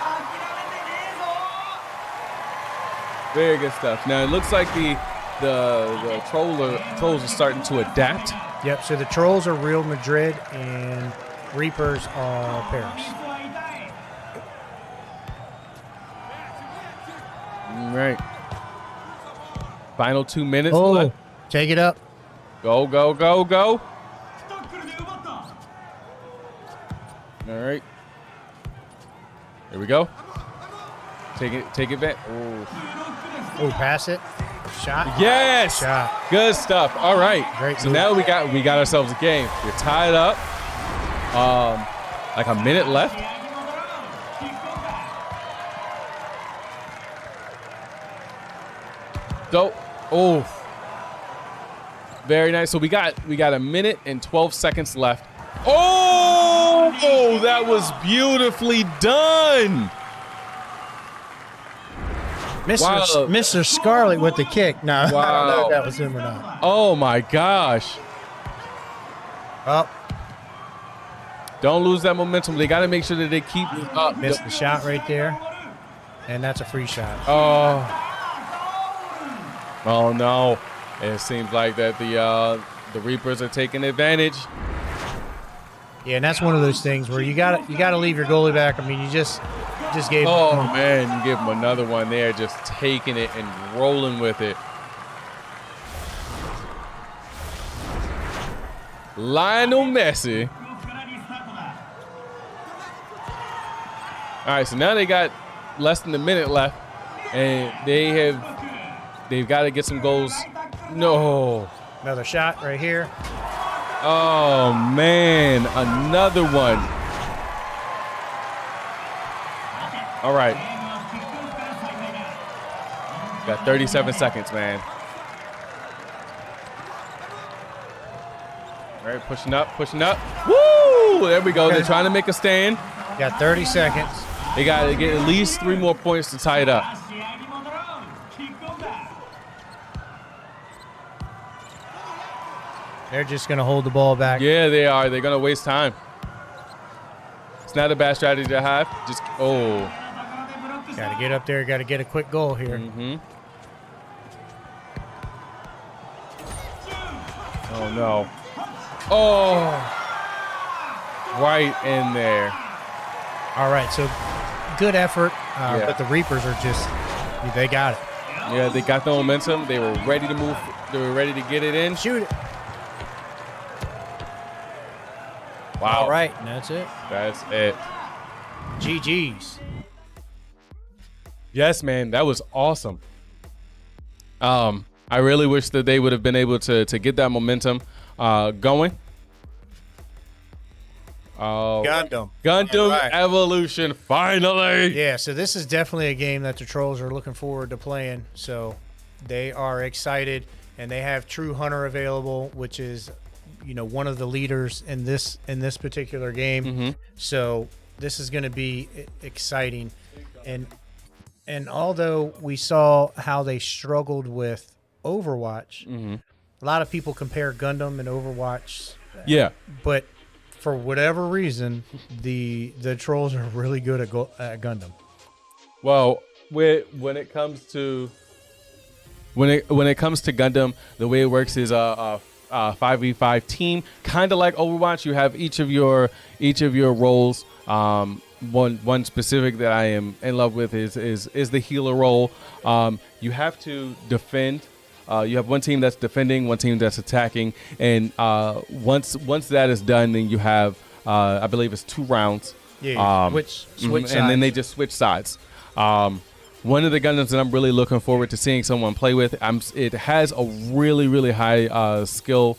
[SPEAKER 2] Very good stuff. Now, it looks like the Trollz are starting to adapt.
[SPEAKER 1] Yep, so the Trollz are Real Madrid and Reapers are Paris.
[SPEAKER 2] All right. Final 2 minutes
[SPEAKER 1] Oh,
[SPEAKER 2] left.
[SPEAKER 1] take it up.
[SPEAKER 2] Go, go, go, go. All right. Here we go. Take it back.
[SPEAKER 1] Oh, pass it. Shot.
[SPEAKER 2] Yes.
[SPEAKER 1] Shot.
[SPEAKER 2] Good stuff. All right.
[SPEAKER 1] Great
[SPEAKER 2] so
[SPEAKER 1] move.
[SPEAKER 2] now we got ourselves a game. We're tied up. Like a minute left. So, very nice. So we got a minute and 12 seconds left. Oh, that was beautifully done.
[SPEAKER 1] Mr. Scarlet with the kick. No,
[SPEAKER 2] Wow.
[SPEAKER 1] I don't know if that was him or not.
[SPEAKER 2] Oh my gosh.
[SPEAKER 1] Oh,
[SPEAKER 2] Don't lose that momentum. They got to make sure that they keep up.
[SPEAKER 1] missed the shot right there. And that's a free shot.
[SPEAKER 2] Oh no. It seems like that the Reapers are taking advantage.
[SPEAKER 1] Yeah, and that's one of those things where you gotta leave your goalie back. I mean, you just gave.
[SPEAKER 2] Oh man, you give them another one there, just taking it and rolling with it. Lionel Messi. All right, so now they got less than a minute left, and they've got to get some goals. No.
[SPEAKER 1] Another shot right here.
[SPEAKER 2] Oh man, another one. All right. Got 37 seconds, man. All right, pushing up. Woo! There we go. They're trying to make a stand.
[SPEAKER 1] Got 30 seconds.
[SPEAKER 2] They got to get at least 3 more points to tie it up.
[SPEAKER 1] They're just going to hold the ball back.
[SPEAKER 2] Yeah, they are. They're going to waste time. It's not a bad strategy to have. Just,
[SPEAKER 1] Got to get up there. Got to get a quick goal here.
[SPEAKER 2] Oh, no. Oh, right in there.
[SPEAKER 1] All right, so good effort,
[SPEAKER 2] Yeah.
[SPEAKER 1] but the Reapers are just, they got it.
[SPEAKER 2] Yeah, they got the momentum. They were ready to move. They were ready to get it in.
[SPEAKER 1] Shoot it.
[SPEAKER 2] Wow.
[SPEAKER 1] All right, and that's it.
[SPEAKER 2] That's it.
[SPEAKER 1] GG's.
[SPEAKER 2] Yes, man, that was awesome. I really wish that they would have been able to get that momentum going.
[SPEAKER 1] Gundam.
[SPEAKER 2] Gundam
[SPEAKER 1] Right.
[SPEAKER 2] Evolution, finally.
[SPEAKER 1] Yeah, so this is definitely a game that the Trolls are looking forward to playing. So they are excited, and they have True Hunter available, which is, one of the leaders in this particular game. So this is going to be exciting, and although we saw how they struggled with Overwatch, a lot of people compare Gundam and Overwatch.
[SPEAKER 2] Yeah.
[SPEAKER 1] But for whatever reason, the Trolls are really good at Gundam.
[SPEAKER 2] Well, when it comes to Gundam, the way it works is a 5v5 team, kind of like Overwatch. You have each of your roles. One specific that I am in love with is the healer role. You have to defend. You have one team that's defending, one team that's attacking, and once that is done, then you have I believe it's 2 rounds.
[SPEAKER 1] Yeah, switch sides.
[SPEAKER 2] And then they just switch sides. One of the Gundams that I'm really looking forward to seeing someone play with. It has a really, really high skill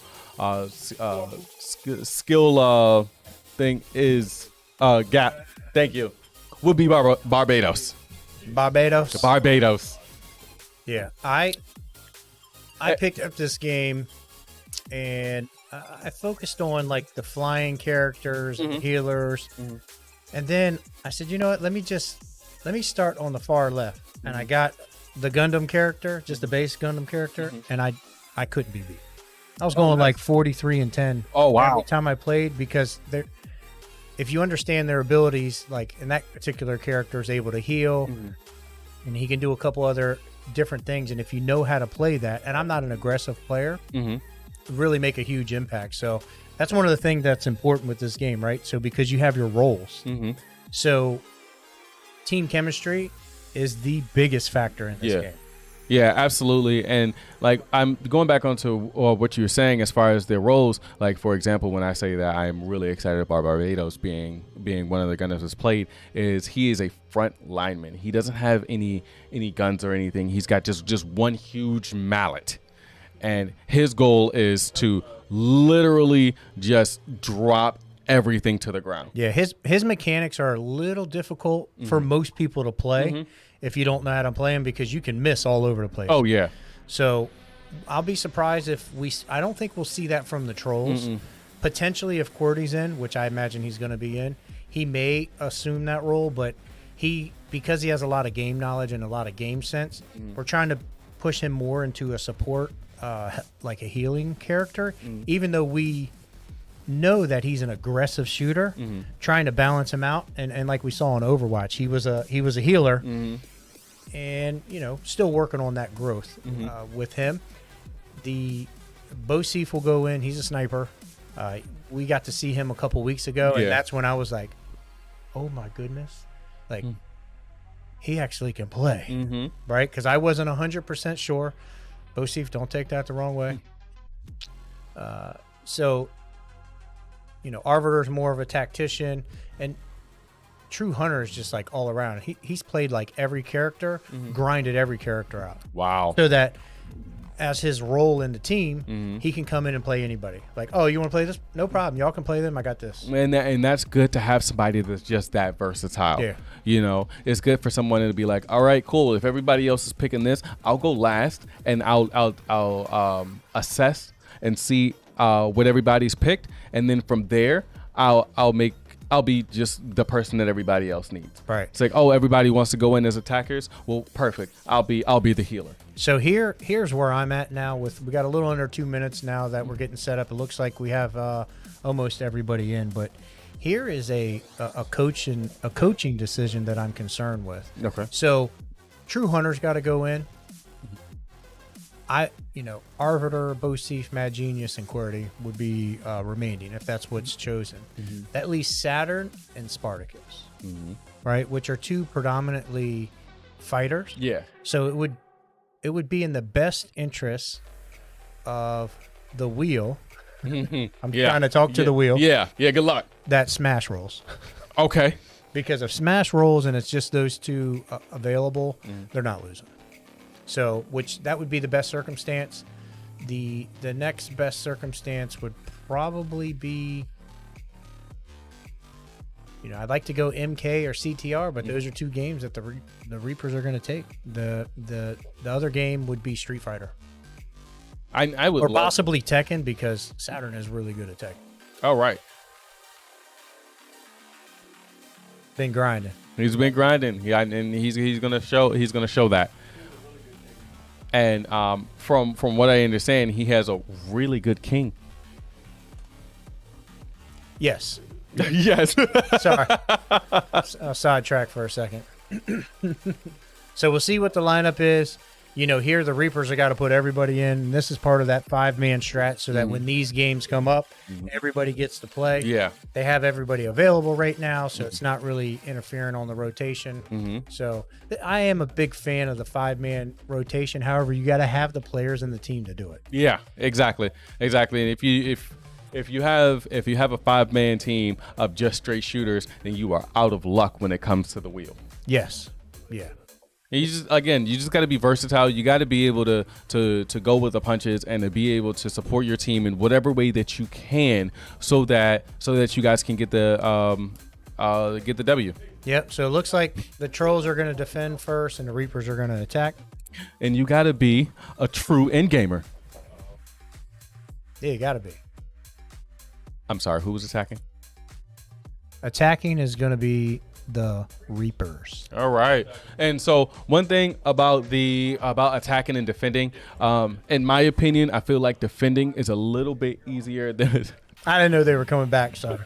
[SPEAKER 2] thing is gap. Thank you. Would be Barbados.
[SPEAKER 1] Barbados. Yeah, I picked up this game, and I focused on like the flying characters and healers, and then I said, you know what? Let me start on the far left, and I got the Gundam character, just the base Gundam character, and I couldn't be beat. I was going like 43-10.
[SPEAKER 2] Oh wow!
[SPEAKER 1] Every time I played, because if you understand their abilities, like in that particular character is able to heal, and he can do a couple other different things, and if you know how to play that, and I'm not an aggressive player, really make a huge impact. So that's one of the things that's important with this game, right? So because you have your roles, so team chemistry is the biggest factor in this game.
[SPEAKER 2] Yeah, absolutely. And like I'm going back onto what you were saying as far as their roles. Like for example, when I say that I'm really excited about Barbados being one of the Gundams that's played, is he is a front lineman. He doesn't have any guns or anything. He's got just one huge mallet, and his goal is to literally just drop everything to the ground.
[SPEAKER 1] Yeah, his mechanics are a little difficult for most people to play. If you don't know how to play them, because you can miss all over the place.
[SPEAKER 2] Oh yeah.
[SPEAKER 1] So I'll be surprised if I don't think we'll see that from the Trolls. Potentially if QWERTY's in, which I imagine he's going to be in, he may assume that role, but because he has a lot of game knowledge and a lot of game sense, we're trying to push him more into a support, like a healing character, even though we know that he's an aggressive shooter, trying to balance him out, and like we saw in Overwatch, he was a healer, and still working on that growth with him. The Bosif will go in. He's a sniper. We got to see him a couple weeks ago, and that's when I was like, oh my goodness, like he actually can play, right? Because I wasn't 100% sure. Bosif, don't take that the wrong way. So Arbiter's more of a tactician, and True Hunter is just like all around. He's played like every character, grinded every character out.
[SPEAKER 2] Wow.
[SPEAKER 1] So that as his role in the team, he can come in and play anybody. Like, oh, you want to play this? No problem. Y'all can play them. I got this.
[SPEAKER 2] And that's good to have somebody that's just that versatile. Yeah. It's good for someone to be like, all right, cool. If everybody else is picking this, I'll go last, and I'll assess and see what everybody's picked, and then from there, I'll be just the person that everybody else needs.
[SPEAKER 1] Right.
[SPEAKER 2] It's like, oh, everybody wants to go in as attackers. Well, perfect. I'll be the healer.
[SPEAKER 1] So here's where I'm at now. We got a little under 2 minutes now that we're getting set up. It looks like we have almost everybody in, but here is a coaching decision that I'm concerned with.
[SPEAKER 2] Okay.
[SPEAKER 1] So True Hunter's got to go in. Arbiter, Bosif, Mad Genius, and QWERTY would be remaining if that's what's chosen. That leaves Saturn and Spartacus, right? Which are two predominantly fighters.
[SPEAKER 2] Yeah.
[SPEAKER 1] So it would be in the best interest of the wheel. I'm trying to talk to the wheel.
[SPEAKER 2] Yeah. Good luck.
[SPEAKER 1] That Smash rolls.
[SPEAKER 2] Okay.
[SPEAKER 1] Because if Smash rolls and it's just those two available, they're not losing. So, that would be the best circumstance. The next best circumstance would probably be, I'd like to go MK or CTR, but those are two games that the Reapers are going to take. The other game would be Street Fighter.
[SPEAKER 2] I would,
[SPEAKER 1] or possibly Tekken, because Saturn is really good at Tekken.
[SPEAKER 2] Oh, right.
[SPEAKER 1] Been grinding.
[SPEAKER 2] He's been grinding. Yeah, and he's gonna show that. And from what I understand, he has a really good king.
[SPEAKER 1] Yes.
[SPEAKER 2] Yes.
[SPEAKER 1] Sorry. I'll sidetrack for a second. So we'll see what the lineup is. Here the Reapers have got to put everybody in. And this is part of that 5-man strat so that when these games come up, everybody gets to play.
[SPEAKER 2] Yeah.
[SPEAKER 1] They have everybody available right now, so it's not really interfering on the rotation. So I am a big fan of the 5-man rotation. However, you got to have the players in the team to do it.
[SPEAKER 2] Yeah, exactly. And if you have a 5-man team of just straight shooters, then you are out of luck when it comes to the wheel.
[SPEAKER 1] Yes. Yeah.
[SPEAKER 2] You just got to be versatile. You got to be able to go with the punches and to be able to support your team in whatever way that you can, so that you guys can get the W.
[SPEAKER 1] Yep. So it looks like the Trollz are going to defend first, and the Reapers are going to attack.
[SPEAKER 2] And you got to be a true endgamer.
[SPEAKER 1] Yeah, you got to be.
[SPEAKER 2] I'm sorry. Who was attacking?
[SPEAKER 1] Attacking is going to be the Reapers.
[SPEAKER 2] All right. And so one thing about attacking and defending, in my opinion, I feel like defending is a little bit easier than
[SPEAKER 1] I didn't know they were coming back, sorry.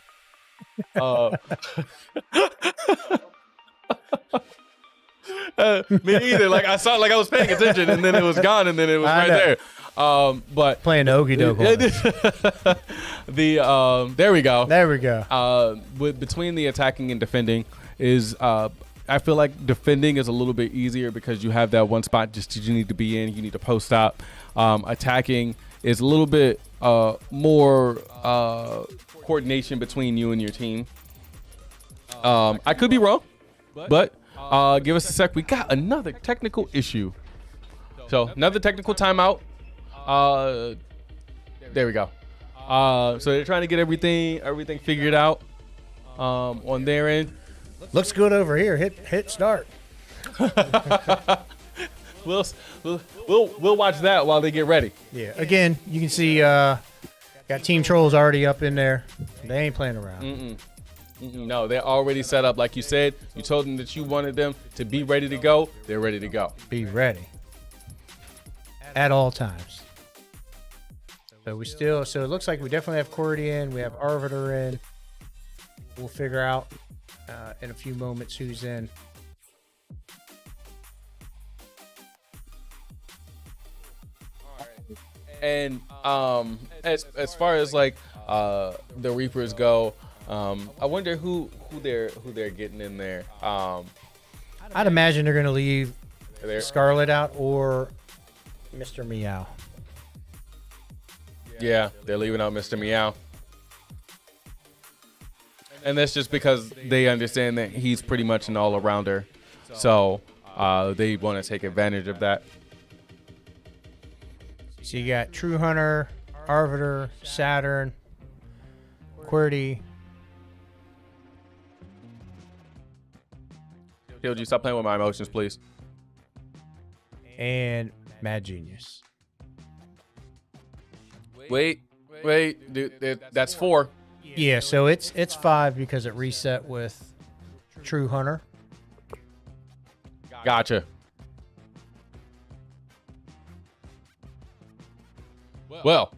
[SPEAKER 2] Me either. Like I saw, like I was paying attention, and then it was gone, and then it was right there. But
[SPEAKER 1] playing the okey doke.
[SPEAKER 2] There we go.
[SPEAKER 1] There we go.
[SPEAKER 2] Between the attacking and defending is I feel like defending is a little bit easier because you have that one spot just you need to be in. You need to post up. Attacking is a little bit more coordination between you and your team. I could be wrong, but give us a sec. We got another technical issue. So another technical timeout. There we go. So they're trying to get everything figured out on their end.
[SPEAKER 1] Looks good over here. Hit start.
[SPEAKER 2] We'll watch that while they get ready.
[SPEAKER 1] Yeah. Again, you can see got Team Trollz already up in there. They ain't playing around.
[SPEAKER 2] No, they're already set up. Like you said, you told them that you wanted them to be ready to go. They're ready to go.
[SPEAKER 1] Be ready at all times. So it looks like we definitely have QWERTY in. We have Arbiter in. We'll figure out in a few moments who's in.
[SPEAKER 2] And as far as like the Reapers go, I wonder who they're getting in there.
[SPEAKER 1] I'd imagine they're going to leave Scarlet out or Mr. Meow.
[SPEAKER 2] Yeah, they're leaving out Mr. Meow. And that's just because they understand that he's pretty much an all-arounder. So they want to take advantage of that.
[SPEAKER 1] So you got True Hunter, Arbiter, Saturn, QWERTY.
[SPEAKER 2] Yo, would you stop playing with my emotions, please?
[SPEAKER 1] And Mad Genius.
[SPEAKER 2] Wait, dude, that's 4.
[SPEAKER 1] Yeah, so it's 5 because it reset with True Hunter.
[SPEAKER 2] Gotcha. Well,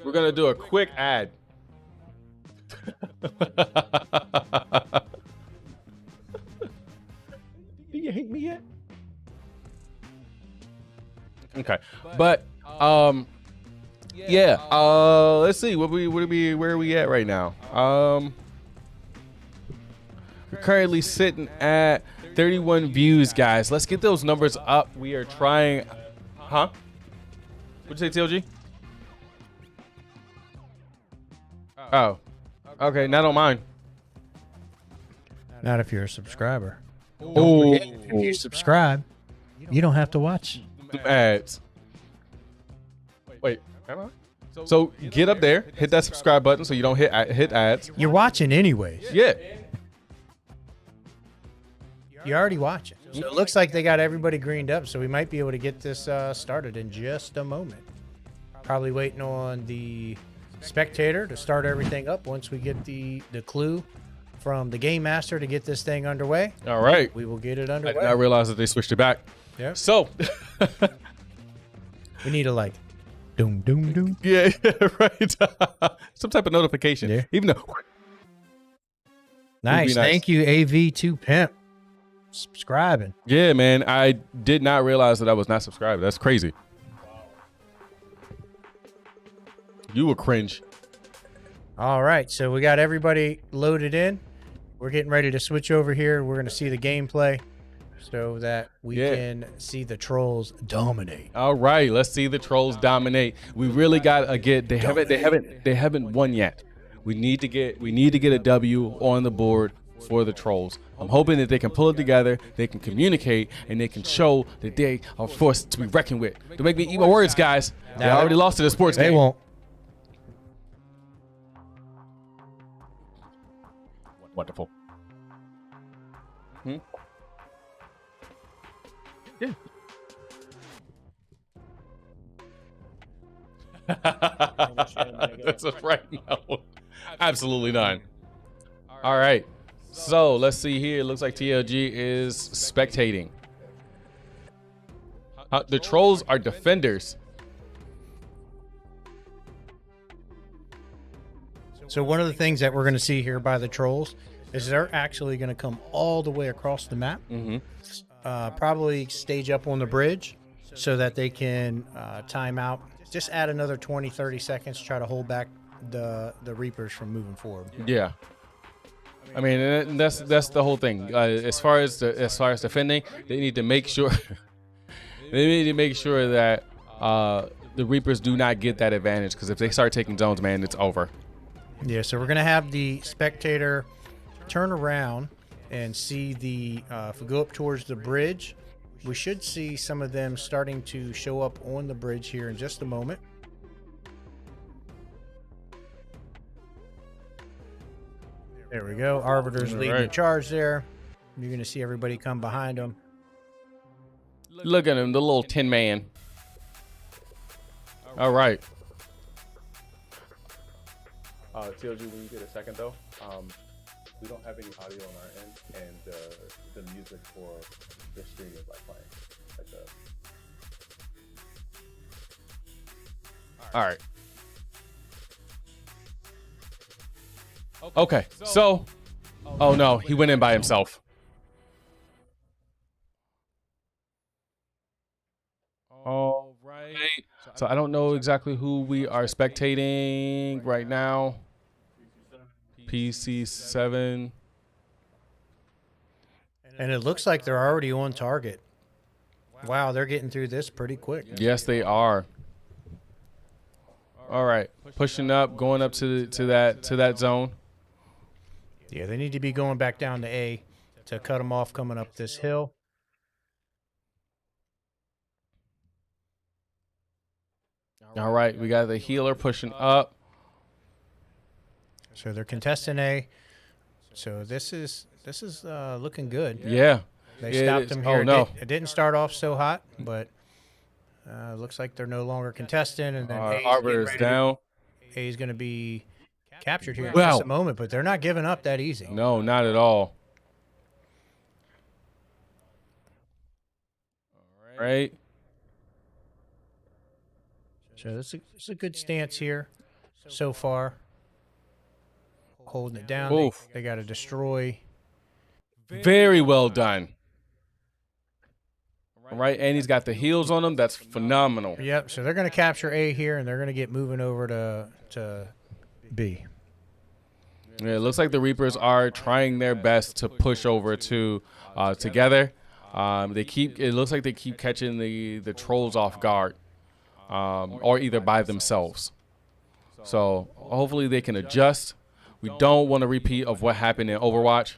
[SPEAKER 2] we're gonna do a quick ad. Do you hate me yet? Okay, but yeah. Let's see. Where are we at right now? We're currently sitting at 31 views, guys. Let's get those numbers up. We are trying. Huh? What'd you say, TLG? Oh, okay. Not on mine.
[SPEAKER 1] Not if you're a subscriber.
[SPEAKER 2] Oh,
[SPEAKER 1] If you subscribe, you don't have to watch.
[SPEAKER 2] ads. Wait, am I? So get up there, hit that subscribe button so you don't hit ads.
[SPEAKER 1] You're watching anyways.
[SPEAKER 2] Yeah.
[SPEAKER 1] You're already watching. So it looks like they got everybody greened up, so we might be able to get this started in just a moment. Probably waiting on the spectator to start everything up once we get the clue from the game master to get this thing underway.
[SPEAKER 2] All right.
[SPEAKER 1] We will get it
[SPEAKER 2] I
[SPEAKER 1] underway.
[SPEAKER 2] did not realize that they switched it back.
[SPEAKER 1] Yeah.
[SPEAKER 2] So
[SPEAKER 1] We need a like, doom, doom, doom.
[SPEAKER 2] yeah, right. Some type of notification.
[SPEAKER 1] Yeah.
[SPEAKER 2] Even though
[SPEAKER 1] Nice.
[SPEAKER 2] nice.
[SPEAKER 1] Thank you, AV2 Pimp. Subscribing.
[SPEAKER 2] yeah, man, I did not realize that I was not subscribed. That's crazy. You will cringe.
[SPEAKER 1] All right, so we got everybody loaded in. We're getting ready to switch over here. We're going to see the gameplay so that we can see the trolls dominate.
[SPEAKER 2] All right, let's see the trolls dominate. We really got to get. They haven't won yet. We need to get a W on the board for the trolls. I'm hoping that they can pull it together, they can communicate, and they can show that they are forced to be reckoned with. Don't make me eat my words, guys. They already lost to the sports game.
[SPEAKER 1] They won't.
[SPEAKER 2] Wonderful. Yeah. That's right. No. Absolutely not. All right. So let's see here. It looks like TLG is spectating. The trolls are defenders.
[SPEAKER 1] So one of the things that we're going to see here by the trolls is they're actually going to come all the way across the map. Probably stage up on the bridge so that they can time out. Just add another 20, 30 seconds, try to hold back the Reapers from moving forward.
[SPEAKER 2] Yeah. I mean, and that's the whole thing. As far as defending, they need to make sure that the Reapers do not get that advantage, because if they start taking zones, man, it's over.
[SPEAKER 1] Yeah, so we're going to have the spectator turn around and see the, if we go up towards the bridge, we should see some of them starting to show up on the bridge here in just a moment. There we go. Arbiter's leading the charge there. You're going to see everybody come behind them.
[SPEAKER 2] Look at him, the little tin man. All right. TLG, when you get a second though, we don't have any audio on our end, and the music for the stream is like playing. All right. Okay, so, oh no, he went in by himself. All right. So I don't know exactly who we are spectating right now. PC7.
[SPEAKER 1] And it looks like they're already on target. Wow, they're getting through this pretty quick.
[SPEAKER 2] Yes, they are. All right, pushing up, going up to that zone.
[SPEAKER 1] Yeah, they need to be going back down to A to cut them off coming up this hill.
[SPEAKER 2] All right, we got the healer pushing up.
[SPEAKER 1] So they're contesting A. So this is looking good.
[SPEAKER 2] Yeah.
[SPEAKER 1] They stopped them here.
[SPEAKER 2] Oh, no.
[SPEAKER 1] It didn't start off so hot, but looks like they're no longer contesting. And then
[SPEAKER 2] Arbiter is down.
[SPEAKER 1] A is going to be captured here in
[SPEAKER 2] Wow.
[SPEAKER 1] just a moment, but they're not giving up that easy.
[SPEAKER 2] No, not at all. All right.
[SPEAKER 1] So it's a good stance here so far. Holding it down.
[SPEAKER 2] Oof.
[SPEAKER 1] They got to destroy.
[SPEAKER 2] Very well done. right? And he's got the heels on him. That's phenomenal.
[SPEAKER 1] Yep. So they're going to capture A here, and they're going to get moving over to B.
[SPEAKER 2] Yeah, it looks like the Reapers are trying their best to push over to together. It looks like they keep catching the Trollz off guard, or either by themselves. So hopefully they can adjust. We don't want a repeat of what happened in Overwatch.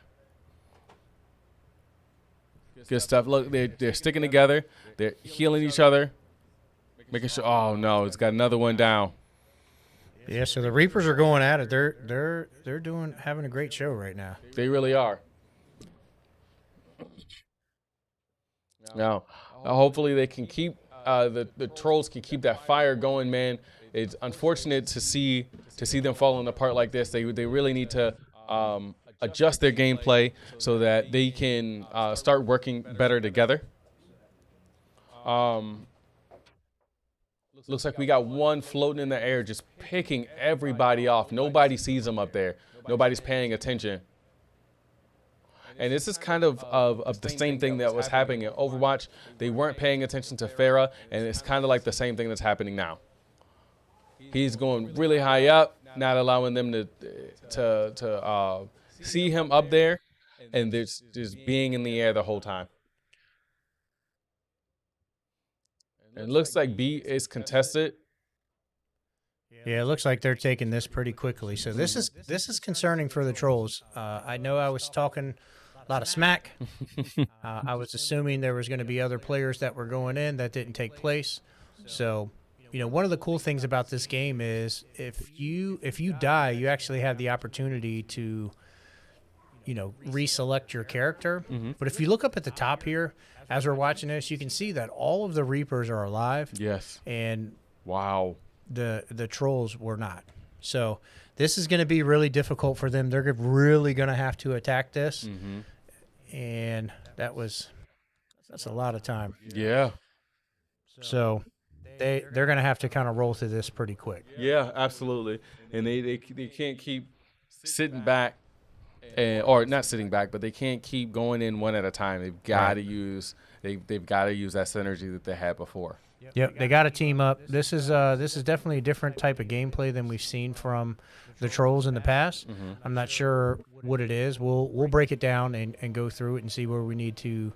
[SPEAKER 2] Good stuff. Look, they're sticking together. They're healing each other, making sure. Oh no, it's got another one down.
[SPEAKER 1] Yeah, so the Reapers are going at it. They're having a great show right now.
[SPEAKER 2] They really are. Now, hopefully they can keep the Trollz can keep that fire going, man. It's unfortunate to see them falling apart like this. They really need to adjust their gameplay so that they can start working better together. Looks like we got one floating in the air, just picking everybody off. Nobody sees them up there. Nobody's paying attention. And this is kind of the same thing that was happening in Overwatch. They weren't paying attention to Pharah, and it's kind of like the same thing that's happening now. He's going really high up, not allowing them to see him up there, and just being in the air the whole time. It looks like B is contested.
[SPEAKER 1] Yeah, it looks like they're taking this pretty quickly. So this is concerning for the Trollz. I know I was talking a lot of smack. I was assuming there was going to be other players that were going in. That didn't take place. So, one of the cool things about this game is if you die, you actually have the opportunity to, reselect your character. But if you look up at the top here, as we're watching this, you can see that all of the Reapers are alive.
[SPEAKER 2] Yes.
[SPEAKER 1] And
[SPEAKER 2] wow,
[SPEAKER 1] the Trollz were not. So this is going to be really difficult for them. They're really going to have to attack this. And that's a lot of time.
[SPEAKER 2] Yeah.
[SPEAKER 1] So they're going to have to kind of roll through this pretty quick.
[SPEAKER 2] Yeah, absolutely. And they can't keep sitting back, or not sitting back, but they can't keep going in one at a time. They've got to use they've got to use that synergy that they had before.
[SPEAKER 1] Yep, they got to team up. This is definitely a different type of gameplay than we've seen from the Trollz in the past. I'm not sure what it is. We'll break it down and go through it and see where we need to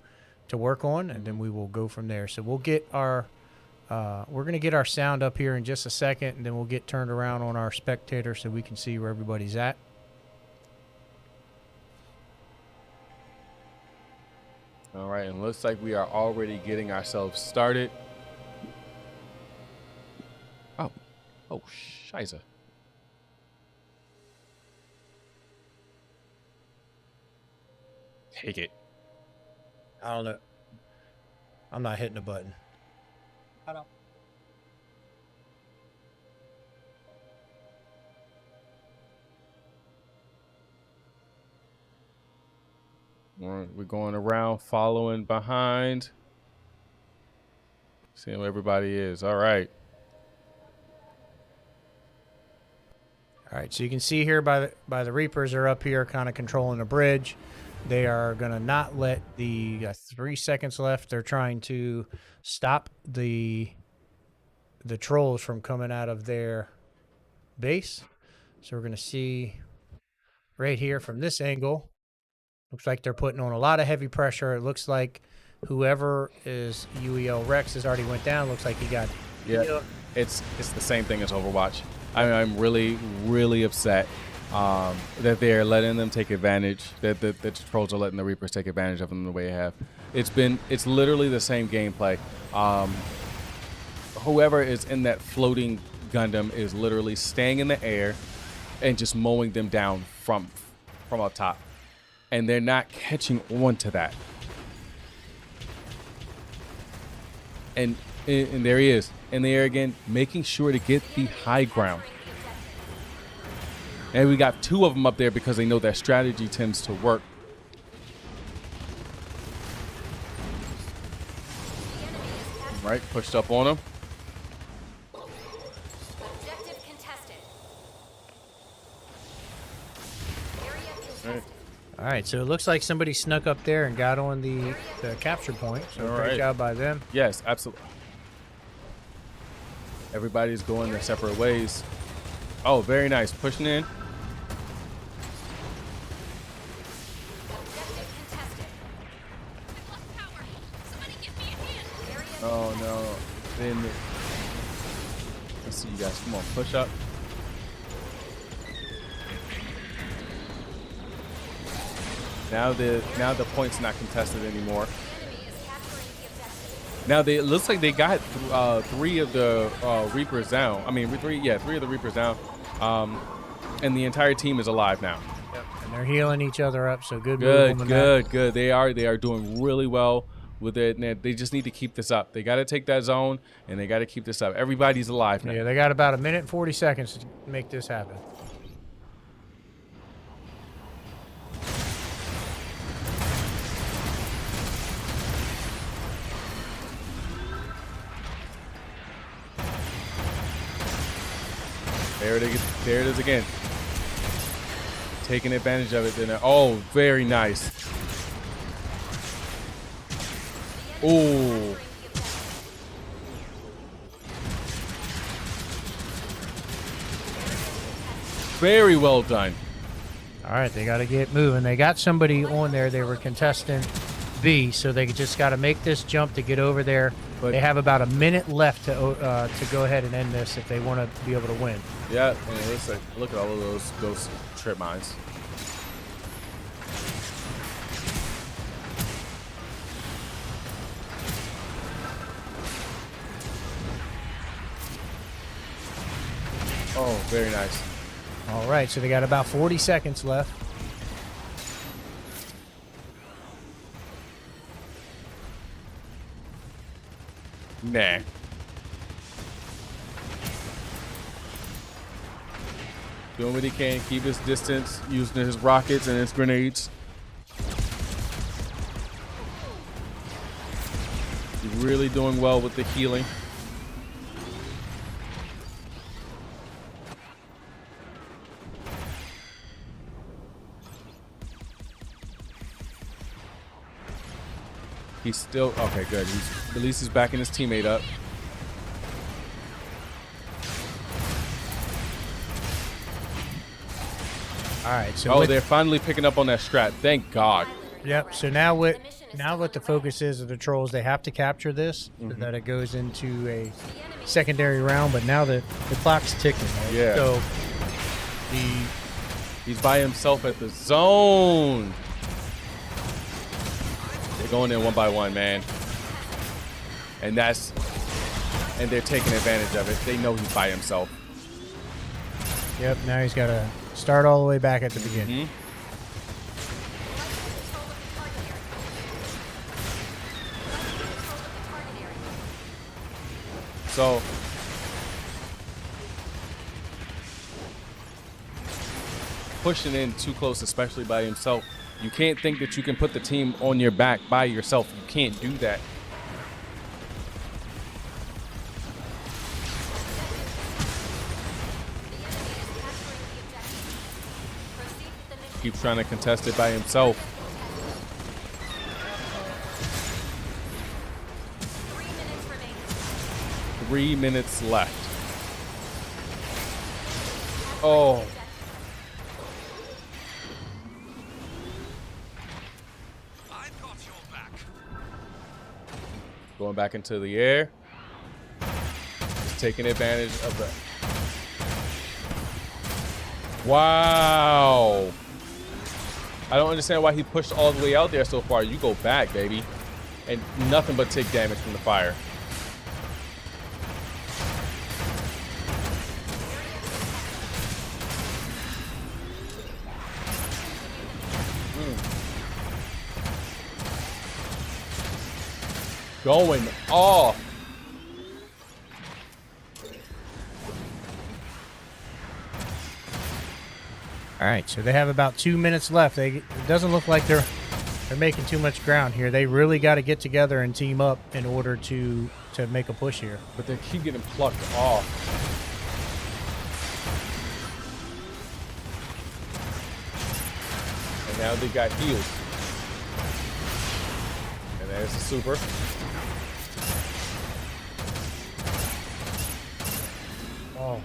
[SPEAKER 1] work on, and then we will go from there. So we'll get our we're going to get our sound up here in just a second, and then we'll get turned around on our spectator so we can see where everybody's at.
[SPEAKER 2] All right, and looks like we are already getting ourselves started. Oh, scheiße. Take it.
[SPEAKER 1] I don't know. I'm not hitting the button. I don't.
[SPEAKER 2] We're going around, following behind, seeing where everybody is. All right.
[SPEAKER 1] All right, so you can see here by the Reapers are up here kind of controlling the bridge. They are going to not let the 3 seconds left. They're trying to stop the Trollz from coming out of their base. So we're going to see right here from this angle. Looks like they're putting on a lot of heavy pressure. It looks like whoever is UEL Rex has already went down. Looks like he got.
[SPEAKER 2] Yeah, it's the same thing as Overwatch. I'm really, really upset that they're letting them take advantage, that the Trollz are letting the Reapers take advantage of them the way they have. It's literally the same gameplay. Whoever is in that floating Gundam is literally staying in the air and just mowing them down from up top. And they're not catching on to that. And there he is in the air again, making sure to get the high ground. And we got 2 of them up there because they know that strategy tends to work. Right, pushed up on him. Right.
[SPEAKER 1] All right, so it looks like somebody snuck up there and got on the capture point. So
[SPEAKER 2] All
[SPEAKER 1] great
[SPEAKER 2] right.
[SPEAKER 1] job by them.
[SPEAKER 2] Yes, absolutely. Everybody's going their separate ways. Oh, very nice. Pushing in. Oh, no. Then, let's see, you guys. Come on, push up. Now the point's not contested anymore. Now it looks like they got 3 of the Reapers down. I mean, 3 of the Reapers down. And the entire team is alive now.
[SPEAKER 1] Yep. And they're healing each other up. So good. Move on the map.
[SPEAKER 2] Good. They are doing really well with it. And they just need to keep this up. They got to take that zone, and they got to keep this up. Everybody's alive now.
[SPEAKER 1] Yeah, they got about 1 minute and 40 seconds to make this happen.
[SPEAKER 2] There it is again. Taking advantage of it. Then, oh, very nice. Oh. Very well done.
[SPEAKER 1] All right, they got to get moving. They got somebody on there. They were contestant B, so they just got to make this jump to get over there. But they have about 1 minute left to go ahead and end this if they want to be able to win.
[SPEAKER 2] Yeah, and it looks like, look at all of those ghost trip mines. Oh, very nice.
[SPEAKER 1] All right, so they got about 40 seconds left.
[SPEAKER 2] Nah. Doing what he can, keep his distance, using his rockets and his grenades. He's really doing well with the healing. He's still okay. Good. At least he's backing his teammate up.
[SPEAKER 1] All right. So
[SPEAKER 2] they're finally picking up on that strat. Thank God.
[SPEAKER 1] Yep. So now what the focus is of the Trolls, they have to capture this so that it goes into a secondary round. But now the clock's ticking. Right?
[SPEAKER 2] Yeah.
[SPEAKER 1] So
[SPEAKER 2] he's by himself at the zone. They're going in 1 by 1, man. And they're taking advantage of it. They know he's by himself.
[SPEAKER 1] Yep, now he's got to start all the way back at the beginning.
[SPEAKER 2] So pushing in too close, especially by himself. You can't think that you can put the team on your back by yourself. You can't do that. Keeps trying to contest it by himself. 3 minutes left. Oh. Going back into the air. Just taking advantage of the... Wow. I don't understand why he pushed all the way out there so far. You go back, baby. And nothing but take damage from the fire. Going off.
[SPEAKER 1] All right, so they have about 2 minutes left. It doesn't look like they're making too much ground here. They really got to get together and team up in order to make a push here.
[SPEAKER 2] But they keep getting plucked off. And Now they got healed. And there's the super.
[SPEAKER 1] Oh.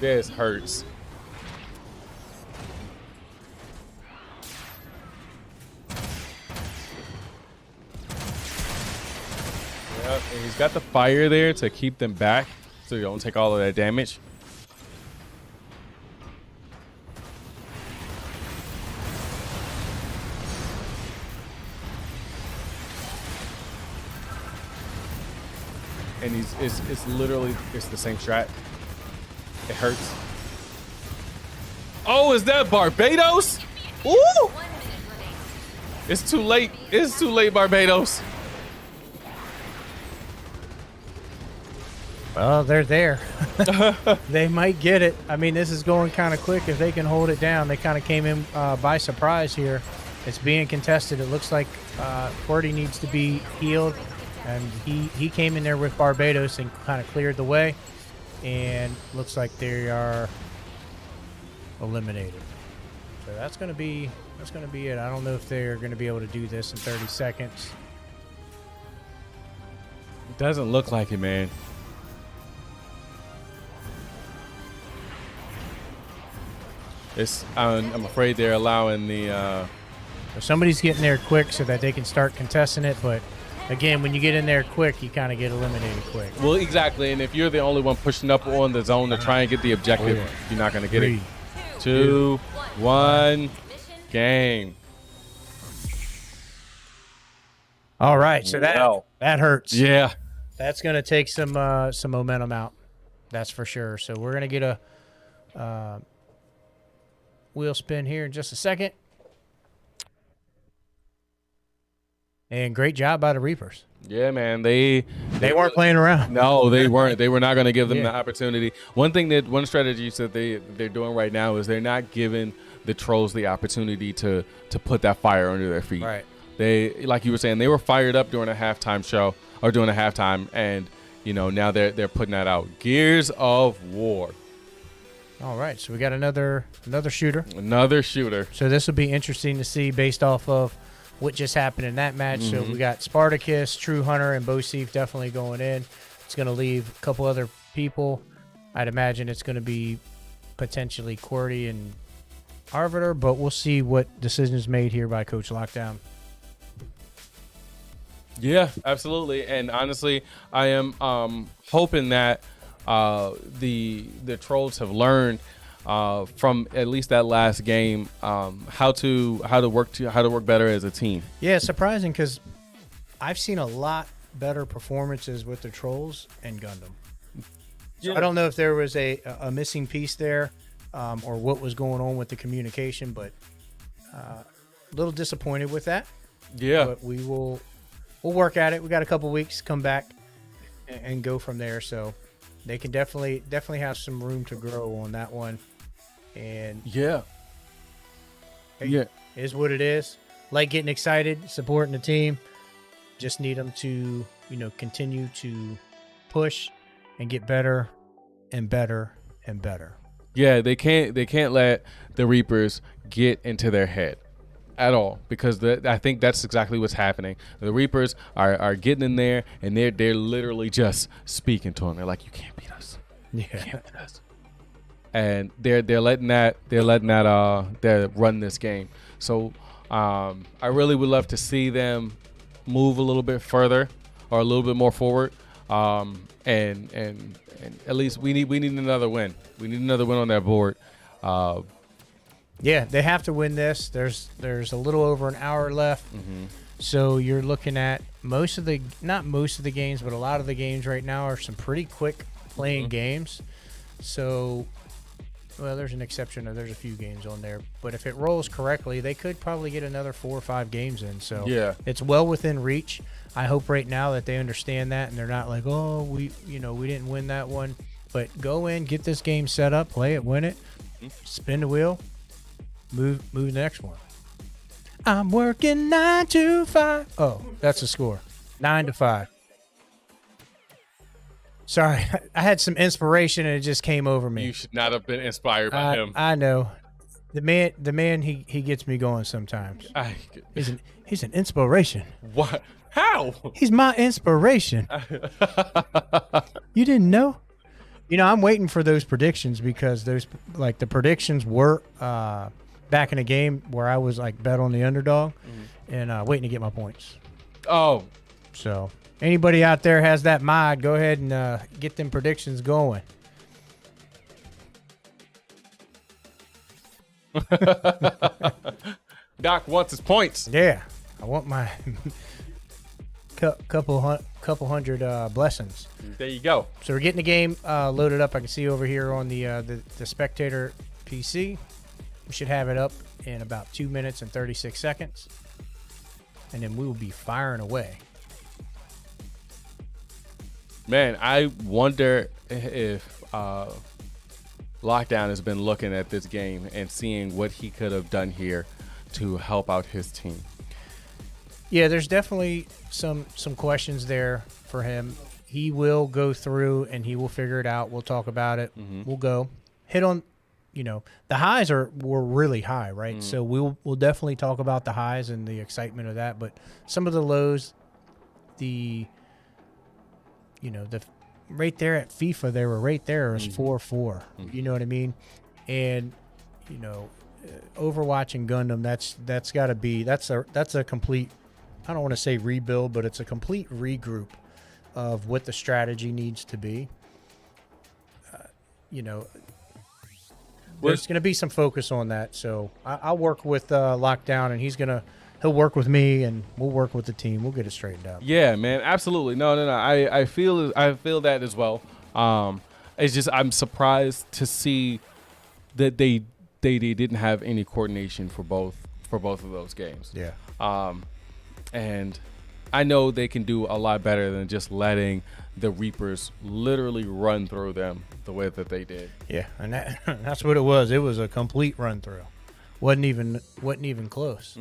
[SPEAKER 2] This hurts. Yep, and he's got the fire there to keep them back so you don't take all of that damage. And it's literally the same strat. It hurts. Oh, is that Barbados? Ooh! It's too late. It's too late, Barbados.
[SPEAKER 1] Well, they're there. They might get it. I mean, this is going kind of quick. If they can hold it down, they kind of came in by surprise here. It's being contested. It looks like QWERTY needs to be healed. And he came in there with Barbados and kind of cleared the way. And looks like they are eliminated. So that's going to be it. I don't know if they're going to be able to do this in 30 seconds.
[SPEAKER 2] It doesn't look like it, man. I'm afraid they're allowing the.
[SPEAKER 1] Somebody's getting there quick so that they can start contesting it, but again, when you get in there quick, you kind of get eliminated quick.
[SPEAKER 2] Well, exactly, and if you're the only one pushing up on the zone to try and get the objective, you're not going to get it. 2, 1, game.
[SPEAKER 1] All right, so that hurts.
[SPEAKER 2] Yeah,
[SPEAKER 1] that's going to take some momentum out. That's for sure. So we're going to get a wheel spin here in just a second. And great job by the Reapers.
[SPEAKER 2] Yeah, man. They
[SPEAKER 1] weren't playing around.
[SPEAKER 2] No, they weren't. They were not going to give them the opportunity. One strategy that they're doing right now is they're not giving the Trollz the opportunity to put that fire under their feet.
[SPEAKER 1] Right.
[SPEAKER 2] They, like you were saying, they were fired up during a halftime show or during a halftime, and now they're putting that out. Gears of War.
[SPEAKER 1] All right, so we got another shooter.
[SPEAKER 2] Another shooter.
[SPEAKER 1] So this will be interesting to see based off of what just happened in that match. So we got Spartacus, True Hunter, and Bosif definitely going in. It's going to leave a couple other people. I'd imagine it's going to be potentially QWERTY and Arbiter, but we'll see what decisions made here by Coach Lockdown.
[SPEAKER 2] Yeah, absolutely. And honestly, I am hoping that the Trollz have learned from at least that last game how to work better as a team.
[SPEAKER 1] Yeah, it's surprising because I've seen a lot better performances with the Trollz and Gundam. So I don't know if there was a missing piece there or what was going on with the communication, but a little disappointed with that.
[SPEAKER 2] Yeah,
[SPEAKER 1] but we'll work at it. We got a couple weeks to come back and go from there. So they can definitely have some room to grow on that one. And
[SPEAKER 2] yeah,
[SPEAKER 1] is what it is. Like getting excited, supporting the team. Just need them to, continue to push and get better and better and better.
[SPEAKER 2] Yeah, they can't let the Reapers get into their head at all, because I think that's exactly what's happening. The Reapers are getting in there, and they're literally just speaking to them. They're like, "You can't beat us.
[SPEAKER 1] Yeah.
[SPEAKER 2] You can't beat us." And they're letting that run this game. So I really would love to see them move a little bit further or a little bit more forward. And at least we need another win. We need another win on that board.
[SPEAKER 1] Yeah, they have to win this. There's a little over an hour left. So you're looking at not most of the games, but a lot of the games right now are some pretty quick playing games. So, well, there's an exception. There's a few games on there, but if it rolls correctly, they could probably get another 4 or 5 games in. So
[SPEAKER 2] yeah,
[SPEAKER 1] it's well within reach. I hope right now that they understand that and they're not like, oh, we didn't win that one. But go in, get this game set up, play it, win it, spin the wheel, move to the next one. I'm working 9 to 5. Oh, that's the score. 9 to 5. Sorry, I had some inspiration and it just came over me.
[SPEAKER 2] You should not have been inspired by him.
[SPEAKER 1] I know. The man, he gets me going sometimes. He's an inspiration.
[SPEAKER 2] What? How?
[SPEAKER 1] He's my inspiration. You didn't know? You know, I'm waiting for those predictions because the predictions were back in a game where I was like bet on the underdog and waiting to get my points.
[SPEAKER 2] Oh.
[SPEAKER 1] So anybody out there has that mod, go ahead and get them predictions going.
[SPEAKER 2] Doc wants his points.
[SPEAKER 1] Yeah, I want my couple hundred blessings.
[SPEAKER 2] There you go.
[SPEAKER 1] So we're getting the game loaded up. I can see over here on the spectator PC. We should have it up in about 2 minutes and 36 seconds, and then we will be firing away.
[SPEAKER 2] Man, I wonder if Lockdown has been looking at this game and seeing what he could have done here to help out his team.
[SPEAKER 1] Yeah, there's definitely some questions there for him. He will go through and he will figure it out. We'll talk about it. We'll go hit on, the highs were really high, right? So we'll definitely talk about the highs and the excitement of that. But some of the lows, the right there at FIFA, they were right there. It was 4-4. You know what I mean? And Overwatch and Gundam, that's got to be that's a complete, I don't want to say rebuild, but it's a complete regroup of what the strategy needs to be. There's going to be some focus on that. So I'll work with Lockdown, and he'll work with me, and we'll work with the team. We'll get it straightened out.
[SPEAKER 2] Yeah, man, absolutely. No. I feel that as well. It's just I'm surprised to see that they didn't have any coordination for both of those games.
[SPEAKER 1] Yeah.
[SPEAKER 2] And I know they can do a lot better than just letting the Reapers literally run through them the way that they did.
[SPEAKER 1] Yeah, and that's what it was. It was a complete run through. Wasn't even close.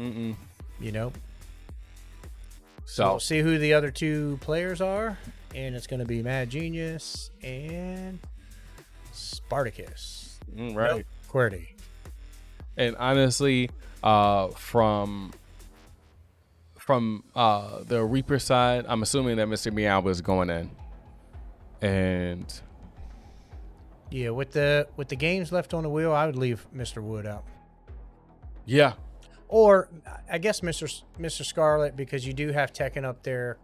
[SPEAKER 1] So we'll see who the other two players are, and it's going to be Mad Genius and Spartacus.
[SPEAKER 2] Right.
[SPEAKER 1] Nope, QWERTY.
[SPEAKER 2] And honestly, from the Reaper side, I'm assuming that Mr. Meow was going in. And
[SPEAKER 1] yeah, with the games left on the wheel, I would leave Mr. Wood out.
[SPEAKER 2] Yeah.
[SPEAKER 1] Or I guess Mr. Scarlet, because you do have Tekken up there.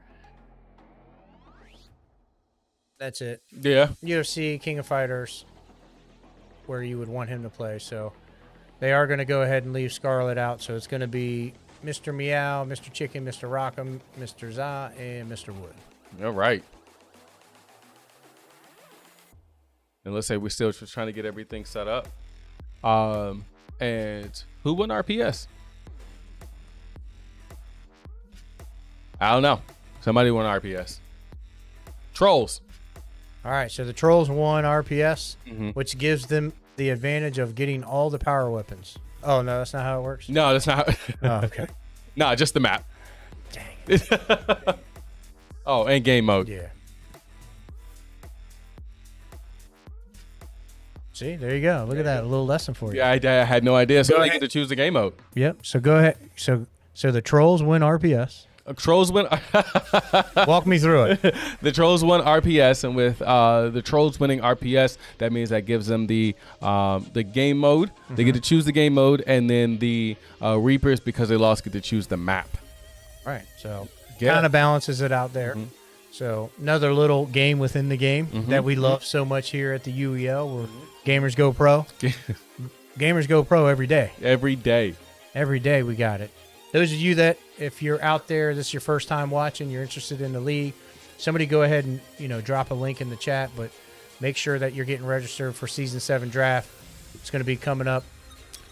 [SPEAKER 1] That's it.
[SPEAKER 2] Yeah.
[SPEAKER 1] UFC, King of Fighters, where you would want him to play. So they are going to go ahead and leave Scarlet out. So it's going to be Mr. Meow, Mr. Chicken, Mr. Rockham, Mr. Za, and Mr. Wood.
[SPEAKER 2] All right. And let's say we're still just trying to get everything set up. And who won RPS? I don't know. Somebody won RPS. Trollz.
[SPEAKER 1] All right, so the Trollz won RPS, which gives them the advantage of getting all the power weapons. Oh, no, that's not how it works?
[SPEAKER 2] No, that's not.
[SPEAKER 1] Oh, okay.
[SPEAKER 2] No, just the map.
[SPEAKER 1] Dang.
[SPEAKER 2] Oh, and game mode.
[SPEAKER 1] Yeah. See, there you go. Look at that. A little lesson for you.
[SPEAKER 2] Yeah, I had no idea. So you get to choose the game mode.
[SPEAKER 1] Yep. So go ahead. So the Trollz win RPS.
[SPEAKER 2] Trollz win.
[SPEAKER 1] Walk me through it.
[SPEAKER 2] The Trollz won RPS, and with the Trollz winning RPS, that means that gives them the game mode. They get to choose the game mode, and then the Reapers, because they lost, get to choose the map.
[SPEAKER 1] Right. So kind of balances it out there. So another little game within the game that we love so much here at the UEL, where Gamers Go Pro. Gamers Go Pro every day.
[SPEAKER 2] Every day.
[SPEAKER 1] Every day we got it. Those of you that, if you're out there, this is your first time watching, you're interested in the league, somebody go ahead and drop a link in the chat, but make sure that you're getting registered for Season 7 draft. It's going to be coming up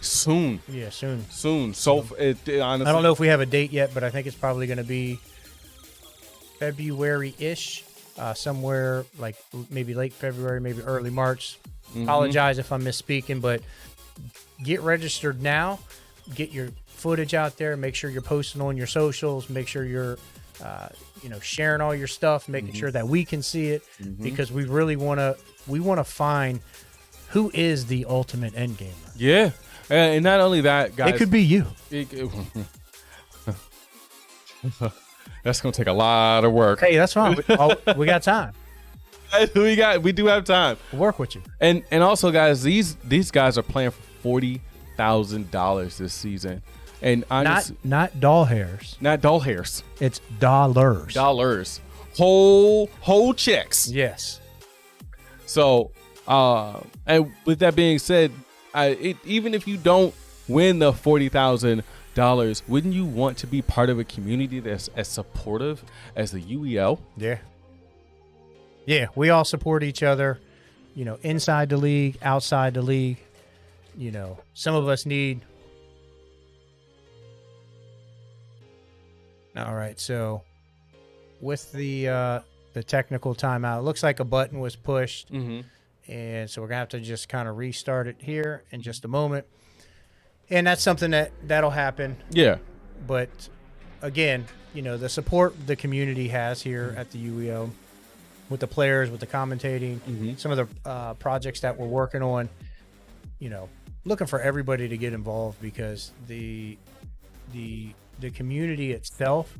[SPEAKER 2] soon.
[SPEAKER 1] Yeah, soon.
[SPEAKER 2] Soon. So honestly,
[SPEAKER 1] I don't know if we have a date yet, but I think it's probably going to be February-ish, somewhere like maybe late February, maybe early March. Apologize if I'm misspeaking, but get registered now. Get your footage out there. Make sure you're posting on your socials. Make sure you're sharing all your stuff, making sure that we can see it, because we really want to find who is the ultimate endgamer.
[SPEAKER 2] Yeah, and not only that, guys,
[SPEAKER 1] It could be you.
[SPEAKER 2] That's gonna take a lot of work.
[SPEAKER 1] Hey, that's fine. We got time.
[SPEAKER 2] We do have time.
[SPEAKER 1] We'll work with you.
[SPEAKER 2] And also, guys, these guys are playing for $40,000 this season, and honestly,
[SPEAKER 1] not doll hairs.
[SPEAKER 2] not doll hairs,
[SPEAKER 1] It's dollars.
[SPEAKER 2] whole checks.
[SPEAKER 1] Yes.
[SPEAKER 2] So, and with that being said, even if you don't win the $40,000, wouldn't you want to be part of a community that's as supportive as the UEL?
[SPEAKER 1] Yeah. Yeah, we all support each other, inside the league, outside the league. Some of us need. All right, so with the technical timeout, it looks like a button was pushed, and so we're gonna have to just kind of restart it here in just a moment. And that's something that'll happen.
[SPEAKER 2] Yeah.
[SPEAKER 1] But again, the support the community has here at the UEO, with the players, with the commentating, some of the projects that we're working on, looking for everybody to get involved, because the community itself,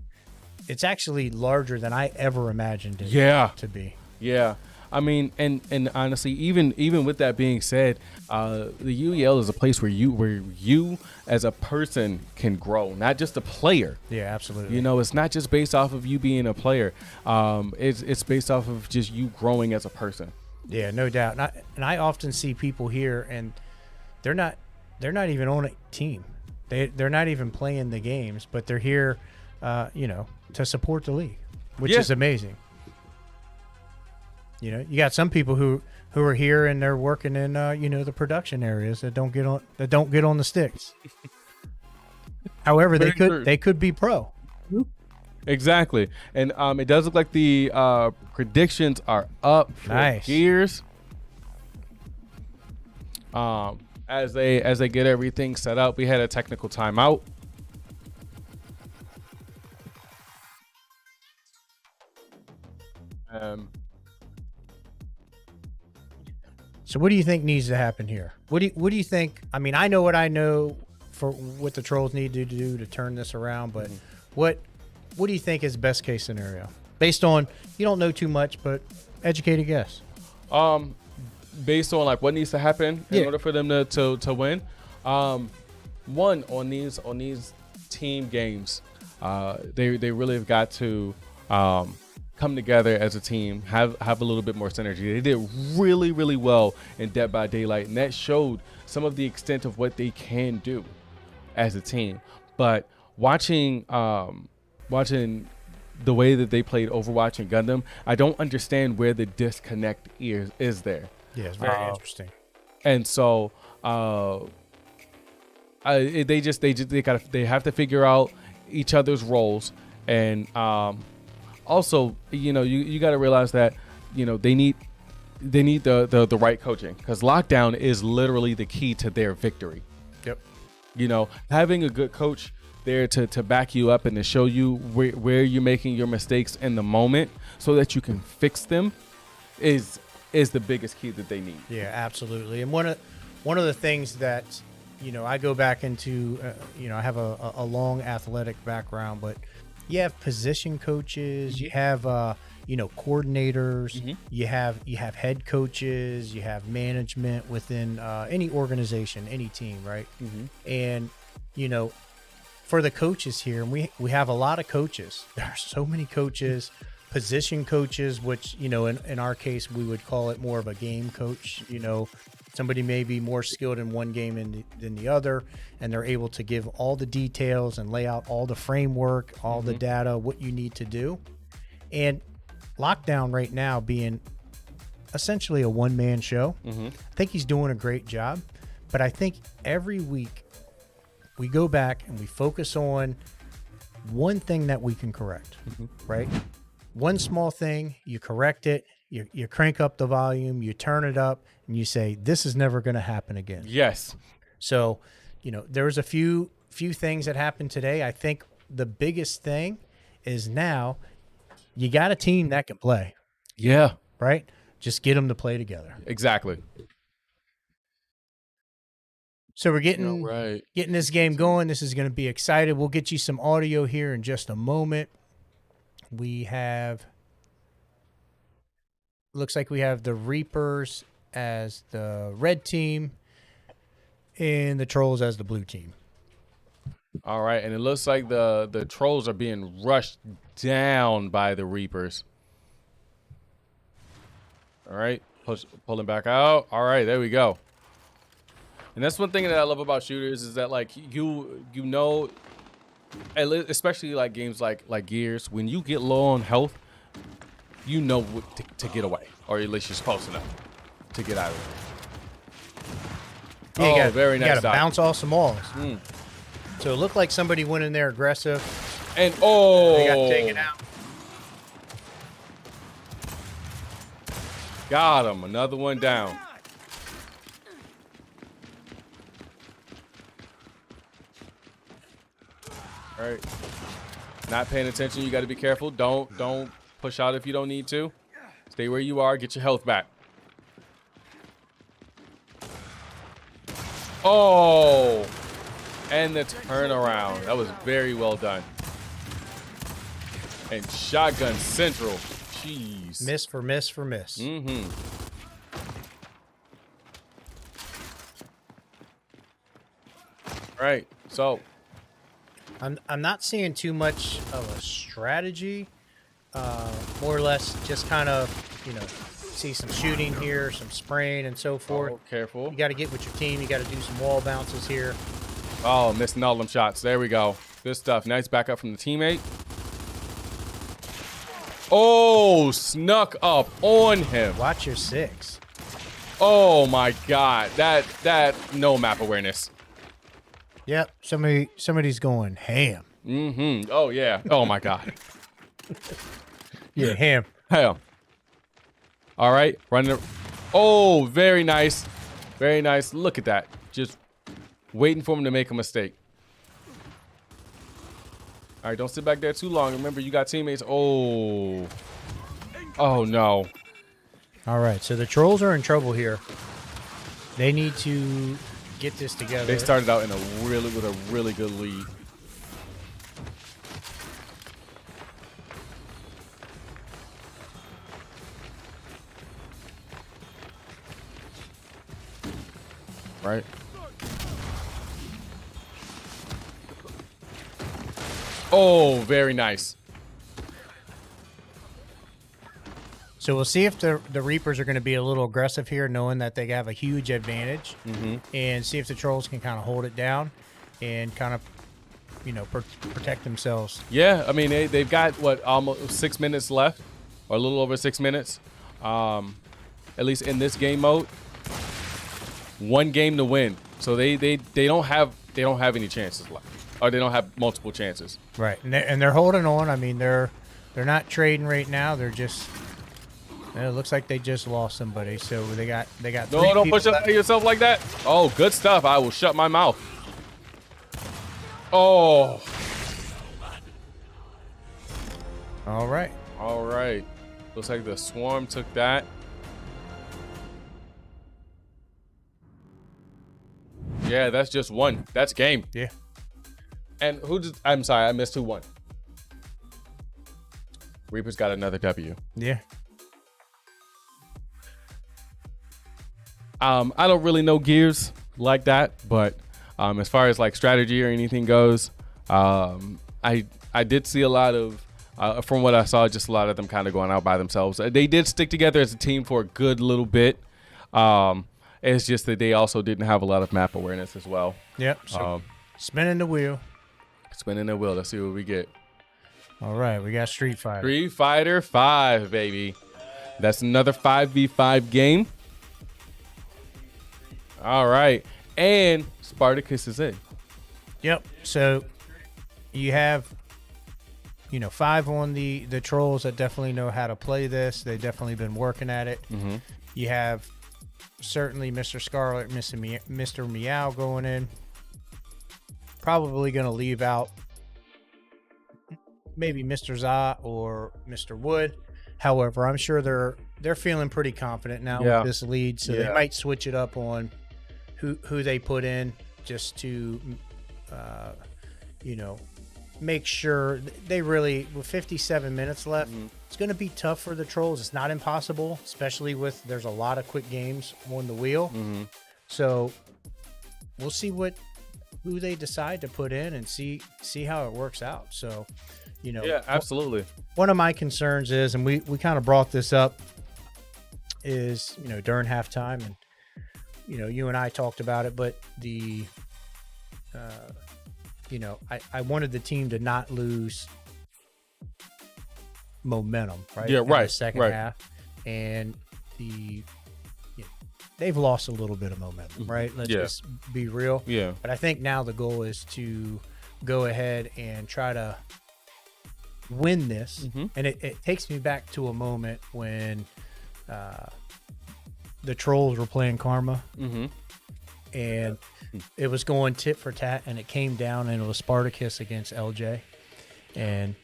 [SPEAKER 1] it's actually larger than I ever imagined it to be.
[SPEAKER 2] Yeah. I mean, and honestly, even with that being said, the UEL is a place where you as a person can grow, not just a player.
[SPEAKER 1] Yeah, absolutely.
[SPEAKER 2] It's not just based off of you being a player. It's based off of just you growing as a person.
[SPEAKER 1] Yeah, no doubt. And I often see people here, and they're not even on a team. They're not even playing the games, but they're here, to support the league, which is amazing. You got some people who are here and they're working in the production areas that don't get on the sticks. However, they could be pro.
[SPEAKER 2] Exactly. And it does look like the predictions are up for Gears. As they get everything set up, we had a technical timeout.
[SPEAKER 1] So what do you think needs to happen here? What do you think? I mean, I know what I know for what the Trollz need to do to turn this around, but what do you think is best case scenario? Based on, you don't know too much, but educated guess.
[SPEAKER 2] Based on like what needs to happen in order for them to win. One, on these team games, they really have got to come together as a team, have a little bit more synergy. They did really, really well in Dead by Daylight, and that showed some of the extent of what they can do as a team. But watching the way that they played Overwatch and Gundam, I don't understand where the disconnect is there.
[SPEAKER 1] Yeah, it's very interesting.
[SPEAKER 2] And so they have to figure out each other's roles, and also you got to realize that they need the right coaching, because lockdown is literally the key to their victory.
[SPEAKER 1] Yep.
[SPEAKER 2] Having a good coach there to back you up and to show you where you're making your mistakes in the moment so that you can fix them is the biggest key that they need.
[SPEAKER 1] Yeah, absolutely. And one of the things that I go back into, I have a long athletic background, but you have position coaches, you have coordinators, you have head coaches, you have management within any organization, any team, right? And for the coaches here, and we have a lot of coaches. There are so many coaches, position coaches, which in our case we would call it more of a game coach. Somebody may be more skilled in one game than the other, and they're able to give all the details and lay out all the framework, all the data, what you need to do. And lockdown right now being essentially a one-man show, I think he's doing a great job. But I think every week we go back and we focus on one thing that we can correct, right? One small thing, you correct it, you crank up the volume, you turn it up, and you say, this is never going to happen again.
[SPEAKER 2] Yes.
[SPEAKER 1] So, there was a few things that happened today. I think the biggest thing is now you got a team that can play,
[SPEAKER 2] Yeah,
[SPEAKER 1] right? Just get them to play together.
[SPEAKER 2] exactly.
[SPEAKER 1] So we're getting
[SPEAKER 2] Right.
[SPEAKER 1] getting this game going. This is going to be exciting. We'll get you some audio here in just a moment. We have, looks like we have the Reapers as the red team and the Trollz as the blue team.
[SPEAKER 2] All right, and it looks like the Trolls are being rushed down by the Reapers. All right, pulling back out. All right, there we go. And that's one thing that I love about shooters is that like you know, especially like games like Gears, when you get low on health, you know what to get away, or at least you're supposed to know to get out of it.
[SPEAKER 1] Yeah,
[SPEAKER 2] Very nice.
[SPEAKER 1] You got to
[SPEAKER 2] dot.
[SPEAKER 1] bounce off some walls. So it looked like somebody went in there aggressive.
[SPEAKER 2] And
[SPEAKER 1] They got taken out.
[SPEAKER 2] Got him. Another one down. All right. Not paying attention. You got to be careful. Don't push out if you don't need to. Stay where you are. Get your health back. Oh, and the turnaround. That was very well done. And shotgun central. Jeez.
[SPEAKER 1] Miss for miss for miss.
[SPEAKER 2] Mm-hmm. Right. So
[SPEAKER 1] I'm not seeing too much of a strategy. More or less just kind of, you know, see some shooting here, some spraying and so forth.
[SPEAKER 2] oh, careful.
[SPEAKER 1] You got to get with your team. You got to do some wall bounces here.
[SPEAKER 2] Oh, missing all them shots. There we go. Good stuff. Nice backup from the teammate. Oh, snuck up on him.
[SPEAKER 1] Watch your six.
[SPEAKER 2] Oh my God. That no map awareness.
[SPEAKER 1] Yep. Somebody's going ham.
[SPEAKER 2] Mm-hmm. Oh yeah. Oh my God.
[SPEAKER 1] Yeah, ham.
[SPEAKER 2] Hell. All right. Running. Oh, very nice. Very nice. Look at that. Just waiting for him to make a mistake. All right. Don't sit back there too long. Remember, you got teammates. Oh. Oh, no.
[SPEAKER 1] All right. So the Trolls are in trouble here. They need to get this together.
[SPEAKER 2] They started out with a really good lead. Right. Oh, very nice.
[SPEAKER 1] So we'll see if the Reapers are going to be a little aggressive here, knowing that they have a huge advantage, and see if the Trolls can kind of hold it down and kind of, you know, protect themselves.
[SPEAKER 2] Yeah, I mean they've got what, almost 6 minutes left, or a little over 6 minutes. At least in this game mode, one game to win. So they don't have any chances left, or they don't have multiple chances.
[SPEAKER 1] Right, and they're holding on. I mean, they're not trading right now. They're just. It looks like they just lost somebody, so they got.
[SPEAKER 2] No, don't push up yourself like that. Oh, good stuff. I will shut my mouth. Oh.
[SPEAKER 1] All right.
[SPEAKER 2] All right. Looks like the swarm took that. Yeah, that's just one. That's game.
[SPEAKER 1] Yeah.
[SPEAKER 2] And I'm sorry, I missed who won. Reaper's got another W.
[SPEAKER 1] Yeah.
[SPEAKER 2] I don't really know Gears like that, but as far as like strategy or anything goes, I did see a lot of, from what I saw, just a lot of them kind of going out by themselves. They did stick together as a team for a good little bit. It's just that they also didn't have a lot of map awareness as well.
[SPEAKER 1] Yep. So spinning the wheel.
[SPEAKER 2] Spinning the wheel. Let's see what we get.
[SPEAKER 1] All right, we got Street Fighter.
[SPEAKER 2] Street Fighter 5, baby. That's another 5v5 game. All right. And Spartacus is in.
[SPEAKER 1] Yep. So you have, 5 on the Trolls that definitely know how to play this. They've definitely been working at it.
[SPEAKER 2] Mm-hmm.
[SPEAKER 1] You have certainly Mr. Scarlet, Mr. Meow going in. Probably going to leave out maybe Mr. Za or Mr. Wood. However, I'm sure they're feeling pretty confident now with this lead, so they might switch it up on who they put in just to, make sure they really, with 57 minutes left, it's going to be tough for the Trollz. It's not impossible, especially with there's a lot of quick games on the wheel. So we'll see who they decide to put in and see how it works out. So,
[SPEAKER 2] Yeah, absolutely.
[SPEAKER 1] One of my concerns is, and we kind of brought this up, is, during halftime, and, you and I talked about it, but I wanted the team to not lose momentum, right?
[SPEAKER 2] Yeah,
[SPEAKER 1] in
[SPEAKER 2] right.
[SPEAKER 1] The second half, and they've lost a little bit of momentum, right? Let's just be real.
[SPEAKER 2] Yeah.
[SPEAKER 1] But I think now the goal is to go ahead and try to win this. And it takes me back to a moment when the Trollz were playing Karma. And it was going tit for tat, and it came down, and it was Spartacus against LJ. And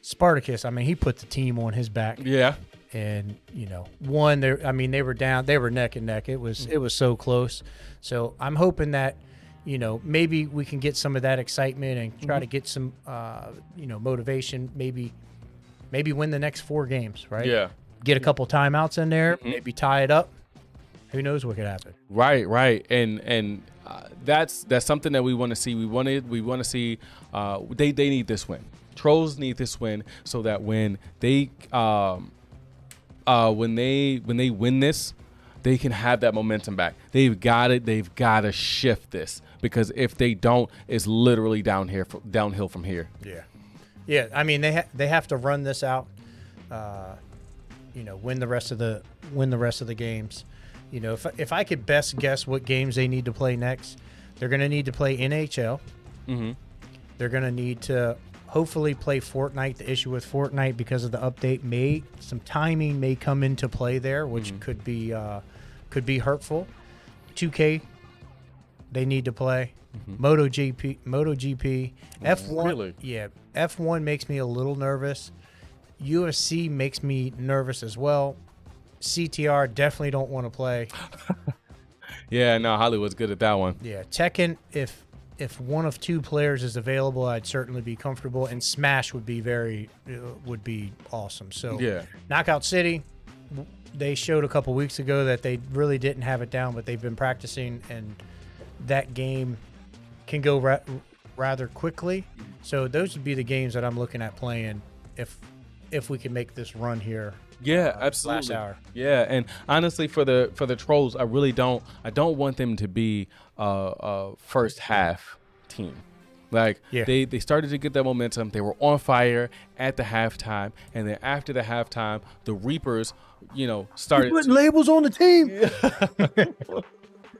[SPEAKER 1] Spartacus, I mean, he put the team on his back.
[SPEAKER 2] Yeah.
[SPEAKER 1] And, they were down. They were neck and neck. It was so close. So I'm hoping that, maybe we can get some of that excitement and try to get some, motivation. Maybe win the next 4 games, right?
[SPEAKER 2] Yeah.
[SPEAKER 1] Get a couple timeouts in there, maybe tie it up. Who knows what could happen?
[SPEAKER 2] Right. And that's something that we want to see. We want to see. They need this win. Trollz need this win so that when they win this, they can have that momentum back. They've got to shift this, because if they don't, it's literally downhill from here.
[SPEAKER 1] Yeah. I mean, they have to run this out. Win the rest of the games. If I could best guess what games they need to play next, they're going to need to play NHL. They're going to need to hopefully play Fortnite. The issue with Fortnite, because of the update, some timing may come into play there, which could be hurtful. 2K, they need to play. MotoGP, F1.
[SPEAKER 2] Really?
[SPEAKER 1] Yeah, F1 makes me a little nervous. UFC makes me nervous as well. CTR, definitely don't want to play.
[SPEAKER 2] Yeah, no, Hollywood's good at that one.
[SPEAKER 1] Yeah, Tekken, if one of 2 players is available, I'd certainly be comfortable, and Smash would be awesome. So
[SPEAKER 2] yeah,
[SPEAKER 1] Knockout City, they showed a couple weeks ago that they really didn't have it down, but they've been practicing, and that game can go rather quickly. So those would be the games that I'm looking at playing if we can make this run here.
[SPEAKER 2] Yeah, absolutely.
[SPEAKER 1] Last hour.
[SPEAKER 2] Yeah, and honestly, for the Trollz, I don't want them to be a first half team. Like they started to get that momentum. They were on fire at the halftime, and then after the halftime, the Reapers, started
[SPEAKER 1] putting labels on the team.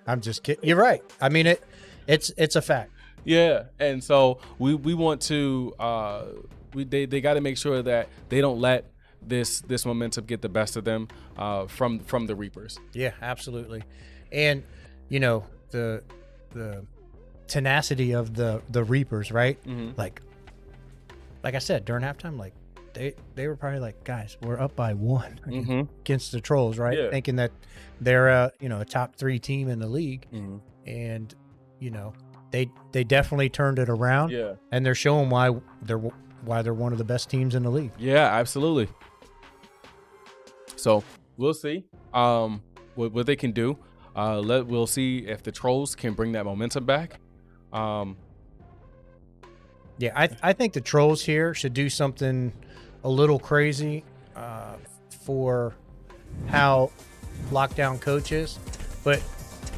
[SPEAKER 1] I'm just kidding. You're right. I mean, it's a fact.
[SPEAKER 2] Yeah, and so we want to they got to make sure that they don't let this momentum get the best of them from the Reapers.
[SPEAKER 1] Yeah, absolutely. And the tenacity of the Reapers, right? Like I said, during halftime, like they were probably like, guys, we're up by 1 against the Trollz, right?
[SPEAKER 2] Yeah.
[SPEAKER 1] Thinking that they're a top 3 team in the league. And they definitely turned it around.
[SPEAKER 2] Yeah.
[SPEAKER 1] And they're showing why they're one of the best teams in the league.
[SPEAKER 2] Yeah, absolutely. So we'll see what they can do. We'll see if the Trollz can bring that momentum back.
[SPEAKER 1] Yeah, I think the Trollz here should do something a little crazy for how Lockdown Coach is, but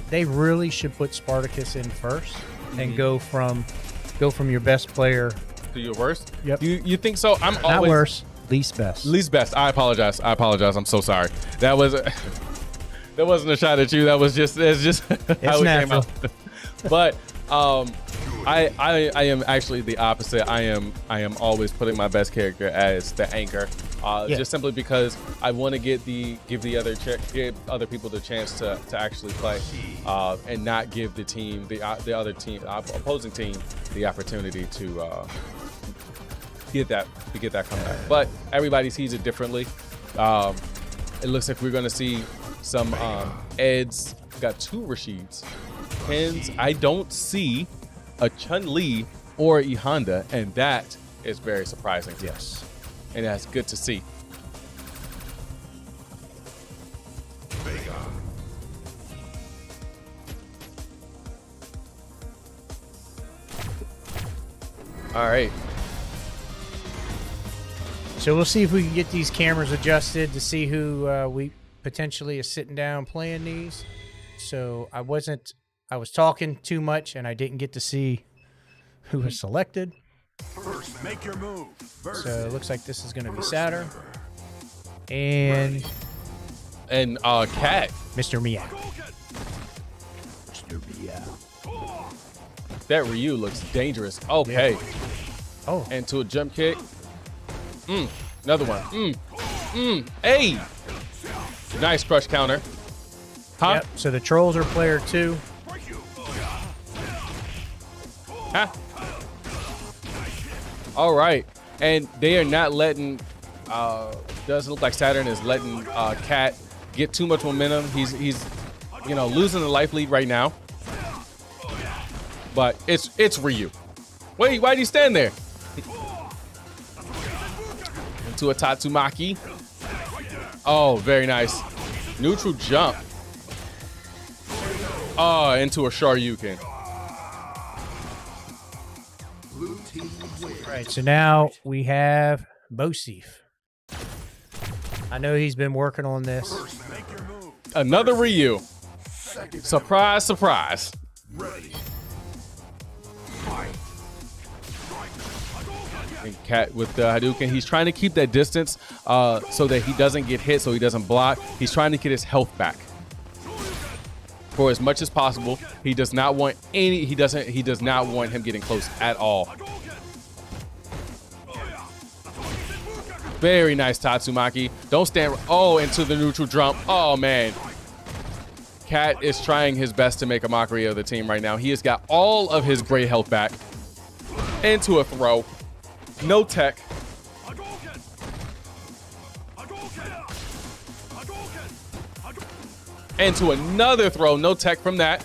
[SPEAKER 1] they really should put Spartacus in first and go from your best player
[SPEAKER 2] to your worst.
[SPEAKER 1] Yep.
[SPEAKER 2] You think so? I'm
[SPEAKER 1] not
[SPEAKER 2] always
[SPEAKER 1] worst, least best.
[SPEAKER 2] Least best. I apologize. I'm so sorry. That wasn't a shot at you. That was just how it came out. But I am actually the opposite. I am always putting my best character as the anchor, just simply because I want to give other people the chance to actually play, and not give the opposing team the opportunity get that comeback. But everybody sees it differently. It looks like we're gonna see some Eds. Got 2 Rashids. Hens. I don't see a Chun-Li or a Honda, and that is very surprising.
[SPEAKER 1] Yes.
[SPEAKER 2] And that's good to see. All right.
[SPEAKER 1] So we'll see if we can get these cameras adjusted to see who we potentially is sitting down playing these. So I was talking too much and I didn't get to see who was selected.
[SPEAKER 11] First, make your move.
[SPEAKER 1] So it looks like this is going to be Saturn. And
[SPEAKER 2] Cat.
[SPEAKER 1] Mr. Meow.
[SPEAKER 11] Mr. Meow.
[SPEAKER 2] That Ryu looks dangerous. Okay.
[SPEAKER 1] Yeah. Oh.
[SPEAKER 2] And to a jump kick. Another one. Hey. Nice crush counter. Huh?
[SPEAKER 1] Yep. So the Trollz are player 2.
[SPEAKER 2] Huh? All right. And they are not letting, doesn't look like Saturn is letting Cat get too much momentum. He's losing the life lead right now. But it's Ryu. Wait, why do you stand there? Into a Tatsumaki. Oh, very nice. Neutral jump. Oh, into a Shoryuken.
[SPEAKER 1] Right, so now we have Bosif. I know he's been working on this.
[SPEAKER 2] Another Ryu. Surprise, surprise. And Cat with the Hadouken, he's trying to keep that distance so that he doesn't get hit, so he doesn't block. He's trying to get his health back for as much as possible. He does not want he does not want him getting close at all. Very nice Tatsumaki. Don't stand. Oh, into the neutral jump. Oh, man. Cat is trying his best to make a mockery of the team right now. He has got all of his gray health back. Into a throw. No tech. And to another throw. No tech from that.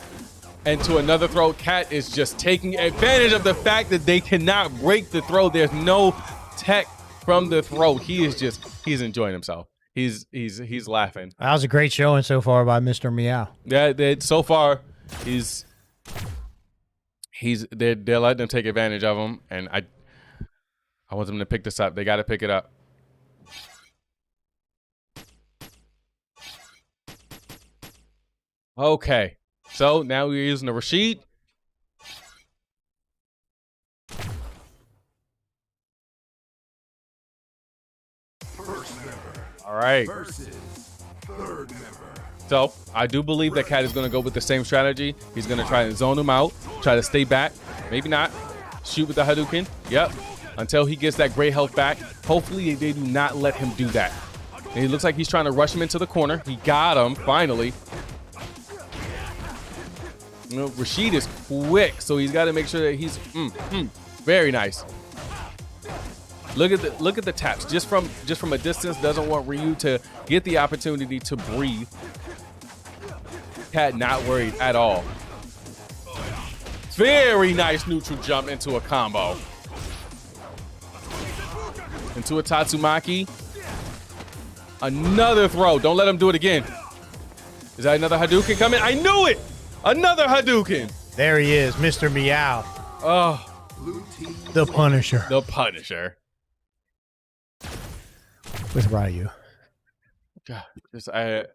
[SPEAKER 2] And to another throw. Cat is just taking advantage of the fact that they cannot break the throw. There's no tech from the throw. He's enjoying himself. He's laughing.
[SPEAKER 1] That was a great showing so far by Mr. Meow.
[SPEAKER 2] Yeah, so far they're letting them take advantage of him, and I want them to pick this up. They got to pick it up. Okay, so now we're using the Rashid. All right. So I do believe that Cat is going to go with the same strategy. He's going to try and zone him out, try to stay back. Maybe not. Shoot with the Hadouken. Yep. Until he gets that gray health back. Hopefully they do not let him do that. And it looks like he's trying to rush him into the corner. He got him, finally. Rashid is quick, so he's got to make sure that he's very nice. Look at the taps. Just from a distance, doesn't want Ryu to get the opportunity to breathe. Cat not worried at all. Very nice neutral jump into a combo. Into a Tatsumaki. Another throw. Don't let him do it again. Is that another Hadouken coming? I knew it! Another Hadouken.
[SPEAKER 1] There he is, Mr. Meow.
[SPEAKER 2] Oh.
[SPEAKER 1] The Punisher.
[SPEAKER 2] The Punisher.
[SPEAKER 1] With Ryu.
[SPEAKER 2] God, I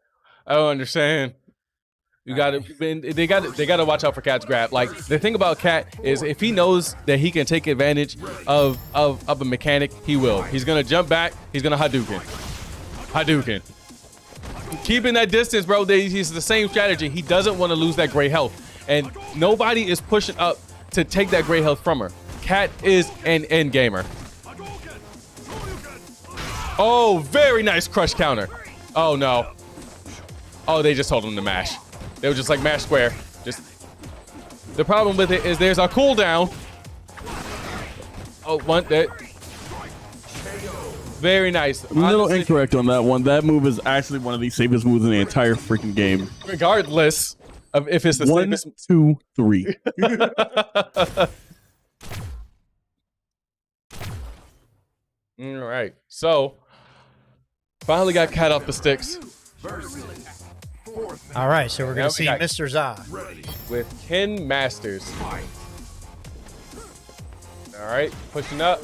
[SPEAKER 2] don't understand. You got to they got to watch out for Cat's grab. Like, the thing about Cat is if he knows that he can take advantage of a mechanic, he will. He's gonna jump back. He's gonna Hadouken. Keeping that distance, bro. He's the same strategy. He doesn't want to lose that gray health, and nobody is pushing up to take that gray health from her. Cat is an endgamer. Oh, very nice crush counter. Oh no. Oh, they just told him to mash. They were just like, mash square. Just the problem with it is there's a cooldown. Oh, one that. Very nice.
[SPEAKER 7] I'm a little
[SPEAKER 2] Honestly,
[SPEAKER 7] incorrect on that one. That move is actually one of the safest moves in the entire freaking game.
[SPEAKER 2] regardless of if it's the
[SPEAKER 7] 1,
[SPEAKER 2] safest.
[SPEAKER 7] 2, 3.
[SPEAKER 2] All right. So, finally got Cat off the sticks
[SPEAKER 1] All right, so we're going
[SPEAKER 2] Now
[SPEAKER 1] to see
[SPEAKER 2] we got-
[SPEAKER 1] Mr. Za.
[SPEAKER 2] with Ken Masters. All right. Pushing up.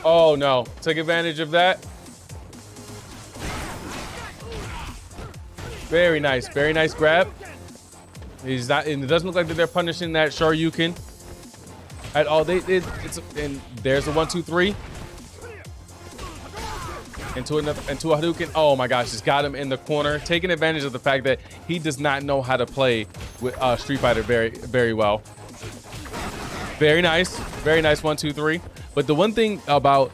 [SPEAKER 2] Oh, no. Take advantage of that. Very nice. Very nice grab. He's not, and it doesn't look like that they're punishing that Shoryuken at all. And there's a 1, 2, 3. Into a Hadouken. Oh my gosh, just got him in the corner, taking advantage of the fact that he does not know how to play with Street Fighter very, very well. Very nice 1, 2, 3. But the one thing about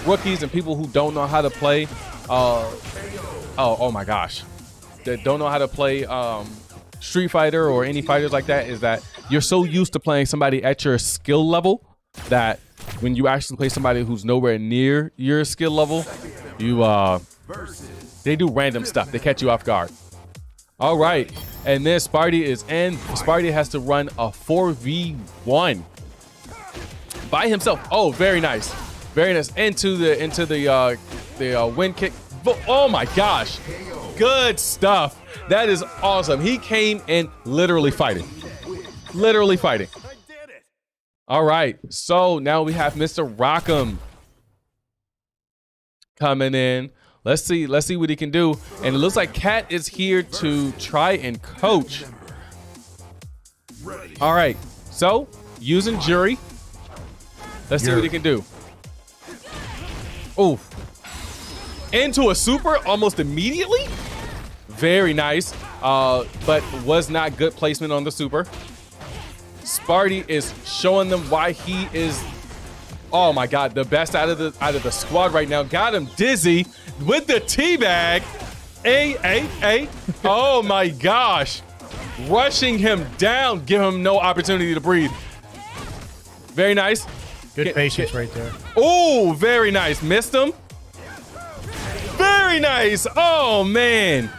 [SPEAKER 2] rookies and people who don't know how to play, oh my gosh, that don't know how to play Street Fighter or any fighters like that is that you're so used to playing somebody at your skill level that when you actually play somebody who's nowhere near your skill level, they do random stuff. They catch you off guard. All right, and then Sparty is in. Sparty has to run a 4v1 by himself. Oh, very nice, very nice. Into the wind kick. Oh my gosh, good stuff. That is awesome. He came in literally fighting. All right, so now we have Mr. Rockham coming in. Let's see what he can do. And it looks like Cat is here to try and coach. All right, so using Jury. Let's see what he can do. Oh, into a super almost immediately. Very nice, but was not good placement on the super. Sparty is showing them why he is, oh my God, the best out of the squad right now. Got him dizzy with the teabag. Oh my gosh. Rushing him down, give him no opportunity to breathe. Very nice.
[SPEAKER 1] Good patience right there.
[SPEAKER 2] Oh, very nice. Missed him. Very nice. Oh man.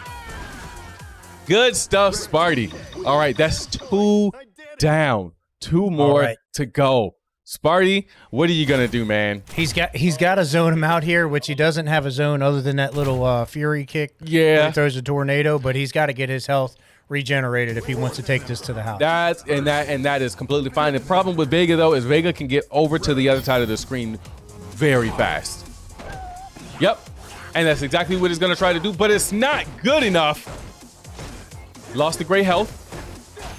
[SPEAKER 2] Good stuff, Sparty. All right, that's 2 down. 2 more to go. Sparty, what are you gonna do, man?
[SPEAKER 1] He's got to zone him out here, which he doesn't have a zone other than that little fury kick.
[SPEAKER 2] Yeah,
[SPEAKER 1] he throws a tornado, but he's got to get his health regenerated if he wants to take this to the house.
[SPEAKER 2] That is completely fine. The problem with Vega though is Vega can get over to the other side of the screen very fast. Yep, and that's exactly what he's gonna try to do, but it's not good enough. Lost the great health.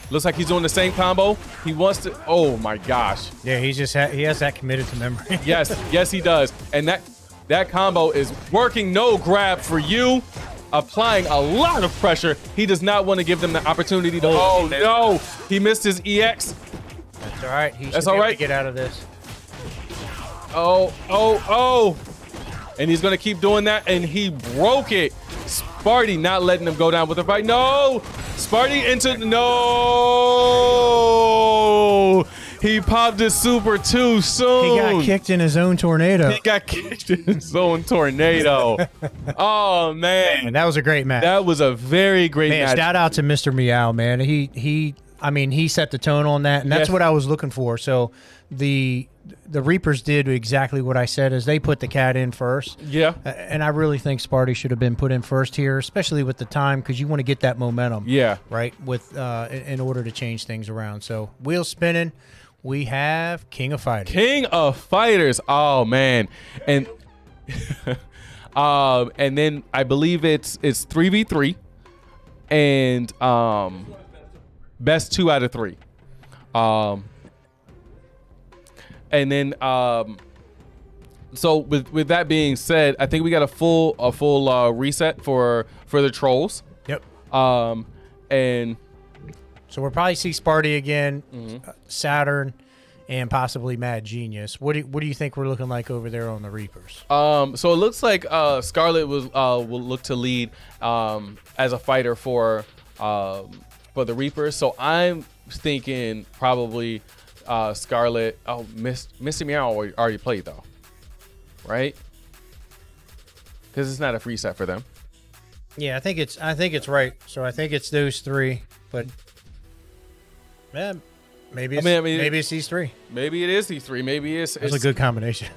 [SPEAKER 2] Looks like he's doing the same combo. He wants to. Oh my gosh.
[SPEAKER 1] Yeah, he has that committed to memory.
[SPEAKER 2] yes, he does. And that combo is working. No grab for you. Applying a lot of pressure. He does not want to give them the opportunity to. Oh no, he missed his EX.
[SPEAKER 1] That's all right.
[SPEAKER 2] That's all right.
[SPEAKER 1] Get out of this.
[SPEAKER 2] Oh. And he's gonna keep doing that, and he broke it. Sparty not letting him go down with the fight. No! Sparty into... No! He popped his super too soon.
[SPEAKER 1] He got kicked in his own tornado.
[SPEAKER 2] Oh, man.
[SPEAKER 1] That was a great match.
[SPEAKER 2] That was a very great match.
[SPEAKER 1] Shout out to Mr. Meow, man. He set the tone on that, and that's what I was looking for. So the Reapers did exactly what I said, as they put the Cat in first.
[SPEAKER 2] Yeah.
[SPEAKER 1] And I really think Sparty should have been put in first here, especially with the time, because you want to get that momentum.
[SPEAKER 2] Yeah.
[SPEAKER 1] Right? With in order to change things around. So wheels spinning. We have King of Fighters.
[SPEAKER 2] King of Fighters. Oh man. And and then I believe it's 3v3 and best 2 out of 3. And then so with that being said, I think we got a full reset for the Trollz.
[SPEAKER 1] Yep.
[SPEAKER 2] And
[SPEAKER 1] so we'll probably see Sparty again, Saturn, and possibly Mad Genius. What do you think we're looking like over there on the Reapers?
[SPEAKER 2] So it looks like Scarlet will look to lead as a fighter for the Reapers. So I'm thinking probably Scarlet. Oh, Mr. Meow already played though, right? because it's not a free set for them.
[SPEAKER 1] Yeah, I think it's right. So I think it's those three, but man, maybe maybe it's these three.
[SPEAKER 2] Maybe it is these three. Maybe it's
[SPEAKER 1] a good combination.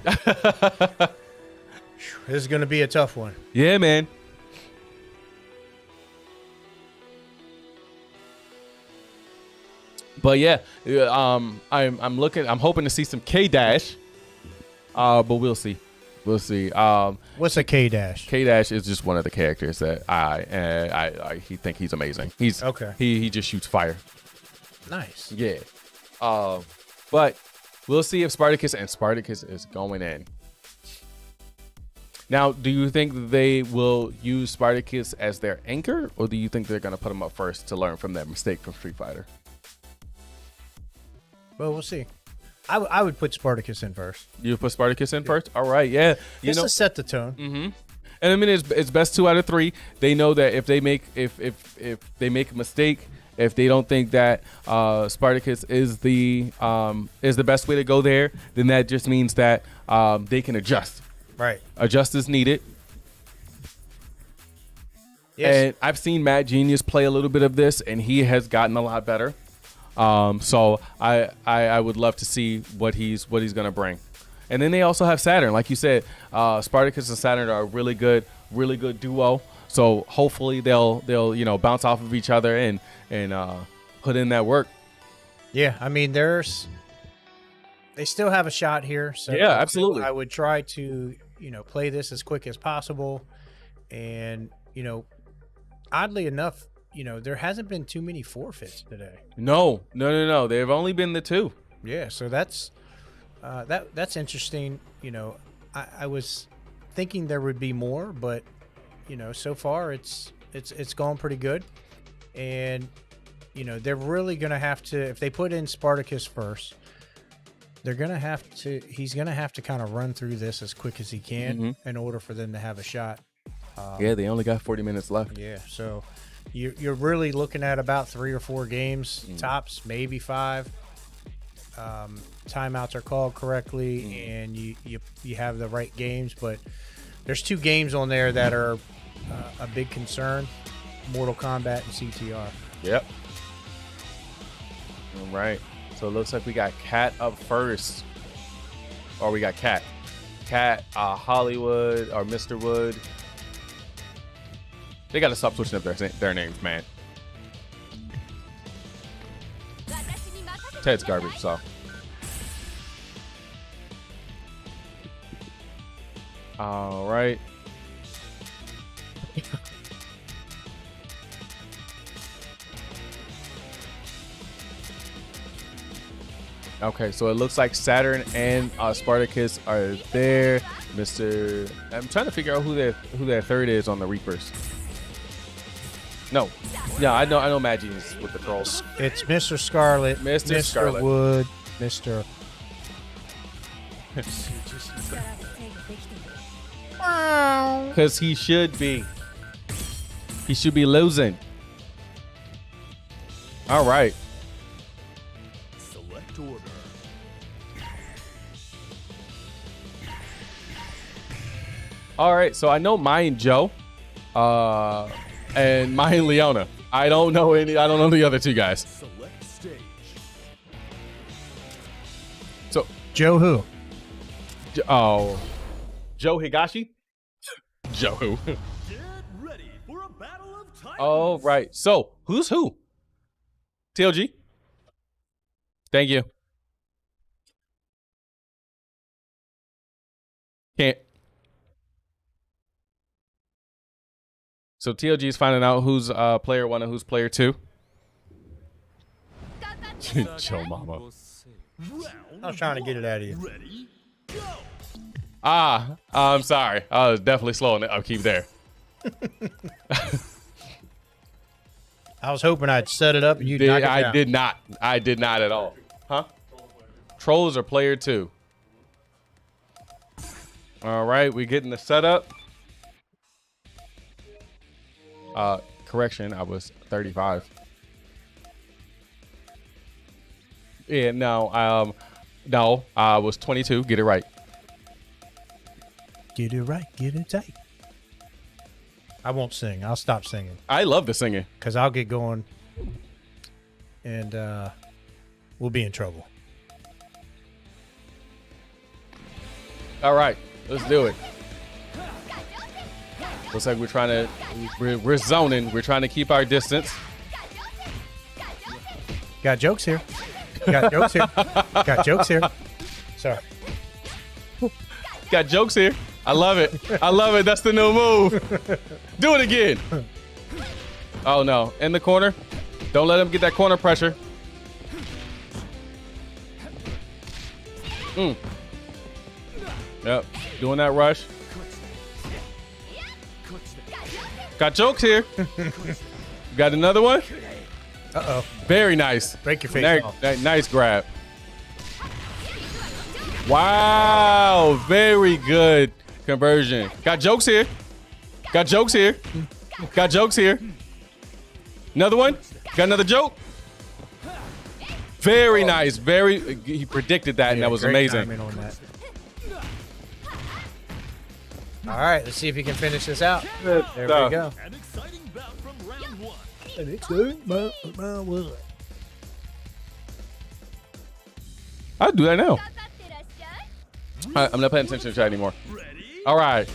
[SPEAKER 1] This is going to be a tough one.
[SPEAKER 2] Yeah, man. But yeah, I'm hoping to see some K-Dash. But we'll see. We'll see.
[SPEAKER 1] What's a K-Dash?
[SPEAKER 2] K-Dash is just one of the characters that I think he's amazing. He's
[SPEAKER 1] okay.
[SPEAKER 2] He just shoots fire.
[SPEAKER 1] Nice.
[SPEAKER 2] Yeah. But we'll see if Spartacus is going in. Now, do you think they will use Spartacus as their anchor, or do you think they're going to put him up first to learn from their mistake from Street Fighter?
[SPEAKER 1] Well, we'll see. I would put Spartacus in first.
[SPEAKER 2] You put Spartacus in first? All right, yeah.
[SPEAKER 1] Just to set the tone.
[SPEAKER 2] Mm-hmm. And I mean, it's best 2 out of 3. They know that if they make if they make a mistake, if they don't think that Spartacus is the best way to go there, then that just means that they can adjust.
[SPEAKER 1] Right.
[SPEAKER 2] Adjust as needed. Yes. And I've seen Matt Genius play a little bit of this, and he has gotten a lot better. So I would love to see what he's gonna bring. And then they also have Saturn, like you said. Spartacus and Saturn are a really good duo. So hopefully they'll bounce off of each other and put in that work.
[SPEAKER 1] Yeah, I mean they still have a shot here. So
[SPEAKER 2] yeah, absolutely.
[SPEAKER 1] I would try to play this as quick as possible, and oddly enough, there hasn't been too many forfeits today.
[SPEAKER 2] No. They've only been the 2.
[SPEAKER 1] Yeah, so that's interesting. I was thinking there would be more, but so far it's gone pretty good, and they're really gonna have to, if they put in Spartacus first, he's gonna have to kind of run through this as quick as he can in order for them to have a shot.
[SPEAKER 2] Yeah, they only got 40 minutes left.
[SPEAKER 1] Yeah, so you're really looking at about 3 or 4 games tops, maybe 5. Timeouts are called correctly, and you have the right games, but there's 2 games on there that are a big concern: Mortal Kombat and CTR.
[SPEAKER 2] Yep. All right. So it looks like we got Cat up first, or we got Cat, Hollywood, or Mr. Wood. They got to stop switching up their names, man. Ted's garbage, so. All right. Okay, so it looks like Saturn and Spartacus are there. I'm trying to figure out who their third is on the Reapers. No. Yeah, I know Mad Genius with the Trollz.
[SPEAKER 1] It's Mr. Scarlet,
[SPEAKER 2] Mr. Scarlet.
[SPEAKER 1] Wood, Mr.
[SPEAKER 2] Because he should be. He should be losing. All right.
[SPEAKER 11] Select order.
[SPEAKER 2] All right, so I know Mai and Joe, and Mai and Leona. I don't know the other 2 guys.
[SPEAKER 11] Select stage.
[SPEAKER 2] So
[SPEAKER 1] Joe who?
[SPEAKER 2] Joe Higashi? Joe who?
[SPEAKER 11] Get ready for a battle of titans.
[SPEAKER 2] All right. So who's who? TLG. Thank you. Can't. So TLG is finding out who's player 1 and who's player 2. Joe Mama.
[SPEAKER 1] I was trying to get it out of you.
[SPEAKER 11] Ready, go.
[SPEAKER 2] I'm sorry. I was definitely slowing it upkeep there.
[SPEAKER 1] I was hoping I'd set it up and you'd knock it down.
[SPEAKER 2] I did not. I did not at all. Huh? Trollz are player 2. All right, we getting the setup. Correction, I was 35. Yeah, no, I was 22. Get it right.
[SPEAKER 1] Get it right. Get it tight. I won't sing. I'll stop singing
[SPEAKER 2] I love the singing.
[SPEAKER 1] because I'll get going, and we'll be in trouble.
[SPEAKER 2] All right, let's do it. Looks like we're zoning. We're trying to keep our distance.
[SPEAKER 1] Got jokes here. Got jokes here. Got jokes here. Sorry.
[SPEAKER 2] Got jokes here. I love it. I love it. That's the new move. Do it again. Oh no, in the corner. Don't let him get that corner pressure. Yep, doing that rush. Got jokes here. Got another one.
[SPEAKER 1] Uh-oh.
[SPEAKER 2] Very nice.
[SPEAKER 1] Break your face off.
[SPEAKER 2] Nice grab. Wow, very good conversion. Got jokes here. Got jokes here. Got jokes here. Another one. Got another joke. Very nice. He predicted that, and that was
[SPEAKER 1] great
[SPEAKER 2] amazing.
[SPEAKER 1] timing on that. All right, let's see if he can finish this out. There we go.
[SPEAKER 11] An exciting bout from round one.
[SPEAKER 2] I'll do that now. I'm not paying attention to chat anymore. All right,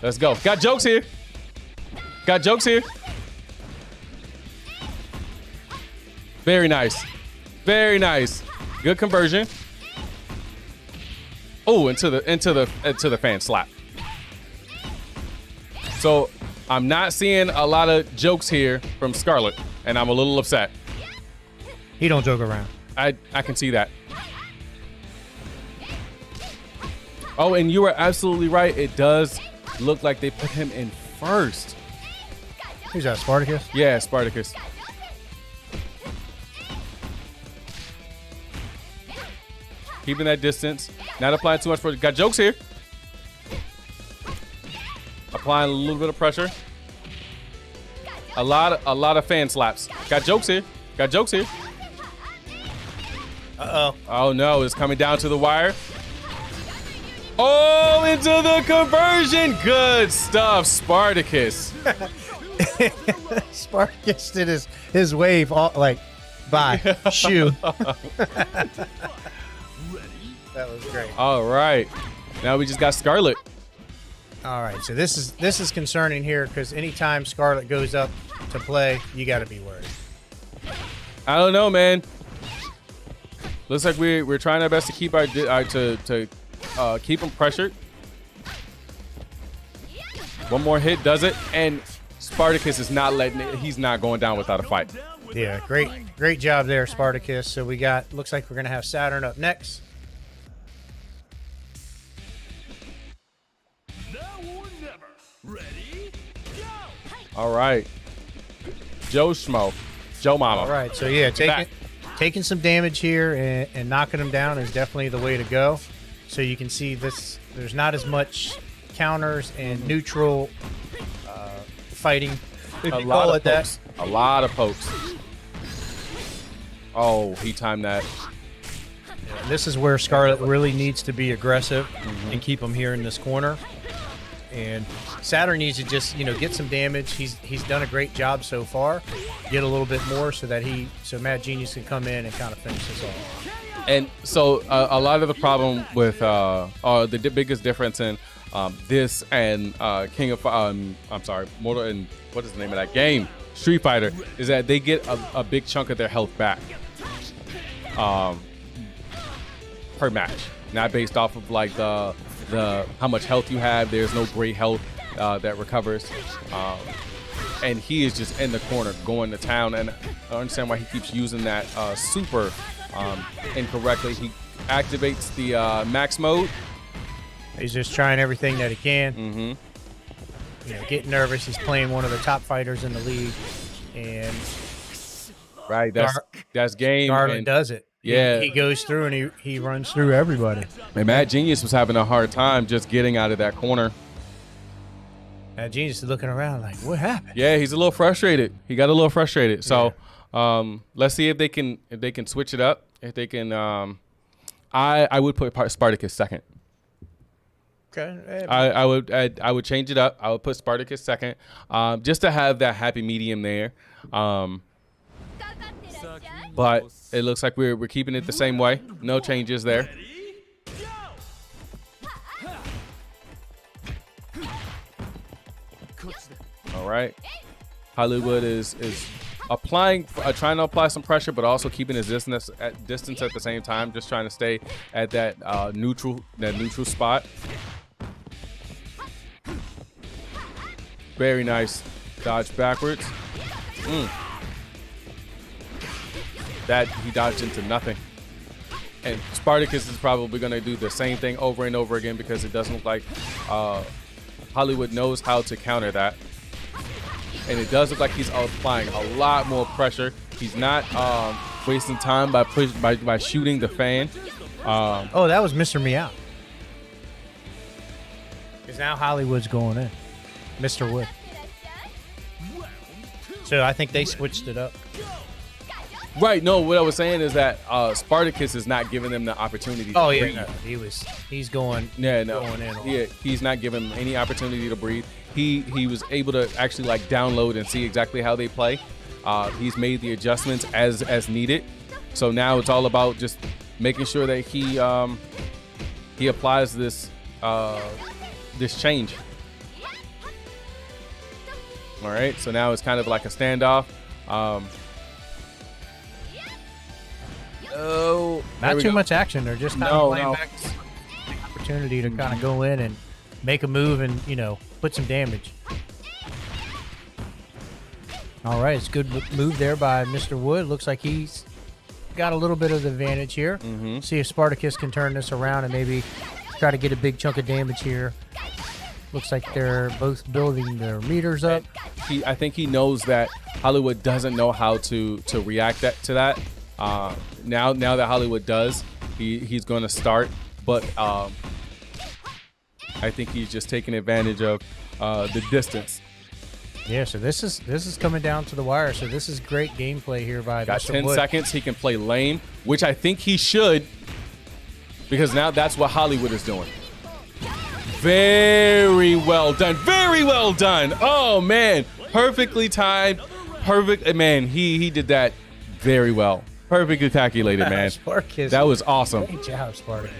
[SPEAKER 2] let's go. Got jokes here. Got jokes here. Very nice. Very nice. Good conversion. Oh, into the fan slap. So I'm not seeing a lot of jokes here from Scarlet, and I'm a little upset.
[SPEAKER 1] He don't joke around.
[SPEAKER 2] I can see that. Oh, and you were absolutely right. It does look like they put him in first.
[SPEAKER 1] Who's that, Spartacus?
[SPEAKER 2] Yeah, Spartacus. Keeping that distance. Not applying too much pressure. Got jokes here. Applying a little bit of pressure. A lot of fan slaps. Got jokes here. Got jokes here.
[SPEAKER 1] Uh-oh.
[SPEAKER 2] Oh no, it's coming down to the wire. Oh, into the conversion. Good stuff, Spartacus.
[SPEAKER 1] Spartacus did his wave all like bye. Shoo. That was great.
[SPEAKER 2] All right. Now we just got Scarlet.
[SPEAKER 1] All right, so this is concerning here because anytime Scarlet goes up to play, you got to be worried.
[SPEAKER 2] I don't know, man. Looks like we're trying our best to keep keep him pressured. One more hit does it, and Spartacus is not letting it. He's not going down without a fight.
[SPEAKER 1] Yeah, great job there, Spartacus. So we got looks like we're gonna have Saturn up next.
[SPEAKER 11] Ready? Go!
[SPEAKER 2] All right, Joe Schmo, Joe Mama.
[SPEAKER 1] All right, so yeah, taking some damage here and knocking him down is definitely the way to go. So you can see this. There's not as much counters and neutral fighting.
[SPEAKER 2] A lot of pokes. A lot of pokes. Oh, he timed that.
[SPEAKER 1] Yeah, this is where Scarlet really needs to be aggressive and keep him here in this corner. And Saturn needs to just, get some damage. He's done a great job so far. Get a little bit more so that Mad Genius can come in and kind of finish this off.
[SPEAKER 2] And so a lot of the problem with the biggest difference in this and King of Mortal and what is the name of that game? Street Fighter is that they get a big chunk of their health back per match, not based off of like the how much health you have. There's no great health that recovers, and he is just in the corner going to town. And I don't understand why he keeps using that super incorrectly. He activates the max mode.
[SPEAKER 1] He's just trying everything that he can. Getting nervous. He's playing one of the top fighters in the league, and
[SPEAKER 2] that's game.
[SPEAKER 1] Garland does it.
[SPEAKER 2] Yeah,
[SPEAKER 1] he goes through and he runs through everybody.
[SPEAKER 2] And Mad Genius was having a hard time just getting out of that corner.
[SPEAKER 1] Mad Genius is looking around like, what happened?
[SPEAKER 2] Yeah, he's a little frustrated. He got a little frustrated. So let's see if they can switch it up. If they can, I would put Spartacus second.
[SPEAKER 1] Okay.
[SPEAKER 2] I would change it up. I would put Spartacus second, just to have that happy medium there. But it looks like we're keeping it the same way. No changes there. All right. Hollywood is trying to apply some pressure, but also keeping his distance at the same time, just trying to stay at that neutral spot. Very nice dodge backwards. That he dodged into nothing. And Spartacus is probably going to do the same thing over and over again because it doesn't look like Hollywood knows how to counter that. And it does look like he's applying a lot more pressure. He's not wasting time by shooting the fan.
[SPEAKER 1] Oh, that was Mr. Meow. Because now Hollywood's going in. Mr. Wood. So I think they switched it up.
[SPEAKER 2] Right. No, what I was saying is that Spartacus is not giving them the opportunity to breathe.
[SPEAKER 1] No, he's going going in.
[SPEAKER 2] Yeah, he's not giving them any opportunity to breathe. He was able to actually like download and see exactly how they play. He's made the adjustments as needed. So now it's all about just making sure that he applies this change. All right. So now it's kind of like a standoff.
[SPEAKER 1] Not too much action. They're just kind of playing back the opportunity to kind of go in and make a move and, put some damage. All right, it's a good move there by Mr. Wood. Looks like he's got a little bit of the advantage here. See if Spartacus can turn this around and maybe try to get a big chunk of damage here. Looks like they're both building their meters up.
[SPEAKER 2] I think he knows that Hollywood doesn't know how to react to that. Now that Hollywood does, he's going to start, but I think he's just taking advantage of the distance.
[SPEAKER 1] Yeah, so this is coming down to the wire. So this is great gameplay here by
[SPEAKER 2] Got
[SPEAKER 1] Mr.
[SPEAKER 2] 10
[SPEAKER 1] Wood.
[SPEAKER 2] seconds. He can play lane, which I think he should, because now that's what Hollywood is doing. Very well done. Very well done. Oh man, perfectly timed. Perfect. Man, he did that very well. Perfectly calculated, man.
[SPEAKER 1] Spartacus.
[SPEAKER 2] That was awesome.
[SPEAKER 1] Great job, Spartacus.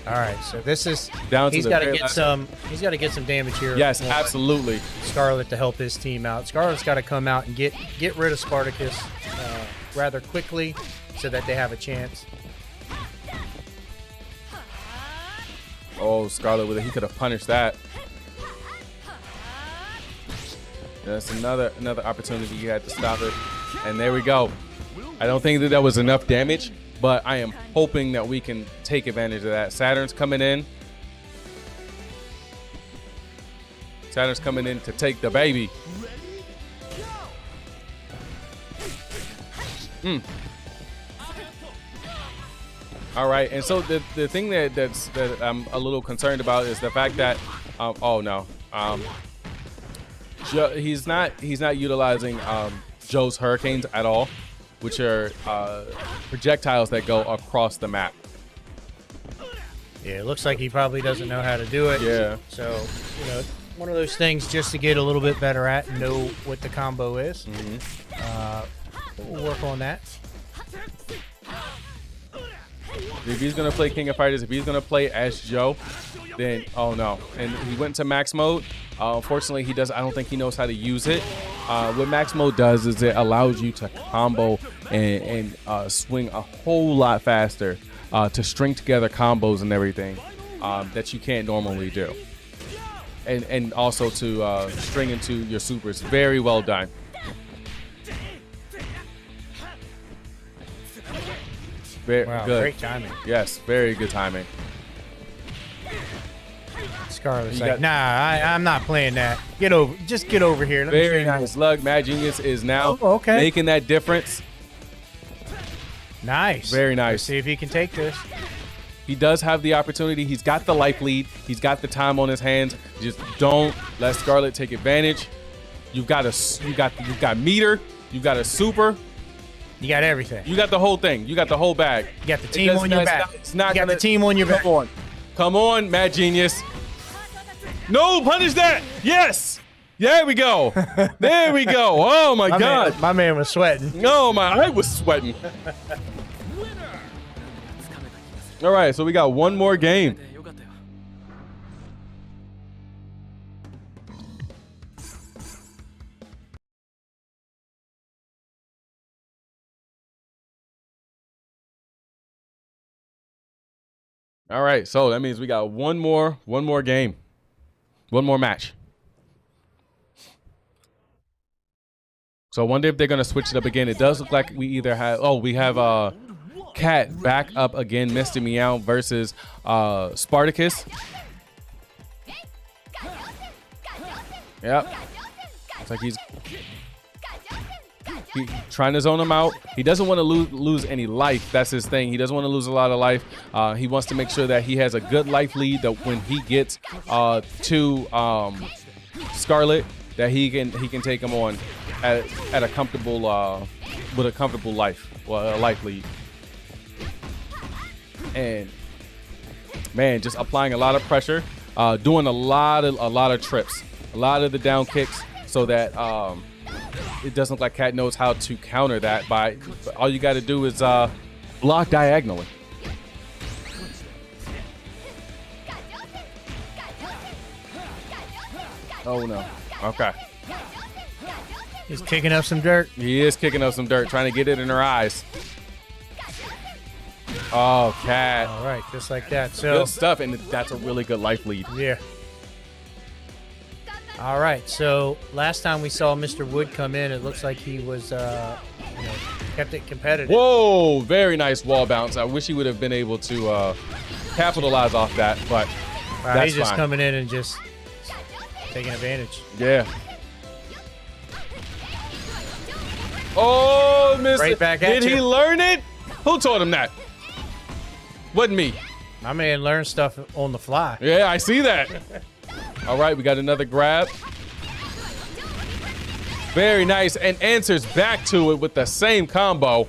[SPEAKER 1] All right, so this is
[SPEAKER 2] down to
[SPEAKER 1] he's got to get some. He's got to get some damage here.
[SPEAKER 2] Yes, absolutely.
[SPEAKER 1] Scarlet to help his team out. Scarlet's got to come out and get rid of Spartacus rather quickly, so that they have a chance.
[SPEAKER 2] Oh, Scarlet he could have punished that. That's another opportunity. You had to stop it, and there we go. I don't think that was enough damage, but I am hoping that we can take advantage of that. Saturn's coming in. Saturn's coming in to take the baby. All right, and so the thing that I'm a little concerned about is the fact that he's not utilizing Joe's hurricanes at all, which are projectiles that go across the map.
[SPEAKER 1] Yeah, it looks like he probably doesn't know how to do it.
[SPEAKER 2] Yeah.
[SPEAKER 1] So, one of those things just to get a little bit better at and know what the combo is. We'll work on that.
[SPEAKER 2] If he's going to play King of Fighters, if he's going to play as Joe, then, oh no. And he went to max mode. Unfortunately, I don't think he knows how to use it. What max mode does is it allows you to combo and swing a whole lot faster, to string together combos and everything that you can't normally do. And also to string into your supers. Very well done. Very good.
[SPEAKER 1] Great timing.
[SPEAKER 2] Yes, very good timing.
[SPEAKER 1] Scarlet's like, nah, I'm not playing that. Just get over here.
[SPEAKER 2] Very nice. Look, Mad Genius is now making that difference.
[SPEAKER 1] Nice.
[SPEAKER 2] Very nice.
[SPEAKER 1] Let's see if he can take this.
[SPEAKER 2] He does have the opportunity. He's got the life lead. He's got the time on his hands. Just don't let Scarlet take advantage. You've got meter. You've got a super.
[SPEAKER 1] You got everything.
[SPEAKER 2] You got the whole thing. You got the whole bag.
[SPEAKER 1] You got the team on your back.
[SPEAKER 2] It's not
[SPEAKER 1] you got the team on your back.
[SPEAKER 2] Come on, Mad Genius. No, punish that. Yes. There we go. There we go. Oh, my God.
[SPEAKER 1] My man was sweating.
[SPEAKER 2] No, I was sweating. All right, so we got one more game. All right, so that means we got one more game. One more match. So I wonder if they're going to switch it up again. It does look like we either have, we have Cat back up again, Mr. Meow versus Spartacus. Yep. Looks like he's trying to zone him out. He doesn't want to lose any life. That's his thing. He doesn't want to lose a lot of life. He wants to make sure that he has a good life lead, that when he gets to Scarlet, that he can take him on at a comfortable with a comfortable life, a life lead. And man, just applying a lot of pressure, doing a lot of trips, a lot of the down kicks, so that it doesn't look like Cat knows how to counter that. By all you got to do is block diagonally. Oh no. Okay.
[SPEAKER 1] He's kicking up some dirt.
[SPEAKER 2] He is kicking up some dirt, trying to get it in her eyes. Oh, Cat.
[SPEAKER 1] All right, just like that. So
[SPEAKER 2] good stuff, and that's a really good life lead.
[SPEAKER 1] Yeah. All right, so last time we saw Mr. Wood come in, it looks like he was, kept it competitive.
[SPEAKER 2] Whoa, very nice wall bounce. I wish he would have been able to capitalize off that, but that's
[SPEAKER 1] he's just
[SPEAKER 2] fine.
[SPEAKER 1] coming in and just taking advantage.
[SPEAKER 2] Yeah. Oh, Mr.
[SPEAKER 1] Right back at
[SPEAKER 2] Did he
[SPEAKER 1] you.
[SPEAKER 2] learn it? Who taught him that? Wasn't me.
[SPEAKER 1] My man learned stuff on the fly.
[SPEAKER 2] Yeah, I see that. All right, we got another grab. Very nice, and answers back to it with the same combo.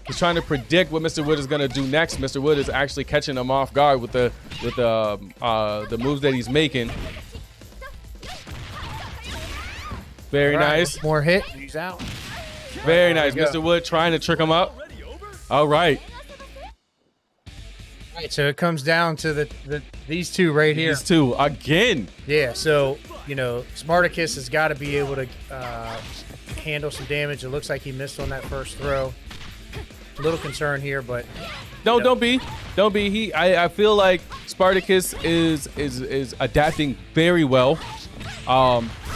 [SPEAKER 2] He's trying to predict what Mr. Wood is going to do next. Mr. Wood is actually catching him off guard with the moves that he's making. Very nice.
[SPEAKER 1] More hit. He's out.
[SPEAKER 2] Very nice. Mr. Wood trying to trick him up. All right.
[SPEAKER 1] All right, so it comes down to these two right here.
[SPEAKER 2] These two again.
[SPEAKER 1] Yeah, so, Spartacus has got to be able to handle some damage. It looks like he missed on that first throw. A little concern here, but
[SPEAKER 2] don't be. I feel like Spartacus is adapting very well.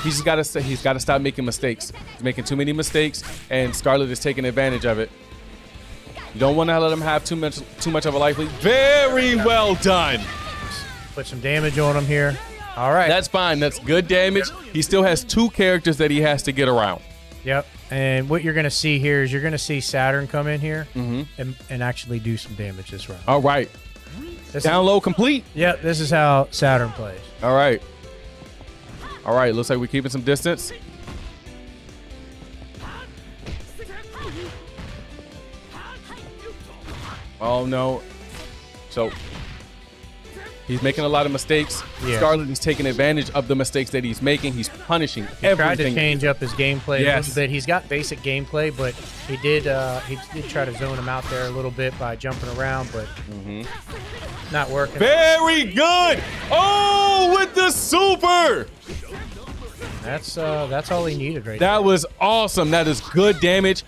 [SPEAKER 2] He's got to stop making mistakes. He's making too many mistakes, and Scarlet is taking advantage of it. You don't want to let him have too much of a life lead. Very well done.
[SPEAKER 1] Put some damage on him here. All right.
[SPEAKER 2] That's fine. That's good damage. He still has two characters that he has to get around.
[SPEAKER 1] Yep. And what you're going to see here is you're going to see Saturn come in here and actually do some damage this round.
[SPEAKER 2] All right. Down low complete.
[SPEAKER 1] Yep. This is how Saturn plays.
[SPEAKER 2] All right. All right. Looks like we're keeping some distance. Oh, no. So he's making a lot of mistakes.
[SPEAKER 1] Yeah.
[SPEAKER 2] Scarlet is taking advantage of the mistakes that he's making. He's punishing
[SPEAKER 1] He
[SPEAKER 2] everything.
[SPEAKER 1] tried to change up his gameplay a
[SPEAKER 2] Yes.
[SPEAKER 1] little bit. He's got basic gameplay, but he did try to zone him out there a little bit by jumping around, but not working.
[SPEAKER 2] Very good. Oh, with the super.
[SPEAKER 1] That's all he needed right
[SPEAKER 2] That was awesome. That is good damage.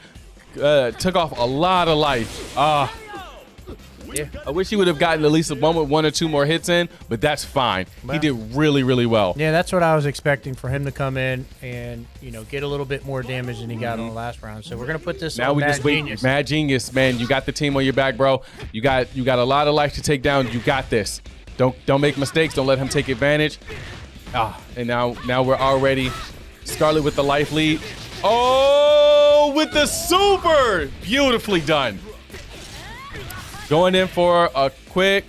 [SPEAKER 2] Took off a lot of life.
[SPEAKER 1] Yeah.
[SPEAKER 2] I wish he would have gotten at least one or two more hits in, but that's fine. He did really, really well.
[SPEAKER 1] Yeah, that's what I was expecting for him to come in and get a little bit more damage than he got on the last round. So we're gonna put this
[SPEAKER 2] Now
[SPEAKER 1] on
[SPEAKER 2] we
[SPEAKER 1] Mad
[SPEAKER 2] just wait.
[SPEAKER 1] Genius.
[SPEAKER 2] Mad Genius, man, you got the team on your back, bro. You got a lot of life to take down. You got this. Don't make mistakes. Don't let him take advantage. And now we're already Scarlet with the life lead. Oh, with the super, beautifully done. Going in for a quick,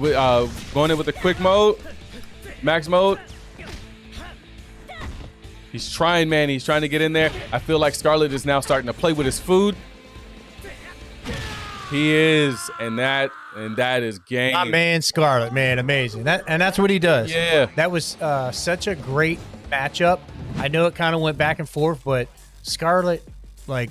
[SPEAKER 2] going in with a quick mode, max mode. He's trying, man. He's trying to get in there. I feel like Scarlet is now starting to play with his food. He is, and that is game.
[SPEAKER 1] My man Scarlet, man, amazing. That's what he does.
[SPEAKER 2] Yeah.
[SPEAKER 1] That was such a great matchup. I know it kind of went back and forth, but Scarlet, like,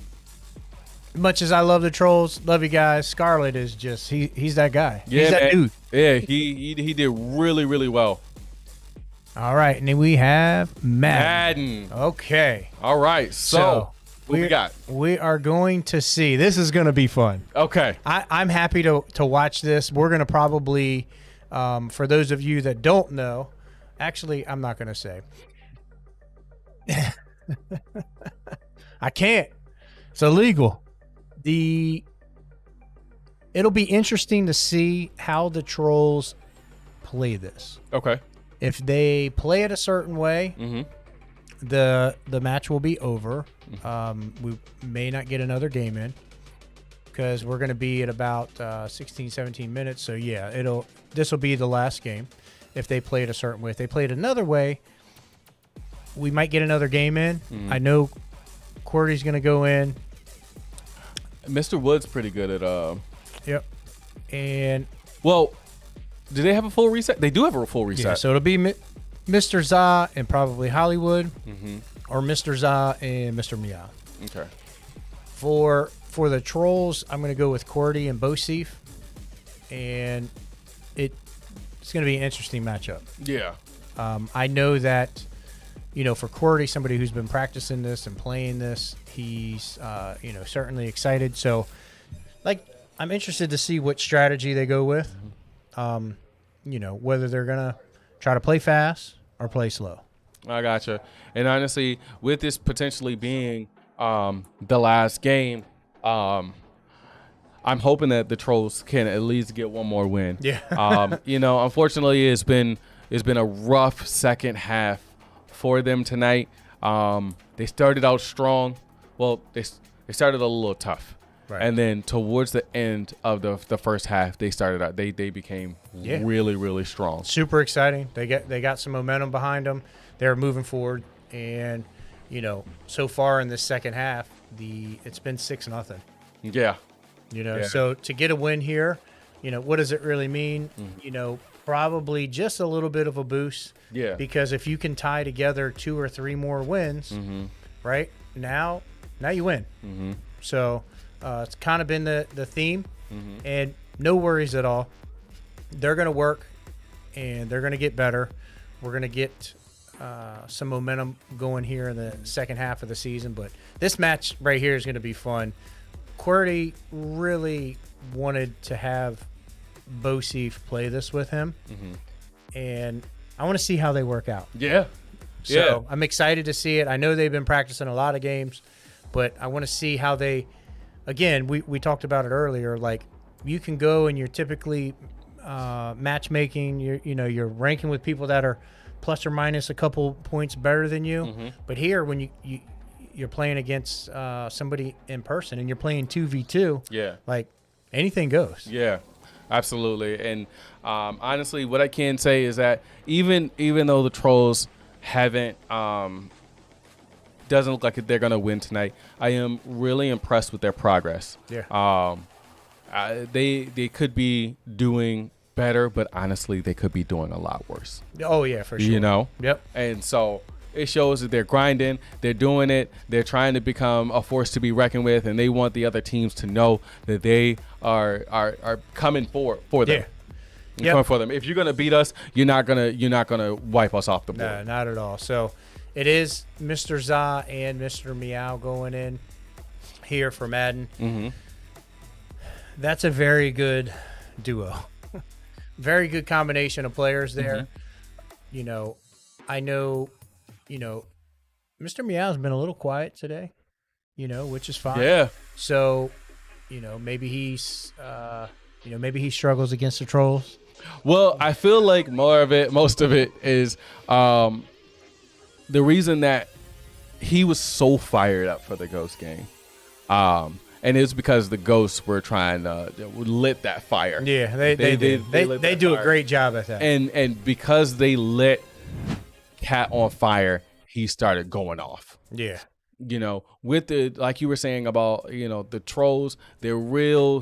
[SPEAKER 1] much as I love the Trollz, love you guys, Scarlet is just he's that guy.
[SPEAKER 2] Yeah,
[SPEAKER 1] he's that
[SPEAKER 2] man.
[SPEAKER 1] dude.
[SPEAKER 2] Yeah, he did really, really well.
[SPEAKER 1] All right, and then we have
[SPEAKER 2] Madden.
[SPEAKER 1] Okay.
[SPEAKER 2] All right, so what we got?
[SPEAKER 1] We are going to see. This is going to be fun.
[SPEAKER 2] Okay.
[SPEAKER 1] I'm happy to watch this. We're going to probably, for those of you that don't know, actually, I'm not going to say. I can't. It's illegal. It'll be interesting to see how the Trollz play this.
[SPEAKER 2] Okay.
[SPEAKER 1] If they play it a certain way, the match will be over. We may not get another game in because we're going to be at about 16, 17 minutes. So yeah, this will be the last game if they play it a certain way. If they play it another way, we might get another game in. I know Qwerty's going to go in.
[SPEAKER 2] Mr. Wood's pretty good at
[SPEAKER 1] Yep. And
[SPEAKER 2] well, do they have a full reset? They do have a full reset.
[SPEAKER 1] yeah, so it'll be Mr. Za and probably Hollywood, or Mr. Za and Mr. Meow.
[SPEAKER 2] Okay.
[SPEAKER 1] For the Trollz, I'm going to go with Qwerty and Bosif, and it's going to be an interesting matchup.
[SPEAKER 2] Yeah.
[SPEAKER 1] I know that, for Qwerty, somebody who's been practicing this and playing this, he's certainly excited. So, I'm interested to see what strategy they go with. Whether they're gonna try to play fast or play slow.
[SPEAKER 2] I gotcha. And honestly, with this potentially being the last game, I'm hoping that the Trollz can at least get one more win.
[SPEAKER 1] Yeah.
[SPEAKER 2] Unfortunately, it's been a rough second half for them tonight. They started out strong. Well, they started a little tough. Right. And then towards the end of the first half, they started out. They became really, really strong.
[SPEAKER 1] Super exciting. They got some momentum behind them. They're moving forward, and so far in this second half, it's been 6-0.
[SPEAKER 2] Yeah.
[SPEAKER 1] So to get a win here, what does it really mean? Probably just a little bit of a boost.
[SPEAKER 2] Yeah.
[SPEAKER 1] Because if you can tie together 2 or 3 more wins, right now you win. So. It's kind of been the theme, and no worries at all. They're going to work, and they're going to get better. We're going to get some momentum going here in the second half of the season, but this match right here is going to be fun. Qwerty really wanted to have Bosif play this with him, and I want to see how they work out.
[SPEAKER 2] Yeah.
[SPEAKER 1] So I'm excited to see it. I know they've been practicing a lot of games, but I want to see how they – again, we talked about it earlier. Like, you can go and you're typically matchmaking. You're ranking with people that are plus or minus a couple points better than you. But here, when you're playing against somebody in person and you're playing 2v2, like, anything goes.
[SPEAKER 2] Yeah, absolutely. And honestly, what I can say is that even though the Trollz haven't doesn't look like they're going to win tonight, I am really impressed with their progress.
[SPEAKER 1] Yeah.
[SPEAKER 2] They could be doing better, but honestly, they could be doing a lot worse.
[SPEAKER 1] Oh, yeah, for sure. Yep.
[SPEAKER 2] And so it shows that they're grinding, they're doing it, they're trying to become a force to be reckoned with, and they want the other teams to know that they are coming for them.
[SPEAKER 1] Yeah.
[SPEAKER 2] Coming for them. If you're going to beat us, you're not gonna wipe us off the board.
[SPEAKER 1] No, not at all. So it is Mr. Za and Mr. Meow going in here for Madden. That's a very good duo. Very good combination of players there. I know, Mr. Meow's been a little quiet today, which is fine.
[SPEAKER 2] Yeah.
[SPEAKER 1] So, maybe he's, maybe he struggles against the Trollz.
[SPEAKER 2] Well, I feel like most of it is the reason that he was so fired up for the Ghost game. And it's because the Ghosts were trying to lit that fire.
[SPEAKER 1] Yeah, they do a great job at that.
[SPEAKER 2] And because they lit Cat on fire, he started going off.
[SPEAKER 1] Yeah.
[SPEAKER 2] you know, with the, like you were saying about, you know, the trolls, they're real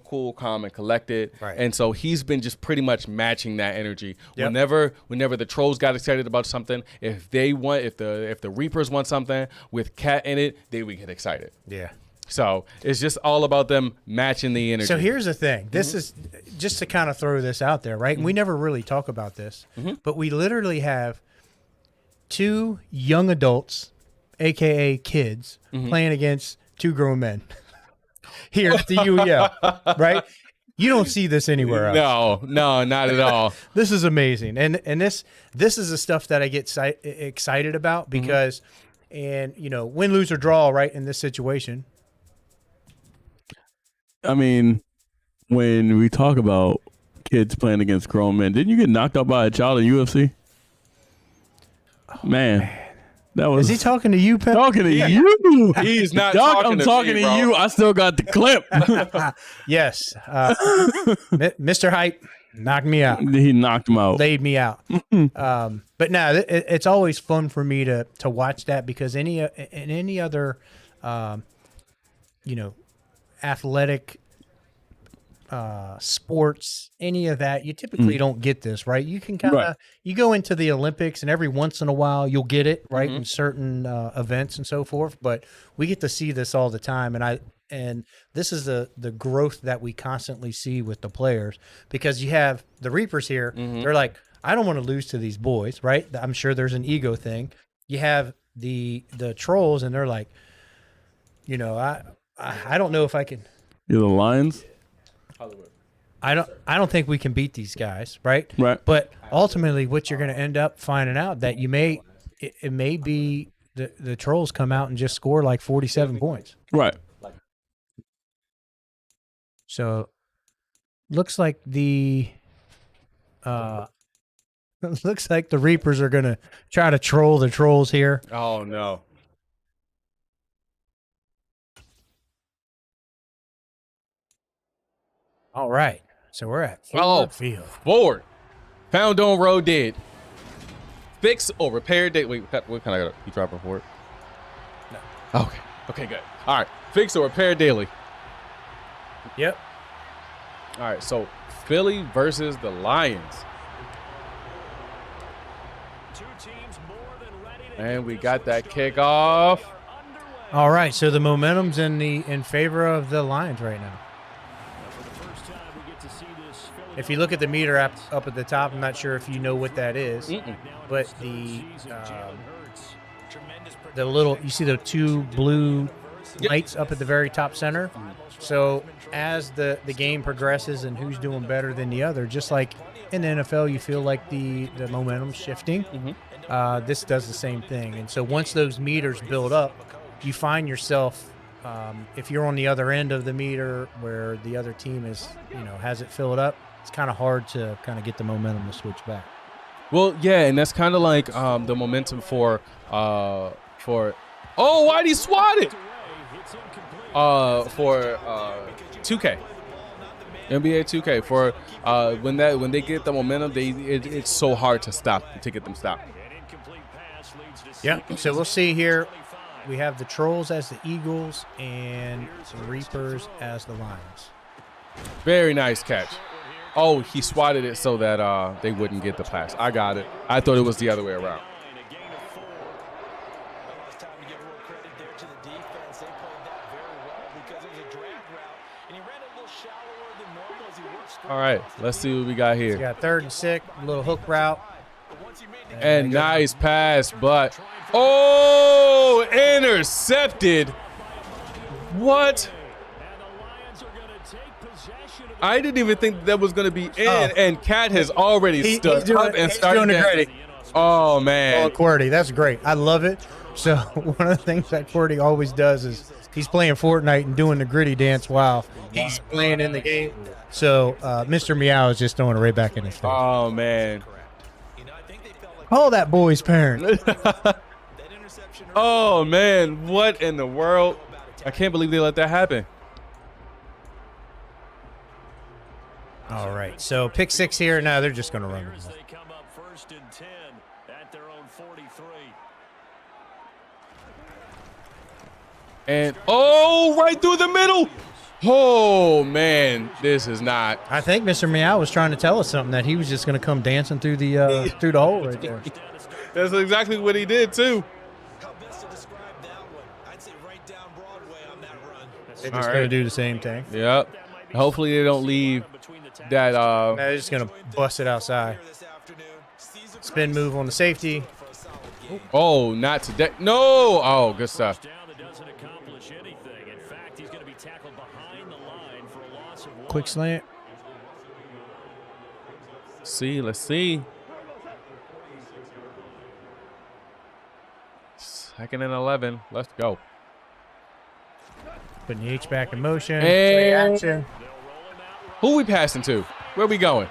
[SPEAKER 2] cool, calm, and collected.
[SPEAKER 1] Right.
[SPEAKER 2] And so he's been just pretty much matching that energy.
[SPEAKER 1] Yep.
[SPEAKER 2] Whenever the trolls got excited about something, if the Reapers want something with Cat in it, they would get excited.
[SPEAKER 1] Yeah.
[SPEAKER 2] So it's just all about them matching the energy.
[SPEAKER 1] So here's the thing. This is just to kind of throw this out there, right? And we never really talk about this, but we literally have 2 young adults, AKA kids, playing against 2 grown men here at the UEL, right? You don't see this anywhere else.
[SPEAKER 2] No, not at all.
[SPEAKER 1] This is amazing. And this is the stuff that I get excited about because, and, you know, win, lose, or draw, right, in this situation.
[SPEAKER 7] I mean, when we talk about kids playing against grown men, didn't you get knocked out by a child in UFC? Man. That was.
[SPEAKER 1] Is he talking to you, Pep?
[SPEAKER 7] Talking to you.
[SPEAKER 2] He's not
[SPEAKER 7] Doc,
[SPEAKER 2] talking
[SPEAKER 7] I'm
[SPEAKER 2] to
[SPEAKER 7] talking
[SPEAKER 2] me,
[SPEAKER 7] to
[SPEAKER 2] bro.
[SPEAKER 7] you. I still got the clip.
[SPEAKER 1] Yes. Mr. Hype knocked me out.
[SPEAKER 7] He knocked him out.
[SPEAKER 1] Laid me out. But no, it's always fun for me to watch that because in any other, you know, athletic sports, any of that, you typically don't get this, right? You can kind of you go into the Olympics and every once in a while you'll get it, right, in certain events and so forth, but we get to see this all the time, and this is the growth that we constantly see with the players because you have the Reapers here, they're like, I don't want to lose to these boys, right? I'm sure there's an ego thing. You have the Trollz and they're like, you know, I don't know if I can.
[SPEAKER 7] You're the Lions?
[SPEAKER 1] I don't think we can beat these guys, right?
[SPEAKER 7] Right.
[SPEAKER 1] But ultimately, what you're going to end up finding out that it may be the Trollz come out and just score like 47 points.
[SPEAKER 7] Right.
[SPEAKER 1] So looks like the Reapers are going to try to troll the Trollz here.
[SPEAKER 2] Oh no.
[SPEAKER 1] All right. So we're at field.
[SPEAKER 2] Forward. Pound on road dead. Fix or repair date. Wait, what kind of you dropping forward? No. Okay. Okay, good. All right. Fix or repair daily.
[SPEAKER 1] Yep.
[SPEAKER 2] All right. So Philly versus the Lions. And we got that kickoff.
[SPEAKER 1] All right. So the momentum's in favor of the Lions right now. If you look at the meter up at the top, I'm not sure if you know what that is, but the little, you see the 2 blue lights up at the very top center. So as the game progresses and who's doing better than the other, just like in the NFL, you feel like the momentum's shifting. This does the same thing. And so once those meters build up, you find yourself, if you're on the other end of the meter where the other team is, has it filled up, it's kind of hard to kind of get the momentum to switch back.
[SPEAKER 2] Well, yeah, and that's kind of like the momentum for why'd he swat it? For 2K. NBA 2K for when they get the momentum, it's so hard to get them stopped.
[SPEAKER 1] Yeah. So we'll see here. We have the Trollz as the Eagles and the Reapers as the Lions.
[SPEAKER 2] Very nice catch. Oh, he swatted it so that they wouldn't get the pass. I got it. I thought it was the other way around. All right, let's see what we got here.
[SPEAKER 1] We got 3rd and 6, a little hook route.
[SPEAKER 2] And nice pass, but intercepted. What? I didn't even think that was going to be in, and Cat has already stood up and started dancing. Oh, man.
[SPEAKER 1] Oh, QWERTY, that's great. I love it. So one of the things that QWERTY always does is he's playing Fortnite and doing the gritty dance while he's playing in the game. So Mr. Meow is just throwing it right back in his face.
[SPEAKER 2] Oh, man.
[SPEAKER 1] Call that boy's parent.
[SPEAKER 2] Oh, man. What in the world? I can't believe they let that happen.
[SPEAKER 1] All right, so pick 6 here. No, they're just going to run it.
[SPEAKER 11] They come up 1st and 10 at their own 43.
[SPEAKER 2] And, oh, right through the middle. Oh, man, this is not.
[SPEAKER 1] I think Mr. Meow was trying to tell us something, that he was just going to come dancing through the hole right there.
[SPEAKER 2] That's exactly what he did, too.
[SPEAKER 1] They're just going to do the same thing.
[SPEAKER 2] Yep. Hopefully they don't leave that.
[SPEAKER 1] They're just going to bust it outside. Spin move on the safety.
[SPEAKER 2] Oh, not today. No. Oh, good stuff.
[SPEAKER 1] Quick slant.
[SPEAKER 2] Let's see. Second and 11. Let's go.
[SPEAKER 1] Putting the H back in motion.
[SPEAKER 2] And
[SPEAKER 1] Play action.
[SPEAKER 2] Who we passing to? Where we going?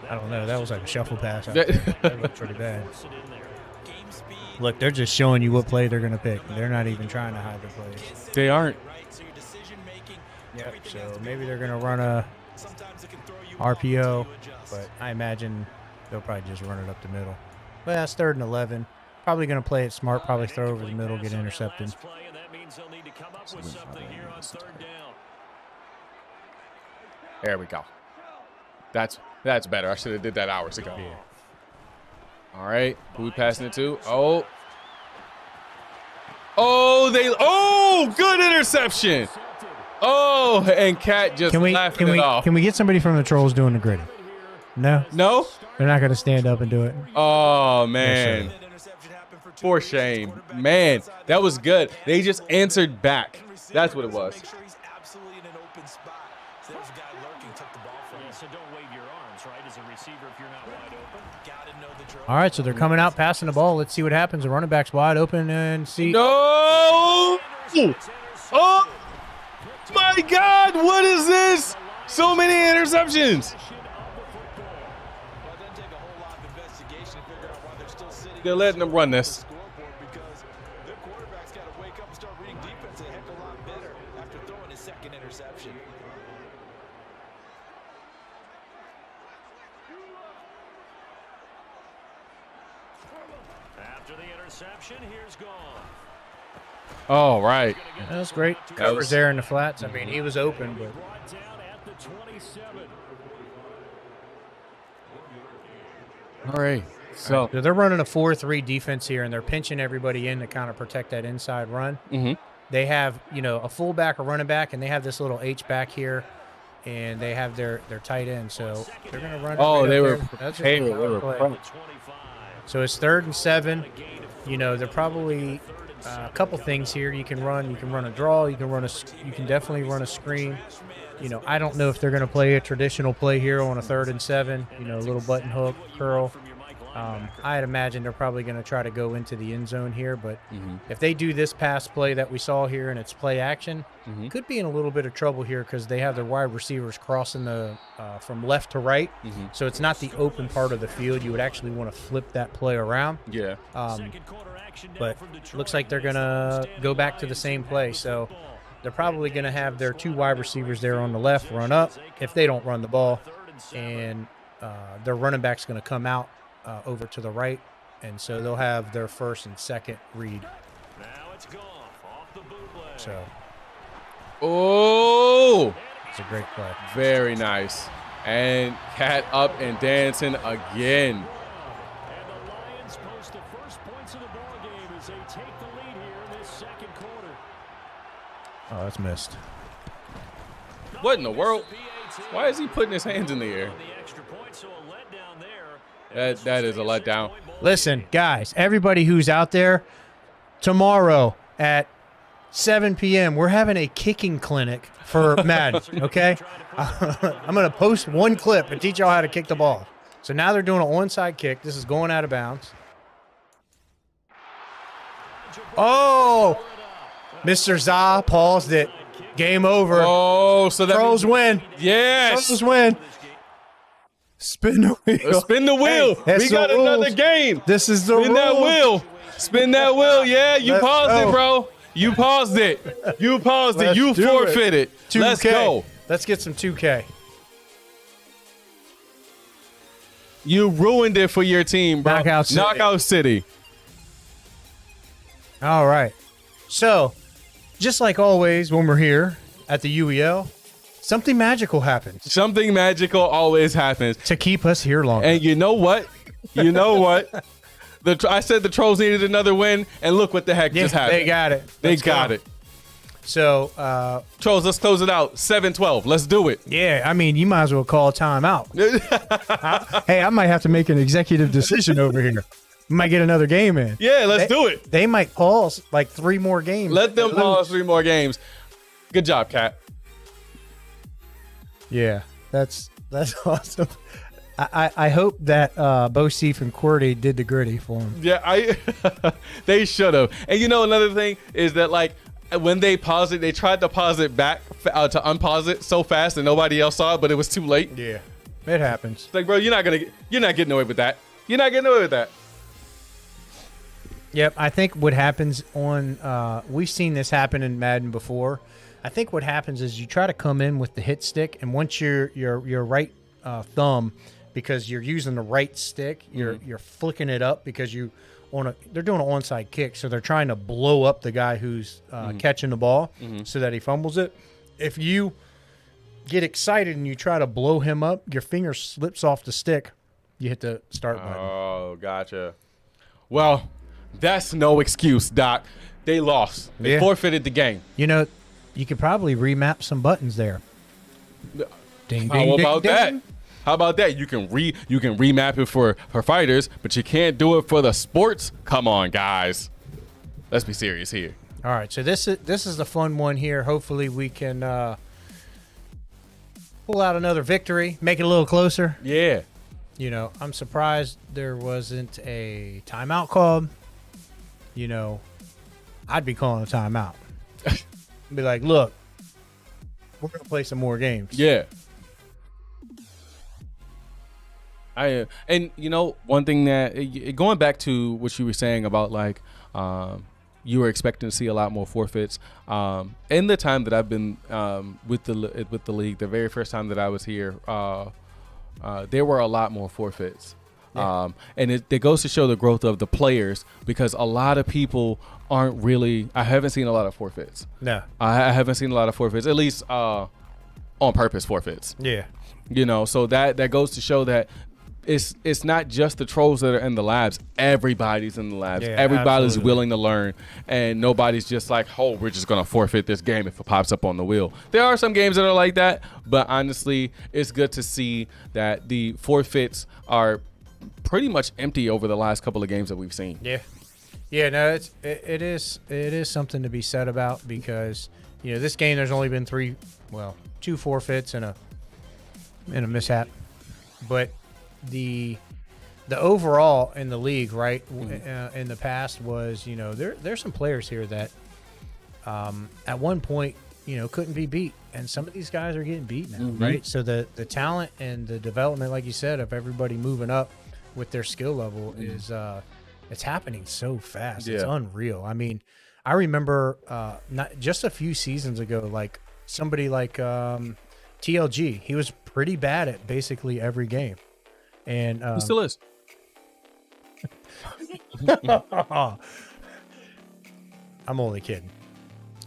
[SPEAKER 1] I don't know. That was like a shuffle pass. That looked pretty bad. Look, they're just showing you what play they're going to pick. They're not even trying to hide their plays.
[SPEAKER 2] They aren't.
[SPEAKER 1] Yep, so maybe they're going to run a RPO, but I imagine they'll probably just run it up the middle. Well, that's 3rd and 11. Probably going to play it smart, probably throw over the middle, get intercepted.
[SPEAKER 2] There we go. That's better. I should have did that hours ago.
[SPEAKER 1] Yeah.
[SPEAKER 2] All right, who we passing it to? Oh, good interception. Oh, and Cat just laughing it off.
[SPEAKER 1] Can we get somebody from the Trolls doing the gritty? No?
[SPEAKER 2] No?
[SPEAKER 1] They're not going to stand up and do it?
[SPEAKER 2] Oh, man. For shame. Man, that was good. They just answered back. That's what it was.
[SPEAKER 1] All right, so they're coming out, passing the ball. Let's see what happens. The running back's wide open and see.
[SPEAKER 2] No! Oh, my God. What is this? So many interceptions. They're letting them run this. Oh, right.
[SPEAKER 1] That was great. Covers there in the flats. I mean, he was open, but.
[SPEAKER 2] All right. So
[SPEAKER 1] they're running a 4-3 defense here, and they're pinching everybody in to kind of protect that inside run.
[SPEAKER 2] Mm-hmm.
[SPEAKER 1] They have, a fullback, a running back, and they have this little H back here, and they have their tight end. So they're going to run.
[SPEAKER 2] Oh, they were
[SPEAKER 1] prepared. So it's 3rd and 7. They're probably a couple things here. You can run a draw. You can definitely run a screen. I don't know if they're going to play a traditional play here on a 3rd and 7. A little button hook, curl. I'd imagine they're probably going to try to go into the end zone here, but if they do this pass play that we saw here and it's play action, could be in a little bit of trouble here because they have their wide receivers crossing the from left to right, so it's not the open part of the field. You would actually want to flip that play around.
[SPEAKER 2] Yeah.
[SPEAKER 1] But looks like they're going to go back to the same play, so they're probably going to have their 2 wide receivers there on the left run up if they don't run the ball, and their running back's going to come out over to the right, and so they'll have their 1st and 2nd read. So, it's a great play.
[SPEAKER 2] Very nice. And Cat up and dancing again.
[SPEAKER 11] And the Lions post the first points of the ball game as they take the lead here in this 2nd quarter.
[SPEAKER 1] Oh, that's missed.
[SPEAKER 2] What in the world? Why is he putting his hands in the air? That is a letdown.
[SPEAKER 1] Listen, guys, everybody who's out there, tomorrow at 7 p.m., we're having a kicking clinic for Madden, okay? I'm going to post one clip and teach y'all how to kick the ball. So now they're doing an onside kick. This is going out of bounds. Oh! Mr. Za paused it. Game over.
[SPEAKER 2] Oh, so that
[SPEAKER 1] Trollz win.
[SPEAKER 2] Yes.
[SPEAKER 1] Trollz win. Spin the wheel.
[SPEAKER 2] Spin the wheel.
[SPEAKER 1] Hey,
[SPEAKER 2] we got another game.
[SPEAKER 1] This is the
[SPEAKER 2] Spin
[SPEAKER 1] rule.
[SPEAKER 2] that wheel. Spin that wheel. Yeah, you paused it, bro. You paused it. You paused it. You forfeited.
[SPEAKER 1] 2K.
[SPEAKER 2] Let's go.
[SPEAKER 1] Let's get some 2K.
[SPEAKER 2] You ruined it for your team, bro.
[SPEAKER 1] Knockout City.
[SPEAKER 2] Knockout City.
[SPEAKER 1] All right. So, just like always when we're here at the UEL, something magical happens.
[SPEAKER 2] Something magical always happens
[SPEAKER 1] to keep us here longer.
[SPEAKER 2] And you know what? You know what? I said the Trolls needed another win, and look what the heck just happened.
[SPEAKER 1] They got it.
[SPEAKER 2] They got it.
[SPEAKER 1] So,
[SPEAKER 2] Trolls, let's close it out. 7-12. Let's do it.
[SPEAKER 1] Yeah, I mean, you might as well call a timeout. Hey, I might have to make an executive decision over here. Might get another game in.
[SPEAKER 2] Yeah, let's do it.
[SPEAKER 1] They might pause like 3 more games.
[SPEAKER 2] Let them pause 3 more games. Good job, Kat.
[SPEAKER 1] Yeah, that's awesome. I hope that Bo Seif and QWERTY did the gritty for him.
[SPEAKER 2] Yeah, they should have. And you know, another thing is that like when they paused it, they tried to pause it back to unpause it so fast that nobody else saw it, but it was too late.
[SPEAKER 1] Yeah, it happens.
[SPEAKER 2] It's like, bro, you're not getting away with that. You're not getting away with that.
[SPEAKER 1] Yep, I think what happens on we've seen this happen in Madden before. I think what happens is you try to come in with the hit stick, and once your right thumb, because you're using the right stick, you're flicking it up because they're doing an onside kick, so they're trying to blow up the guy who's catching the ball so that he fumbles it. If you get excited and you try to blow him up, your finger slips off the stick. You hit the start button.
[SPEAKER 2] Oh, gotcha. Well, that's no excuse, Doc. They lost. They forfeited the game.
[SPEAKER 1] You know, you could probably remap some buttons there. Ding,
[SPEAKER 2] How
[SPEAKER 1] ding,
[SPEAKER 2] about
[SPEAKER 1] ding,
[SPEAKER 2] that?
[SPEAKER 1] ding.
[SPEAKER 2] How about that? You can remap it for fighters, but you can't do it for the sports. Come on, guys. Let's be serious here.
[SPEAKER 1] All right, so this is the fun one here. Hopefully we can pull out another victory, make it a little closer.
[SPEAKER 2] Yeah.
[SPEAKER 1] You know, I'm surprised there wasn't a timeout called. You know, I'd be calling a timeout. Be like, look, we're going to play some more games.
[SPEAKER 2] Yeah. And you know, one thing that going back to what you were saying about like you were expecting to see a lot more forfeits. In the time that I've been with the league, the very first time that I was here, there were a lot more forfeits. Yeah. And it goes to show the growth of the players, because a lot of people aren't really. I haven't seen a lot of forfeits.
[SPEAKER 1] No,
[SPEAKER 2] I haven't seen a lot of forfeits, at least on purpose forfeits.
[SPEAKER 1] Yeah,
[SPEAKER 2] you know, so that goes to show that it's not just the Trolls that are in the labs. Everybody's in the labs.
[SPEAKER 1] Yeah,
[SPEAKER 2] everybody's
[SPEAKER 1] absolutely.
[SPEAKER 2] willing to learn, and nobody's just like, oh, we're just gonna forfeit this game if it pops up on the wheel. There are some games that are like that, but honestly, it's good to see that the forfeits are pretty much empty over the last couple of games that we've seen.
[SPEAKER 1] Yeah, no, it is something to be said about, because you know, this game there's only been 2 forfeits and a mishap, but the overall in the league, right, in the past was, you know, there's some players here that at one point, you know, couldn't be beat, and some of these guys are getting beat now, right? So the talent and the development, like you said, of everybody moving up with their skill level is it's happening so fast. It's unreal. I mean, I remember not just a few seasons ago, like somebody like TLG, he was pretty bad at basically every game. And
[SPEAKER 2] he still is.
[SPEAKER 1] I'm only kidding.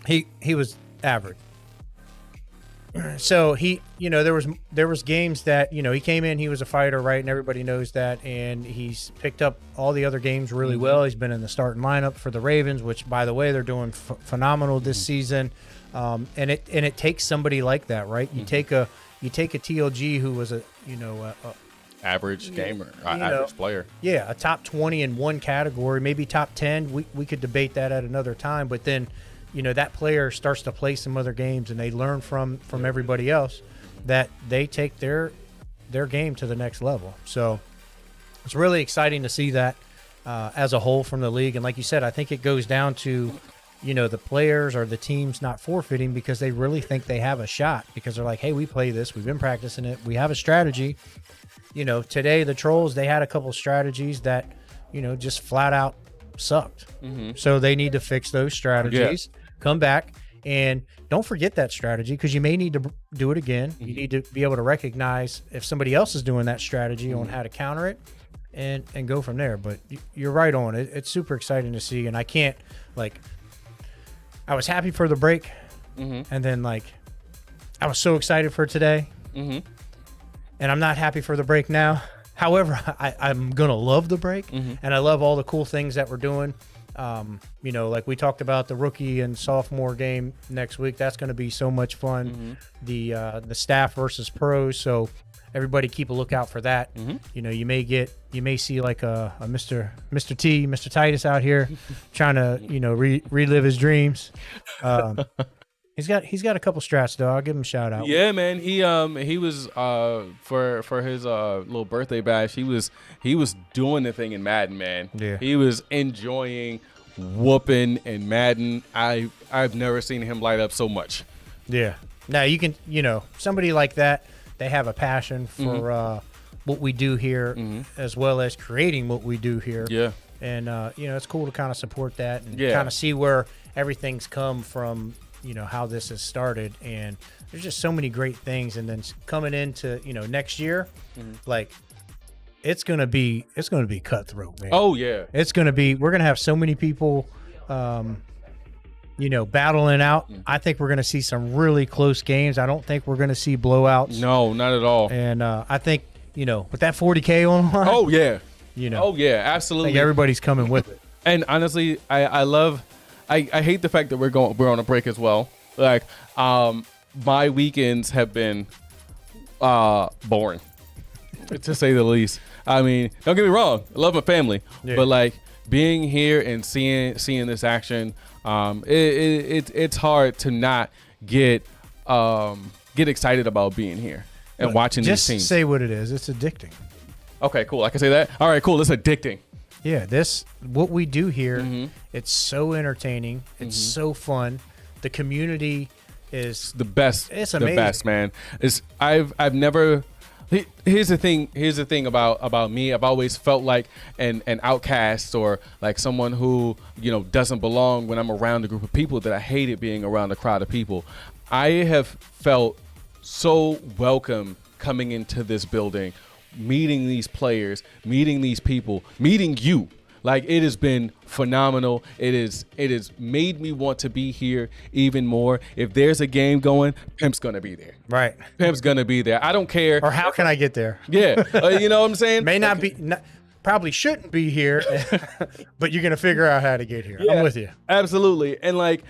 [SPEAKER 1] He was average. So he, you know, there was games that, you know, he came in, he was a fighter, right, and everybody knows that, and he's picked up all the other games really well. He's been in the starting lineup for the Ravens, which, by the way, they're doing phenomenal this season. And it takes somebody like that, right? You take a TLG who was a
[SPEAKER 2] average gamer, average player.
[SPEAKER 1] Yeah, a top 20 in one category, maybe top 10. We could debate that at another time, but then, you know, that player starts to play some other games and they learn from everybody else, that they take their game to the next level. So it's really exciting to see that as a whole from the league. And like you said, I think it goes down to, you know, the players or the teams not forfeiting because they really think they have a shot, because they're like, hey, we play this, we've been practicing it, we have a strategy. You know, today the Trolls, they had a couple strategies that, you know, just flat out sucked. So they need to fix those strategies, come back, and don't forget that strategy, because you may need to do it again. You need to be able to recognize if somebody else is doing that strategy on how to counter it and go from there. But you're right on. It's super exciting to see, and I can't, like, I was happy for the break, and then like I was so excited for today, and I'm not happy for the break now. However, I'm gonna love the break, and I love all the cool things that we're doing. You know, like we talked about the rookie and sophomore game next week. That's going to be so much fun. The staff versus pros. So everybody keep a lookout for that. You know, you may see like a Mr. Mr. Titus out here trying to, you know, relive his dreams. He's got a couple strats though. I'll give him a shout out.
[SPEAKER 2] Yeah, man. He was for his little birthday bash. He was doing the thing in Madden, man.
[SPEAKER 1] Yeah.
[SPEAKER 2] He was enjoying whooping in Madden. I've never seen him light up so much.
[SPEAKER 1] Yeah. Now you can, you know, somebody like that, they have a passion for what we do here, as well as creating what we do here.
[SPEAKER 2] Yeah.
[SPEAKER 1] And you know, it's cool to kind of support that and
[SPEAKER 2] Yeah.
[SPEAKER 1] kind of see where everything's come from. You know, how this has started, and there's just so many great things. And then coming into, you know, next year, like it's gonna be cutthroat, man.
[SPEAKER 2] Oh yeah,
[SPEAKER 1] we're gonna have so many people, you know, battling out. I think we're gonna see some really close games. I don't think we're gonna see blowouts.
[SPEAKER 2] No, not at all.
[SPEAKER 1] And I think, you know, with that 40K on the line,
[SPEAKER 2] Oh yeah,
[SPEAKER 1] you know,
[SPEAKER 2] oh yeah,
[SPEAKER 1] I
[SPEAKER 2] absolutely.
[SPEAKER 1] think everybody's coming with it.
[SPEAKER 2] And honestly, I hate the fact that we're on a break as well. Like, my weekends have been boring, to say the least. I mean, don't get me wrong, I love my family, but like being here and seeing this action, it's hard to not get excited about being here and watching these teams.
[SPEAKER 1] Just say what it is. It's addicting.
[SPEAKER 2] Okay, cool. I can say that. All right, cool. It's addicting.
[SPEAKER 1] Yeah, what we do here, it's so entertaining. It's so fun. The community is
[SPEAKER 2] the best.
[SPEAKER 1] It's amazing.
[SPEAKER 2] The best, man. I've never. Here's the thing about me. I've always felt like an outcast, or like someone who, you know, doesn't belong when I'm around a group of people, that I hated being around a crowd of people. I have felt so welcome coming into this building, meeting these players, meeting these people, meeting you. Like, it has been phenomenal. It has made me want to be here even more. If there's a game going, Pimp's gonna be there.
[SPEAKER 1] Right.
[SPEAKER 2] Pimp's gonna be there. I don't care.
[SPEAKER 1] Or how can I get there?
[SPEAKER 2] Yeah, you know what I'm saying?
[SPEAKER 1] May not be, probably shouldn't be here, but you're gonna figure out how to get here.
[SPEAKER 2] Yeah,
[SPEAKER 1] I'm with you.
[SPEAKER 2] Absolutely. And like,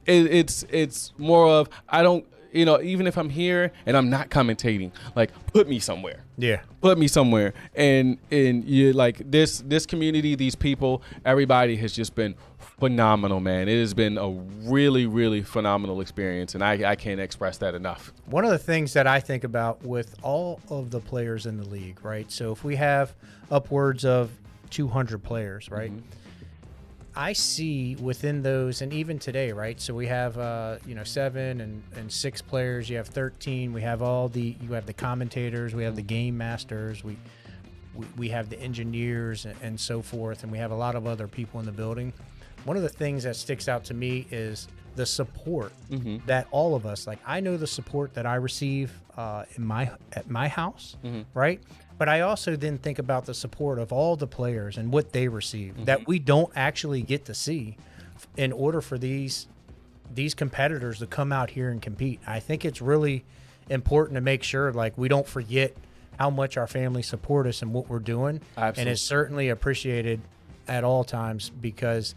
[SPEAKER 2] it's more of, I don't. You know, even if I'm here and I'm not commentating, like, put me somewhere.
[SPEAKER 1] Yeah.
[SPEAKER 2] Put me somewhere. And you, like, this community, these people, everybody has just been phenomenal, man. It has been a really, really phenomenal experience, and I can't express that enough.
[SPEAKER 1] One of the things that I think about with all of the players in the league, right? So if we have upwards of 200 players, right? I see within those, and even today, right? So we have, 7 and 6 players. You have 13. We have you have the commentators. We have the game masters. We have the engineers and so forth. And we have a lot of other people in the building. One of the things that sticks out to me is the support that all of us, like, I know the support that I receive at my house, right? But I also then think about the support of all the players and what they receive that we don't actually get to see in order for these competitors to come out here and compete. I think it's really important to make sure, like, we don't forget how much our family support us and what we're doing.
[SPEAKER 2] Absolutely.
[SPEAKER 1] And it's certainly appreciated at all times, because,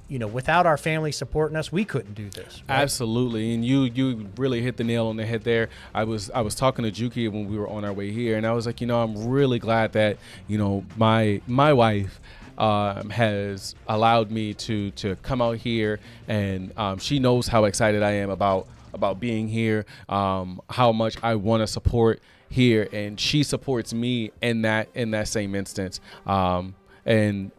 [SPEAKER 1] you know, without our family supporting us, we couldn't do this. Right?
[SPEAKER 2] Absolutely, and you really hit the nail on the head there. I was talking to Juki when we were on our way here, and I was like, you know, I'm really glad that, you know, my wife has allowed me to come out here, and she knows how excited I am about being here, how much I want to support here, and she supports me in that same instance, and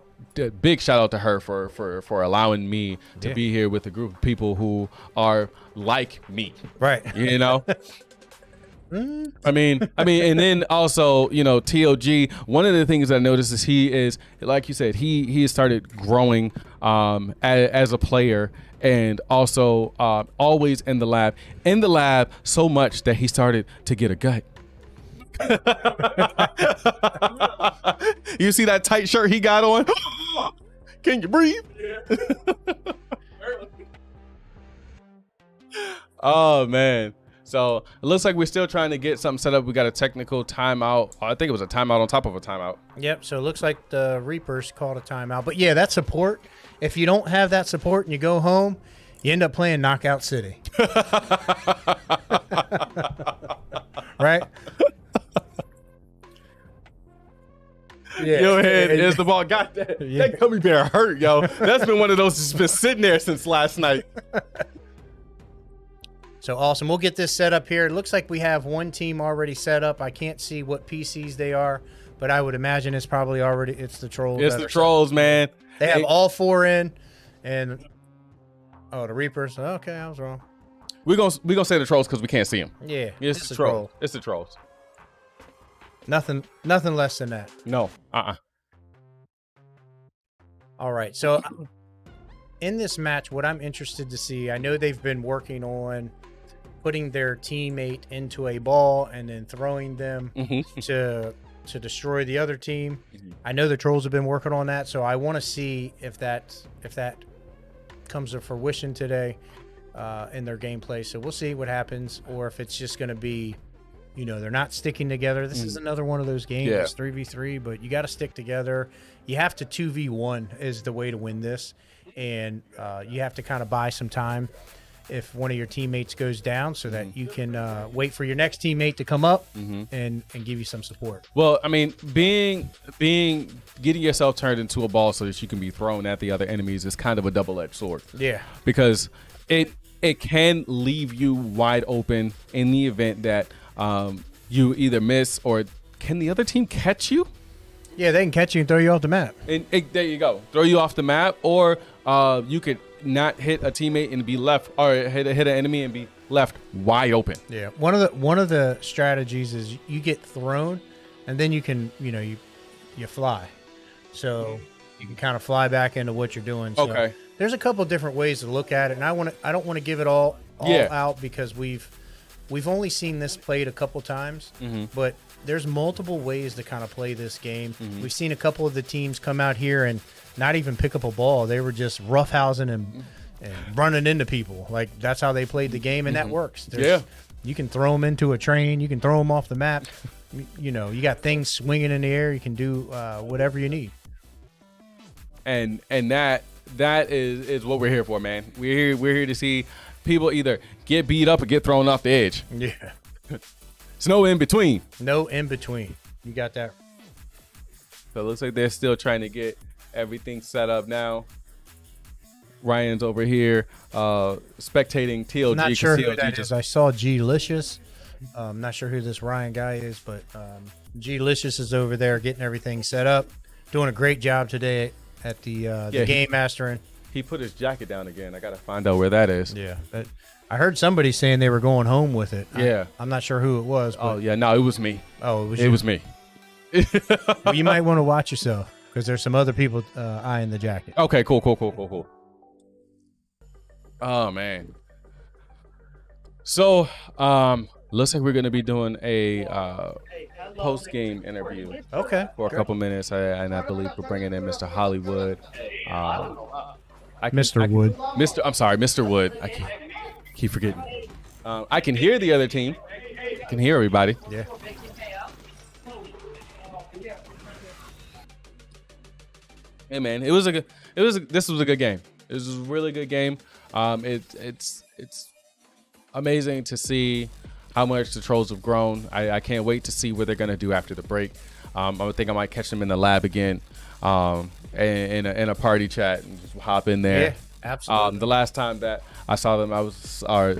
[SPEAKER 2] big shout out to her for allowing me to be here with a group of people who are like me.
[SPEAKER 1] Right.
[SPEAKER 2] You know? I mean, and then also, you know, TOG, one of the things I noticed is he is, like you said, he has started growing as a player, and also always in the lab so much that he started to get a gut. You see that tight shirt he got on? Can you breathe? Oh man. So it looks like we're still trying to get something set up. We got a technical timeout. I think it was a timeout on top of a timeout.
[SPEAKER 1] Yep. So it looks like the Reapers called a timeout. But yeah, that support. If you don't have that support and you go home, you end up playing Knockout City. Right? Yeah.
[SPEAKER 2] Your head is the ball. Got that.
[SPEAKER 1] Yeah.
[SPEAKER 2] That gummy bear hurt, yo. That's been one of those that's been sitting there since last night.
[SPEAKER 1] So awesome. We'll get this set up here. It looks like we have one team already set up. I can't see what PCs they are, but I would imagine it's probably already it's the Trollz.
[SPEAKER 2] It's the Trollz, man.
[SPEAKER 1] They have all 4 in, and the Reapers. Okay, I was wrong.
[SPEAKER 2] We're gonna say the Trollz because we can't see them.
[SPEAKER 1] Yeah,
[SPEAKER 2] it's the Troll. It's the Trollz.
[SPEAKER 1] Nothing less than that.
[SPEAKER 2] No.
[SPEAKER 1] All right. So in this match, what I'm interested to see, I know they've been working on putting their teammate into a ball and then throwing them to destroy the other team. I know the Trollz have been working on that, so I want to see if that comes to fruition today in their gameplay. So we'll see what happens, or if it's just going to be, they're not sticking together. This is another one of those games. It's 3v3, but you got to stick together. You have to 2v1 is the way to win this, and you have to kind of buy some time if one of your teammates goes down, so that you can wait for your next teammate to come up and give you some support.
[SPEAKER 2] Well, I mean, getting yourself turned into a ball so that you can be thrown at the other enemies is kind of a double-edged sword.
[SPEAKER 1] Yeah,
[SPEAKER 2] because it can leave you wide open in the event that you either miss, or can the other team catch you?
[SPEAKER 1] Yeah, they can catch you and throw you off the map.
[SPEAKER 2] And there you go, throw you off the map, or you could not hit a teammate and be left, or hit an enemy and be left wide open.
[SPEAKER 1] Yeah, one of the strategies is you get thrown, and then you can you fly, so you can kind of fly back into what you're doing. So
[SPEAKER 2] okay.
[SPEAKER 1] There's a couple different ways to look at it, and I don't want to give it all out because we've only seen this played a couple times, but there's multiple ways to kind of play this game. We've seen a couple of the teams come out here and not even pick up a ball. They were just roughhousing and running into people. Like, that's how they played the game, and that works. You can throw them into a train. You can throw them off the map. You got things swinging in the air. You can do whatever you need. And
[SPEAKER 2] that is what we're here for, man. We're here to see people either get beat up or get thrown off the edge.
[SPEAKER 1] Yeah.
[SPEAKER 2] It's no in between.
[SPEAKER 1] No in between. You got that.
[SPEAKER 2] So it looks like they're still trying to get everything set up now. Ryan's over here spectating TLG.
[SPEAKER 1] I'm not sure who that is. I saw G-Licious. I'm not sure who this Ryan guy is, but G-Licious is over there getting everything set up. Doing a great job today at the game mastering.
[SPEAKER 2] He put his jacket down again. I got to find out where that is.
[SPEAKER 1] Yeah. But I heard somebody saying they were going home with it.
[SPEAKER 2] Yeah.
[SPEAKER 1] I'm not sure who it was. But
[SPEAKER 2] oh, yeah. No, it was me.
[SPEAKER 1] Oh, it was
[SPEAKER 2] you? It was me.
[SPEAKER 1] Well, you might want to watch yourself because there's some other people eyeing the jacket.
[SPEAKER 2] Okay, cool. Oh, man. So, looks like we're going to be doing a post-game interview.
[SPEAKER 1] Okay.
[SPEAKER 2] For a couple minutes, and I believe we're bringing in Mr. Hollywood.
[SPEAKER 1] Mr. Wood.
[SPEAKER 2] I'm sorry, Mr. Wood. I keep forgetting. I can hear the other team. I can hear everybody.
[SPEAKER 1] Yeah.
[SPEAKER 2] Hey man, this was a good game. It was a really good game. It's amazing to see how much the Trollz have grown. I can't wait to see what they're gonna do after the break. I think I might catch them in the lab again, in a party chat and just hop in there.
[SPEAKER 1] Yeah, absolutely.
[SPEAKER 2] The last time that I saw them,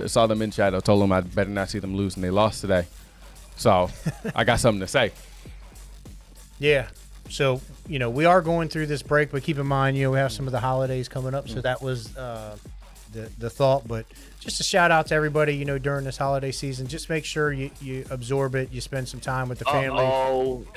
[SPEAKER 2] saw them in chat. I told them I better not see them lose, and they lost today. So I got something to say.
[SPEAKER 1] Yeah. So, we are going through this break, but keep in mind, we have some of the holidays coming up. So that was the thought. But just a shout out to everybody, during this holiday season. Just make sure you absorb it. You spend some time with the family.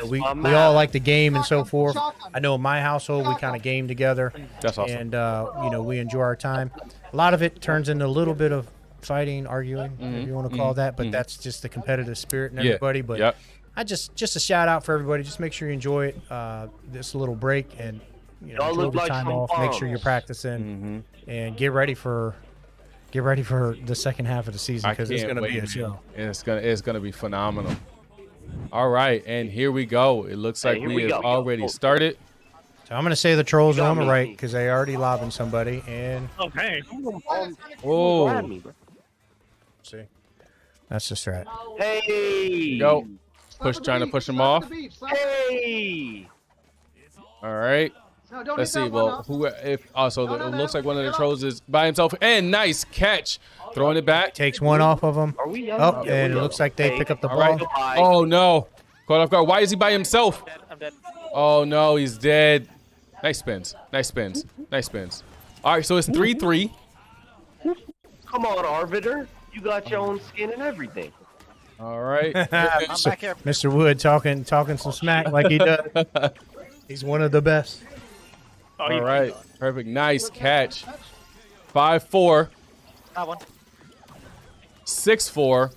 [SPEAKER 1] We all like the game and so forth. I know in my household, we kind of game together.
[SPEAKER 2] That's awesome.
[SPEAKER 1] And, we enjoy our time. A lot of it turns into a little bit of fighting, arguing, if you want to call that. But that's just the competitive spirit in everybody. But I just a shout out for everybody. Just make sure you enjoy it, this little break, and enjoy the time off. Make sure you're practicing and get ready for Get ready for the second half of the season because it's going to be a show.
[SPEAKER 2] It's gonna be phenomenal. All right, and here we go. It looks like we have already started.
[SPEAKER 1] So I'm going to say the Trolls are on the right because they already lobbing somebody. And
[SPEAKER 9] Okay.
[SPEAKER 2] oh,
[SPEAKER 1] see, that's the strat.
[SPEAKER 9] Hey.
[SPEAKER 2] go trying to push him off.
[SPEAKER 9] Hey.
[SPEAKER 2] All right. Let's see. Well, it looks like one of the Trolls is by himself. And nice catch, throwing it back.
[SPEAKER 1] Takes one off of him. Oh, and it looks like they pick up the ball.
[SPEAKER 2] Right. Oh no, caught off guard. Why is he by himself?
[SPEAKER 5] I'm dead.
[SPEAKER 2] Oh no, he's dead. Nice spins. Nice spins. Nice spins. All right, so it's 3-3.
[SPEAKER 9] Come on, Arbiter. You got your own skin and everything.
[SPEAKER 2] All right.
[SPEAKER 5] I'm back here.
[SPEAKER 1] Mr. Wood talking some smack like he does. He's one of the best.
[SPEAKER 2] All right. Perfect. Nice catch. 5-4.
[SPEAKER 5] Got one.
[SPEAKER 2] 6-4.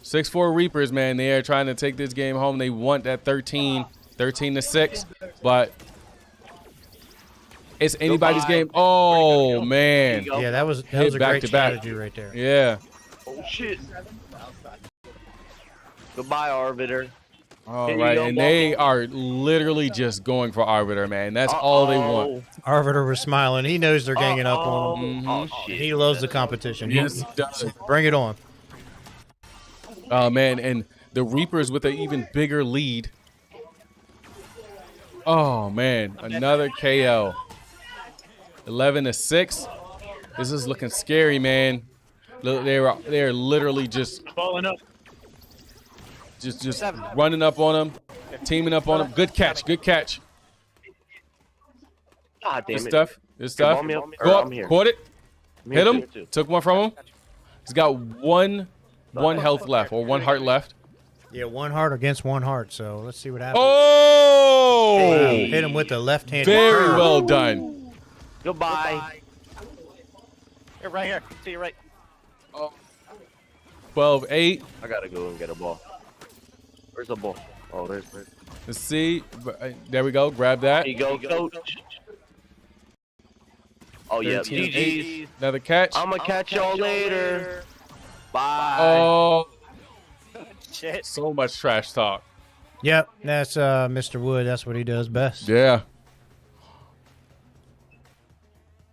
[SPEAKER 2] 6-4 Reapers, man. They are trying to take this game home. They want that 13-6, but it's anybody's game. Oh man.
[SPEAKER 1] Yeah, that was a great strategy right there.
[SPEAKER 2] Yeah.
[SPEAKER 9] Oh shit. Goodbye, Arbiter.
[SPEAKER 2] All right, and they are literally just going for Arbiter, man. That's all they want.
[SPEAKER 1] Arbiter was smiling. He knows they're ganging up on him.
[SPEAKER 2] Mm-hmm.
[SPEAKER 9] Oh shit.
[SPEAKER 1] He loves the competition.
[SPEAKER 2] Yes, he does.
[SPEAKER 1] Bring it on.
[SPEAKER 2] Oh man, and the Reapers with an even bigger lead. Oh man, another KO. 11-6. This is looking scary, man. They're literally just
[SPEAKER 11] Falling up.
[SPEAKER 2] just running up on them, teaming up on them. Good catch, good catch.
[SPEAKER 9] God damn
[SPEAKER 2] Good
[SPEAKER 9] it.
[SPEAKER 2] stuff. Good stuff.
[SPEAKER 9] I'm here.
[SPEAKER 2] Go up,
[SPEAKER 9] I'm here.
[SPEAKER 2] caught it,
[SPEAKER 9] I'm
[SPEAKER 2] hit
[SPEAKER 9] here
[SPEAKER 2] him,
[SPEAKER 9] too.
[SPEAKER 2] took one from him. He's got one health left, or one heart left.
[SPEAKER 1] Yeah, one heart against one heart. So let's see what happens.
[SPEAKER 2] Oh!
[SPEAKER 1] Hit him with the left-handed
[SPEAKER 2] Very
[SPEAKER 1] curve.
[SPEAKER 2] well done.
[SPEAKER 9] Goodbye.
[SPEAKER 5] You're right here. To your right.
[SPEAKER 2] 12-8.
[SPEAKER 9] I gotta go and get a ball. Where's the ball? Oh, there's.
[SPEAKER 2] Let's see. There we go. Grab that.
[SPEAKER 9] There you go, coach. Oh yeah,
[SPEAKER 2] 13-8.
[SPEAKER 9] GG's.
[SPEAKER 2] Another catch.
[SPEAKER 9] I'ma catch y'all later. Bye.
[SPEAKER 2] Oh,
[SPEAKER 5] Shit.
[SPEAKER 2] so much trash talk.
[SPEAKER 1] Yep, that's Mr. Wood. That's what he does best.
[SPEAKER 2] Yeah.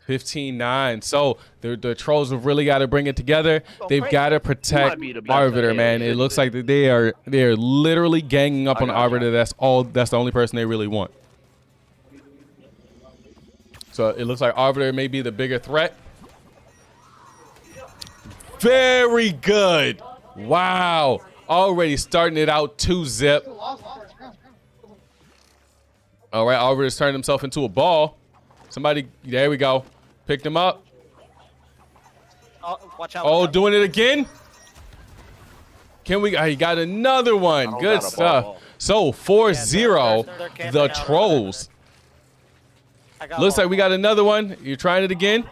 [SPEAKER 2] 15-9. So the Trolls have really got to bring it together. They've got to protect
[SPEAKER 9] be the best
[SPEAKER 2] Arbiter,
[SPEAKER 9] at
[SPEAKER 2] man.
[SPEAKER 9] it.
[SPEAKER 2] It looks like that they are literally ganging up on Arbiter. That's the only person they really want. So it looks like Arbiter may be the bigger threat. Very good. Wow. Already starting it out 2-zip. All right, Arbiter's turned himself into a ball. Somebody, there we go. Picked him up.
[SPEAKER 5] Oh, watch out.
[SPEAKER 2] Oh,
[SPEAKER 5] watch out.
[SPEAKER 2] doing it again? Can we? He got another one. Good stuff. So 4-0,
[SPEAKER 5] they're camping
[SPEAKER 2] the
[SPEAKER 5] out.
[SPEAKER 2] Trolls.
[SPEAKER 5] I got
[SPEAKER 2] Looks
[SPEAKER 5] one.
[SPEAKER 2] like we got another one. You're trying it again?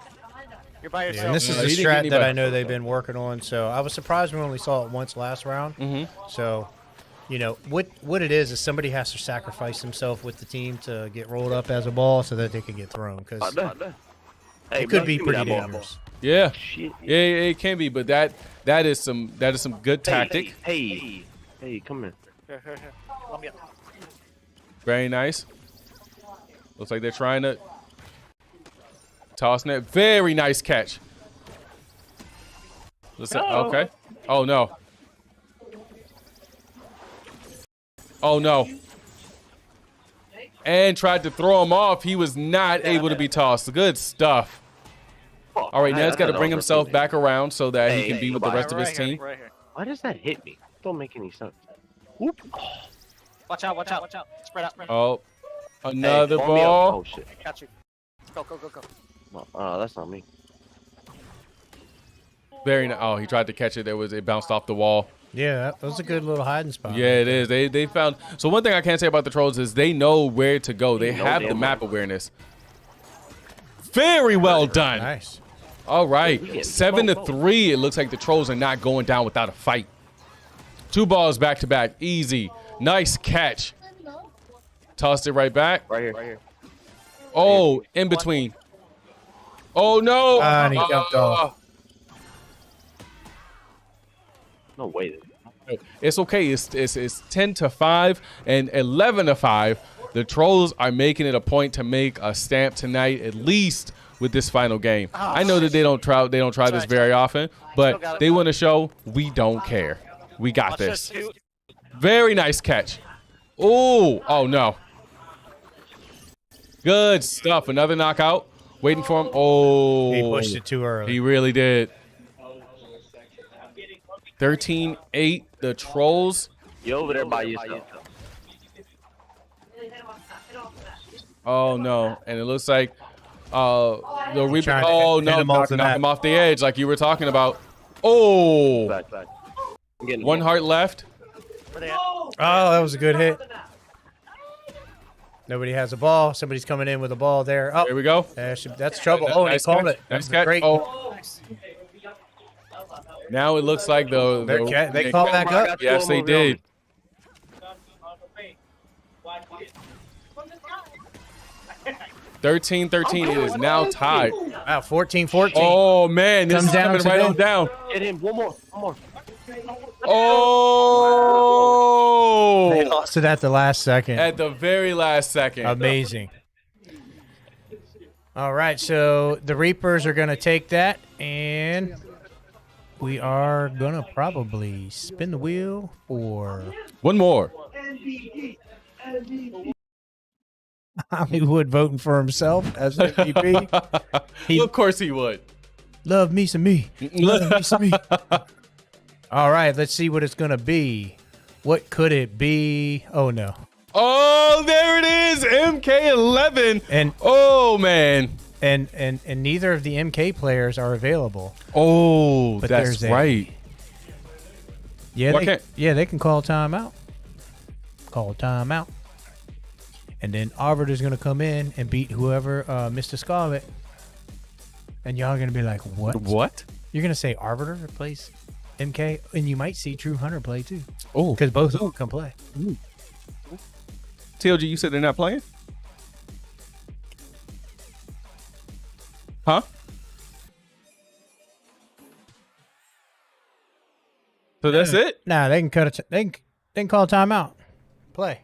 [SPEAKER 5] You're by
[SPEAKER 1] Yeah,
[SPEAKER 5] yourself.
[SPEAKER 1] and this is
[SPEAKER 2] No,
[SPEAKER 1] the
[SPEAKER 2] he didn't get
[SPEAKER 1] strat that
[SPEAKER 2] anybody.
[SPEAKER 1] I know they've been working on. So I was surprised we only saw it once last round. So, you know, what it is somebody has to sacrifice himself with the team to get rolled up as a ball so that they can get thrown. Because
[SPEAKER 9] Hey,
[SPEAKER 1] it could
[SPEAKER 9] bro,
[SPEAKER 1] be
[SPEAKER 9] give me
[SPEAKER 1] pretty
[SPEAKER 9] that ball.
[SPEAKER 1] dangerous.
[SPEAKER 2] Yeah.
[SPEAKER 9] Shit.
[SPEAKER 2] Yeah, it can be, but that is some good tactic.
[SPEAKER 9] Hey, come here.
[SPEAKER 5] Here. Let me up.
[SPEAKER 2] Very nice. Looks like they're trying to toss net. Very nice catch. Listen, okay. Oh no. Oh no. And tried to throw him off. He was not able to be tossed. Good stuff. All right, now he's got to bring himself back around so that he can be with the rest of his team.
[SPEAKER 5] Right here.
[SPEAKER 9] Why does that hit me? Don't make any sense. Whoop.
[SPEAKER 5] Watch out. Spread out.
[SPEAKER 2] Oh, another
[SPEAKER 9] Hey, call me up.
[SPEAKER 2] ball.
[SPEAKER 9] Oh shit.
[SPEAKER 5] Got you. Go.
[SPEAKER 9] No, that's not me.
[SPEAKER 2] Very nice. Oh, he tried to catch it. It bounced off the wall.
[SPEAKER 1] Yeah, that was a good little hiding spot.
[SPEAKER 2] Yeah, it is. They found. So one thing I can't say about the Trolls is they know where to go. They have the map awareness. Very well done.
[SPEAKER 1] Nice.
[SPEAKER 2] All right, 7-3. It looks like the Trolls are not going down without a fight. 2 balls back to back. Easy. Nice catch. Tossed it right back.
[SPEAKER 9] Right here.
[SPEAKER 2] Oh, in between. Oh no.
[SPEAKER 1] And he jumped off.
[SPEAKER 9] No way.
[SPEAKER 2] It's okay. It's 10-5 and 11-5. The Trolls are making it a point to make a stamp tonight, at least with this final game. I know that they don't try this very often, but they want to show we don't care. We got this. Very nice catch. Oh no. Good stuff. Another knockout. Waiting for him. Oh,
[SPEAKER 1] He pushed it too early.
[SPEAKER 2] He really did. 13-8. The Trolls.
[SPEAKER 9] You over there by yourself.
[SPEAKER 2] Oh no. And it looks like the Reaper.
[SPEAKER 1] Trying to
[SPEAKER 2] Oh
[SPEAKER 1] hit
[SPEAKER 2] no,
[SPEAKER 1] him off
[SPEAKER 2] knock
[SPEAKER 1] the map.
[SPEAKER 2] him off the edge like you were talking about. Oh,
[SPEAKER 9] Back. I'm getting
[SPEAKER 2] one heart left.
[SPEAKER 1] Oh, that was a good hit. Nobody has a ball. Somebody's coming in with a ball there. Oh,
[SPEAKER 2] There we go.
[SPEAKER 1] that's trouble. Oh, and he called it.
[SPEAKER 2] Nice
[SPEAKER 1] That was
[SPEAKER 2] catch.
[SPEAKER 1] great.
[SPEAKER 2] Oh. Now it looks like
[SPEAKER 1] They called back up.
[SPEAKER 2] Yes, they did. $13-13. It is now tied.
[SPEAKER 1] Wow, 14-14.
[SPEAKER 2] Oh man, this
[SPEAKER 1] Comes
[SPEAKER 2] is
[SPEAKER 1] down
[SPEAKER 2] coming
[SPEAKER 1] to
[SPEAKER 2] right
[SPEAKER 1] them.
[SPEAKER 2] on down.
[SPEAKER 9] Get him. One more.
[SPEAKER 1] They
[SPEAKER 2] Oh!
[SPEAKER 1] lost it at the last second.
[SPEAKER 2] At the very last second.
[SPEAKER 1] Amazing. All right, so the Reapers are going to take that, and we are going to probably spin the wheel for
[SPEAKER 2] One more.
[SPEAKER 1] Hollywood voting for himself as MVP.
[SPEAKER 2] Of course he would.
[SPEAKER 1] Love me some me. Love me some me. All right, let's see what it's going to be. What could it be? Oh, no.
[SPEAKER 2] Oh, there it is. MK11.
[SPEAKER 1] And
[SPEAKER 2] oh man.
[SPEAKER 1] And neither of the MK players are available.
[SPEAKER 2] Oh,
[SPEAKER 1] But
[SPEAKER 2] that's
[SPEAKER 1] there's
[SPEAKER 2] right.
[SPEAKER 1] Yeah, they can call timeout. Call timeout. And then Arbiter is going to come in and beat whoever, Mr. Scarlet. And y'all are going to be like, what?
[SPEAKER 2] What?
[SPEAKER 1] You're going to say Arbiter plays MK? And you might see True Hunter play too.
[SPEAKER 2] Oh.
[SPEAKER 1] Because both of them can play.
[SPEAKER 2] TLG, you said they're not playing? Huh? So that's it?
[SPEAKER 1] Nah, they can cut it. They can call timeout. Play.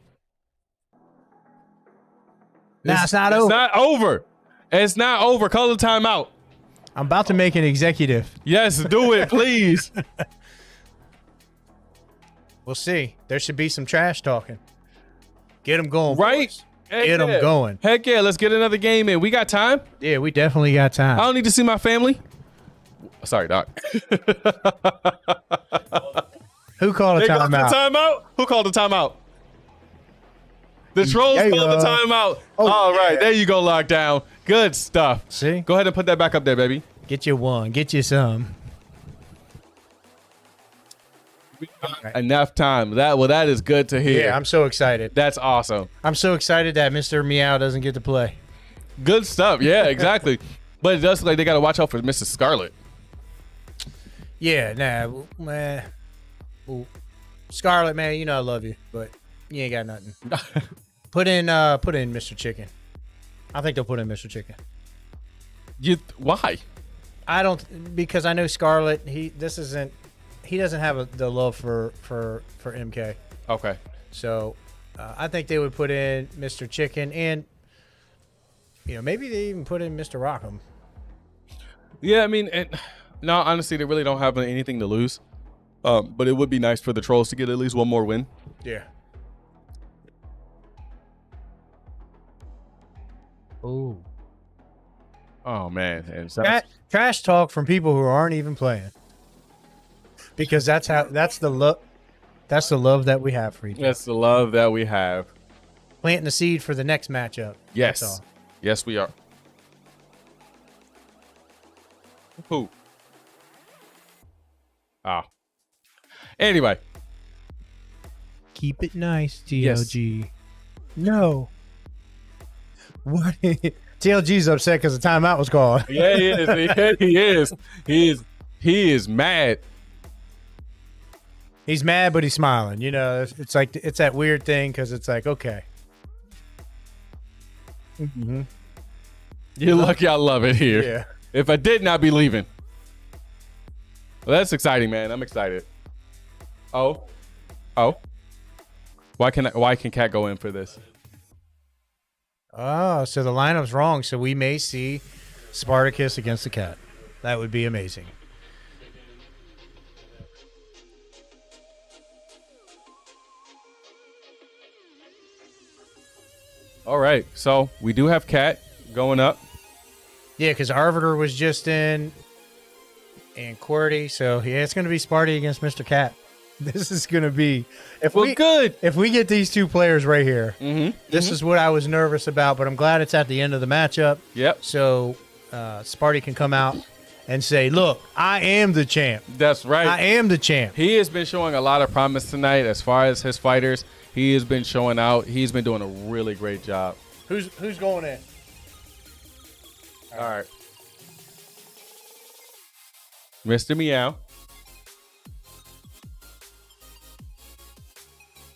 [SPEAKER 1] Nah, it's not over.
[SPEAKER 2] It's not over. It's not over. Call the timeout.
[SPEAKER 1] I'm about to make an executive.
[SPEAKER 2] Yes, do it, please.
[SPEAKER 1] We'll see. There should be some trash talking. Get them going.
[SPEAKER 2] Right?
[SPEAKER 1] Boys. Get them going.
[SPEAKER 2] Heck yeah, let's get another game in. We got time?
[SPEAKER 1] Yeah, we definitely got time.
[SPEAKER 2] I don't need to see my family. Sorry, Doc.
[SPEAKER 1] Who called a
[SPEAKER 2] They called the
[SPEAKER 1] timeout?
[SPEAKER 2] timeout? Who called the timeout? The Trolls
[SPEAKER 1] Yeah,
[SPEAKER 2] called the timeout. All right, there you go, Lockdown. Good stuff.
[SPEAKER 1] See?
[SPEAKER 2] Go ahead and put that back up there, baby.
[SPEAKER 1] Get you one. Get you some.
[SPEAKER 2] Enough time. That is good to hear.
[SPEAKER 1] Yeah, I'm so excited.
[SPEAKER 2] That's awesome.
[SPEAKER 1] I'm so excited that Mr. Meow doesn't get to play.
[SPEAKER 2] Good stuff. Yeah, exactly. But it does look like they got to watch out for Mrs. Scarlet.
[SPEAKER 1] Yeah, nah, man. Ooh. Scarlet, man, you know I love you, but you ain't got nothing. Put in Mr. Chicken. I think they'll put in Mr. Chicken.
[SPEAKER 2] Why?
[SPEAKER 1] I don't, because I know Scarlet. He doesn't have the love for MK.
[SPEAKER 2] Okay.
[SPEAKER 1] So I think they would put in Mr. Chicken, and maybe they even put in Mr. Rockham.
[SPEAKER 2] Yeah, I mean, no, honestly, they really don't have anything to lose. But it would be nice for the Trolls to get at least one more win.
[SPEAKER 1] Yeah. Ooh.
[SPEAKER 2] Oh man, and
[SPEAKER 1] Trash talk from people who aren't even playing. Because that's the love that we have for each other.
[SPEAKER 2] that's the love that we have.
[SPEAKER 1] Planting the seed for the next matchup.
[SPEAKER 2] Yes,
[SPEAKER 1] That's all.
[SPEAKER 2] yes, we are. Who? Ah. Anyway,
[SPEAKER 1] Keep it nice, TLG. No. What? TLG's upset because the timeout was called.
[SPEAKER 2] yeah, he is. He is mad.
[SPEAKER 1] He's mad, but he's smiling. It's like it's that weird thing because it's like, okay. Mm-hmm.
[SPEAKER 2] You're lucky I love it here.
[SPEAKER 1] Yeah.
[SPEAKER 2] If I did not be leaving. Well, that's exciting, man. I'm excited. Oh. Why can Cat go in for this?
[SPEAKER 1] Oh, so the lineup's wrong. So we may see Spartacus against the Cat. That would be amazing.
[SPEAKER 2] All right, so we do have Cat going up.
[SPEAKER 1] Yeah, because Arbiter was just in and QWERTY. So yeah, it's going to be Sparty against Mr. Cat. This is going to be
[SPEAKER 2] good.
[SPEAKER 1] If we get these two players right here,
[SPEAKER 2] Mm-hmm.
[SPEAKER 1] this is what I was nervous about. But I'm glad it's at the end of the matchup.
[SPEAKER 2] Yep.
[SPEAKER 1] So Sparty can come out and say, "Look, I am the champ."
[SPEAKER 2] That's right.
[SPEAKER 1] I am the champ.
[SPEAKER 2] He has been showing a lot of promise tonight as far as his fighters. He has been showing out. He's been doing a really great job.
[SPEAKER 1] Who's going in?
[SPEAKER 2] All right. Mr. Meow.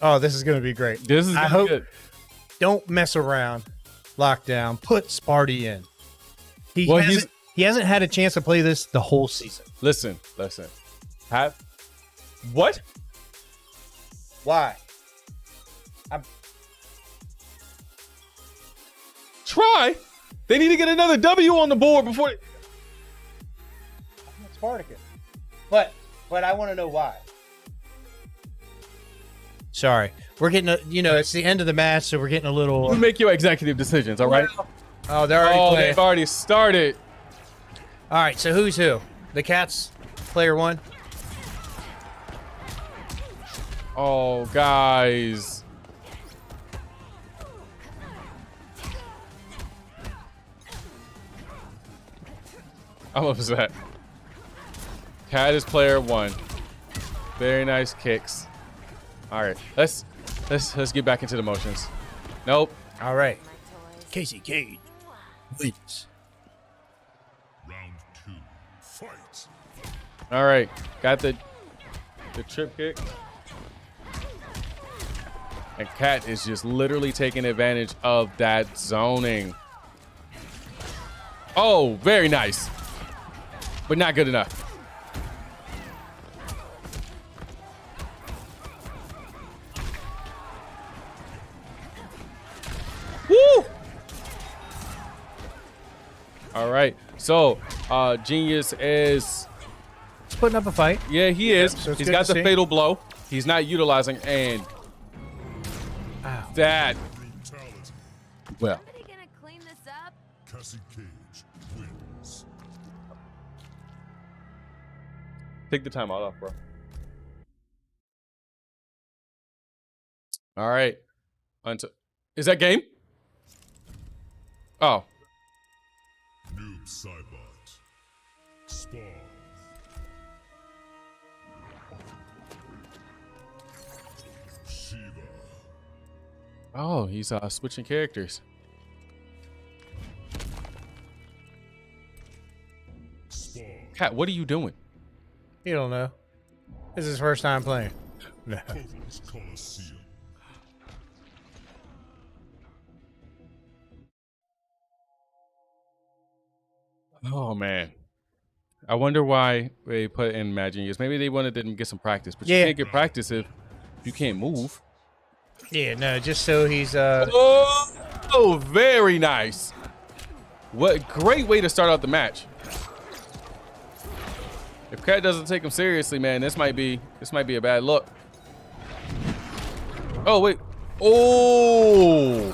[SPEAKER 1] Oh, this is going to be great.
[SPEAKER 2] This is
[SPEAKER 1] I
[SPEAKER 2] gonna
[SPEAKER 1] hope.
[SPEAKER 2] be good.
[SPEAKER 1] Don't mess around. Lockdown. Put Sparty in. He hasn't had a chance to play this the whole season.
[SPEAKER 2] Listen. What?
[SPEAKER 1] Why?
[SPEAKER 2] Try. They need to get another W on the board before.
[SPEAKER 1] Spartacus. But I want to know why. Sorry. We're getting it's the end of the match, so we're getting a little.
[SPEAKER 2] You make your executive decisions, all right?
[SPEAKER 1] Oh, they're already playing.
[SPEAKER 2] They've already started.
[SPEAKER 1] All right, so who's who? The Cats, player one.
[SPEAKER 2] Oh, guys. I'm upset. Cat is player one. Very nice kicks. All right, let's get back into the motions. Nope.
[SPEAKER 1] All right. Casey Cage wins.
[SPEAKER 11] Round 2, fight.
[SPEAKER 2] All right, got the trip kick. And Cat is just literally taking advantage of that zoning. Oh, very nice. But not good enough. Woo! All right. So, Genius is
[SPEAKER 1] putting up a fight.
[SPEAKER 2] Yeah, he is.
[SPEAKER 1] So
[SPEAKER 2] He's got the fatal blow. He's not utilizing, and that. Well.
[SPEAKER 12] Somebody gonna clean this up?
[SPEAKER 11] Cassie Cage wins.
[SPEAKER 2] Take the timeout off, bro. All right. Is that game? Oh.
[SPEAKER 11] Noob Cybot. Spawn. Shiva.
[SPEAKER 2] Oh, he's switching characters.
[SPEAKER 11] Spawn.
[SPEAKER 2] Cat, what are you doing?
[SPEAKER 1] You don't know. This is his first time playing. No.
[SPEAKER 11] Koval's Coliseum.
[SPEAKER 2] Oh man, I wonder why they put in Mad Genius. Maybe they wanted them to get some practice, but you
[SPEAKER 1] Yeah.
[SPEAKER 2] can't get practice if you can't move.
[SPEAKER 1] Yeah, no, just so he's
[SPEAKER 2] Oh, very nice. What great way to start out the match. If Cat doesn't take him seriously, man, this might be a bad look. Oh wait. Oh,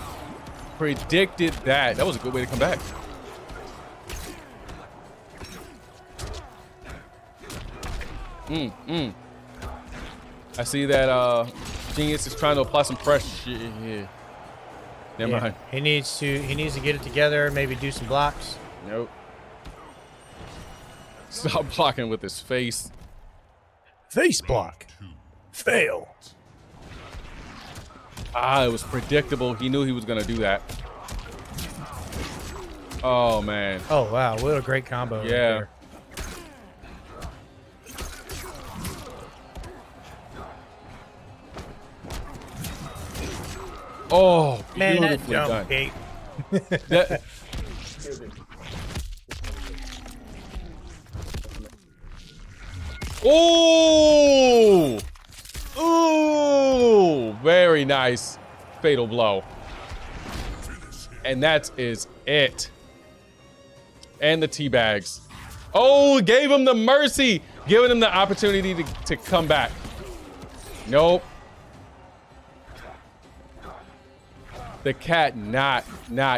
[SPEAKER 2] predicted that. That was a good way to come back. I see that Genius is trying to apply some pressure. Yeah. Never mind.
[SPEAKER 1] He needs to get it together, maybe do some blocks.
[SPEAKER 2] Nope. Stop blocking with his face.
[SPEAKER 1] Face block. Fail.
[SPEAKER 2] Ah, it was predictable. He knew he was gonna do that. Oh man.
[SPEAKER 1] Oh wow, what a great combo. right
[SPEAKER 2] Yeah.
[SPEAKER 1] there.
[SPEAKER 2] Oh,
[SPEAKER 1] Man, that
[SPEAKER 2] beautifully
[SPEAKER 1] jump
[SPEAKER 2] done.
[SPEAKER 1] kick.
[SPEAKER 2] That- Oh! nice. Fatal blow. And that is it. And the teabags. Oh, gave him the mercy. Giving him the opportunity to come back. Nope. The cat not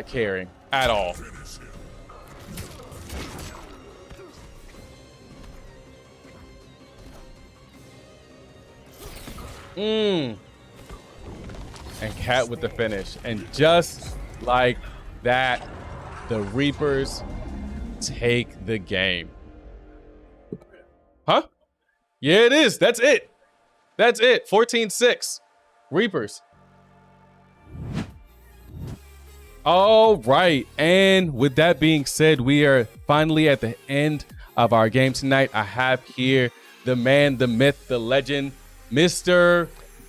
[SPEAKER 2] caring at all. And cat with the finish. And just like that, the Reapers take the game. Huh? Yeah, it is. That's it. That's it. 14-6. Reapers. All right. And with that being said, we are finally at the end of our game tonight. I have here the man, the myth, the legend, Mr.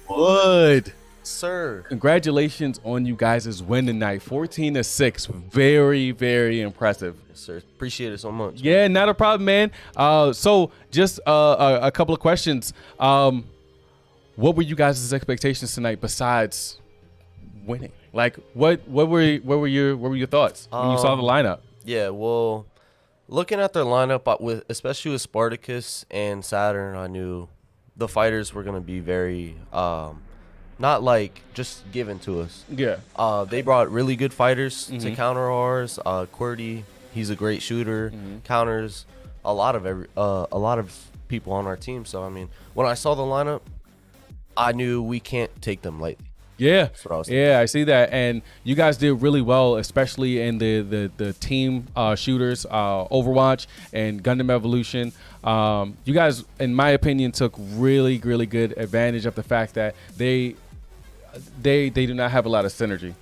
[SPEAKER 2] Wood.
[SPEAKER 12] Sir.
[SPEAKER 2] Congratulations on you guys' win tonight. 14-6. Very, very impressive.
[SPEAKER 12] Yes, sir. Appreciate it so much.
[SPEAKER 2] Yeah, not a problem, man. So just a couple of questions. What were you guys' expectations tonight besides winning? Like, what were your thoughts when you saw the lineup?
[SPEAKER 12] Yeah, well, looking at their lineup, especially with Spartacus and Saturn, I knew the fighters were gonna be very not like just given to us.
[SPEAKER 2] Yeah.
[SPEAKER 12] They brought really good fighters to counter ours. QWERTY, he's a great shooter. Counters a lot of people on our team. So I mean, when I saw the lineup, I knew we can't take them lightly.
[SPEAKER 2] Yeah,
[SPEAKER 12] That's what I was
[SPEAKER 2] yeah, I see that, and you guys did really well, especially in the team shooters, Overwatch and Gundam Evolution. You guys, in my opinion, took really good advantage of the fact that they do not have a lot of synergy.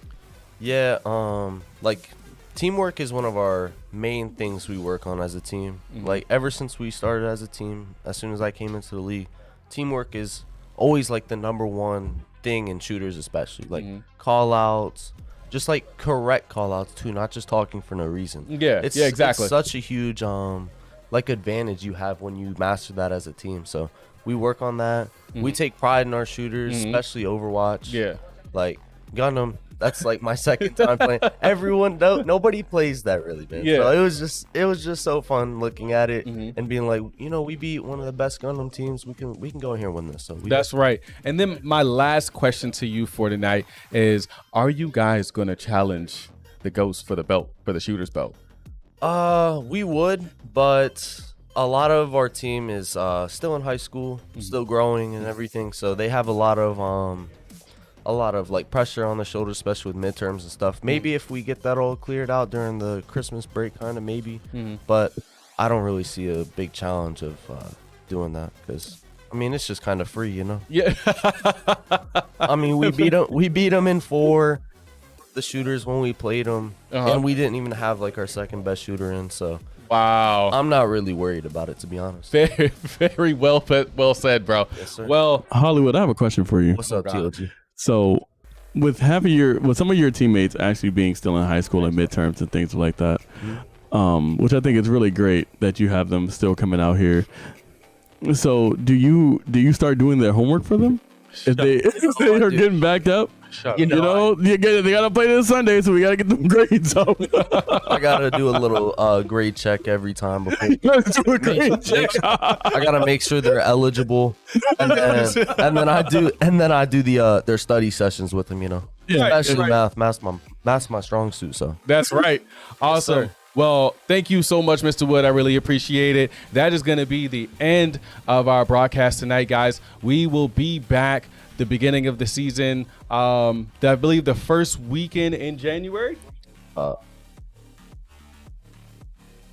[SPEAKER 12] Yeah, like teamwork is one of our main things we work on as a team. Like ever since we started as a team, as soon as I came into the league, teamwork is always like the number one thing in shooters, especially like call outs, just like correct call outs too, not just talking for no reason.
[SPEAKER 2] Yeah, yeah, exactly.
[SPEAKER 12] It's such a huge like advantage you have when you master that as a team. So we work on that. We take pride in our shooters, especially Overwatch.
[SPEAKER 2] Yeah,
[SPEAKER 12] like Gundam, that's like my second time playing. Nobody plays that really, man.
[SPEAKER 2] Yeah.
[SPEAKER 12] So it was just so fun looking at it and being like, we beat one of the best Gundam teams. We can go in here and win this. So
[SPEAKER 2] that's right. And then my last question to you for tonight is: are you guys gonna challenge the Ghost for the belt, for the shooter's belt?
[SPEAKER 12] We would, but a lot of our team is still in high school, still growing and everything. So they have a lot of like pressure on the shoulders, especially with midterms and stuff. Maybe if we get that all cleared out during the Christmas break, kind of maybe. But I don't really see a big challenge of doing that because I mean it's just kind of free, you know.
[SPEAKER 2] Yeah.
[SPEAKER 12] I mean we beat them in 4. The shooters when we played them, and we didn't even have like our second best shooter in. So
[SPEAKER 2] wow,
[SPEAKER 12] I'm not really worried about it, to be honest.
[SPEAKER 2] Very, very well said, bro.
[SPEAKER 12] Yes, sir.
[SPEAKER 7] Well, Hollywood, I have a question for you.
[SPEAKER 12] What's up, TLG?
[SPEAKER 7] So, with some of your teammates actually being still in high school and midterms and things like that, which I think is really great that you have them still coming out here. So, do you start doing their homework for them if they are getting backed up? You know, they gotta play this Sunday, so we gotta get them grades up.
[SPEAKER 12] I gotta do a little grade check every time before. I gotta make sure they're eligible, and then I do their study sessions with them. You know, especially math. Math's my strong suit. So
[SPEAKER 2] that's right. Awesome. Yes, well, thank you so much, Mr. Wood. I really appreciate it. That is going to be the end of our broadcast tonight, guys. We will be back the beginning of the season. I believe the first weekend in January.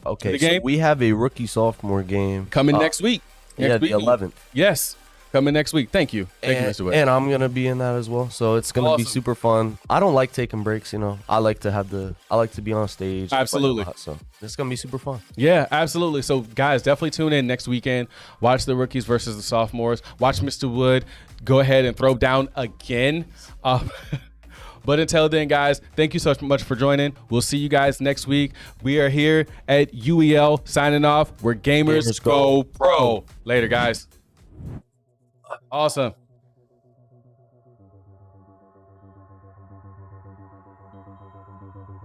[SPEAKER 12] Okay, so we have a rookie sophomore game
[SPEAKER 2] coming next week.
[SPEAKER 12] The 11th.
[SPEAKER 2] Yes. Coming next week. Thank you. Thank you, Mr. Wood.
[SPEAKER 12] And I'm gonna be in that as well. So it's gonna be super fun. I don't like taking breaks, you know. I like to be on stage.
[SPEAKER 2] Absolutely.
[SPEAKER 12] So it's gonna be super fun.
[SPEAKER 2] Yeah, absolutely. So guys, definitely tune in next weekend. Watch the rookies versus the sophomores. Watch Mr. Wood go ahead and throw down again. But until then, guys, thank you so much for joining. We'll see you guys next week. We are here at UEL signing off. We're Gamers Go Pro. Later, guys. Awesome.